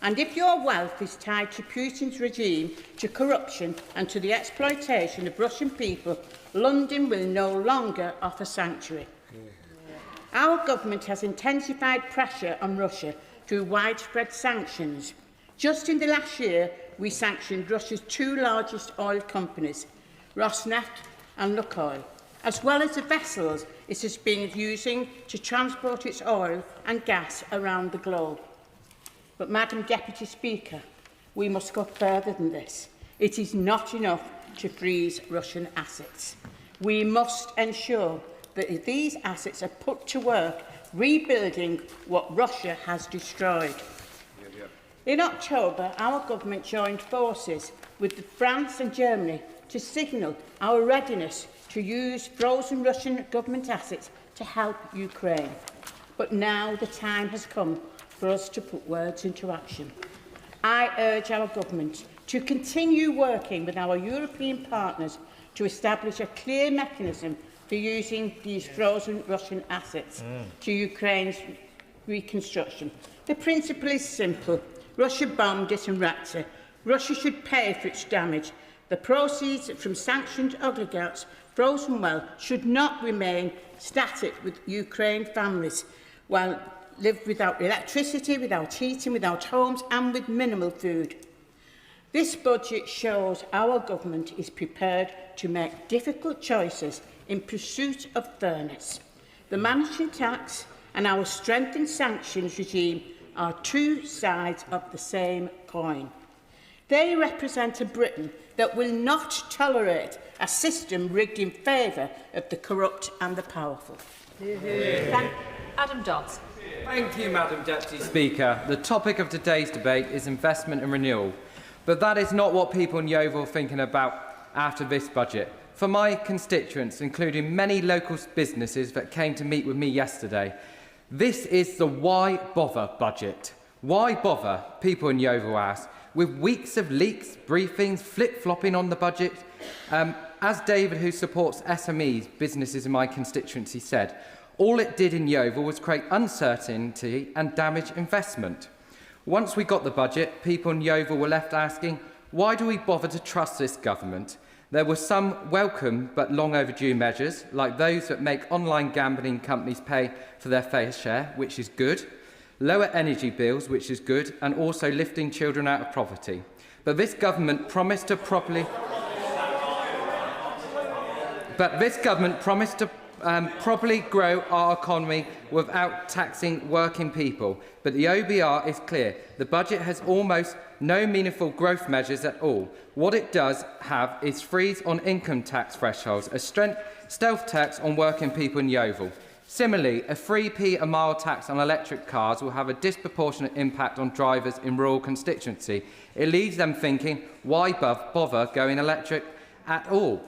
And if your wealth is tied to Putin's regime, to corruption and to the exploitation of Russian people, London will no longer offer sanctuary. Our government has intensified pressure on Russia through widespread sanctions. Just in the last year, we sanctioned Russia's two largest oil companies, Rosneft and Lukoil, as well as the vessels it has been using to transport its oil and gas around the globe. But, Madam Deputy Speaker, we must go further than this. It is not enough to freeze Russian assets. We must ensure that these assets are put to work rebuilding what Russia has destroyed. In October, our government joined forces with France and Germany to signal our readiness to use frozen Russian government assets to help Ukraine. But now the time has come for us to put words into action. I urge our government to continue working with our European partners to establish a clear mechanism for using these frozen Russian assets to Ukraine's reconstruction. The principle is simple. Russia bombed it and wrecked it. Russia should pay for its damage. The proceeds from sanctioned oligarchs' frozen wealth should not remain static with Ukraine families while live without electricity, without heating, without homes and with minimal food. This budget shows our government is prepared to make difficult choices in pursuit of fairness. The mansion tax and our strengthened sanctions regime are two sides of the same coin. They represent a Britain that will not tolerate a system rigged in favour of the corrupt and the powerful. Adam Dodds. Thank you, Madam Deputy Speaker. The topic of today's debate is investment and renewal. But that is not what people in Yeovil are thinking about after this budget. For my constituents, including many local businesses that came to meet with me yesterday, this is the why bother budget. Why bother, people in Yeovil ask, with weeks of leaks, briefings, flip-flopping on the budget? As David, who supports SMEs, businesses in my constituency, said, all it did in Yeovil was create uncertainty and damage investment. Once we got the budget, people in Yeovil were left asking, why do we bother to trust this government? There were some welcome but long overdue measures, like those that make online gambling companies pay for their fair share, which is good, lower energy bills, which is good, and also lifting children out of poverty. But this government promised to properly grow our economy without taxing working people. But the OBR is clear. The budget has almost no meaningful growth measures at all. What it does have is freeze on income tax thresholds, a stealth tax on working people in Yeovil. Similarly, a 3p a mile tax on electric cars will have a disproportionate impact on drivers in rural constituency. It leaves them thinking, why bother going electric at all?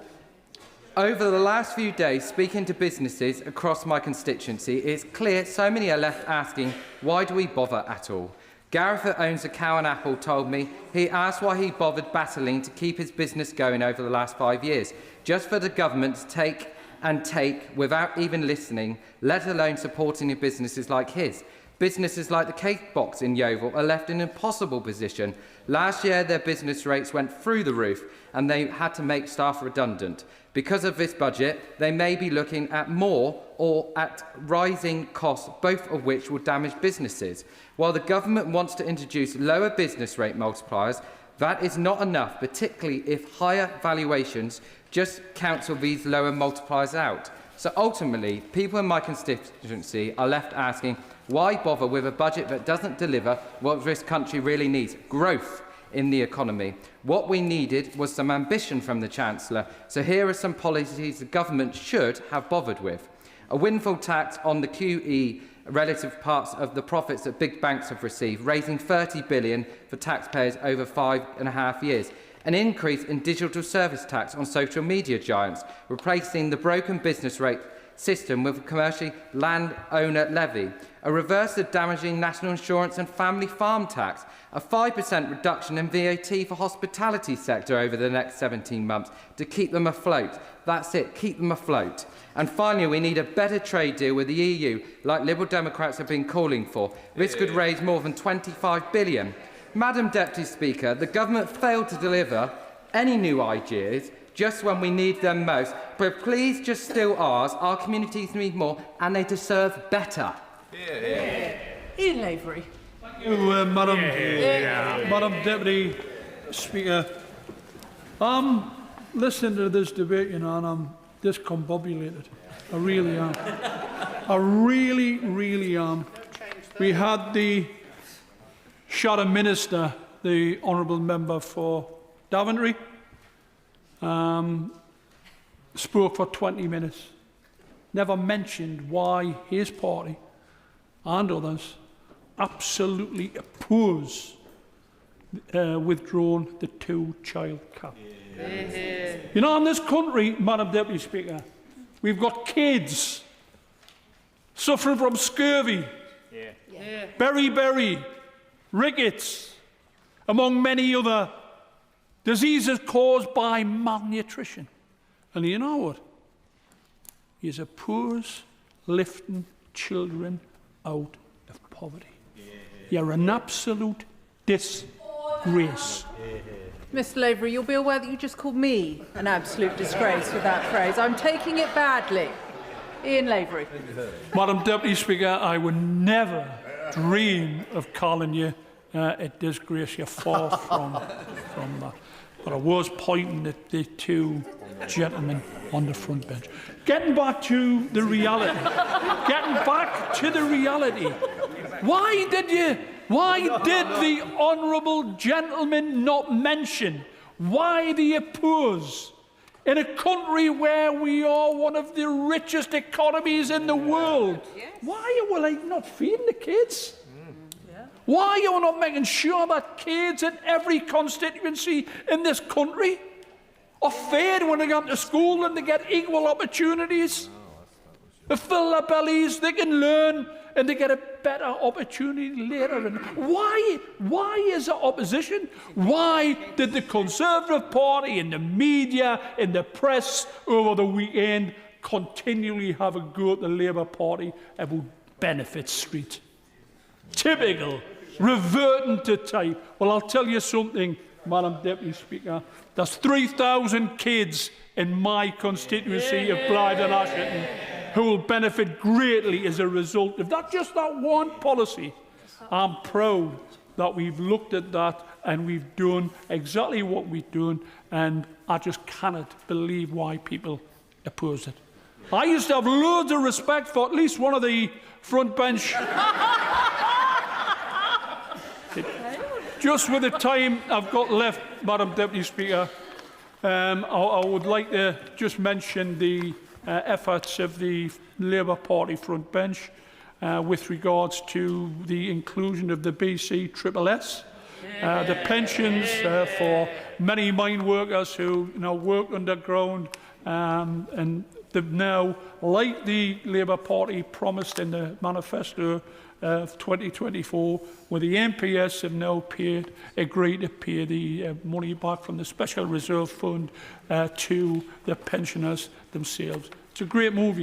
Over the last few days, speaking to businesses across my constituency, it's clear so many are left asking, why do we bother at all? Gareth, that owns a cow and apple, told me he asked why he bothered battling to keep his business going over the last 5 years, just for the government to take and take without even listening, let alone supporting businesses like his. Businesses like the Cake Box in Yeovil are left in an impossible position. Last year, their business rates went through the roof and they had to make staff redundant. Because of this budget, they may be looking at more or at rising costs, both of which will damage businesses. While the government wants to introduce lower business rate multipliers, that is not enough, particularly if higher valuations just cancel these lower multipliers out. So ultimately, people in my constituency are left asking, why bother with a budget that doesn't deliver what this country really needs? Growth in the economy. What we needed was some ambition from the Chancellor. So here are some policies the government should have bothered with. A windfall tax on the QE relative parts of the profits that big banks have received, raising $30 billion for taxpayers over 5.5 years. An increase in digital service tax on social media giants, replacing the broken business rate system with a commercial landowner levy, a reverse of damaging national insurance and family farm tax, a 5% reduction in VAT for hospitality sector over the next 17 months to keep them afloat. That's it, keep them afloat. And finally, we need a better trade deal with the EU, like Liberal Democrats have been calling for. This could raise more than $25 billion. Madam Deputy Speaker, the government failed to deliver any new ideas just when we need them most. But please just still ours. Our communities need more and they deserve better. Ian Lavery. Thank you, Madam Deputy Speaker. I'm listening to this debate, and I'm discombobulated. I really am. I really, really am. We had the Shadow Minister, the Honourable Member for Daventry, spoke for 20 minutes, never mentioned why his party and others absolutely oppose withdrawing the two-child cap. You know, in this country, Madam Deputy Speaker, we've got kids suffering from scurvy, beriberi, rickets, among many other diseases caused by malnutrition. And you know what? He's opposed lifting children out of poverty. You're an absolute disgrace. Mr Lavery, you'll be aware that you just called me an absolute disgrace with that phrase. I'm taking it badly. Ian Lavery. Madam Deputy Speaker, I would never dream of calling you a disgrace. You're far from that. But I was pointing at the two gentlemen on the front bench. Getting back to the reality. Why did the honourable gentleman not mention why they oppose in a country where we are one of the richest economies in the world. Why are we not feeding the kids? Why are we not making sure that kids in every constituency in this country are fed when they come to school and they get equal opportunities? They fill their bellies, they can learn, and they get a better opportunity later. And why is there opposition? Why did the Conservative Party in the media, in the press over the weekend continually have a go at the Labour Party about Benefit Street? Typical, reverting to type. Well, I'll tell you something, Madam Deputy Speaker. There's 3,000 kids in my constituency of Blythe and Ashington who will benefit greatly as a result of that, just that one policy. I'm proud that we've looked at that and we've done exactly what we've done, and I just cannot believe why people oppose it. I used to have loads of respect for at least one of the front bench. Just with the time I've got left, Madam Deputy Speaker, I would like to just mention the efforts of the Labour Party front bench with regards to the inclusion of the BCSS, the pensions for many mine workers who work underground, and they've now, like the Labour Party promised in the manifesto of 2024, where the MPS have now agreed to pay the money back from the Special Reserve Fund to the pensioners themselves. It's a great move,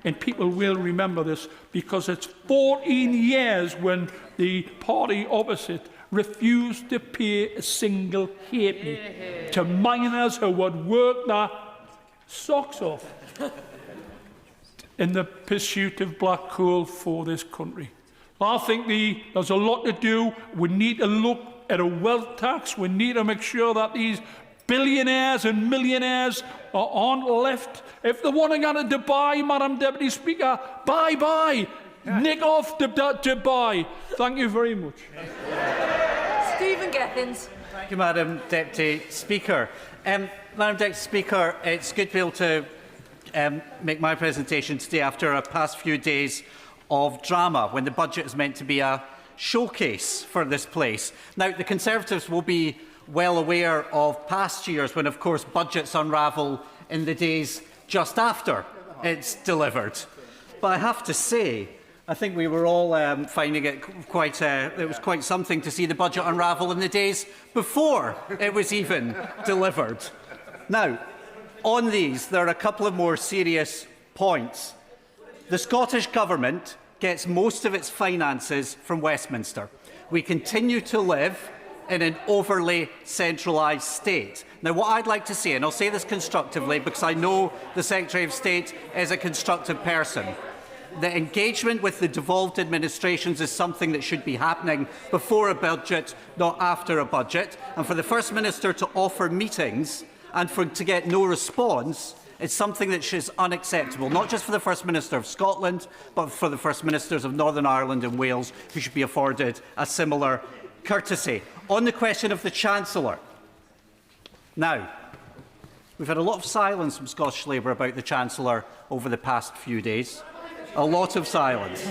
and people will remember this, because it's 14 years when the party opposite refused to pay a single halfpenny to miners who would work their socks off in the pursuit of black coal for this country. I think there's a lot to do. We need to look at a wealth tax. We need to make sure that these billionaires and millionaires aren't left. If they want to go to Dubai, Madam Deputy Speaker, bye-bye. Nick off to Dubai. Thank you very much. Stephen Gethins. Thank you, Madam Deputy Speaker. Madam Deputy Speaker, it's good to be able to make my presentation today after a past few days of drama, when the budget is meant to be a showcase for this place. Now, the Conservatives will be well aware of past years when, of course, budgets unravel in the days just after it's delivered. But I have to say, I think we were all finding it it was quite something to see the budget unravel in the days before it was even delivered. Now, on these, there are a couple of more serious points. The Scottish Government gets most of its finances from Westminster. We continue to live in an overly centralised state. Now, what I'd like to see, and I'll say this constructively because I know the Secretary of State is a constructive person, the engagement with the devolved administrations is something that should be happening before a budget, not after a budget. And for the First Minister to offer meetings and to get no response, it's something that is unacceptable, not just for the First Minister of Scotland, but for the First Ministers of Northern Ireland and Wales, who should be afforded a similar courtesy. On the question of the Chancellor, now, we've had a lot of silence from Scottish Labour about the Chancellor over the past few days. A lot of silence.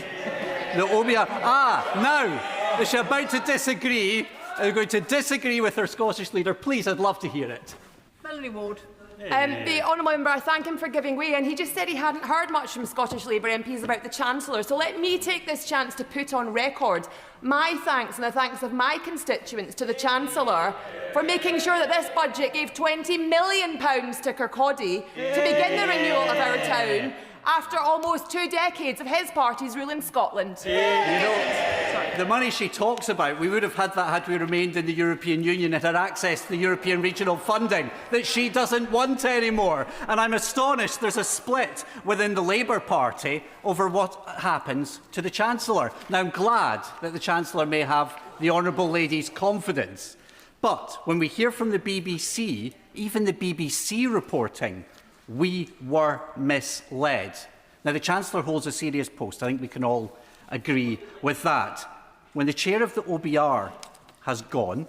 The OBR, now, is she about to disagree? Are going to disagree with her Scottish leader? Please, I'd love to hear it. Melanie Ward. The honourable member, I thank him for giving way, and he just said he hadn't heard much from Scottish Labour MPs about the Chancellor. So let me take this chance to put on record my thanks and the thanks of my constituents to the Chancellor for making sure that this budget gave £20 million to Kirkcaldy to begin the renewal of our town after almost 2 decades of his party's rule in Scotland. The money she talks about, we would have had that had we remained in the European Union and had access to the European regional funding that she doesn't want anymore. And I'm astonished there's a split within the Labour Party over what happens to the Chancellor. Now, I'm glad that the Chancellor may have the Honourable Lady's confidence. But when we hear from the BBC, even the BBC reporting, we were misled. Now, the Chancellor holds a serious post. I think we can all agree with that. When the chair of the OBR has gone,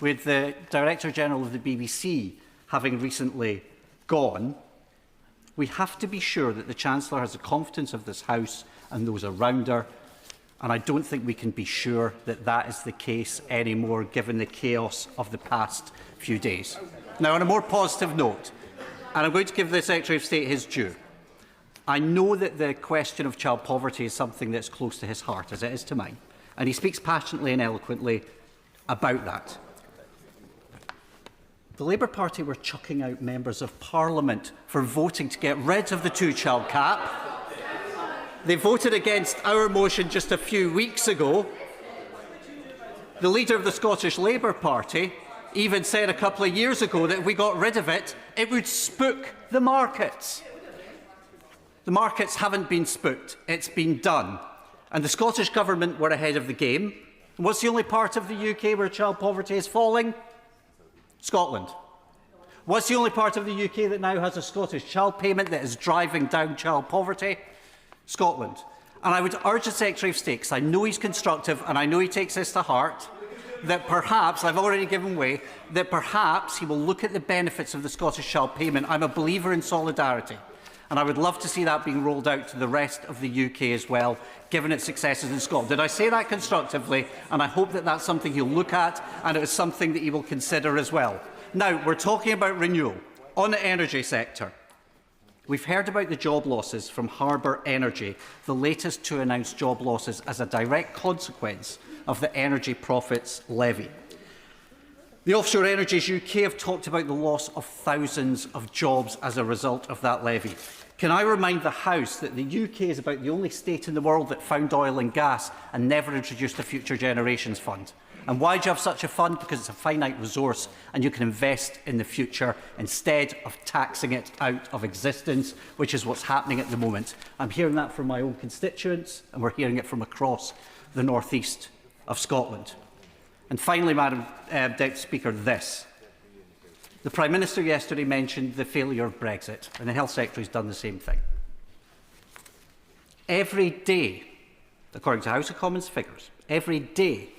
with the Director General of the BBC having recently gone, we have to be sure that the Chancellor has the confidence of this House and those around her, and I don't think we can be sure that that is the case anymore, given the chaos of the past few days. Now, on a more positive note, and I'm going to give the Secretary of State his due, I know that the question of child poverty is something that's close to his heart, as it is to mine, and he speaks passionately and eloquently about that. The Labour Party were chucking out members of Parliament for voting to get rid of the two-child cap. They voted against our motion just a few weeks ago. The leader of the Scottish Labour Party even said a couple of years ago that if we got rid of it, it would spook the markets. The markets haven't been spooked. It's been done. And the Scottish Government were ahead of the game. And what's the only part of the UK where child poverty is falling? Scotland. What's the only part of the UK that now has a Scottish child payment that is driving down child poverty? Scotland. And I would urge the Secretary of State, because I know he's constructive and I know he takes this to heart, that perhaps, I've already given way, that perhaps he will look at the benefits of the Scottish child payment. I'm a believer in solidarity, and I would love to see that being rolled out to the rest of the UK as well, given its successes in Scotland. Did I say that constructively? And I hope that that's something he'll look at, and it is something that he will consider as well. Now, we're talking about renewal. On the energy sector, we've heard about the job losses from Harbour Energy, the latest to announce job losses as a direct consequence of the Energy Profits Levy. The Offshore Energies UK have talked about the loss of thousands of jobs as a result of that levy. Can I remind the House that the UK is about the only state in the world that found oil and gas and never introduced a Future Generations Fund? And why do you have such a fund? Because it's a finite resource and you can invest in the future instead of taxing it out of existence, which is what's happening at the moment. I'm hearing that from my own constituents, and we're hearing it from across the north east of Scotland. And finally, Madam Deputy Speaker, this. The Prime Minister yesterday mentioned the failure of Brexit, and the Health Secretary has done the same thing. Every day, according to House of Commons figures, every day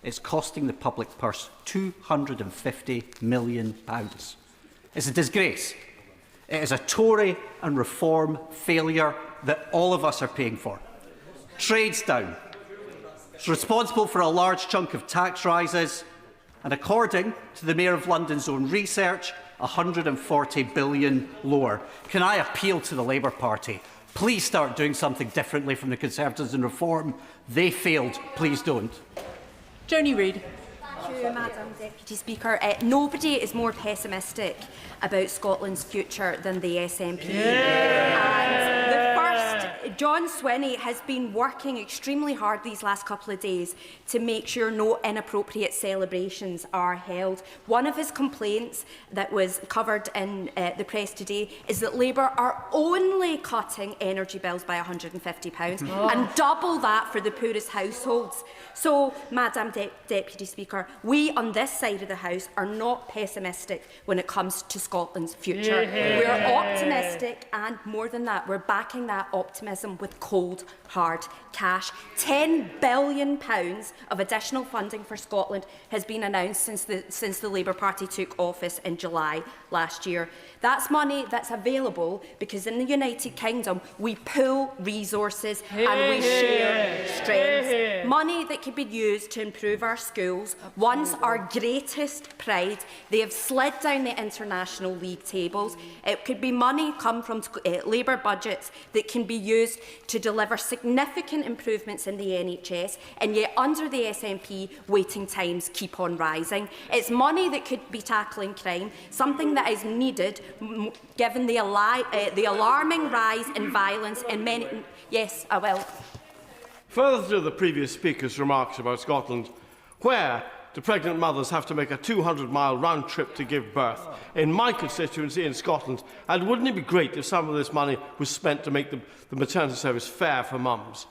it's costing the public purse £250 million. It's a disgrace. It is a Tory and Reform failure that all of us are paying for. Trade's down. It's responsible for a large chunk of tax rises, and according to the Mayor of London's own research, 140 billion lower. Can I appeal to the Labour Party? Please start doing something differently from the Conservatives in Reform. They failed. Please don't. Joni Reid. Thank you, Madam Deputy Speaker. Nobody is more pessimistic about Scotland's future than the SNP. And the first, John Swinney has been working extremely hard these last couple of days to make sure no inappropriate celebrations are held. One of his complaints that was covered in the press today is that Labour are only cutting energy bills by £150 and double that for the poorest households. So, Madam Deputy Speaker, we on this side of the House are not pessimistic when it comes to Scotland's future. We're optimistic, and more than that, we're backing that optimism with cold, hard cash. £10 billion of additional funding for Scotland has been announced since the Labour Party took office in July last year. That's money that's available because in the United Kingdom we pool resources and we share strengths. Money that can be used to improve our schools. Once our greatest pride, they have slid down the international league tables. It could be money come from Labour budgets that can be used to deliver significant improvements in the NHS, and yet under the SNP waiting times keep on rising. It's money that could be tackling crime, something that is needed given the alarming rise in violence in many... Yes, I will. Further to the previous speaker's remarks about Scotland, where do pregnant mothers have to make a 200-mile round trip to give birth? In my constituency in Scotland, and wouldn't it be great if some of this money was spent to make the maternity service fair for mums?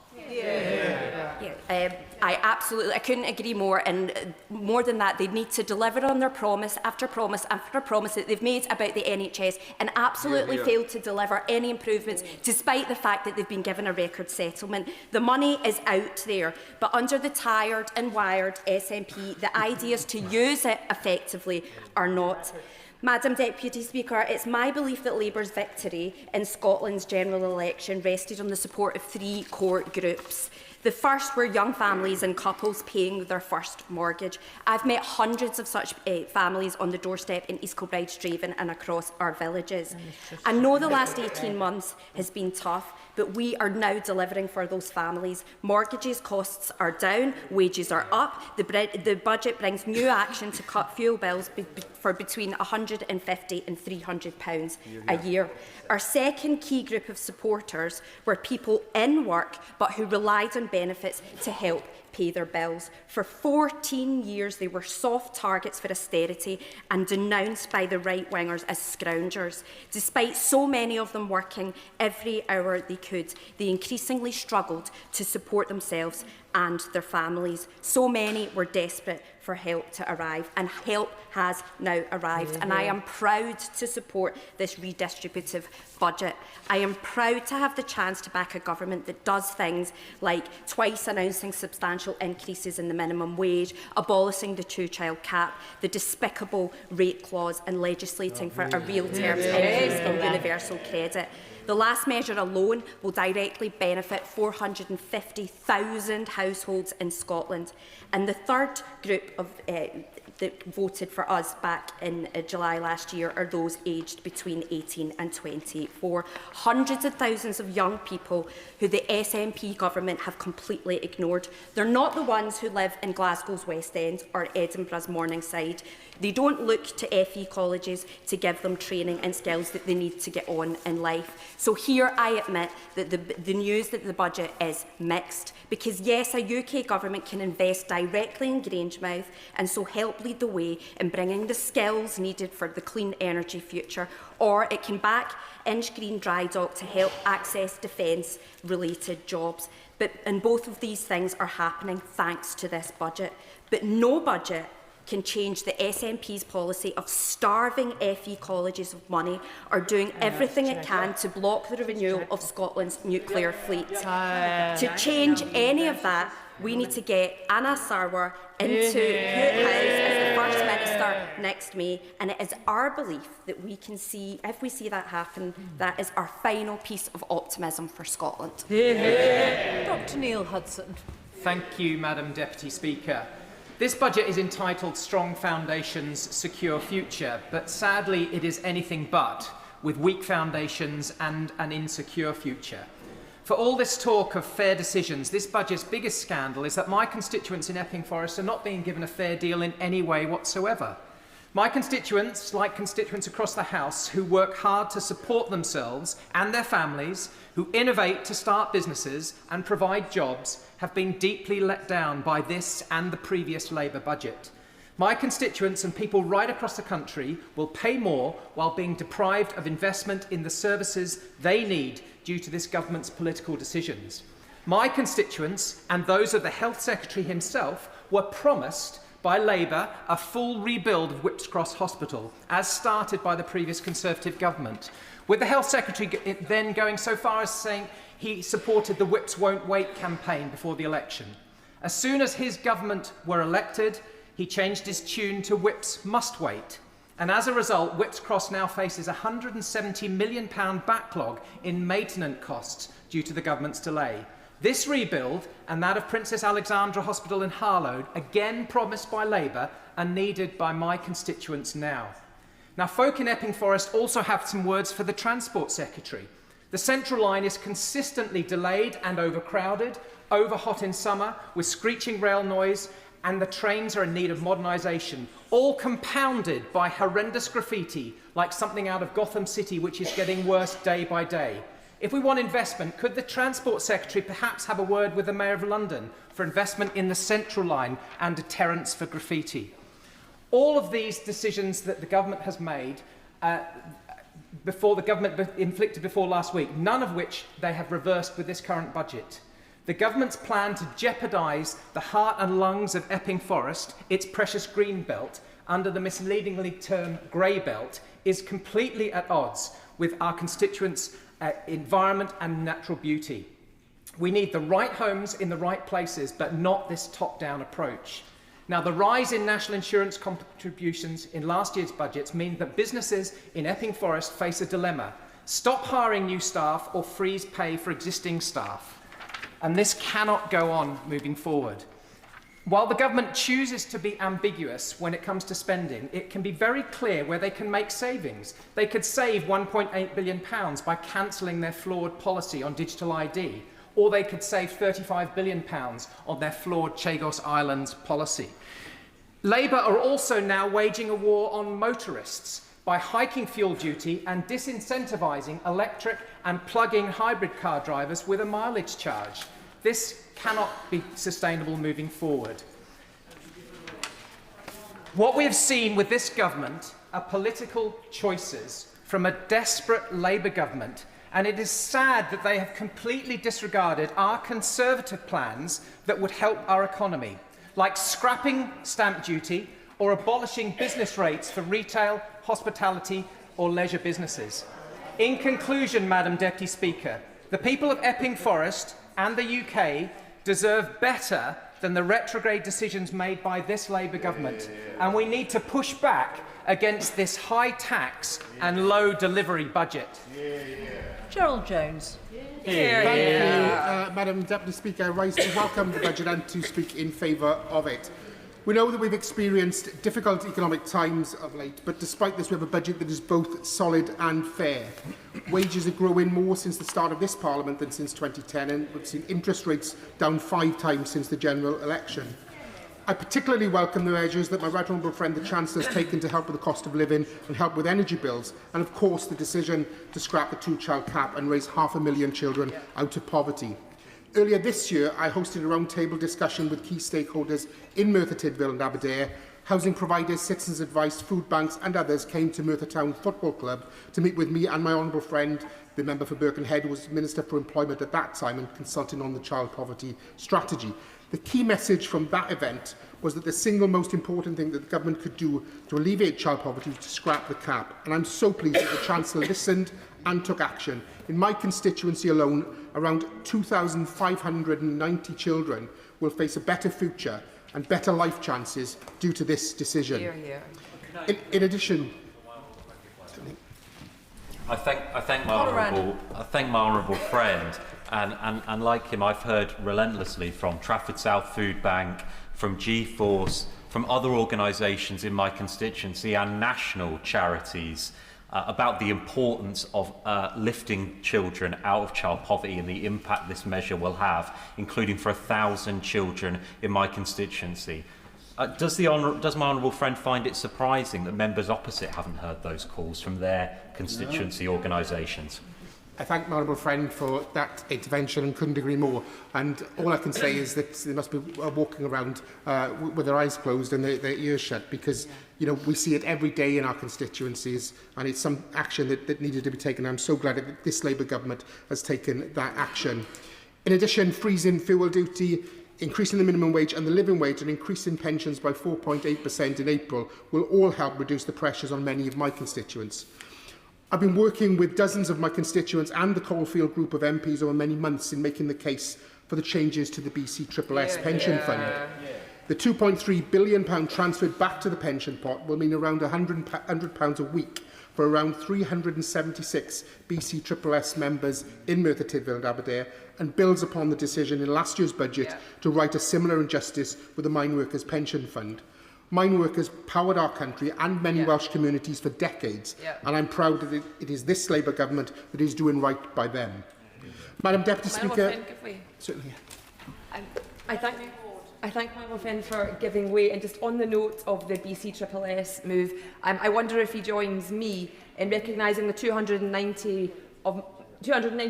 I couldn't agree more, and more than that, they need to deliver on their promise after promise after promise that they've made about the NHS, and absolutely failed to deliver any improvements, despite the fact that they've been given a record settlement. The money is out there, but under the tired and wired SNP, the ideas to use it effectively are not. Madam Deputy Speaker, it's my belief that Labour's victory in Scotland's general election rested on the support of three core groups. The first were young families and couples paying their first mortgage. I've met hundreds of such families on the doorstep in East Kilbride, Straven and across our villages. I know the last 18 months has been tough, but we are now delivering for those families. Mortgages costs are down, wages are up. The budget brings new action to cut fuel bills for between £150 and £300 a year. Our second key group of supporters were people in work but who relied on benefits to help pay their bills. For 14 years, they were soft targets for austerity and denounced by the right-wingers as scroungers. Despite so many of them working every hour they could, they increasingly struggled to support themselves and their families. So many were desperate for help to arrive, and help has now arrived. And I am proud to support this redistributive budget. I am proud to have the chance to back a government that does things like twice announcing substantial increases in the minimum wage, abolishing the two-child cap, the despicable rate clause, and legislating for a real terms increase in universal credit. The last measure alone will directly benefit 450,000 households in Scotland. And the third group of that voted for us back in July last year are those aged between 18 and 24. Hundreds of thousands of young people who the SNP government have completely ignored. They're not the ones who live in Glasgow's West End or Edinburgh's Morningside. They don't look to FE colleges to give them training and skills that they need to get on in life. So here I admit that the news that the budget is mixed, because yes, a UK government can invest directly in Grangemouth and so help lead the way in bringing the skills needed for the clean energy future, or it can back Inch Green Dry Dock to help access defence-related jobs. And both of these things are happening thanks to this budget. But no budget can change the SNP's policy of starving FE colleges of money or doing everything it can to block the renewal of Scotland's nuclear fleet. To change any of that, we need to get Anna Sarwar into Hoot House as the First Minister next May, and it is our belief that we can see, if we see that happen, that is our final piece of optimism for Scotland. Dr Neil Hudson. Thank you, Madam Deputy Speaker. This budget is entitled Strong Foundations, Secure Future, but sadly it is anything but, with weak foundations and an insecure future. For all this talk of fair decisions, this budget's biggest scandal is that my constituents in Epping Forest are not being given a fair deal in any way whatsoever. My constituents, like constituents across the House, who work hard to support themselves and their families, who innovate to start businesses and provide jobs, have been deeply let down by this and the previous Labour budget. My constituents and people right across the country will pay more while being deprived of investment in the services they need due to this government's political decisions. My constituents and those of the Health Secretary himself were promised by Labour a full rebuild of Whipps Cross Hospital, as started by the previous Conservative government, with the Health Secretary then going so far as saying he supported the Whipps Won't Wait campaign before the election. As soon as his government were elected, he changed his tune to Whipps Must Wait. And as a result, Whipps Cross now faces a £170 million backlog in maintenance costs due to the government's delay. This rebuild and that of Princess Alexandra Hospital in Harlow, again promised by Labour, are needed by my constituents now. Now, folk in Epping Forest also have some words for the Transport Secretary. The Central Line is consistently delayed and overcrowded, overhot in summer, with screeching rail noise, and the trains are in need of modernisation, all compounded by horrendous graffiti, like something out of Gotham City, which is getting worse day by day. If we want investment, could the Transport Secretary perhaps have a word with the Mayor of London for investment in the Central Line and deterrence for graffiti? All of these decisions that the government has made before the government inflicted before last week, none of which they have reversed with this current budget. The government's plan to jeopardise the heart and lungs of Epping Forest, its precious green belt, under the misleadingly termed grey belt, is completely at odds with our constituents' environment and natural beauty. We need the right homes in the right places, but not this top-down approach. Now, the rise in national insurance contributions in last year's budgets mean that businesses in Epping Forest face a dilemma: stop hiring new staff or freeze pay for existing staff. And this cannot go on moving forward. While the government chooses to be ambiguous when it comes to spending, it can be very clear where they can make savings. They could save £1.8 billion by cancelling their flawed policy on digital ID, or they could save £35 billion on their flawed Chagos Islands policy. Labour are also now waging a war on motorists by hiking fuel duty and disincentivising electric and plug-in hybrid car drivers with a mileage charge. This cannot be sustainable moving forward. What we have seen with this government are political choices from a desperate Labour government, and it is sad that they have completely disregarded our Conservative plans that would help our economy, like scrapping stamp duty or abolishing business rates for retail, hospitality or leisure businesses. In conclusion, Madam Deputy Speaker, the people of Epping Forest and the UK deserve better than the retrograde decisions made by this Labour government, and we need to push back against this high tax and low delivery budget. Gerald Jones. Thank you, Madam Deputy Speaker. I rise to welcome the budget and to speak in favour of it. We know that we've experienced difficult economic times of late, but despite this, we have a budget that is both solid and fair. Wages are growing more since the start of this Parliament than since 2010, and we've seen interest rates down 5 times since the general election. I particularly welcome the measures that my right honourable friend the Chancellor has taken to help with the cost of living and help with energy bills, and of course the decision to scrap the 2-child cap and raise 500,000 children out of poverty. Earlier this year, I hosted a roundtable discussion with key stakeholders in Merthyr Tydfil and Aberdare. Housing providers, Citizens Advice, food banks and others came to Merthyr Town Football Club to meet with me and my honourable friend, the member for Birkenhead, who was Minister for Employment at that time and consulting on the child poverty strategy. The key message from that event was that the single most important thing that the government could do to alleviate child poverty was to scrap the cap. And I'm so pleased that the Chancellor listened and took action. In my constituency alone, around 2,590 children will face a better future and better life chances due to this decision. In addition, I thank my honourable friend, and like him, I've heard relentlessly from Trafford South Food Bank, from G-Force, from other organisations in my constituency and national charities about the importance of lifting children out of child poverty and the impact this measure will have, including for 1,000 children in my constituency. Does my honourable friend find it surprising that members opposite haven't heard those calls from their constituency organisations? I thank my honourable friend for that intervention and couldn't agree more. And all I can say is that they must be walking around with their eyes closed and their ears shut, because we see it every day in our constituencies, and it's some action that needed to be taken. I'm so glad that this Labour government has taken that action. In addition, freezing fuel duty, increasing the minimum wage and the living wage, and increasing pensions by 4.8% in April will all help reduce the pressures on many of my constituents. I've been working with dozens of my constituents and the Caulfield group of MPs over many months in making the case for the changes to the BCSS pension fund. The £2.3 billion transferred back to the pension pot will mean around £100 a week for around 376 BCSS members in Merthyr Tydfil and Aberdare, and builds upon the decision in last year's budget to right a similar injustice with the Mine Workers Pension Fund. Mine workers powered our country and many Welsh communities for decades, and I'm proud that it is this Labour government that is doing right by them. Madam Deputy Speaker, certainly. I thank my honourable friend for giving way, and just on the note of the BCSS move, I wonder if he joins me in recognising the 290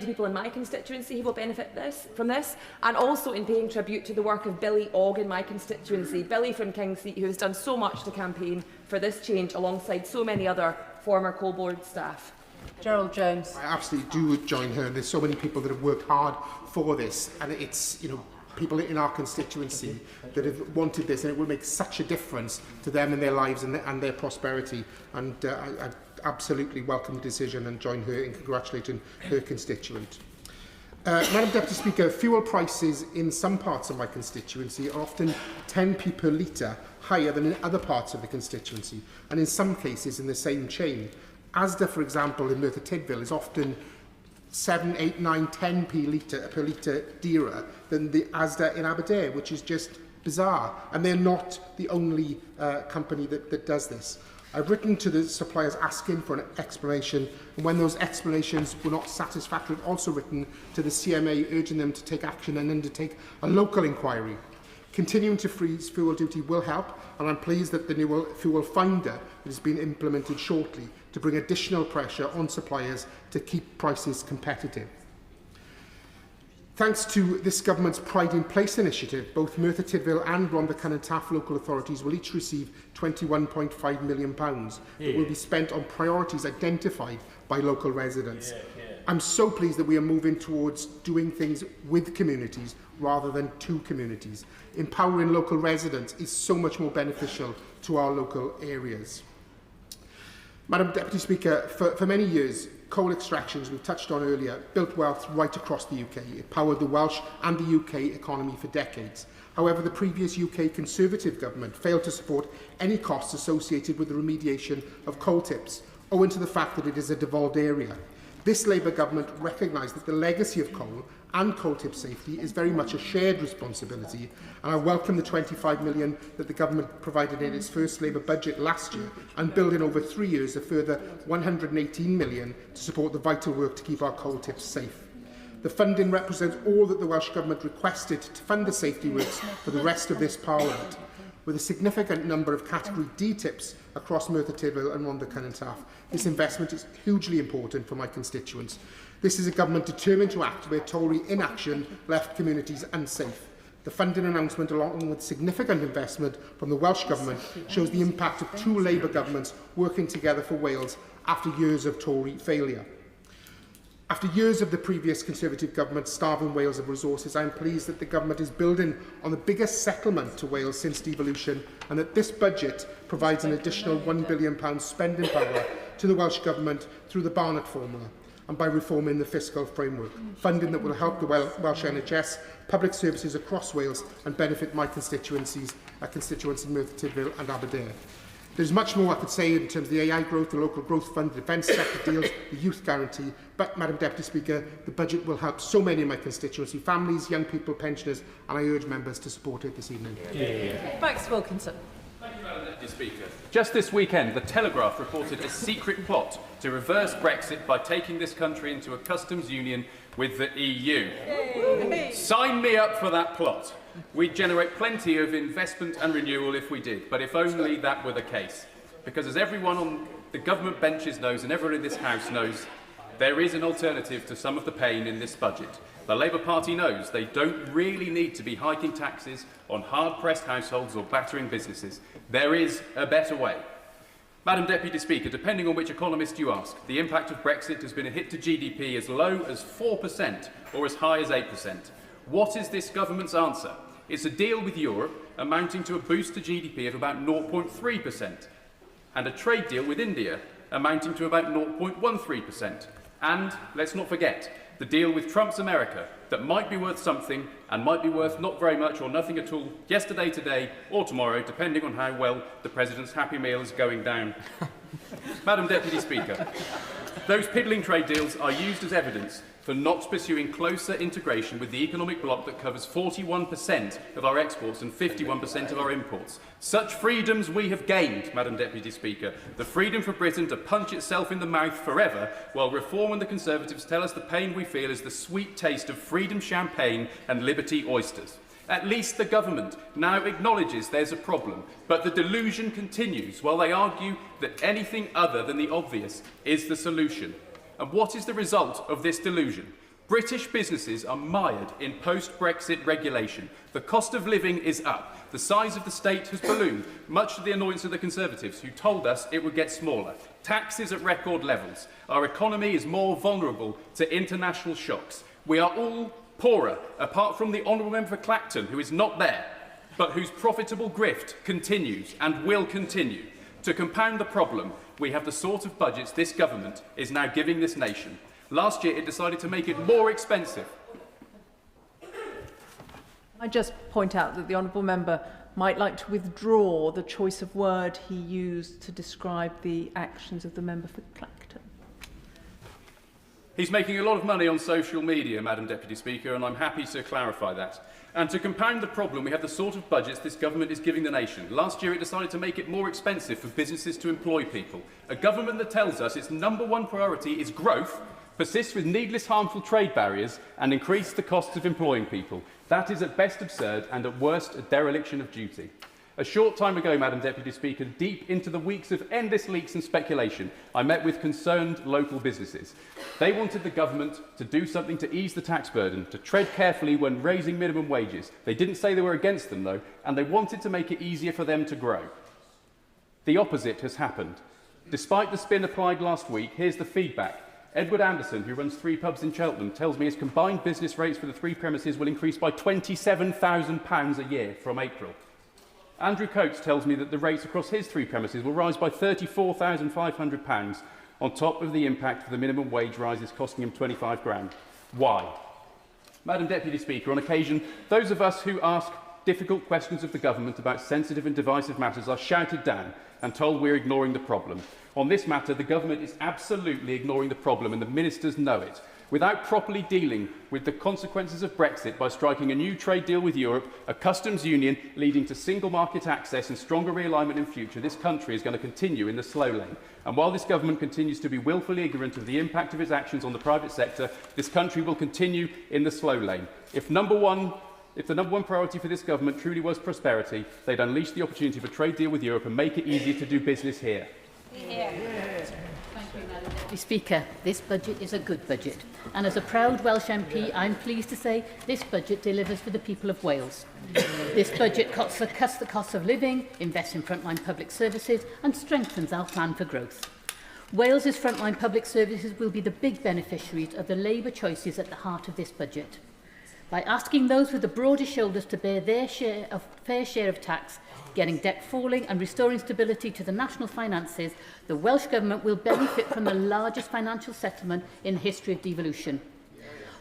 people in my constituency who will benefit from this, and also in paying tribute to the work of Billy Ogg in my constituency. Billy from Kingseat, who has done so much to campaign for this change alongside so many other former coal board staff. Gerald Jones. I absolutely do join her. There's so many people that have worked hard for this, and it's people in our constituency that have wanted this, and it will make such a difference to them and their lives and their prosperity. And I absolutely welcome the decision and join her in congratulating her constituent. Madam Deputy Speaker, fuel prices in some parts of my constituency are often 10p per litre higher than in other parts of the constituency, and in some cases in the same chain. Asda, for example, in Merthyr Tydfil is often 7, 8, 9, 10p per litre dearer than the Asda in Aberdare, which is just bizarre. And they're not the only company that does this. I've written to the suppliers asking for an explanation, and when those explanations were not satisfactory, I've also written to the CMA urging them to take action and undertake a local inquiry. Continuing to freeze fuel duty will help, and I'm pleased that the new fuel finder has been implemented shortly to bring additional pressure on suppliers to keep prices competitive. Thanks to this government's Pride in Place initiative, both Merthyr Tydfil and Rhondda Cynon Taf local authorities will each receive £21.5 million that will be spent on priorities identified by local residents. I'm so pleased that we are moving towards doing things with communities rather than to communities. Empowering local residents is so much more beneficial to our local areas. Madam Deputy Speaker, for many years, coal extractions, we've touched on earlier, built wealth right across the UK. It powered the Welsh and the UK economy for decades. However, the previous UK Conservative government failed to support any costs associated with the remediation of coal tips, owing to the fact that it is a devolved area. This Labour government recognised that the legacy of coal and coal tip safety is very much a shared responsibility, and I welcome the £25 million that the government provided in its first Labour budget last year, and building over 3 years a further £118 million to support the vital work to keep our coal tips safe. The funding represents all that the Welsh Government requested to fund the safety works for the rest of this Parliament. With a significant number of Category D tips across Merthyr Tydfil and Rhondda Cynon Taf, this investment is hugely important for my constituents. This is a government determined to act where Tory inaction left communities unsafe. The funding announcement, along with significant investment from the Welsh Government, shows the impact of two Labour governments working together for Wales after years of Tory failure. After years of the previous Conservative government starving Wales of resources, I am pleased that the government is building on the biggest settlement to Wales since devolution, and that this budget provides an additional £1 billion spending power to the Welsh Government through the Barnett formula and by reforming the fiscal framework, funding that will help the Welsh NHS, public services across Wales and benefit my constituencies, Merthyr Tydfil and Aberdare. There's much more I could say in terms of the AI growth, the local growth fund, the defence sector deals, the youth guarantee, but, Madam Deputy Speaker, the budget will help so many in my constituency, families, young people, pensioners, and I urge members to support it this evening. Max Wilkinson. Thank you, Madam Deputy Speaker. Just this weekend, The Telegraph reported a secret plot to reverse Brexit by taking this country into a customs union with the EU. Yay. Sign me up for that plot. We'd generate plenty of investment and renewal if we did, but if only that were the case. Because as everyone on the government benches knows and everyone in this House knows, there is an alternative to some of the pain in this budget. The Labour Party knows they don't really need to be hiking taxes on hard-pressed households or battering businesses. There is a better way. Madam Deputy Speaker, depending on which economist you ask, the impact of Brexit has been a hit to GDP as low as 4% or as high as 8%. What is this government's answer? It's a deal with Europe amounting to a boost to GDP of about 0.3% and a trade deal with India amounting to about 0.13%. And, let's not forget, the deal with Trump's America that might be worth something and might be worth not very much or nothing at all yesterday, today or tomorrow, depending on how well the President's Happy Meal is going down. Madam Deputy Speaker, those piddling trade deals are used as evidence for not pursuing closer integration with the economic bloc that covers 41% of our exports and 51% of our imports. Such freedoms we have gained, Madam Deputy Speaker. The freedom for Britain to punch itself in the mouth forever, while Reform and the Conservatives tell us the pain we feel is the sweet taste of freedom champagne and liberty oysters. At least the government now acknowledges there's a problem, but the delusion continues while they argue that anything other than the obvious is the solution. And what is the result of this delusion? British businesses are mired in post-Brexit regulation. The cost of living is up. The size of the state has ballooned, much to the annoyance of the Conservatives, who told us it would get smaller. Taxes at record levels. Our economy is more vulnerable to international shocks. We are all poorer, apart from the Honourable Member for Clacton, who is not there, but whose profitable grift continues and will continue. To compound the problem, we have the sort of budgets this government is now giving this nation. Last year, it decided to make it more expensive I just point out that the honourable member might like to withdraw the choice of word he used to describe the actions of the member for Clacton. He's making a lot of money on social media, Madam Deputy Speaker, and I'm happy to clarify that. And to compound the problem, we have the sort of budgets this government is giving the nation. Last year, it decided to make it more expensive for businesses to employ people. A government that tells us its #1 priority is growth, persists with needless harmful trade barriers, and increase the costs of employing people. That is at best absurd and at worst a dereliction of duty. A short time ago, Madam Deputy Speaker, deep into the weeks of endless leaks and speculation, I met with concerned local businesses. They wanted the government to do something to ease the tax burden, to tread carefully when raising minimum wages. They didn't say they were against them, though, and they wanted to make it easier for them to grow. The opposite has happened. Despite the spin applied last week, here's the feedback. Edward Anderson, who runs 3 pubs in Cheltenham, tells me his combined business rates for the 3 premises will increase by £27,000 a year from April. Andrew Coates tells me that the rates across his 3 premises will rise by £34,500 on top of the impact of the minimum wage rises costing him 25 grand. Why? Madam Deputy Speaker, on occasion, those of us who ask difficult questions of the government about sensitive and divisive matters are shouted down and told we're ignoring the problem. On this matter, the government is absolutely ignoring the problem and the ministers know it. Without properly dealing with the consequences of Brexit by striking a new trade deal with Europe, a customs union leading to single market access and stronger realignment in future, this country is going to continue in the slow lane. And while this government continues to be willfully ignorant of the impact of its actions on the private sector, this country will continue in the slow lane. If the number one priority for this government truly was prosperity, they'd unleash the opportunity of a trade deal with Europe and make it easier to do business here. Thank you, Madam Deputy Speaker. This budget is a good budget. And as a proud Welsh MP, I'm pleased to say this budget delivers for the people of Wales. This budget cuts the cost of living, invests in frontline public services and strengthens our plan for growth. Wales's frontline public services will be the big beneficiaries of the Labour choices at the heart of this budget. By asking those with the broadest shoulders to bear their fair share of tax, getting debt falling and restoring stability to the national finances, the Welsh Government will benefit from the largest financial settlement in the history of devolution.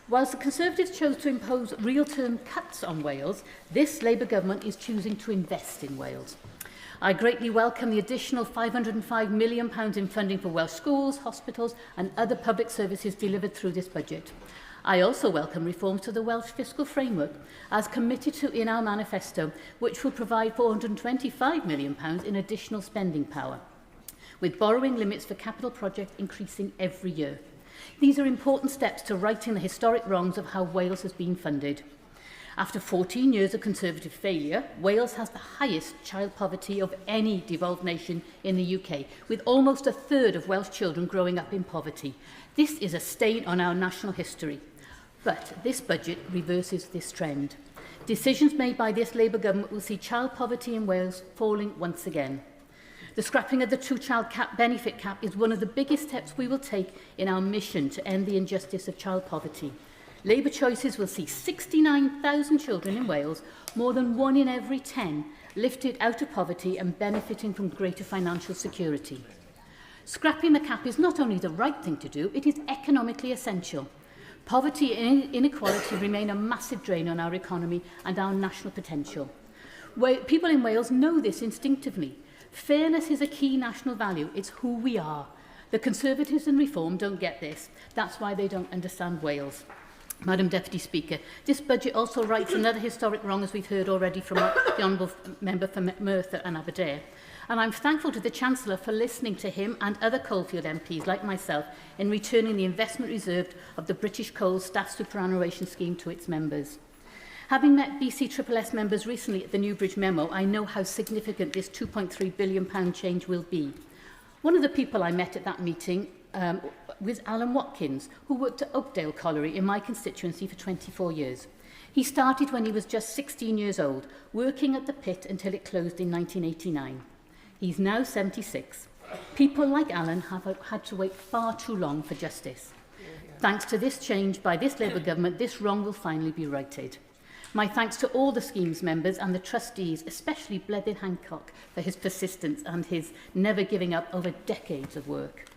Whilst the Conservatives chose to impose real-term cuts on Wales, this Labour Government is choosing to invest in Wales. I greatly welcome the additional £505 million in funding for Welsh schools, hospitals and other public services delivered through this budget. I also welcome reforms to the Welsh fiscal framework, as committed to in our manifesto, which will provide £425 million in additional spending power, with borrowing limits for capital projects increasing every year. These are important steps to righting the historic wrongs of how Wales has been funded. After 14 years of Conservative failure, Wales has the highest child poverty of any devolved nation in the UK, with almost a third of Welsh children growing up in poverty. This is a stain on our national history. But this budget reverses this trend. Decisions made by this Labour Government will see child poverty in Wales falling once again. The scrapping of the 2-child benefit cap is one of the biggest steps we will take in our mission to end the injustice of child poverty. Labour choices will see 69,000 children in Wales, more than 1 in every 10, lifted out of poverty and benefiting from greater financial security. Scrapping the cap is not only the right thing to do, it is economically essential. Poverty and inequality remain a massive drain on our economy and our national potential. People in Wales know this instinctively. Fairness is a key national value. It's who we are. The Conservatives and Reform don't get this. That's why they don't understand Wales. Madam Deputy Speaker, this budget also rights another historic wrong, as we've heard already from the Honourable Member for Merthyr and Aberdare. And I'm thankful to the Chancellor for listening to him and other Coalfield MPs like myself in returning the investment reserved of the British Coal Staff Superannuation Scheme to its members. Having met BCSS members recently at the Newbridge Memo, I know how significant this £2.3 billion change will be. One of the people I met at that meeting was Alan Watkins, who worked at Oakdale Colliery in my constituency for 24 years. He started when he was just 16 years old, working at the pit until it closed in 1989. He's now 76. People like Alan have had to wait far too long for justice. Thanks to this change by this Labour Government, this wrong will finally be righted. My thanks to all the scheme's members and the trustees, especially Bleddyn Hancock, for his persistence and his never giving up over decades of work.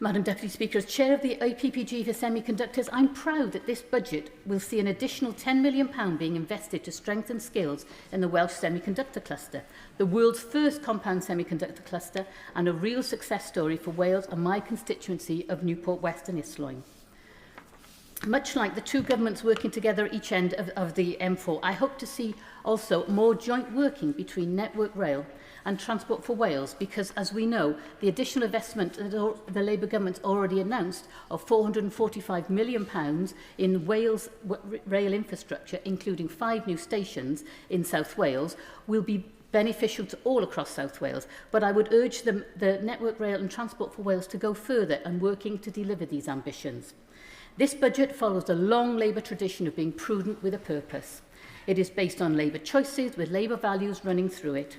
Madam Deputy Speaker, as Chair of the IPPG for Semiconductors, I'm proud that this budget will see an additional £10 million being invested to strengthen skills in the Welsh semiconductor cluster, the world's first compound semiconductor cluster and a real success story for Wales and my constituency of Newport West and Islwyn. Much like the two governments working together at each end of the M4, I hope to see also more joint working between Network Rail and Transport for Wales, because, as we know, the additional investment that the Labour government already announced of £445 million in Wales rail infrastructure, including 5 new stations in South Wales, will be beneficial to all across South Wales. But I would urge the Network Rail and Transport for Wales to go further and working to deliver these ambitions. This budget follows a long Labour tradition of being prudent with a purpose. It is based on Labour choices with Labour values running through it.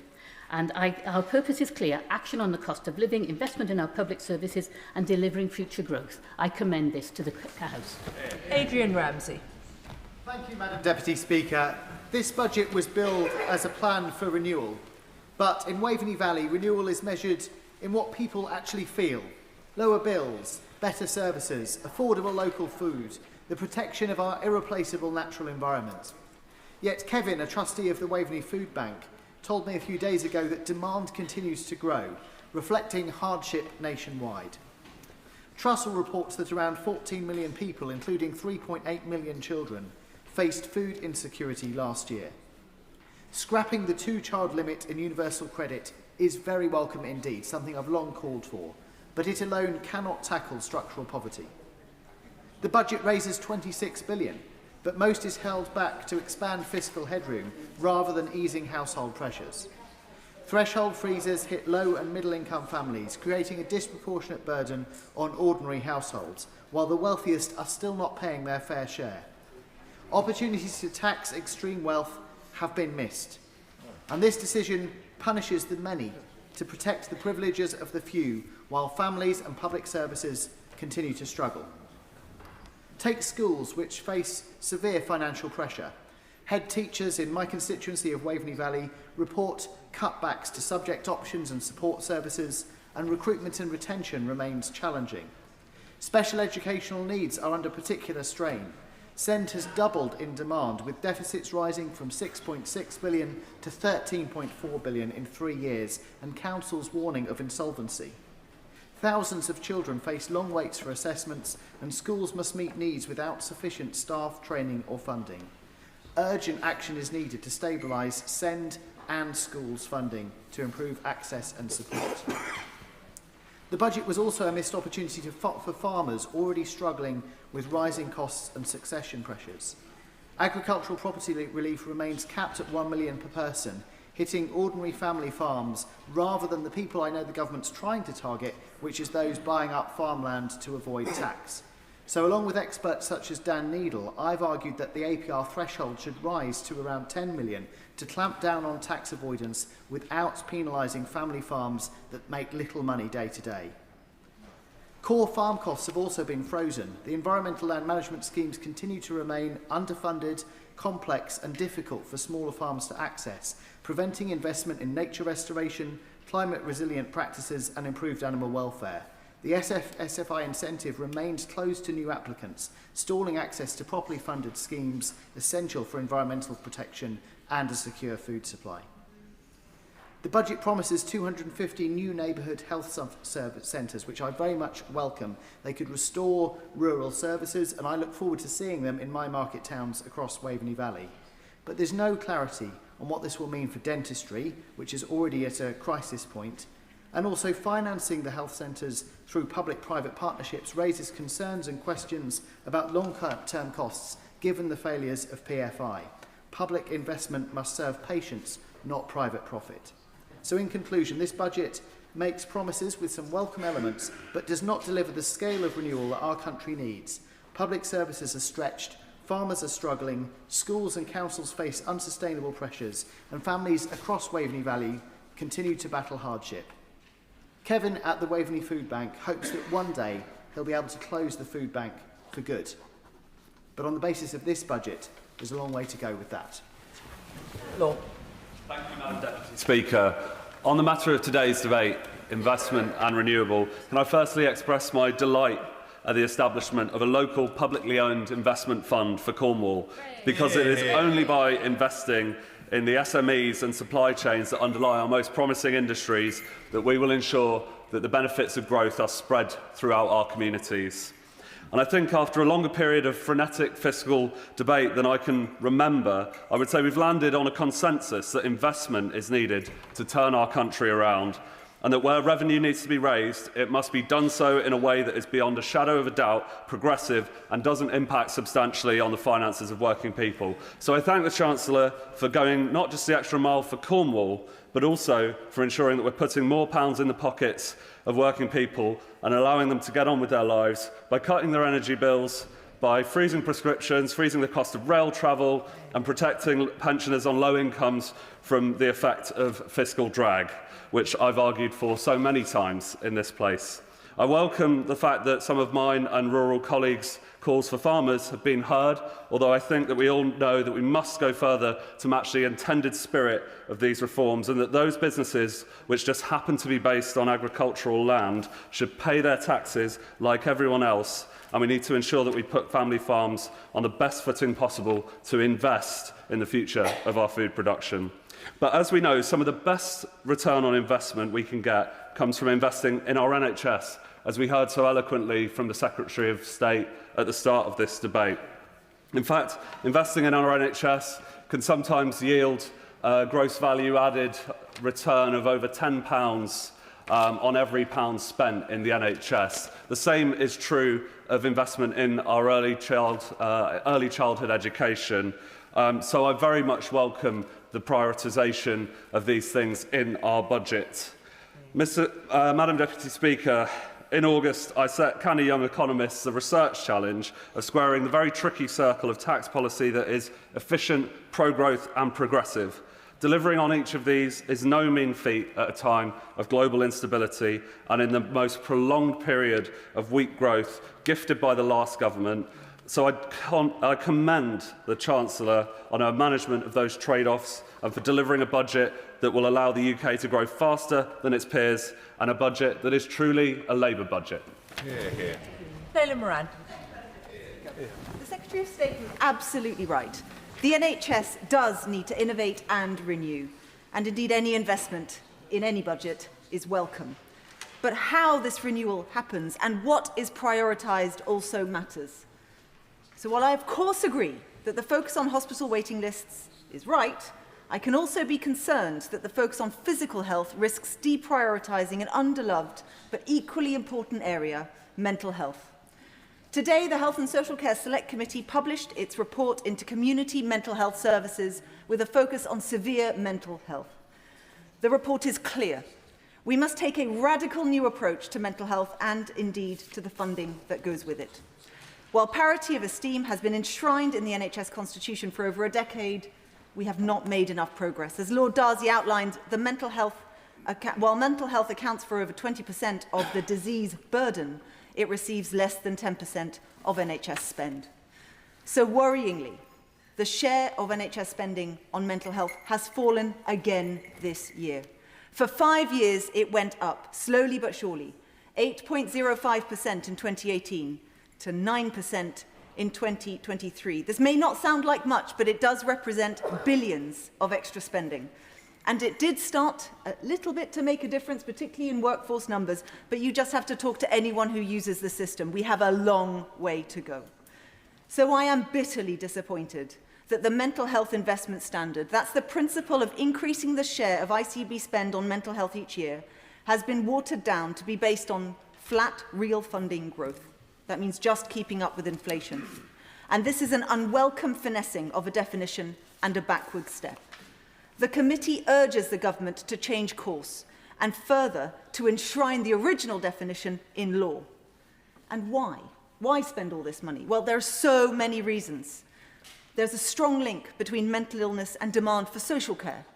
And our purpose is clear: action on the cost of living, investment in our public services and delivering future growth. I commend this to the House. Adrian Ramsey. Thank you, Madam Deputy Speaker. This budget was billed as a plan for renewal, but in Waveney Valley, renewal is measured in what people actually feel. Lower bills, better services, affordable local food, the protection of our irreplaceable natural environment. Yet Kevin, a trustee of the Waveney Food Bank, told me a few days ago that demand continues to grow, reflecting hardship nationwide. Trussell reports that around 14 million people, including 3.8 million children, faced food insecurity last year. Scrapping the 2-child limit in universal credit is very welcome indeed, something I've long called for, but it alone cannot tackle structural poverty. The budget raises £26 billion, but most is held back to expand fiscal headroom rather than easing household pressures. Threshold freezers hit low and middle income families, creating a disproportionate burden on ordinary households, while the wealthiest are still not paying their fair share. Opportunities to tax extreme wealth have been missed, and this decision punishes the many to protect the privileges of the few, while families and public services continue to struggle. Take schools which face severe financial pressure. Head teachers in my constituency of Waveney Valley report cutbacks to subject options and support services, and recruitment and retention remains challenging. Special educational needs are under particular strain. SEND has doubled in demand, with deficits rising from £6.6 billion to £13.4 billion in 3 years, and councils warning of insolvency. Thousands of children face long waits for assessments, and schools must meet needs without sufficient staff, training or funding. Urgent action is needed to stabilise SEND and schools funding to improve access and support. The budget was also a missed opportunity for farmers already struggling with rising costs and succession pressures. Agricultural property relief remains capped at £1 million per person, hitting ordinary family farms rather than the people I know the government's trying to target, which is those buying up farmland to avoid tax. So along with experts such as Dan Needle, I've argued that the APR threshold should rise to around 10 million to clamp down on tax avoidance without penalising family farms that make little money day to day. Core farm costs have also been frozen. The environmental land management schemes continue to remain underfunded, complex and difficult for smaller farms to access, preventing investment in nature restoration, climate resilient practices and improved animal welfare. The SFI incentive remains closed to new applicants, stalling access to properly funded schemes essential for environmental protection and a secure food supply. The budget promises 250 new neighbourhood health service centres, which I very much welcome. They could restore rural services, and I look forward to seeing them in my market towns across Waveney Valley. But there's no clarity on what this will mean for dentistry, which is already at a crisis point, and also financing the health centres through public-private partnerships raises concerns and questions about long-term costs given the failures of PFI. Public investment must serve patients, not private profit. So in conclusion, this budget makes promises with some welcome elements, but does not deliver the scale of renewal that our country needs. Public services are stretched, farmers are struggling, schools and councils face unsustainable pressures, and families across Waveney Valley continue to battle hardship. Kevin at the Waveney Food Bank hopes that one day he'll be able to close the food bank for good. But on the basis of this budget, there's a long way to go with that. Law. Thank you, Madam Deputy Speaker. On the matter of today's debate, investment and renewable, can I firstly express my delight at the establishment of a local publicly owned investment fund for Cornwall, because it is only by investing in the SMEs and supply chains that underlie our most promising industries that we will ensure that the benefits of growth are spread throughout our communities. And I think after a longer period of frenetic fiscal debate than I can remember, I would say we've landed on a consensus that investment is needed to turn our country around, and that where revenue needs to be raised, it must be done so in a way that is beyond a shadow of a doubt progressive and doesn't impact substantially on the finances of working people. So I thank the Chancellor for going not just the extra mile for Cornwall, but also for ensuring that we're putting more pounds in the pockets of working people and allowing them to get on with their lives by cutting their energy bills, by freezing prescriptions, freezing the cost of rail travel, and protecting pensioners on low incomes from the effect of fiscal drag, which I've argued for so many times in this place. I welcome the fact that some of mine and rural colleagues' calls for farmers have been heard, although I think that we all know that we must go further to match the intended spirit of these reforms, and that those businesses which just happen to be based on agricultural land should pay their taxes like everyone else, and we need to ensure that we put family farms on the best footing possible to invest in the future of our food production. But as we know, some of the best return on investment we can get comes from investing in our NHS, as we heard so eloquently from the Secretary of State at the start of this debate. In fact, investing in our NHS can sometimes yield a gross value added return of over £10 on every pound spent in the NHS. The same is true of investment in our early childhood education. So I very much welcome the prioritisation of these things in our budget. Madam Deputy Speaker, in August, I set Canny Young Economists the research challenge of squaring the very tricky circle of tax policy that is efficient, pro-growth and progressive. Delivering on each of these is no mean feat at a time of global instability and in the most prolonged period of weak growth gifted by the last government. So I commend the Chancellor on her management of those trade-offs and for delivering a budget that will allow the UK to grow faster than its peers, and a budget that is truly a Labour budget. Leila Moran. The Secretary of State was absolutely right. The NHS does need to innovate and renew, and indeed any investment in any budget is welcome. But how this renewal happens and what is prioritised also matters. So while I of course agree that the focus on hospital waiting lists is right, I can also be concerned that the focus on physical health risks deprioritising an underloved but equally important area, mental health. Today, the Health and Social Care Select Committee published its report into community mental health services with a focus on severe mental health. The report is clear. We must take a radical new approach to mental health and, indeed, to the funding that goes with it. While parity of esteem has been enshrined in the NHS Constitution for over a decade, we have not made enough progress. As Lord Darzi outlined, while mental health accounts for over 20% of the disease burden, it receives less than 10% of NHS spend. So worryingly, the share of NHS spending on mental health has fallen again this year. For 5 years, it went up, slowly but surely, 8.05% in 2018 to 9% in 2023. This may not sound like much, but it does represent billions of extra spending. And it did start a little bit to make a difference, particularly in workforce numbers, but you just have to talk to anyone who uses the system. We have a long way to go. So I am bitterly disappointed that the mental health investment standard, that's the principle of increasing the share of ICB spend on mental health each year, has been watered down to be based on flat, real funding growth. That means just keeping up with inflation. And this is an unwelcome finessing of a definition and a backward step. The committee urges the government to change course and further to enshrine the original definition in law. And why? Why spend all this money? Well, there are so many reasons. There's a strong link between mental illness and demand for social care.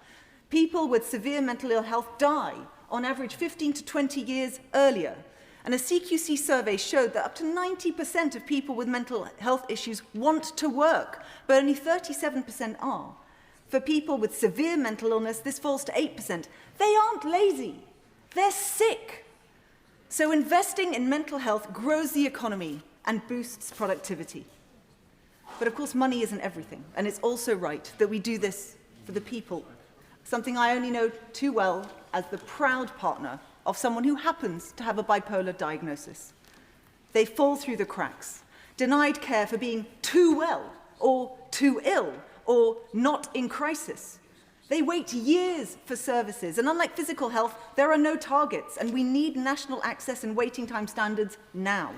People with severe mental ill health die, on average, 15 to 20 years earlier. And a CQC survey showed that up to 90% of people with mental health issues want to work, but only 37% are. For people with severe mental illness, this falls to 8%. They aren't lazy. They're sick. So investing in mental health grows the economy and boosts productivity. But of course, money isn't everything, and it's also right that we do this for the people, something I only know too well as the proud partner of someone who happens to have a bipolar diagnosis. They fall through the cracks, denied care for being too well, or too ill, or not in crisis. They wait years for services, and unlike physical health, there are no targets, and we need national access and waiting time standards now.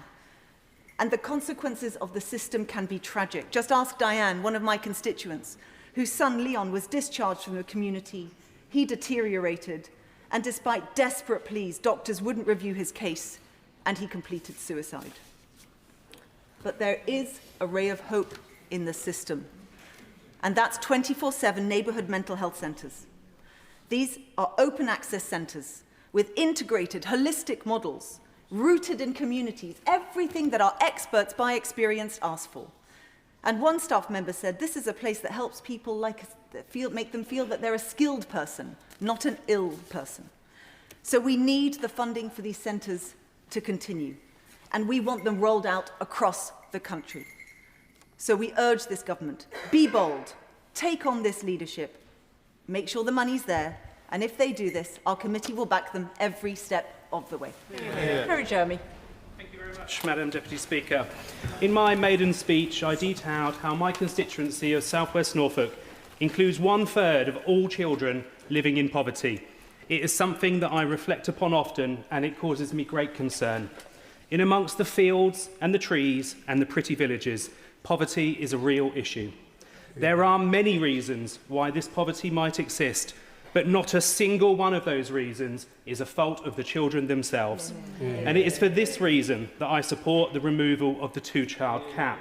And the consequences of the system can be tragic. Just ask Diane, one of my constituents, whose son Leon was discharged from the community. He deteriorated, and despite desperate pleas, doctors wouldn't review his case, and he completed suicide. But there is a ray of hope in the system, and that's 24/7 neighbourhood mental health centres. These are open access centres with integrated, holistic models, rooted in communities, everything that our experts by experience ask for. And one staff member said, this is a place that helps people make them feel that they're a skilled person, not an ill person. So we need the funding for these centres to continue, and we want them rolled out across the country. So we urge this government, be bold, take on this leadership, make sure the money's there, and if they do this, our committee will back them every step of the way. Harry Jeremy. Thank you very much, Madam Deputy Speaker. In my maiden speech, I detailed how my constituency of South West Norfolk includes 1/3 of all children living in poverty. It is something that I reflect upon often, and it causes me great concern. In amongst the fields and the trees and the pretty villages, poverty is a real issue. There are many reasons why this poverty might exist, but not a single one of those reasons is a fault of the children themselves. And it is for this reason that I support the removal of the two-child cap.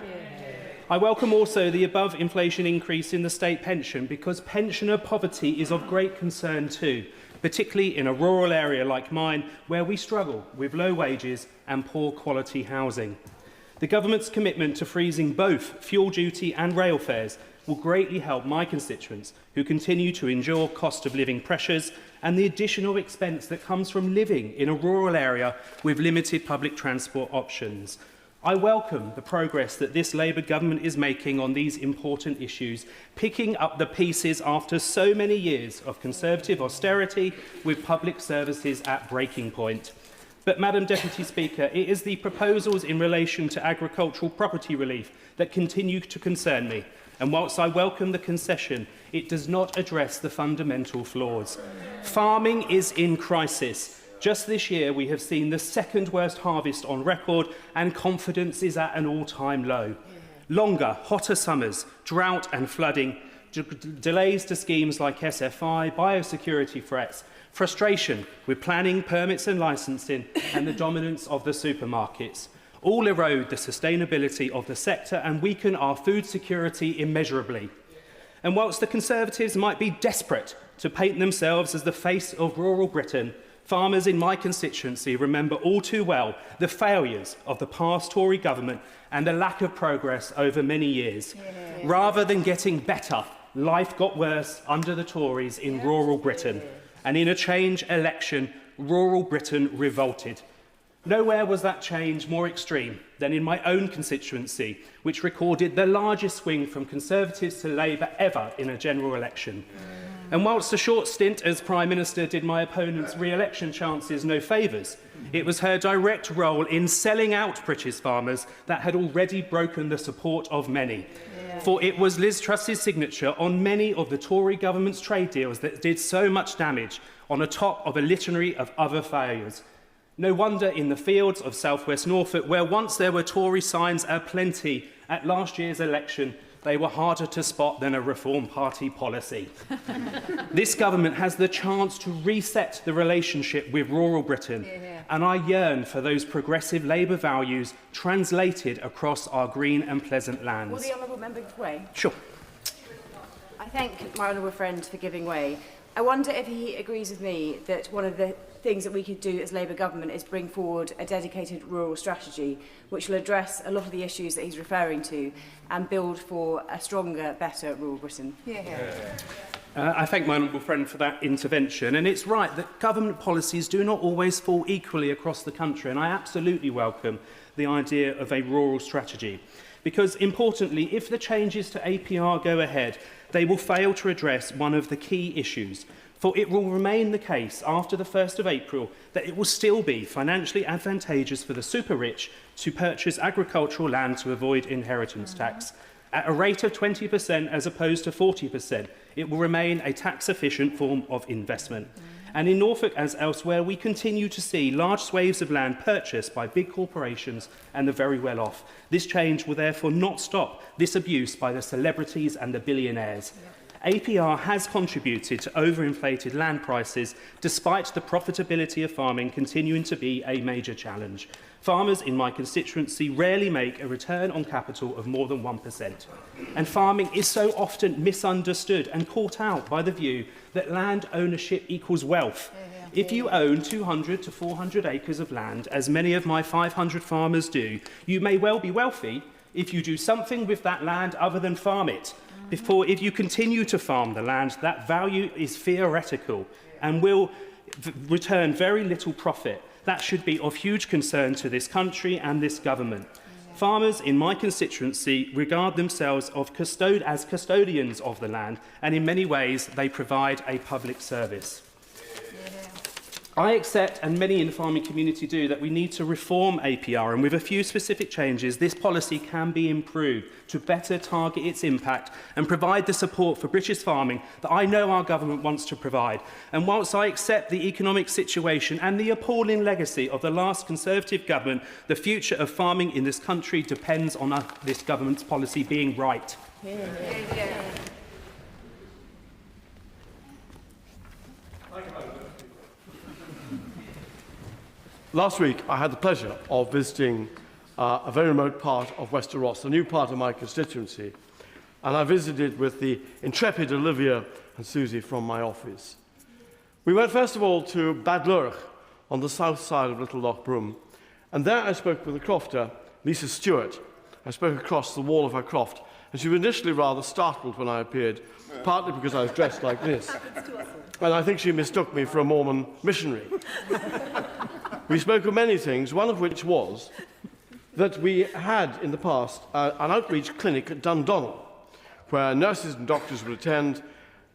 I welcome also the above-inflation increase in the state pension, because pensioner poverty is of great concern too, particularly in a rural area like mine, where we struggle with low wages and poor quality housing. The government's commitment to freezing both fuel duty and rail fares will greatly help my constituents, who continue to endure cost of living pressures and the additional expense that comes from living in a rural area with limited public transport options. I welcome the progress that this Labour government is making on these important issues, picking up the pieces after so many years of Conservative austerity with public services at breaking point. But, Madam Deputy Speaker, it is the proposals in relation to agricultural property relief that continue to concern me. And whilst I welcome the concession, it does not address the fundamental flaws. Farming is in crisis. Just this year, we have seen the second worst harvest on record, and confidence is at an all-time low. Longer, hotter summers, drought and flooding, delays to schemes like SFI, biosecurity threats, frustration with planning, permits and licensing, and the dominance of the supermarkets all erode the sustainability of the sector and weaken our food security immeasurably. And whilst the Conservatives might be desperate to paint themselves as the face of rural Britain, farmers in my constituency remember all too well the failures of the past Tory government and the lack of progress over many years. Rather than getting better, life got worse under the Tories in rural Britain. And in a change election, rural Britain revolted. Nowhere was that change more extreme than in my own constituency, which recorded the largest swing from Conservatives to Labour ever in a general election. And whilst a short stint as Prime Minister did my opponent's re-election chances no favours, it was her direct role in selling out British farmers that had already broken the support of many. For it was Liz Truss's signature on many of the Tory government's trade deals that did so much damage, on the top of a litany of other failures. No wonder in the fields of South West Norfolk, where once there were Tory signs aplenty, at last year's election they were harder to spot than a Reform Party policy. This government has the chance to reset the relationship with rural Britain, and I yearn for those progressive Labour values translated across our green and pleasant lands. Will the honourable member give way? Sure. I thank my honourable friend for giving way. I wonder if he agrees with me that one of the things that we could do as Labour government is bring forward a dedicated rural strategy which will address a lot of the issues that he's referring to and build for a stronger, better rural Britain. I thank my honourable friend for that intervention, and it's right that government policies do not always fall equally across the country, and I absolutely welcome the idea of a rural strategy. Because, importantly, if the changes to APR go ahead, they will fail to address one of the key issues. For it will remain the case after the 1st of April that it will still be financially advantageous for the super-rich to purchase agricultural land to avoid inheritance tax. At a rate of 20% as opposed to 40%, it will remain a tax-efficient form of investment. And in Norfolk, as elsewhere, we continue to see large swathes of land purchased by big corporations and the very well-off. This change will therefore not stop this abuse by the celebrities and the billionaires. APR has contributed to overinflated land prices, despite the profitability of farming continuing to be a major challenge. Farmers in my constituency rarely make a return on capital of more than 1%. And farming is so often misunderstood and caught out by the view that land ownership equals wealth. If you own 200 to 400 acres of land, as many of my 500 farmers do, you may well be wealthy if you do something with that land other than farm it. If you continue to farm the land, that value is theoretical and will return very little profit. That should be of huge concern to this country and this government. Farmers in my constituency regard themselves as custodians of the land, and in many ways they provide a public service. I accept, and many in the farming community do, that we need to reform APR, and with a few specific changes, this policy can be improved to better target its impact and provide the support for British farming that I know our government wants to provide. And whilst I accept the economic situation and the appalling legacy of the last Conservative government, the future of farming in this country depends on this government's policy being right. Last week, I had the pleasure of visiting a very remote part of Wester Ross, a new part of my constituency, and I visited with the intrepid Olivia and Susie from my office. We went first of all to Bad Lurch on the south side of Little Loch Broom, and there I spoke with the crofter, Lisa Stewart. I spoke across the wall of her croft, and she was initially rather startled when I appeared, partly because I was dressed like this, and I think she mistook me for a Mormon missionary. We spoke of many things, one of which was that we had in the past an outreach clinic at Dundonald, where nurses and doctors would attend,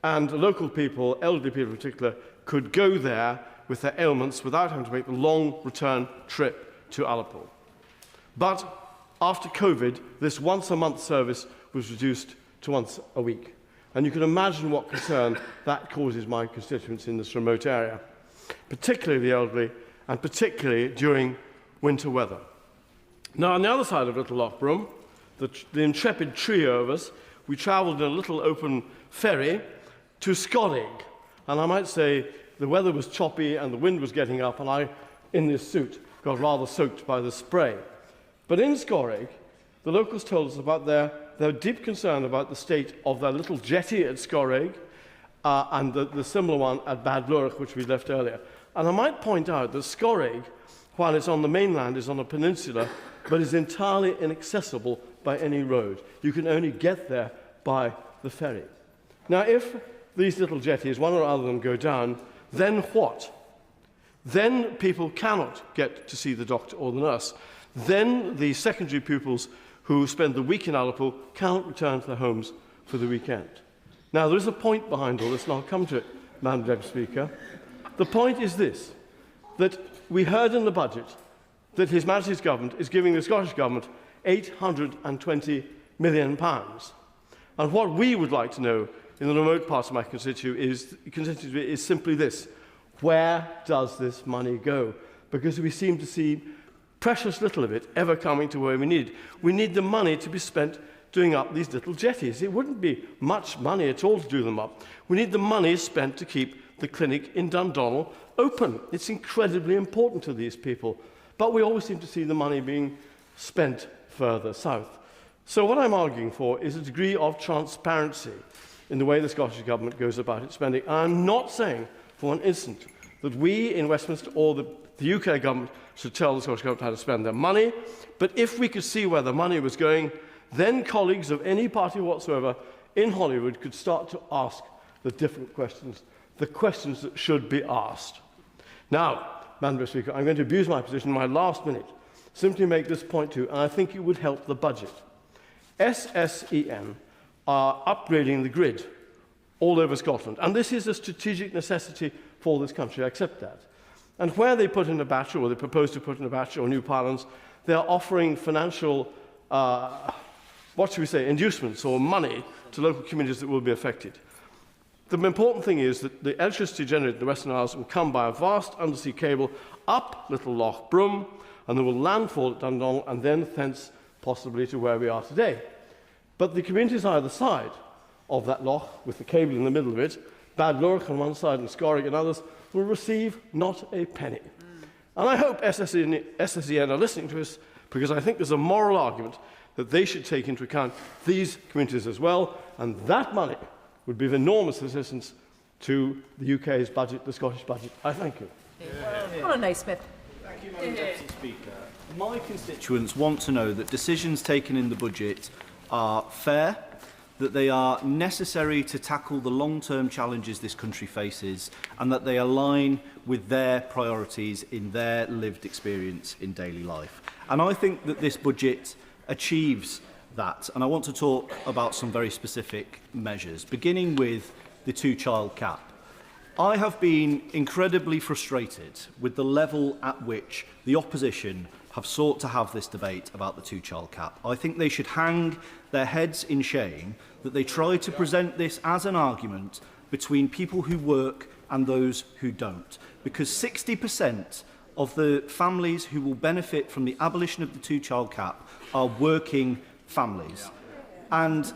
and local people, elderly people in particular, could go there with their ailments without having to make the long return trip to Ullapool. But after COVID, this once-a-month service was reduced to once a week. And you can imagine what concern that causes my constituents in this remote area, particularly the elderly, and particularly during winter weather. Now, on the other side of Little Loch Broom, the intrepid trio of us, we travelled in a little open ferry to Scorrig. And I might say the weather was choppy and the wind was getting up, and I, in this suit, got rather soaked by the spray. But in Scorrig, the locals told us about their deep concern about the state of their little jetty at Scorrig and the similar one at Bad Lurch, which we left earlier. And I might point out that Scorrig, while it's on the mainland, is on a peninsula, but is entirely inaccessible by any road. You can only get there by the ferry. Now, if these little jetties, one or other of them, go down, then what? Then people cannot get to see the doctor or the nurse. Then the secondary pupils who spend the week in Ullapool cannot return to their homes for the weekend. Now, there is a point behind all this, and I'll come to it, Madam Deputy Speaker. The point is this, that we heard in the budget that His Majesty's Government is giving the Scottish Government £820 million. And what we would like to know in the remote parts of my constituency is simply this: where does this money go? Because we seem to see precious little of it ever coming to where we need. We need the money to be spent doing up these little jetties. It wouldn't be much money at all to do them up. We need the money spent to keep the clinic in Dundonald open. It's incredibly important to these people. But we always seem to see the money being spent further south. So what I'm arguing for is a degree of transparency in the way the Scottish Government goes about its spending. I'm not saying for an instant that we in Westminster or the UK Government should tell the Scottish Government how to spend their money, but if we could see where the money was going, then colleagues of any party whatsoever in Holyrood could start to ask the different questions, the questions that should be asked. Now, Madam Speaker, I'm going to abuse my position in my last minute, simply make this point too, and I think it would help the budget. SSEN are upgrading the grid all over Scotland, and this is a strategic necessity for this country, I accept that. And where they put in a battery, or they propose to put in a battery or new pylons, they are offering financial, inducements or money to local communities that will be affected. The important thing is that the electricity generated in the Western Isles will come by a vast undersea cable up Little Loch Broom, and they will landfall at Dundonald and then thence possibly to where we are today. But the communities either side of that loch, with the cable in the middle of it, Bad Lurch on one side and Scorrig and others, will receive not a penny. And I hope SSEN are listening to us, because I think there's a moral argument that they should take into account these communities as well, and that money would be of enormous assistance to the UK's budget, the Scottish budget. I thank you. Conor Naismith. Thank you, Madam Deputy Speaker. My constituents want to know that decisions taken in the budget are fair, that they are necessary to tackle the long-term challenges this country faces, and that they align with their priorities in their lived experience in daily life. And I think that this budget achieves that, and I want to talk about some very specific measures, beginning with the two-child cap. I have been incredibly frustrated with the level at which the opposition have sought to have this debate about the two-child cap. I think they should hang their heads in shame that they try to present this as an argument between people who work and those who don't, because 60% of the families who will benefit from the abolition of the two-child cap are working families. And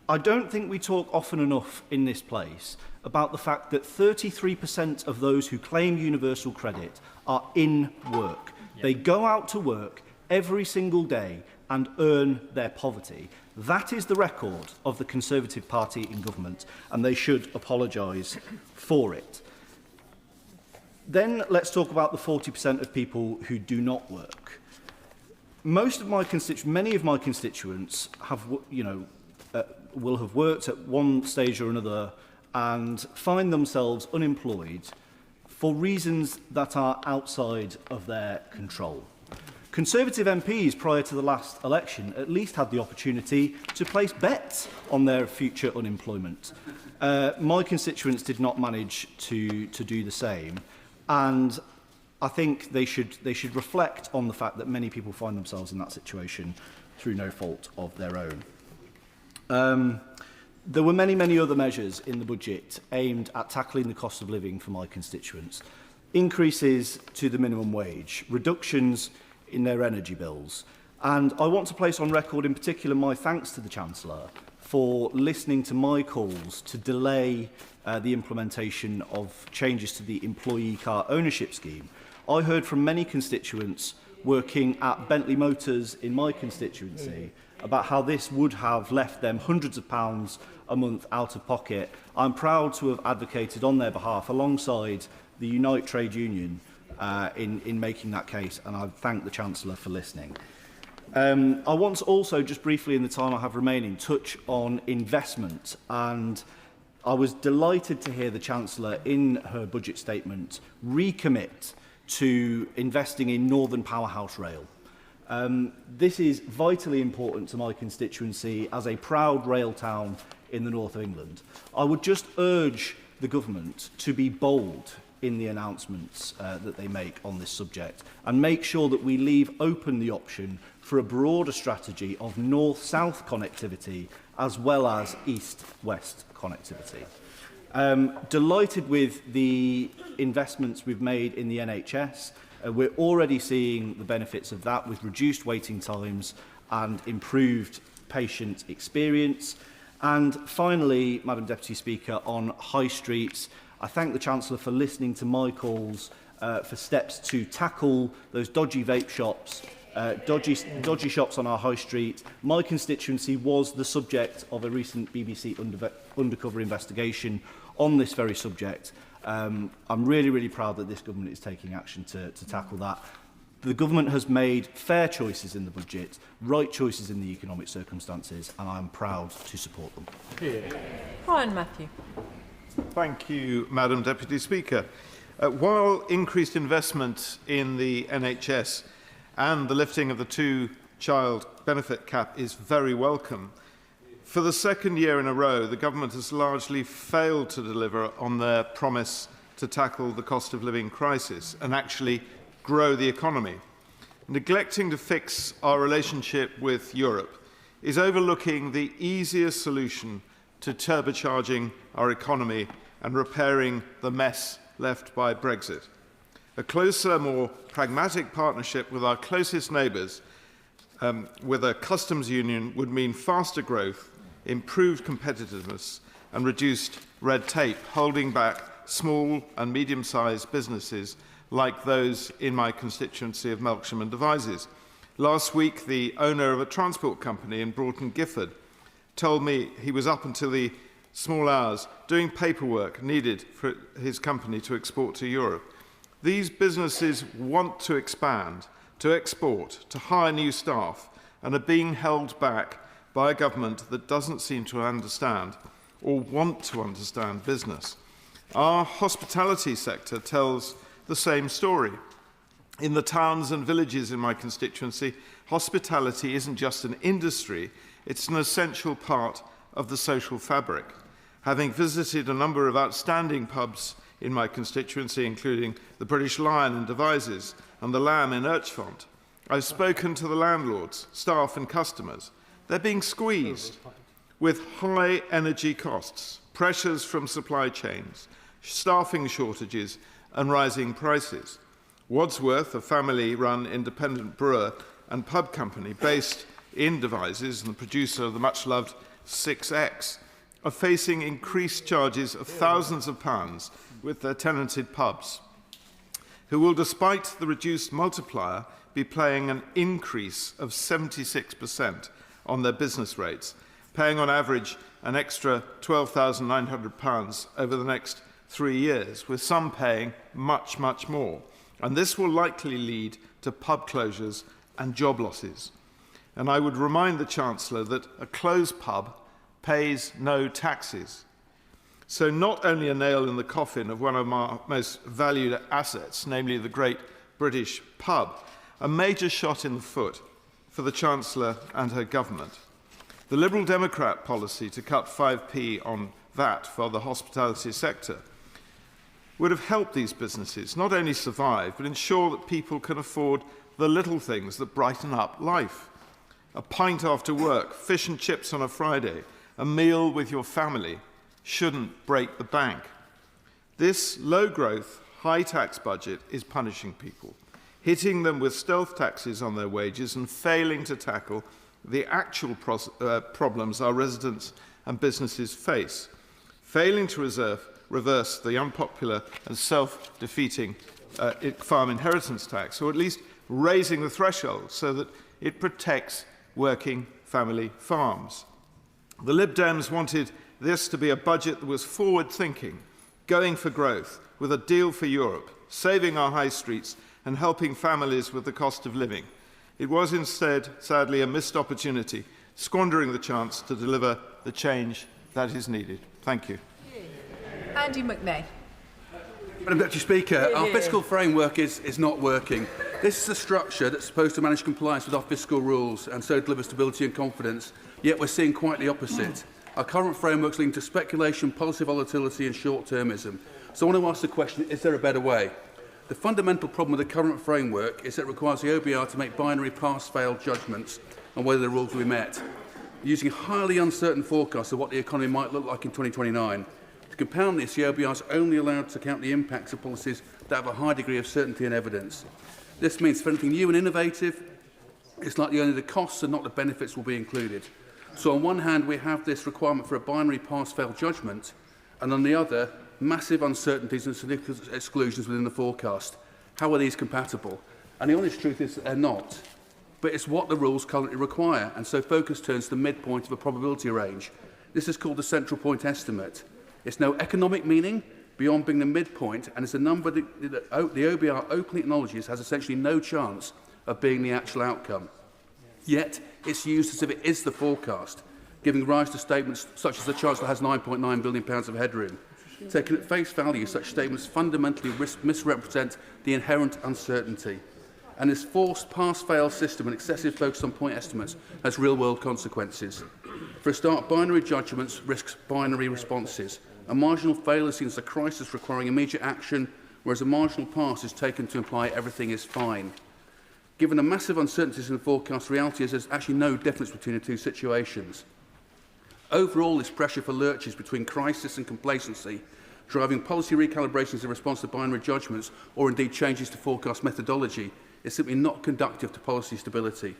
I don't think we talk often enough in this place about the fact that 33% of those who claim universal credit are in work. They go out to work every single day and earn their poverty. That is the record of the Conservative Party in government, and they should apologise for it. Then let's talk about the 40% of people who do not work. Many of my constituents have, will have worked at one stage or another and find themselves unemployed for reasons that are outside of their control. Conservative MPs prior to the last election at least had the opportunity to place bets on their future unemployment. My constituents did not manage to do the same, and I think they should reflect on the fact that many people find themselves in that situation through no fault of their own. There were many other measures in the budget aimed at tackling the cost of living for my constituents. Increases to the minimum wage, reductions in their energy bills. And I want to place on record in particular my thanks to the Chancellor for listening to my calls to delay the implementation of changes to the employee car ownership scheme. I heard from many constituents working at Bentley Motors in my constituency about how this would have left them hundreds of pounds a month out of pocket. I'm proud to have advocated on their behalf alongside the Unite Trade Union in making that case, and I thank the Chancellor for listening. I want to also, just briefly in the time I have remaining, touch on investment, and I was delighted to hear the Chancellor in her budget statement recommit to investing in Northern Powerhouse Rail. This is vitally important to my constituency as a proud rail town in the north of England. I would just urge the government to be bold in the announcements that they make on this subject, and make sure that we leave open the option for a broader strategy of north-south connectivity as well as east-west connectivity. Delighted with the investments we've made in the NHS. We're already seeing the benefits of that with reduced waiting times and improved patient experience. And finally, Madam Deputy Speaker, on high streets, I thank the Chancellor for listening to my calls for steps to tackle those dodgy vape shops dodgy shops on our high street. My constituency was the subject of a recent BBC undercover investigation on this very subject. I'm really, really proud that this government is taking action to tackle that. The government has made fair choices in the budget, right choices in the economic circumstances, and I'm proud to support them. Brian Matthew. Thank you, Madam Deputy Speaker. While increased investment in the NHS and the lifting of the two-child benefit cap is very welcome, for the second year in a row, the government has largely failed to deliver on their promise to tackle the cost of living crisis and actually grow the economy. Neglecting to fix our relationship with Europe is overlooking the easiest solution to turbocharging our economy and repairing the mess left by Brexit. A closer, more pragmatic partnership with our closest neighbours, with a customs union, would mean faster growth, improved competitiveness and reduced red tape, holding back small and medium-sized businesses like those in my constituency of Melksham and Devizes. Last week, the owner of a transport company in Broughton Gifford told me he was up until the small hours doing paperwork needed for his company to export to Europe. These businesses want to expand, to export, to hire new staff, and are being held back by a government that doesn't seem to understand or want to understand business. Our hospitality sector tells the same story. In the towns and villages in my constituency, hospitality isn't just an industry, it's an essential part of the social fabric. Having visited a number of outstanding pubs in my constituency, including the British Lion in Devizes and the Lamb in Urchfont, I've spoken to the landlords, staff and customers. They're being squeezed with high energy costs, pressures from supply chains, staffing shortages and rising prices. Wadsworth, a family-run independent brewer and pub company based in Devizes and the producer of the much-loved 6X, are facing increased charges of thousands of pounds with their tenanted pubs, who will, despite the reduced multiplier, be paying an increase of 76% on their business rates, paying on average an extra £12,900 over the next 3 years, with some paying much, much more. And this will likely lead to pub closures and job losses. And I would remind the Chancellor that a closed pub pays no taxes. So not only a nail in the coffin of one of our most valued assets, namely the great British pub, a major shot in the foot for the Chancellor and her government. The Liberal Democrat policy to cut 5p on VAT for the hospitality sector would have helped these businesses not only survive, but ensure that people can afford the little things that brighten up life. A pint after work, fish and chips on a Friday, a meal with your family shouldn't break the bank. This low-growth, high-tax budget is punishing people, hitting them with stealth taxes on their wages and failing to tackle the actual problems our residents and businesses face, failing to reverse the unpopular and self-defeating farm inheritance tax, or at least raising the threshold so that it protects working family farms. The Lib Dems wanted this to be a budget that was forward-thinking, going for growth, with a deal for Europe, saving our high streets and helping families with the cost of living. It was instead, sadly, a missed opportunity, squandering the chance to deliver the change that is needed. Thank you. Andy McNay. Madam Deputy Speaker, our fiscal framework is not working. This is a structure that's supposed to manage compliance with our fiscal rules and so deliver stability and confidence, yet we're seeing quite the opposite. Our current framework's leading to speculation, policy volatility and short-termism. So I want to ask the question, is there a better way? The fundamental problem with the current framework is that it requires the OBR to make binary pass-fail judgments on whether the rules will be met, using highly uncertain forecasts of what the economy might look like in 2029. To compound this, the OBR is only allowed to count the impacts of policies that have a high degree of certainty and evidence. This means for anything new and innovative, it's likely only the costs and not the benefits will be included. So on one hand, we have this requirement for a binary pass-fail judgment, and on the other, massive uncertainties and significant exclusions within the forecast. How are these compatible? And the honest truth is that they're not. but it's what the rules currently require, and so focus turns to the midpoint of a probability range. This is called the central point estimate. It's no economic meaning beyond being the midpoint, and it's a number that the OBR openly acknowledges has essentially no chance of being the actual outcome. Yet, it's used as if it is the forecast, giving rise to statements such as the Chancellor has £9.9 billion of headroom. Taken at face value, such statements fundamentally misrepresent the inherent uncertainty. And this forced pass-fail system and excessive focus on point estimates has real-world consequences. For a start, binary judgments risks binary responses. A marginal fail is seen as a crisis requiring immediate action, whereas a marginal pass is taken to imply everything is fine. Given the massive uncertainties in the forecast, reality is there's actually no difference between the two situations. Overall, this pressure for lurches between crisis and complacency, driving policy recalibrations in response to binary judgments, or indeed changes to forecast methodology, is simply not conducive to policy stability.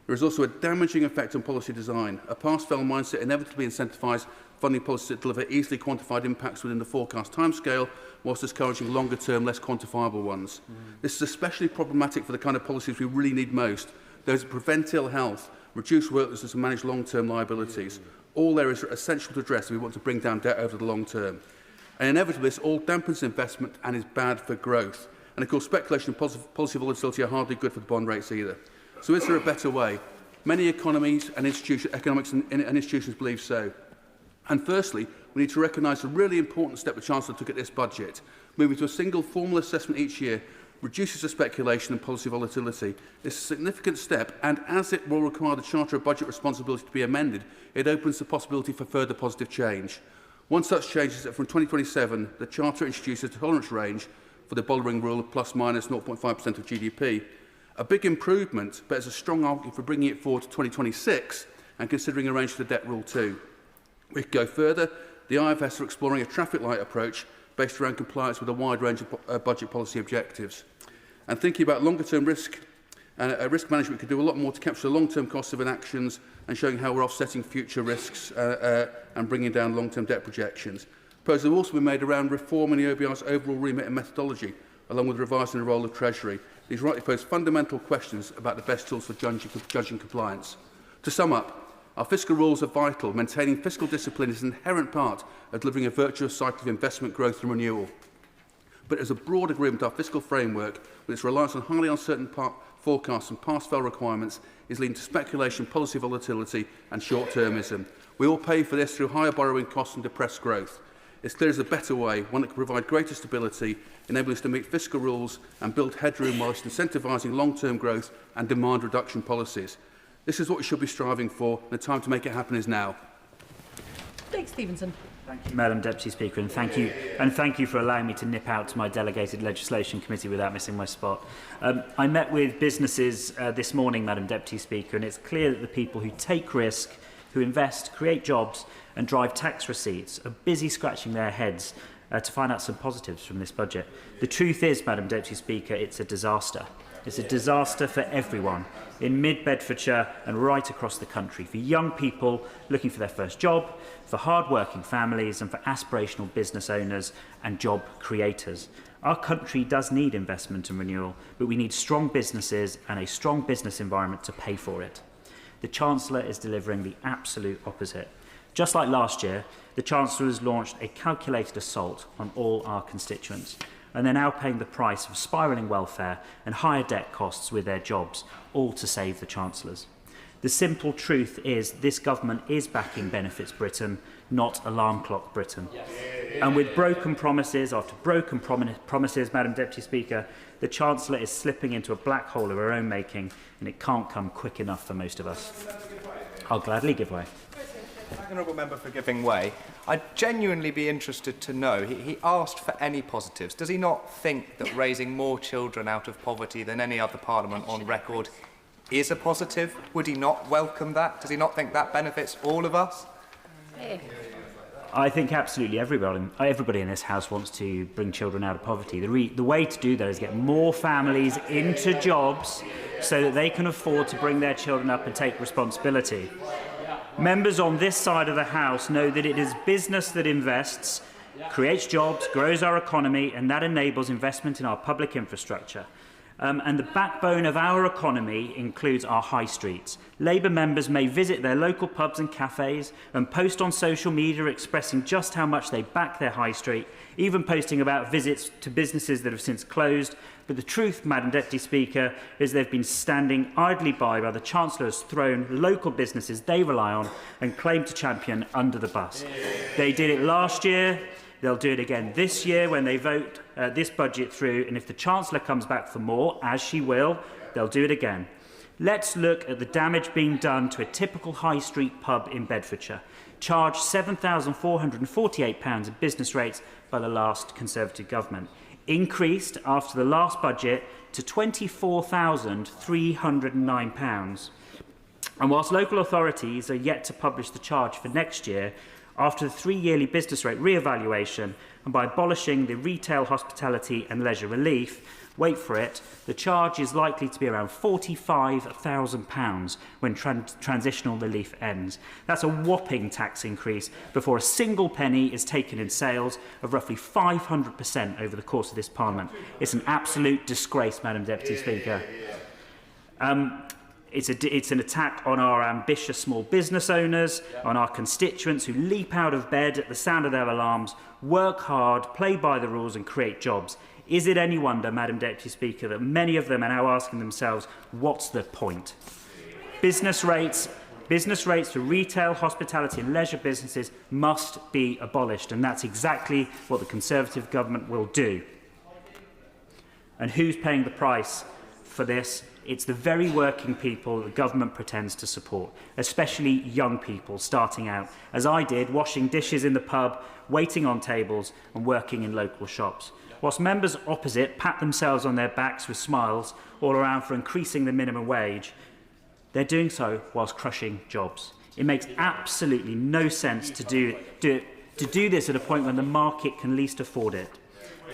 There is also a damaging effect on policy design. A pass-fail mindset inevitably incentivises funding policies that deliver easily quantified impacts within the forecast timescale, whilst discouraging longer-term, less quantifiable ones. This is especially problematic for the kind of policies we really need most, those that prevent ill health, reduce workloads and manage long-term liabilities. All areas are essential to address if we want to bring down debt over the long term. And inevitably, this all dampens investment and is bad for growth. And of course, speculation and policy volatility are hardly good for the bond rates either. So is there a better way? Many economies and economics and institutions believe so. And firstly, we need to recognise the really important step the Chancellor took at this budget. Moving to a single formal assessment each year reduces the speculation and policy volatility. It's a significant step, and as it will require the Charter of Budget Responsibility to be amended, it opens the possibility for further positive change. One such change is that from 2027, the Charter introduces a tolerance range for the Bollering rule of plus minus 0.5% of GDP. A big improvement, but there's a strong argument for bringing it forward to 2026 and considering a range for the debt rule too. We could go further. The IFS are exploring a traffic light approach based around compliance with a wide range of budget policy objectives. And thinking about longer-term risk management, we could do a lot more to capture the long-term costs of inactions and showing how we're offsetting future risks and bringing down long-term debt projections. Proposals have also been made around reforming the OBR's overall remit and methodology, along with revising the role of Treasury. These rightly pose fundamental questions about the best tools for judging compliance. To sum up, our fiscal rules are vital. Maintaining fiscal discipline is an inherent part of delivering a virtuous cycle of investment growth and renewal. But there's a broad agreement our fiscal framework, with its reliance on highly uncertain forecasts and pass-fail requirements, is leading to speculation, policy volatility and short-termism. We all pay for this through higher borrowing costs and depressed growth. It's clear there's a better way, one that can provide greater stability, enable us to meet fiscal rules and build headroom whilst incentivising long-term growth and demand reduction policies. This is what we should be striving for, and the time to make it happen is now. Blake Stevenson. Thank you, Madam Deputy Speaker, and thank you for allowing me to nip out to my delegated legislation committee without missing my spot. I met with businesses this morning, Madam Deputy Speaker, and it's clear that the people who take risk, who invest, create jobs and drive tax receipts are busy scratching their heads to find out some positives from this budget. The truth is, Madam Deputy Speaker, it's a disaster. It's a disaster for everyone in mid-Bedfordshire and right across the country, for young people looking for their first job, for hard-working families and for aspirational business owners and job creators. Our country does need investment and renewal, but we need strong businesses and a strong business environment to pay for it. The Chancellor is delivering the absolute opposite. Just like last year, the Chancellor has launched a calculated assault on all our constituents, and they're now paying the price of spiralling welfare and higher debt costs with their jobs, all to save the Chancellors. The simple truth is this government is backing Benefits Britain, not Alarm Clock Britain. And with broken promises after broken promises, Madam Deputy Speaker, the Chancellor is slipping into a black hole of her own making, and it can't come quick enough for most of us. I'll gladly give way. Thank the Honourable Member for giving way. I'd genuinely be interested to know, he asked for any positives. Does he not think that raising more children out of poverty than any other parliament on record is a positive? Would he not welcome that? Does he not think that benefits all of us? I think absolutely everybody in this House wants to bring children out of poverty. The way to do that is get more families into jobs so that they can afford to bring their children up and take responsibility. Members on this side of the House know that it is business that invests, creates jobs, grows our economy, and that enables investment in our public infrastructure. and the backbone of our economy includes our high streets. Labour members may visit their local pubs and cafes and post on social media expressing just how much they back their high street, even posting about visits to businesses that have since closed. But the truth, Madam Deputy Speaker, is they've been standing idly by while the Chancellor has thrown local businesses they rely on and claim to champion under the bus. They did it last year. They'll do it again this year when they vote this budget through, and if the Chancellor comes back for more, as she will, they'll do it again. Let's look at the damage being done to a typical high street pub in Bedfordshire, charged £7,448 in business rates by the last Conservative government, increased after the last budget to £24,309. And whilst local authorities are yet to publish the charge for next year, after the 3-yearly business rate re-evaluation and by abolishing the retail, hospitality and leisure relief, wait for it, the charge is likely to be around £45,000 when transitional relief ends. That's a whopping tax increase before a single penny is taken in sales of roughly 500% over the course of this Parliament. It's an absolute disgrace, Madam Deputy Speaker. It's an attack on our ambitious small business owners, on our constituents who leap out of bed at the sound of their alarms, work hard, play by the rules and create jobs. Is it any wonder, Madam Deputy Speaker, that many of them are now asking themselves, what's the point? Business rates for retail, hospitality and leisure businesses must be abolished, and that's exactly what the Conservative government will do. And who's paying the price for this? It's the very working people the government pretends to support, especially young people starting out, as I did, washing dishes in the pub, waiting on tables and working in local shops. Whilst members opposite pat themselves on their backs with smiles all around for increasing the minimum wage, they're doing so whilst crushing jobs. It makes absolutely no sense to do this at a point when the market can least afford it.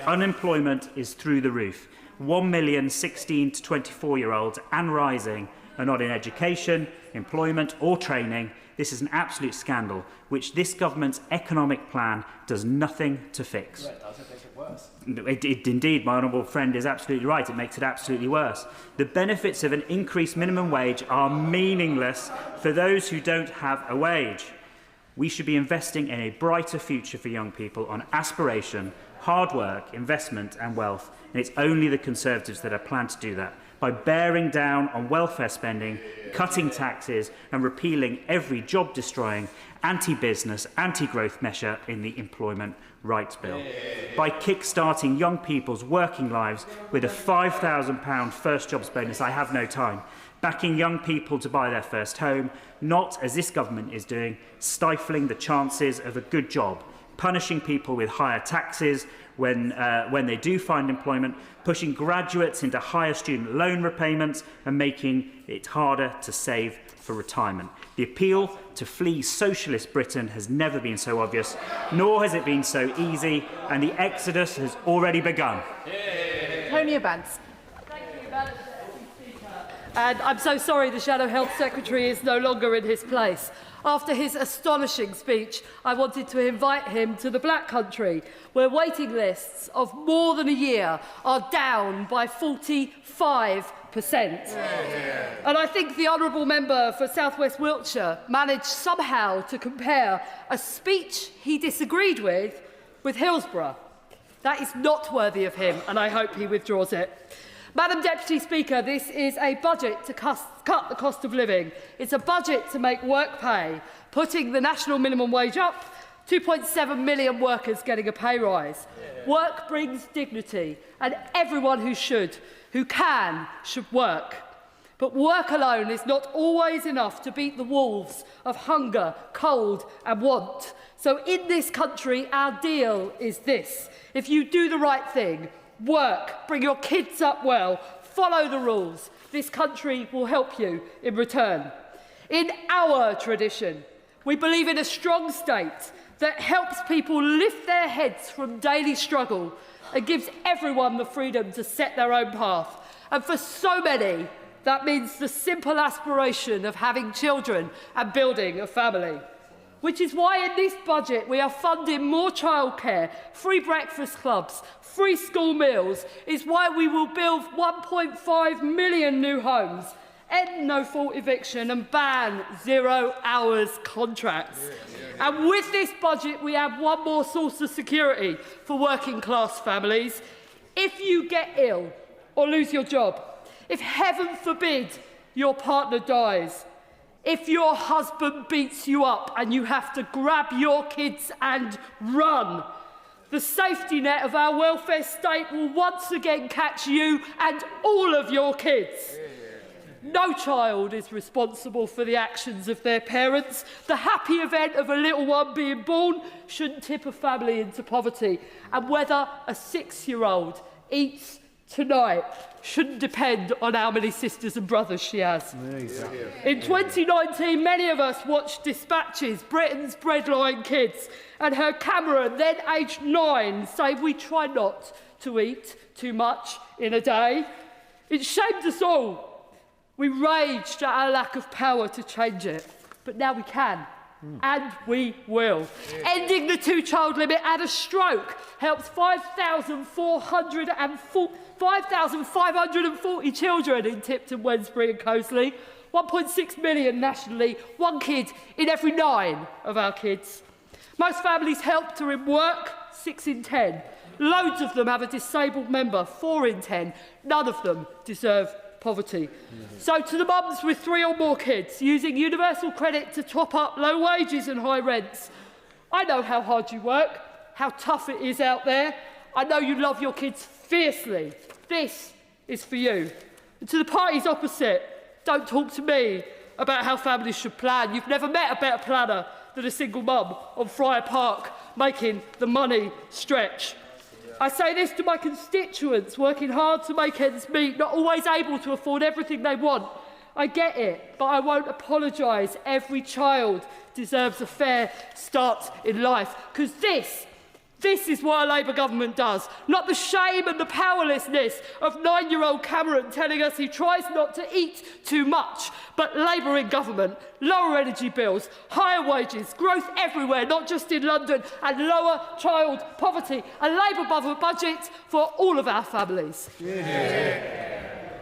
Unemployment is through the roof. 1 million 16 to 24-year-olds and rising are not in education, employment or training. This is an absolute scandal, which this government's economic plan does nothing to fix. It does, it makes it worse. Indeed, my honourable friend is absolutely right. It makes it absolutely worse. The benefits of an increased minimum wage are meaningless for those who don't have a wage. We should be investing in a brighter future for young people on aspiration, hard work, investment and wealth, and it's only the Conservatives that have planned to do that by bearing down on welfare spending, cutting taxes and repealing every job-destroying, anti-business, anti-growth measure in the Employment Rights Bill, by kick-starting young people's working lives with a £5,000 first jobs bonus. I have no time. Backing young people to buy their first home, not, as this government is doing, stifling the chances of a good job, punishing people with higher taxes when they do find employment, pushing graduates into higher student loan repayments and making it harder to save for retirement. The appeal to flee socialist Britain has never been so obvious, nor has it been so easy, and the exodus has already begun. Tony Abans. And I'm so sorry the Shadow Health Secretary is no longer in his place. After his astonishing speech, I wanted to invite him to the Black Country, where waiting lists of more than a year are down by 45%. And I think the honourable member for South West Wiltshire managed somehow to compare a speech he disagreed with Hillsborough. That is not worthy of him, and I hope he withdraws it. Madam Deputy Speaker, this is a budget to cut the cost of living. It's a budget to make work pay, putting the national minimum wage up, 2.7 million workers getting a pay rise. Work brings dignity, and everyone who can, should work. But work alone is not always enough to beat the wolves of hunger, cold and want. So in this country, our deal is this. If you do the right thing, work, bring your kids up well, follow the rules, this country will help you in return. In our tradition, we believe in a strong state that helps people lift their heads from daily struggle and gives everyone the freedom to set their own path. And for so many, that means the simple aspiration of having children and building a family. which is why in this budget we are funding more childcare, free breakfast clubs, free school meals. It's why we will build 1.5 million new homes, end no-fault eviction and ban 0 hours contracts. And with this budget, we have one more source of security for working-class families. If you get ill or lose your job, if heaven forbid your partner dies, if your husband beats you up and you have to grab your kids and run, the safety net of our welfare state will once again catch you and all of your kids. No child is responsible for the actions of their parents. The happy event of a little one being born shouldn't tip a family into poverty. And whether a 6-year-old eats tonight shouldn't depend on how many sisters and brothers she has. In 2019, many of us watched Dispatches, Britain's breadline kids, and heard Cameron, then aged 9, say we try not to eat too much in a day. It shamed us all. We raged at our lack of power to change it, but now we can, and we will. Ending the 2-child limit at a stroke helps 5,540 children in Tipton, Wednesbury and Coastleigh, 1.6 million nationally, 1 kid in every 9 of our kids. Most families helped are in work, 6 in 10. Loads of them have a disabled member, 4 in 10. None of them deserve poverty. So to the mums with 3 or more kids, using universal credit to top up low wages and high rents, I know how hard you work, how tough it is out there. I know you love your kids fiercely. This is for you. And to the parties opposite, don't talk to me about how families should plan. You've never met a better planner than a single mum on Friar Park, making the money stretch. I say this to my constituents working hard to make ends meet, not always able to afford everything they want. I get it, but I won't apologise. Every child deserves a fair start in life, because this is what a Labour government does, not the shame and the powerlessness of 9-year-old Cameron telling us he tries not to eat too much, but Labour in government, lower energy bills, higher wages, growth everywhere, not just in London, and lower child poverty, a Labour budget for all of our families.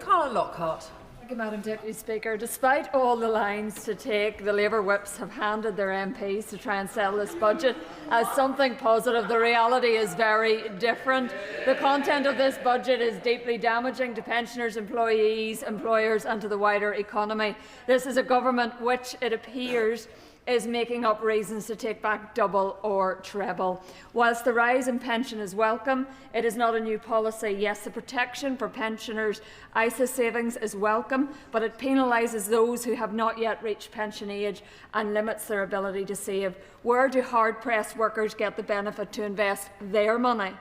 Colin Lockhart. Thank you, Madam Deputy Speaker. Despite all the lines to take, the Labour whips have handed their MPs to try and sell this budget as something positive. The reality is very different. The content of this budget is deeply damaging to pensioners, employees, employers and to the wider economy. This is a government which, it appears, is making up reasons to take back double or treble. Whilst the rise in pension is welcome, it is not a new policy. Yes, the protection for pensioners' ISA savings is welcome, but it penalises those who have not yet reached pension age and limits their ability to save. Where do hard-pressed workers get the benefit to invest their money?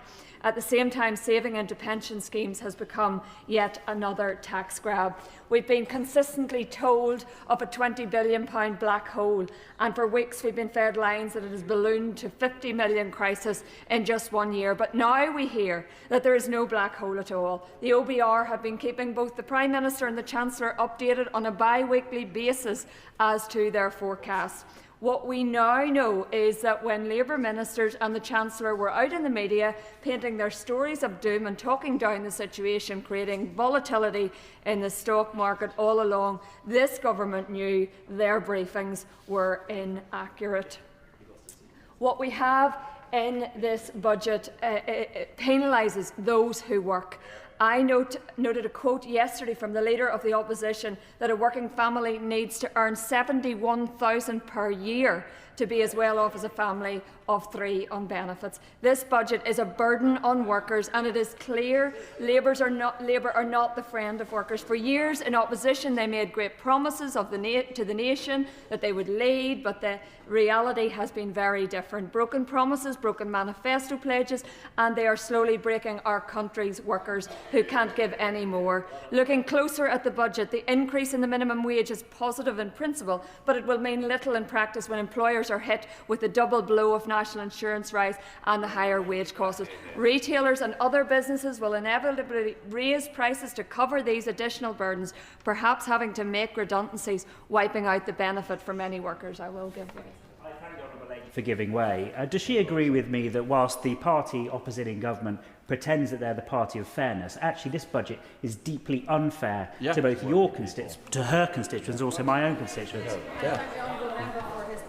At the same time, saving into pension schemes has become yet another tax grab. We've been consistently told of a £20 billion black hole, and for weeks we've been fed lines that it has ballooned to 50 million crisis in just 1 year. But now we hear that there is no black hole at all. The OBR have been keeping both the Prime Minister and the Chancellor updated on a bi-weekly basis as to their forecasts. What we now know is that when Labour ministers and the Chancellor were out in the media painting their stories of doom and talking down the situation, creating volatility in the stock market all along, this government knew their briefings were inaccurate. What we have in this budget penalises those who work. I noted a quote yesterday from the Leader of the Opposition that a working family needs to earn £71,000 per year to be as well off as a family of 3 on benefits. This budget is a burden on workers, and it is clear Labour are not the friend of workers. For years in opposition they made great promises to the nation that they would lead, but the reality has been very different. Broken promises, broken manifesto pledges, and they are slowly breaking our country's workers who can't give any more. Looking closer at the budget, the increase in the minimum wage is positive in principle, but it will mean little in practice when employers are hit with the double blow of national insurance rise and the higher wage costs. Retailers and other businesses will inevitably raise prices to cover these additional burdens, perhaps having to make redundancies, wiping out the benefit for many workers. I will give way. for giving way. Does she agree with me that whilst the party opposite in government pretends that they're the party of fairness, actually this budget is deeply unfair to both your constituents, to her constituents, also my own constituents?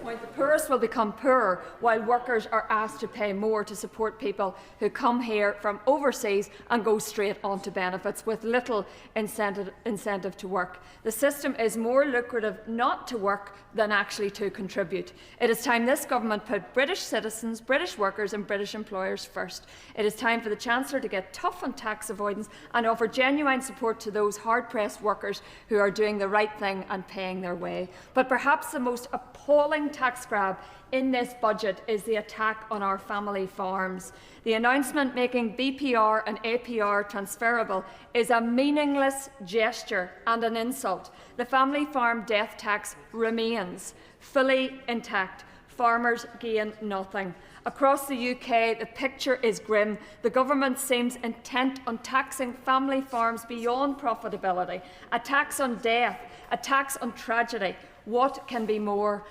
The poorest will become poorer while workers are asked to pay more to support people who come here from overseas and go straight onto benefits with little incentive to work. The system is more lucrative not to work than actually to contribute. It is time this government put British citizens, British workers and British employers first. It is time for the Chancellor to get tough on tax avoidance and offer genuine support to those hard-pressed workers who are doing the right thing and paying their way. But perhaps the most appalling tax grab in this budget is the attack on our family farms. The announcement making BPR and APR transferable is a meaningless gesture and an insult. The family farm death tax remains fully intact. Farmers gain nothing. Across the UK, the picture is grim. The government seems intent on taxing family farms beyond profitability, a tax on death, a tax on tragedy. What can be more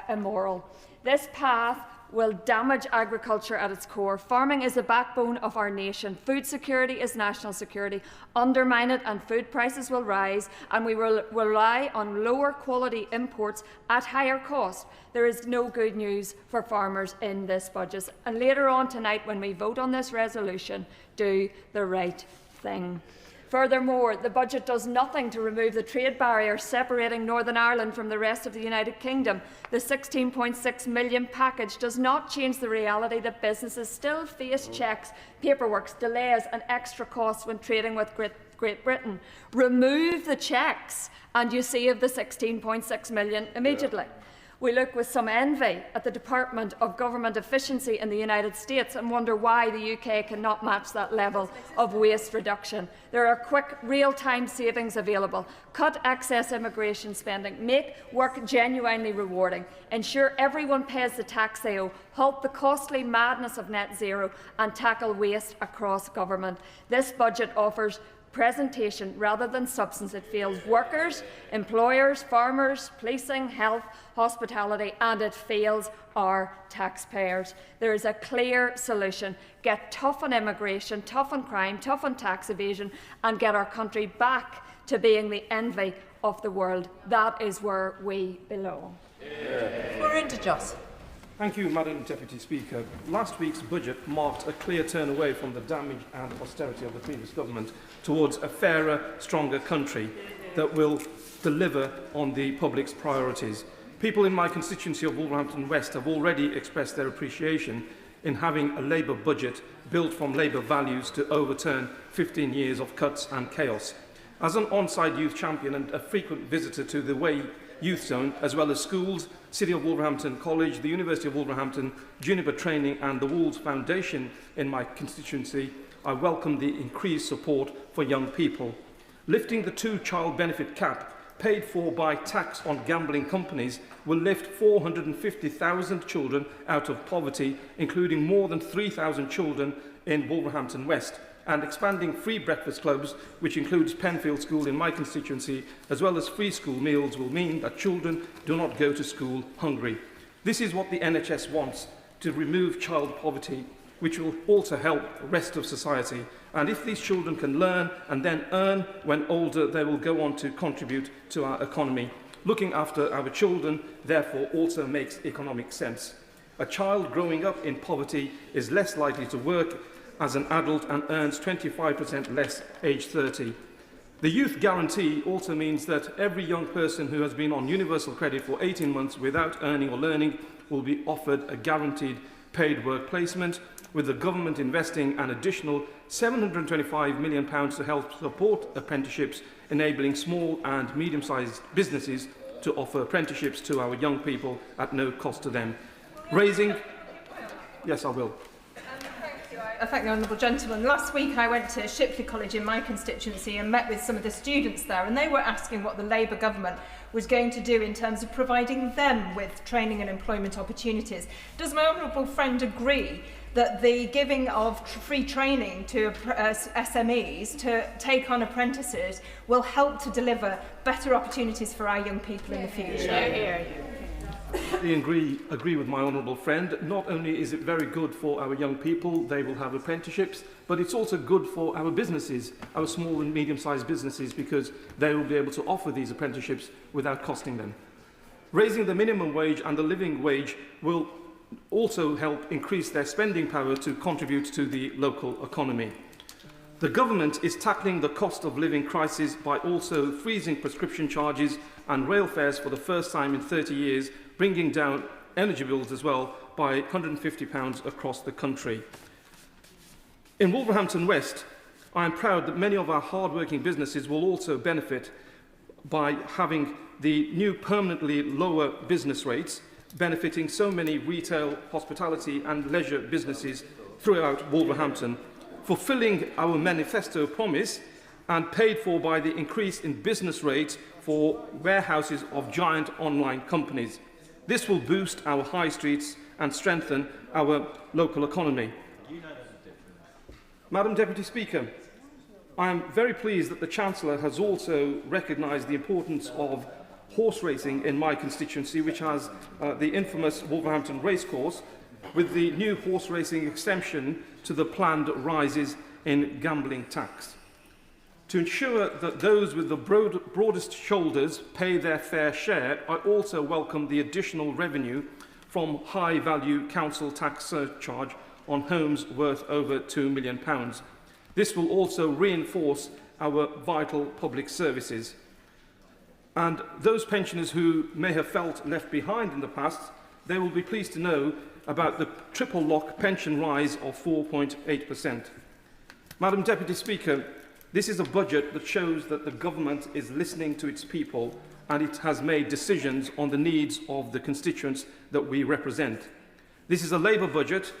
immoral? This path will damage agriculture at its core. Farming is the backbone of our nation. Food security is national security. Undermine it and food prices will rise, and we will rely on lower quality imports at higher cost. There is no good news for farmers in this budget. And later on tonight, when we vote on this resolution, do the right thing. Furthermore, the budget does nothing to remove the trade barrier separating Northern Ireland from the rest of the United Kingdom. The £16.6 million package does not change the reality that businesses still face checks, paperwork, delays and extra costs when trading with Great Britain. Remove the checks and you save the £16.6 million immediately. We look with some envy at the Department of Government Efficiency in the United States and wonder why the UK cannot match that level of waste reduction. There are quick, real-time savings available. Cut excess immigration spending. Make work genuinely rewarding. Ensure everyone pays the tax they owe. Halt the costly madness of net zero and tackle waste across government. This budget offers presentation rather than substance. It fails workers, employers, farmers, policing, health, hospitality, and it fails our taxpayers. There is a clear solution. Get tough on immigration, tough on crime, tough on tax evasion, and get our country back to being the envy of the world. That is where we belong. We're into Joss. Thank you, Madam Deputy Speaker. Last week's budget marked a clear turn away from the damage and austerity of the previous government towards a fairer, stronger country that will deliver on the public's priorities. People in my constituency of Wolverhampton West have already expressed their appreciation in having a Labour budget built from Labour values to overturn 15 years of cuts and chaos. As an on-side youth champion and a frequent visitor to the Way Youth Zone, as well as schools, City of Wolverhampton College, the University of Wolverhampton, Juniper Training and the Wolves Foundation in my constituency, I welcome the increased support for young people. Lifting the two-child benefit cap paid for by tax on gambling companies will lift 450,000 children out of poverty, including more than 3,000 children in Wolverhampton West. And expanding free breakfast clubs, which includes Penfield School in my constituency, as well as free school meals, will mean that children do not go to school hungry. This is what the NHS wants, to remove child poverty, which will also help the rest of society. And if these children can learn and then earn when older, they will go on to contribute to our economy. Looking after our children, therefore, also makes economic sense. A child growing up in poverty is less likely to work as an adult and earns 25% less age 30. The Youth Guarantee also means that every young person who has been on universal credit for 18 months without earning or learning will be offered a guaranteed paid work placement, with the government investing an additional £725 million to help support apprenticeships, enabling small and medium-sized businesses to offer apprenticeships to our young people at no cost to them. Yes, I will. I thank the honourable gentleman. Last week I went to Shipley College in my constituency and met with some of the students there, and they were asking what the Labour government was going to do in terms of providing them with training and employment opportunities. Does my honourable friend agree that the giving of free training to SMEs to take on apprentices will help to deliver better opportunities for our young people in the future? I agree with my honourable friend. Not only is it very good for our young people, they will have apprenticeships, but it's also good for our businesses, our small and medium-sized businesses, because they will be able to offer these apprenticeships without costing them. Raising the minimum wage and the living wage will also help increase their spending power to contribute to the local economy. The government is tackling the cost of living crisis by also freezing prescription charges and rail fares for the first time in 30 years, bringing down energy bills as well by £150 across the country. In Wolverhampton West, I am proud that many of our hard-working businesses will also benefit by having the new permanently lower business rates, benefiting so many retail, hospitality and leisure businesses throughout Wolverhampton, fulfilling our manifesto promise and paid for by the increase in business rates for warehouses of giant online companies. This will boost our high streets and strengthen our local economy. Madam Deputy Speaker, I am very pleased that the Chancellor has also recognised the importance of horse racing in my constituency, which has the infamous Wolverhampton racecourse, with the new horse racing exemption to the planned rises in gambling tax. To ensure that those with the broadest shoulders pay their fair share, I also welcome the additional revenue from high-value council tax surcharge on homes worth over £2 million. This will also reinforce our vital public services. And those pensioners who may have felt left behind in the past, they will be pleased to know about the triple lock pension rise of 4.8%. Madam Deputy Speaker, this is a budget that shows that the government is listening to its people and it has made decisions on the needs of the constituents that we represent. This is a Labour budget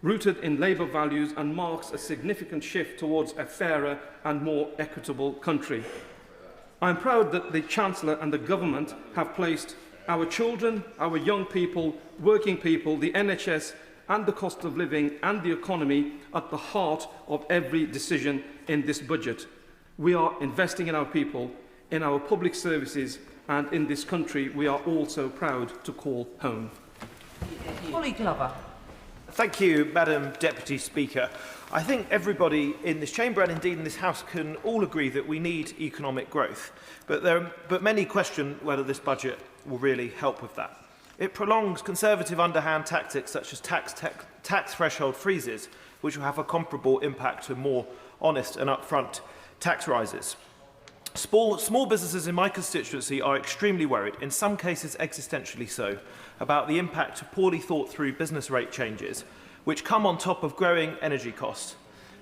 rooted in Labour values and marks a significant shift towards a fairer and more equitable country. I am proud that the Chancellor and the government have placed our children, our young people, working people, the NHS and the cost of living and the economy at the heart of every decision in this budget. We are investing in our people, in our public services and in this country we are also proud to call home. Holly Glover. Thank you, Madam Deputy Speaker. I think everybody in this chamber and indeed in this House can all agree that we need economic growth, but many question whether this budget will really help with that. It prolongs conservative underhand tactics such as tax threshold freezes, which will have a comparable impact to more honest and upfront tax rises. Small businesses in my constituency are extremely worried, in some cases existentially so, about the impact of poorly thought through business rate changes, which come on top of growing energy costs,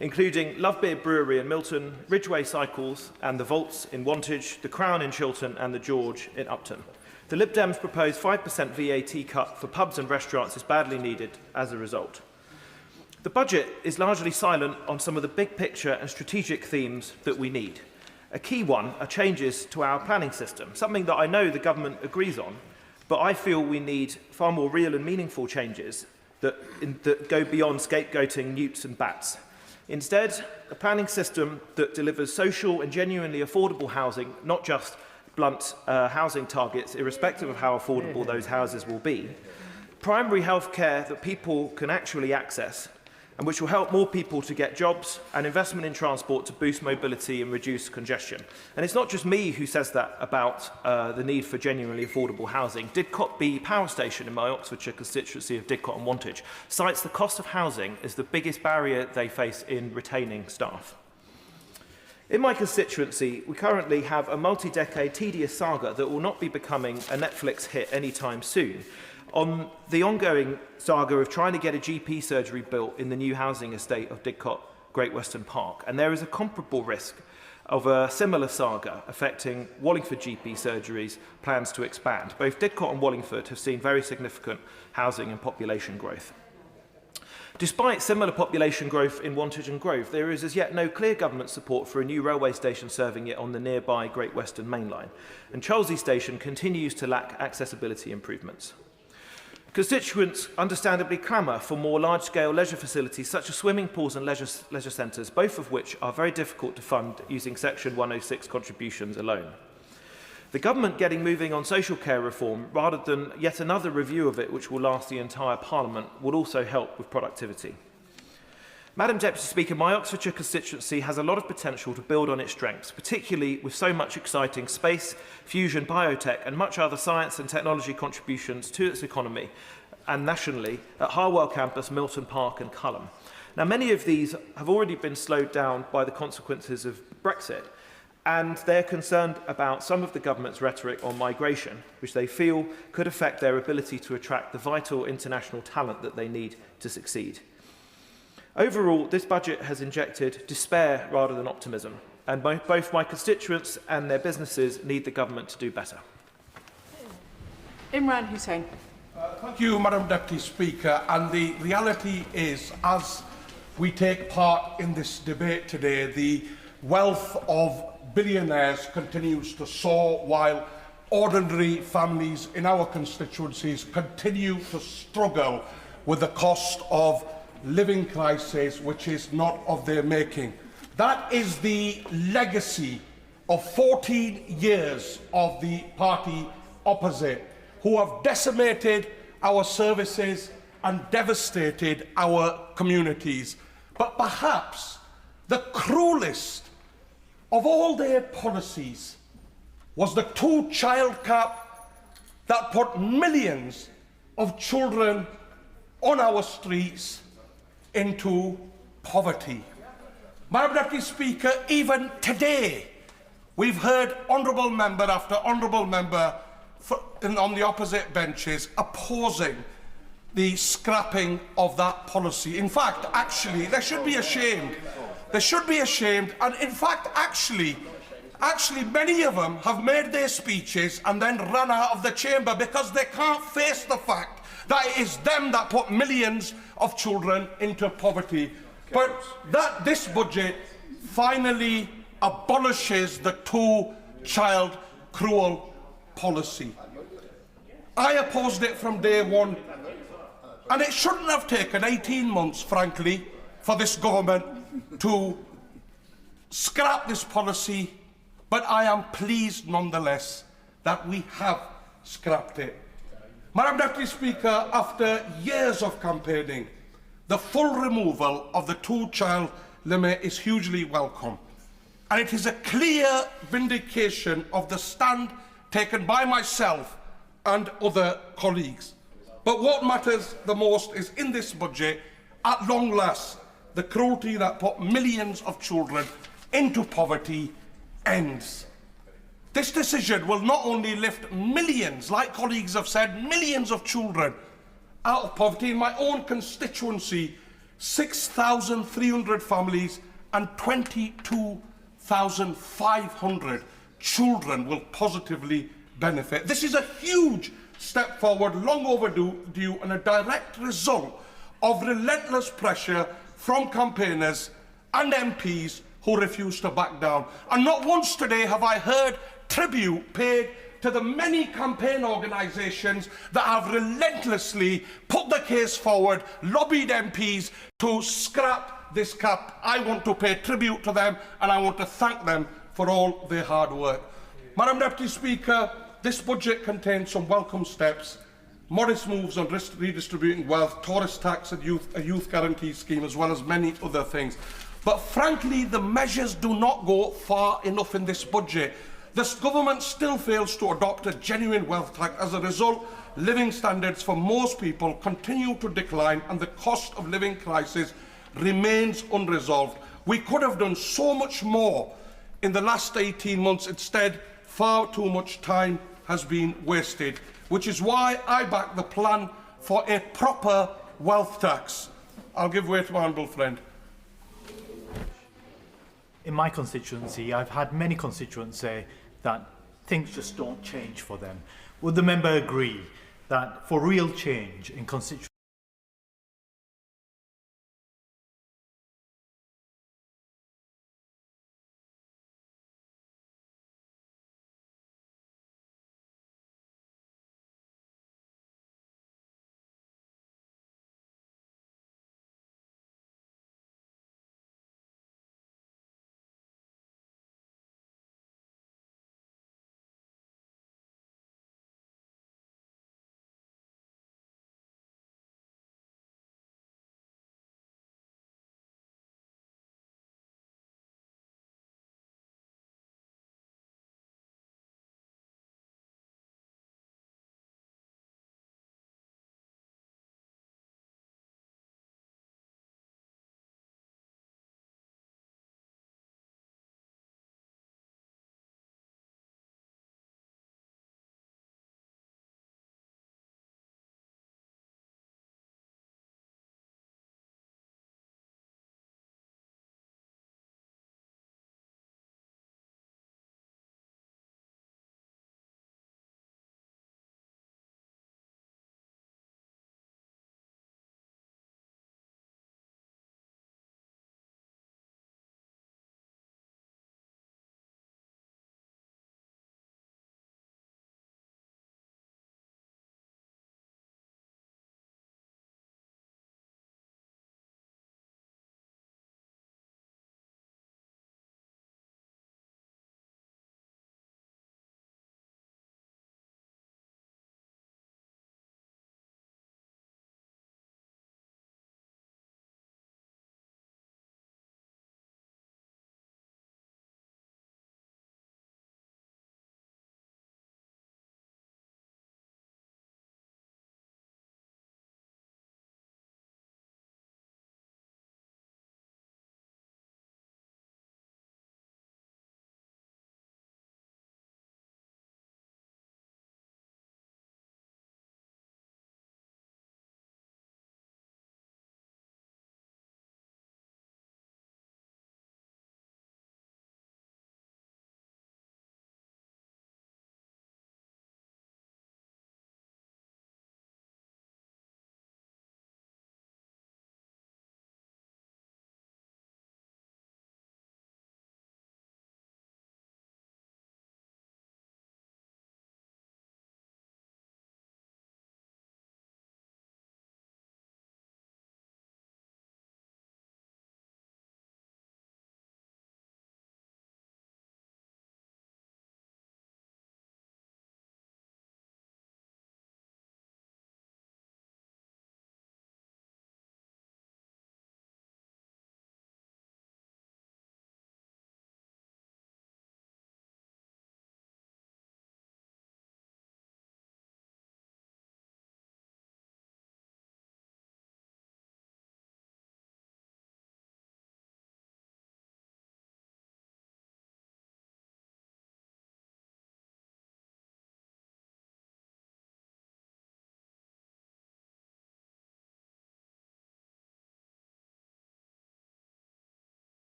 including Lovebeard Brewery in Milton, Ridgeway Cycles and the Vaults in Wantage, the Crown in Chiltern and the George in Upton. The Lib Dems proposed 5% VAT cut for pubs and restaurants is badly needed as a result. The budget is largely silent on some of the big picture and strategic themes that we need. A key one are changes to our planning system, something that I know the government agrees on, but I feel we need far more real and meaningful changes that go beyond scapegoating newts and bats. Instead, a planning system that delivers social and genuinely affordable housing, not just blunt housing targets, irrespective of how affordable those houses will be. Primary health care that people can actually access, and which will help more people to get jobs, and investment in transport to boost mobility and reduce congestion. And it's not just me who says that about the need for genuinely affordable housing. Didcot B Power Station in my Oxfordshire constituency of Didcot and Wantage cites the cost of housing as the biggest barrier they face in retaining staff. In my constituency, we currently have a multi-decade tedious saga that will not be becoming a Netflix hit anytime soon, on the ongoing saga of trying to get a GP surgery built in the new housing estate of Didcot Great Western Park. And there is a comparable risk of a similar saga affecting Wallingford GP surgeries' plans to expand. Both Didcot and Wallingford have seen very significant housing and population growth. Despite similar population growth in Wantage and Grove, there is as yet no clear government support for a new railway station serving it on the nearby Great Western Main Line, and Charlesy Station continues to lack accessibility improvements. Constituents understandably clamour for more large-scale leisure facilities such as swimming pools and leisure centres, both of which are very difficult to fund using Section 106 contributions alone. The government getting moving on social care reform rather than yet another review of it which will last the entire Parliament would also help with productivity. Madam Deputy Speaker, my Oxfordshire constituency has a lot of potential to build on its strengths, particularly with so much exciting space, fusion, biotech and much other science and technology contributions to its economy and nationally at Harwell Campus, Milton Park and Culham. Now, many of these have already been slowed down by the consequences of Brexit, and they're concerned about some of the government's rhetoric on migration, which they feel could affect their ability to attract the vital international talent that they need to succeed. Overall, this budget has injected despair rather than optimism, and both my constituents and their businesses need the government to do better. Imran Hussain. Thank you, Madam Deputy Speaker. And the reality is, as we take part in this debate today, the wealth of billionaires continues to soar while ordinary families in our constituencies continue to struggle with the cost of living crisis, which is not of their making. That is the legacy of 14 years of the party opposite, who have decimated our services and devastated our communities. But perhaps the cruelest of all their policies was the two-child cap that put millions of children on our streets into poverty. Madam Deputy Speaker, even today, we've heard honourable member after honourable member on the opposite benches opposing the scrapping of that policy. In fact, actually, they should be ashamed. They should be ashamed. And in fact, actually, many of them have made their speeches and then run out of the chamber because they can't face the fact that it is them that put millions of children into poverty. But this budget finally abolishes the two-child cruel policy. I opposed it from day one, and it shouldn't have taken 18 months, frankly, for this government to scrap this policy, but I am pleased nonetheless that we have scrapped it. Madam Deputy Speaker, after years of campaigning, the full removal of the two-child limit is hugely welcome, and it is a clear vindication of the stand taken by myself and other colleagues. But what matters the most is, in this budget, at long last, the cruelty that put millions of children into poverty ends. This decision will not only lift millions, like colleagues have said, millions of children out of poverty. In my own constituency, 6,300 families and 22,500 children will positively benefit. This is a huge step forward, long overdue, and a direct result of relentless pressure from campaigners and MPs who refuse to back down. And not once today have I heard tribute paid to the many campaign organisations that have relentlessly put the case forward, lobbied MPs to scrap this cap. I want to pay tribute to them, and I want to thank them for all their hard work. Madam Deputy Speaker, this budget contains some welcome steps, modest moves on redistributing wealth, tourist tax and a youth guarantee scheme, as well as many other things. But frankly, the measures do not go far enough in this budget. This government still fails to adopt a genuine wealth tax. As a result, living standards for most people continue to decline, and the cost of living crisis remains unresolved. We could have done so much more in the last 18 months. Instead, far too much time has been wasted, which is why I back the plan for a proper wealth tax. I'll give way to my honourable friend. In my constituency, I've had many constituents say that things just don't change for them. Would the member agree that for real change in constituency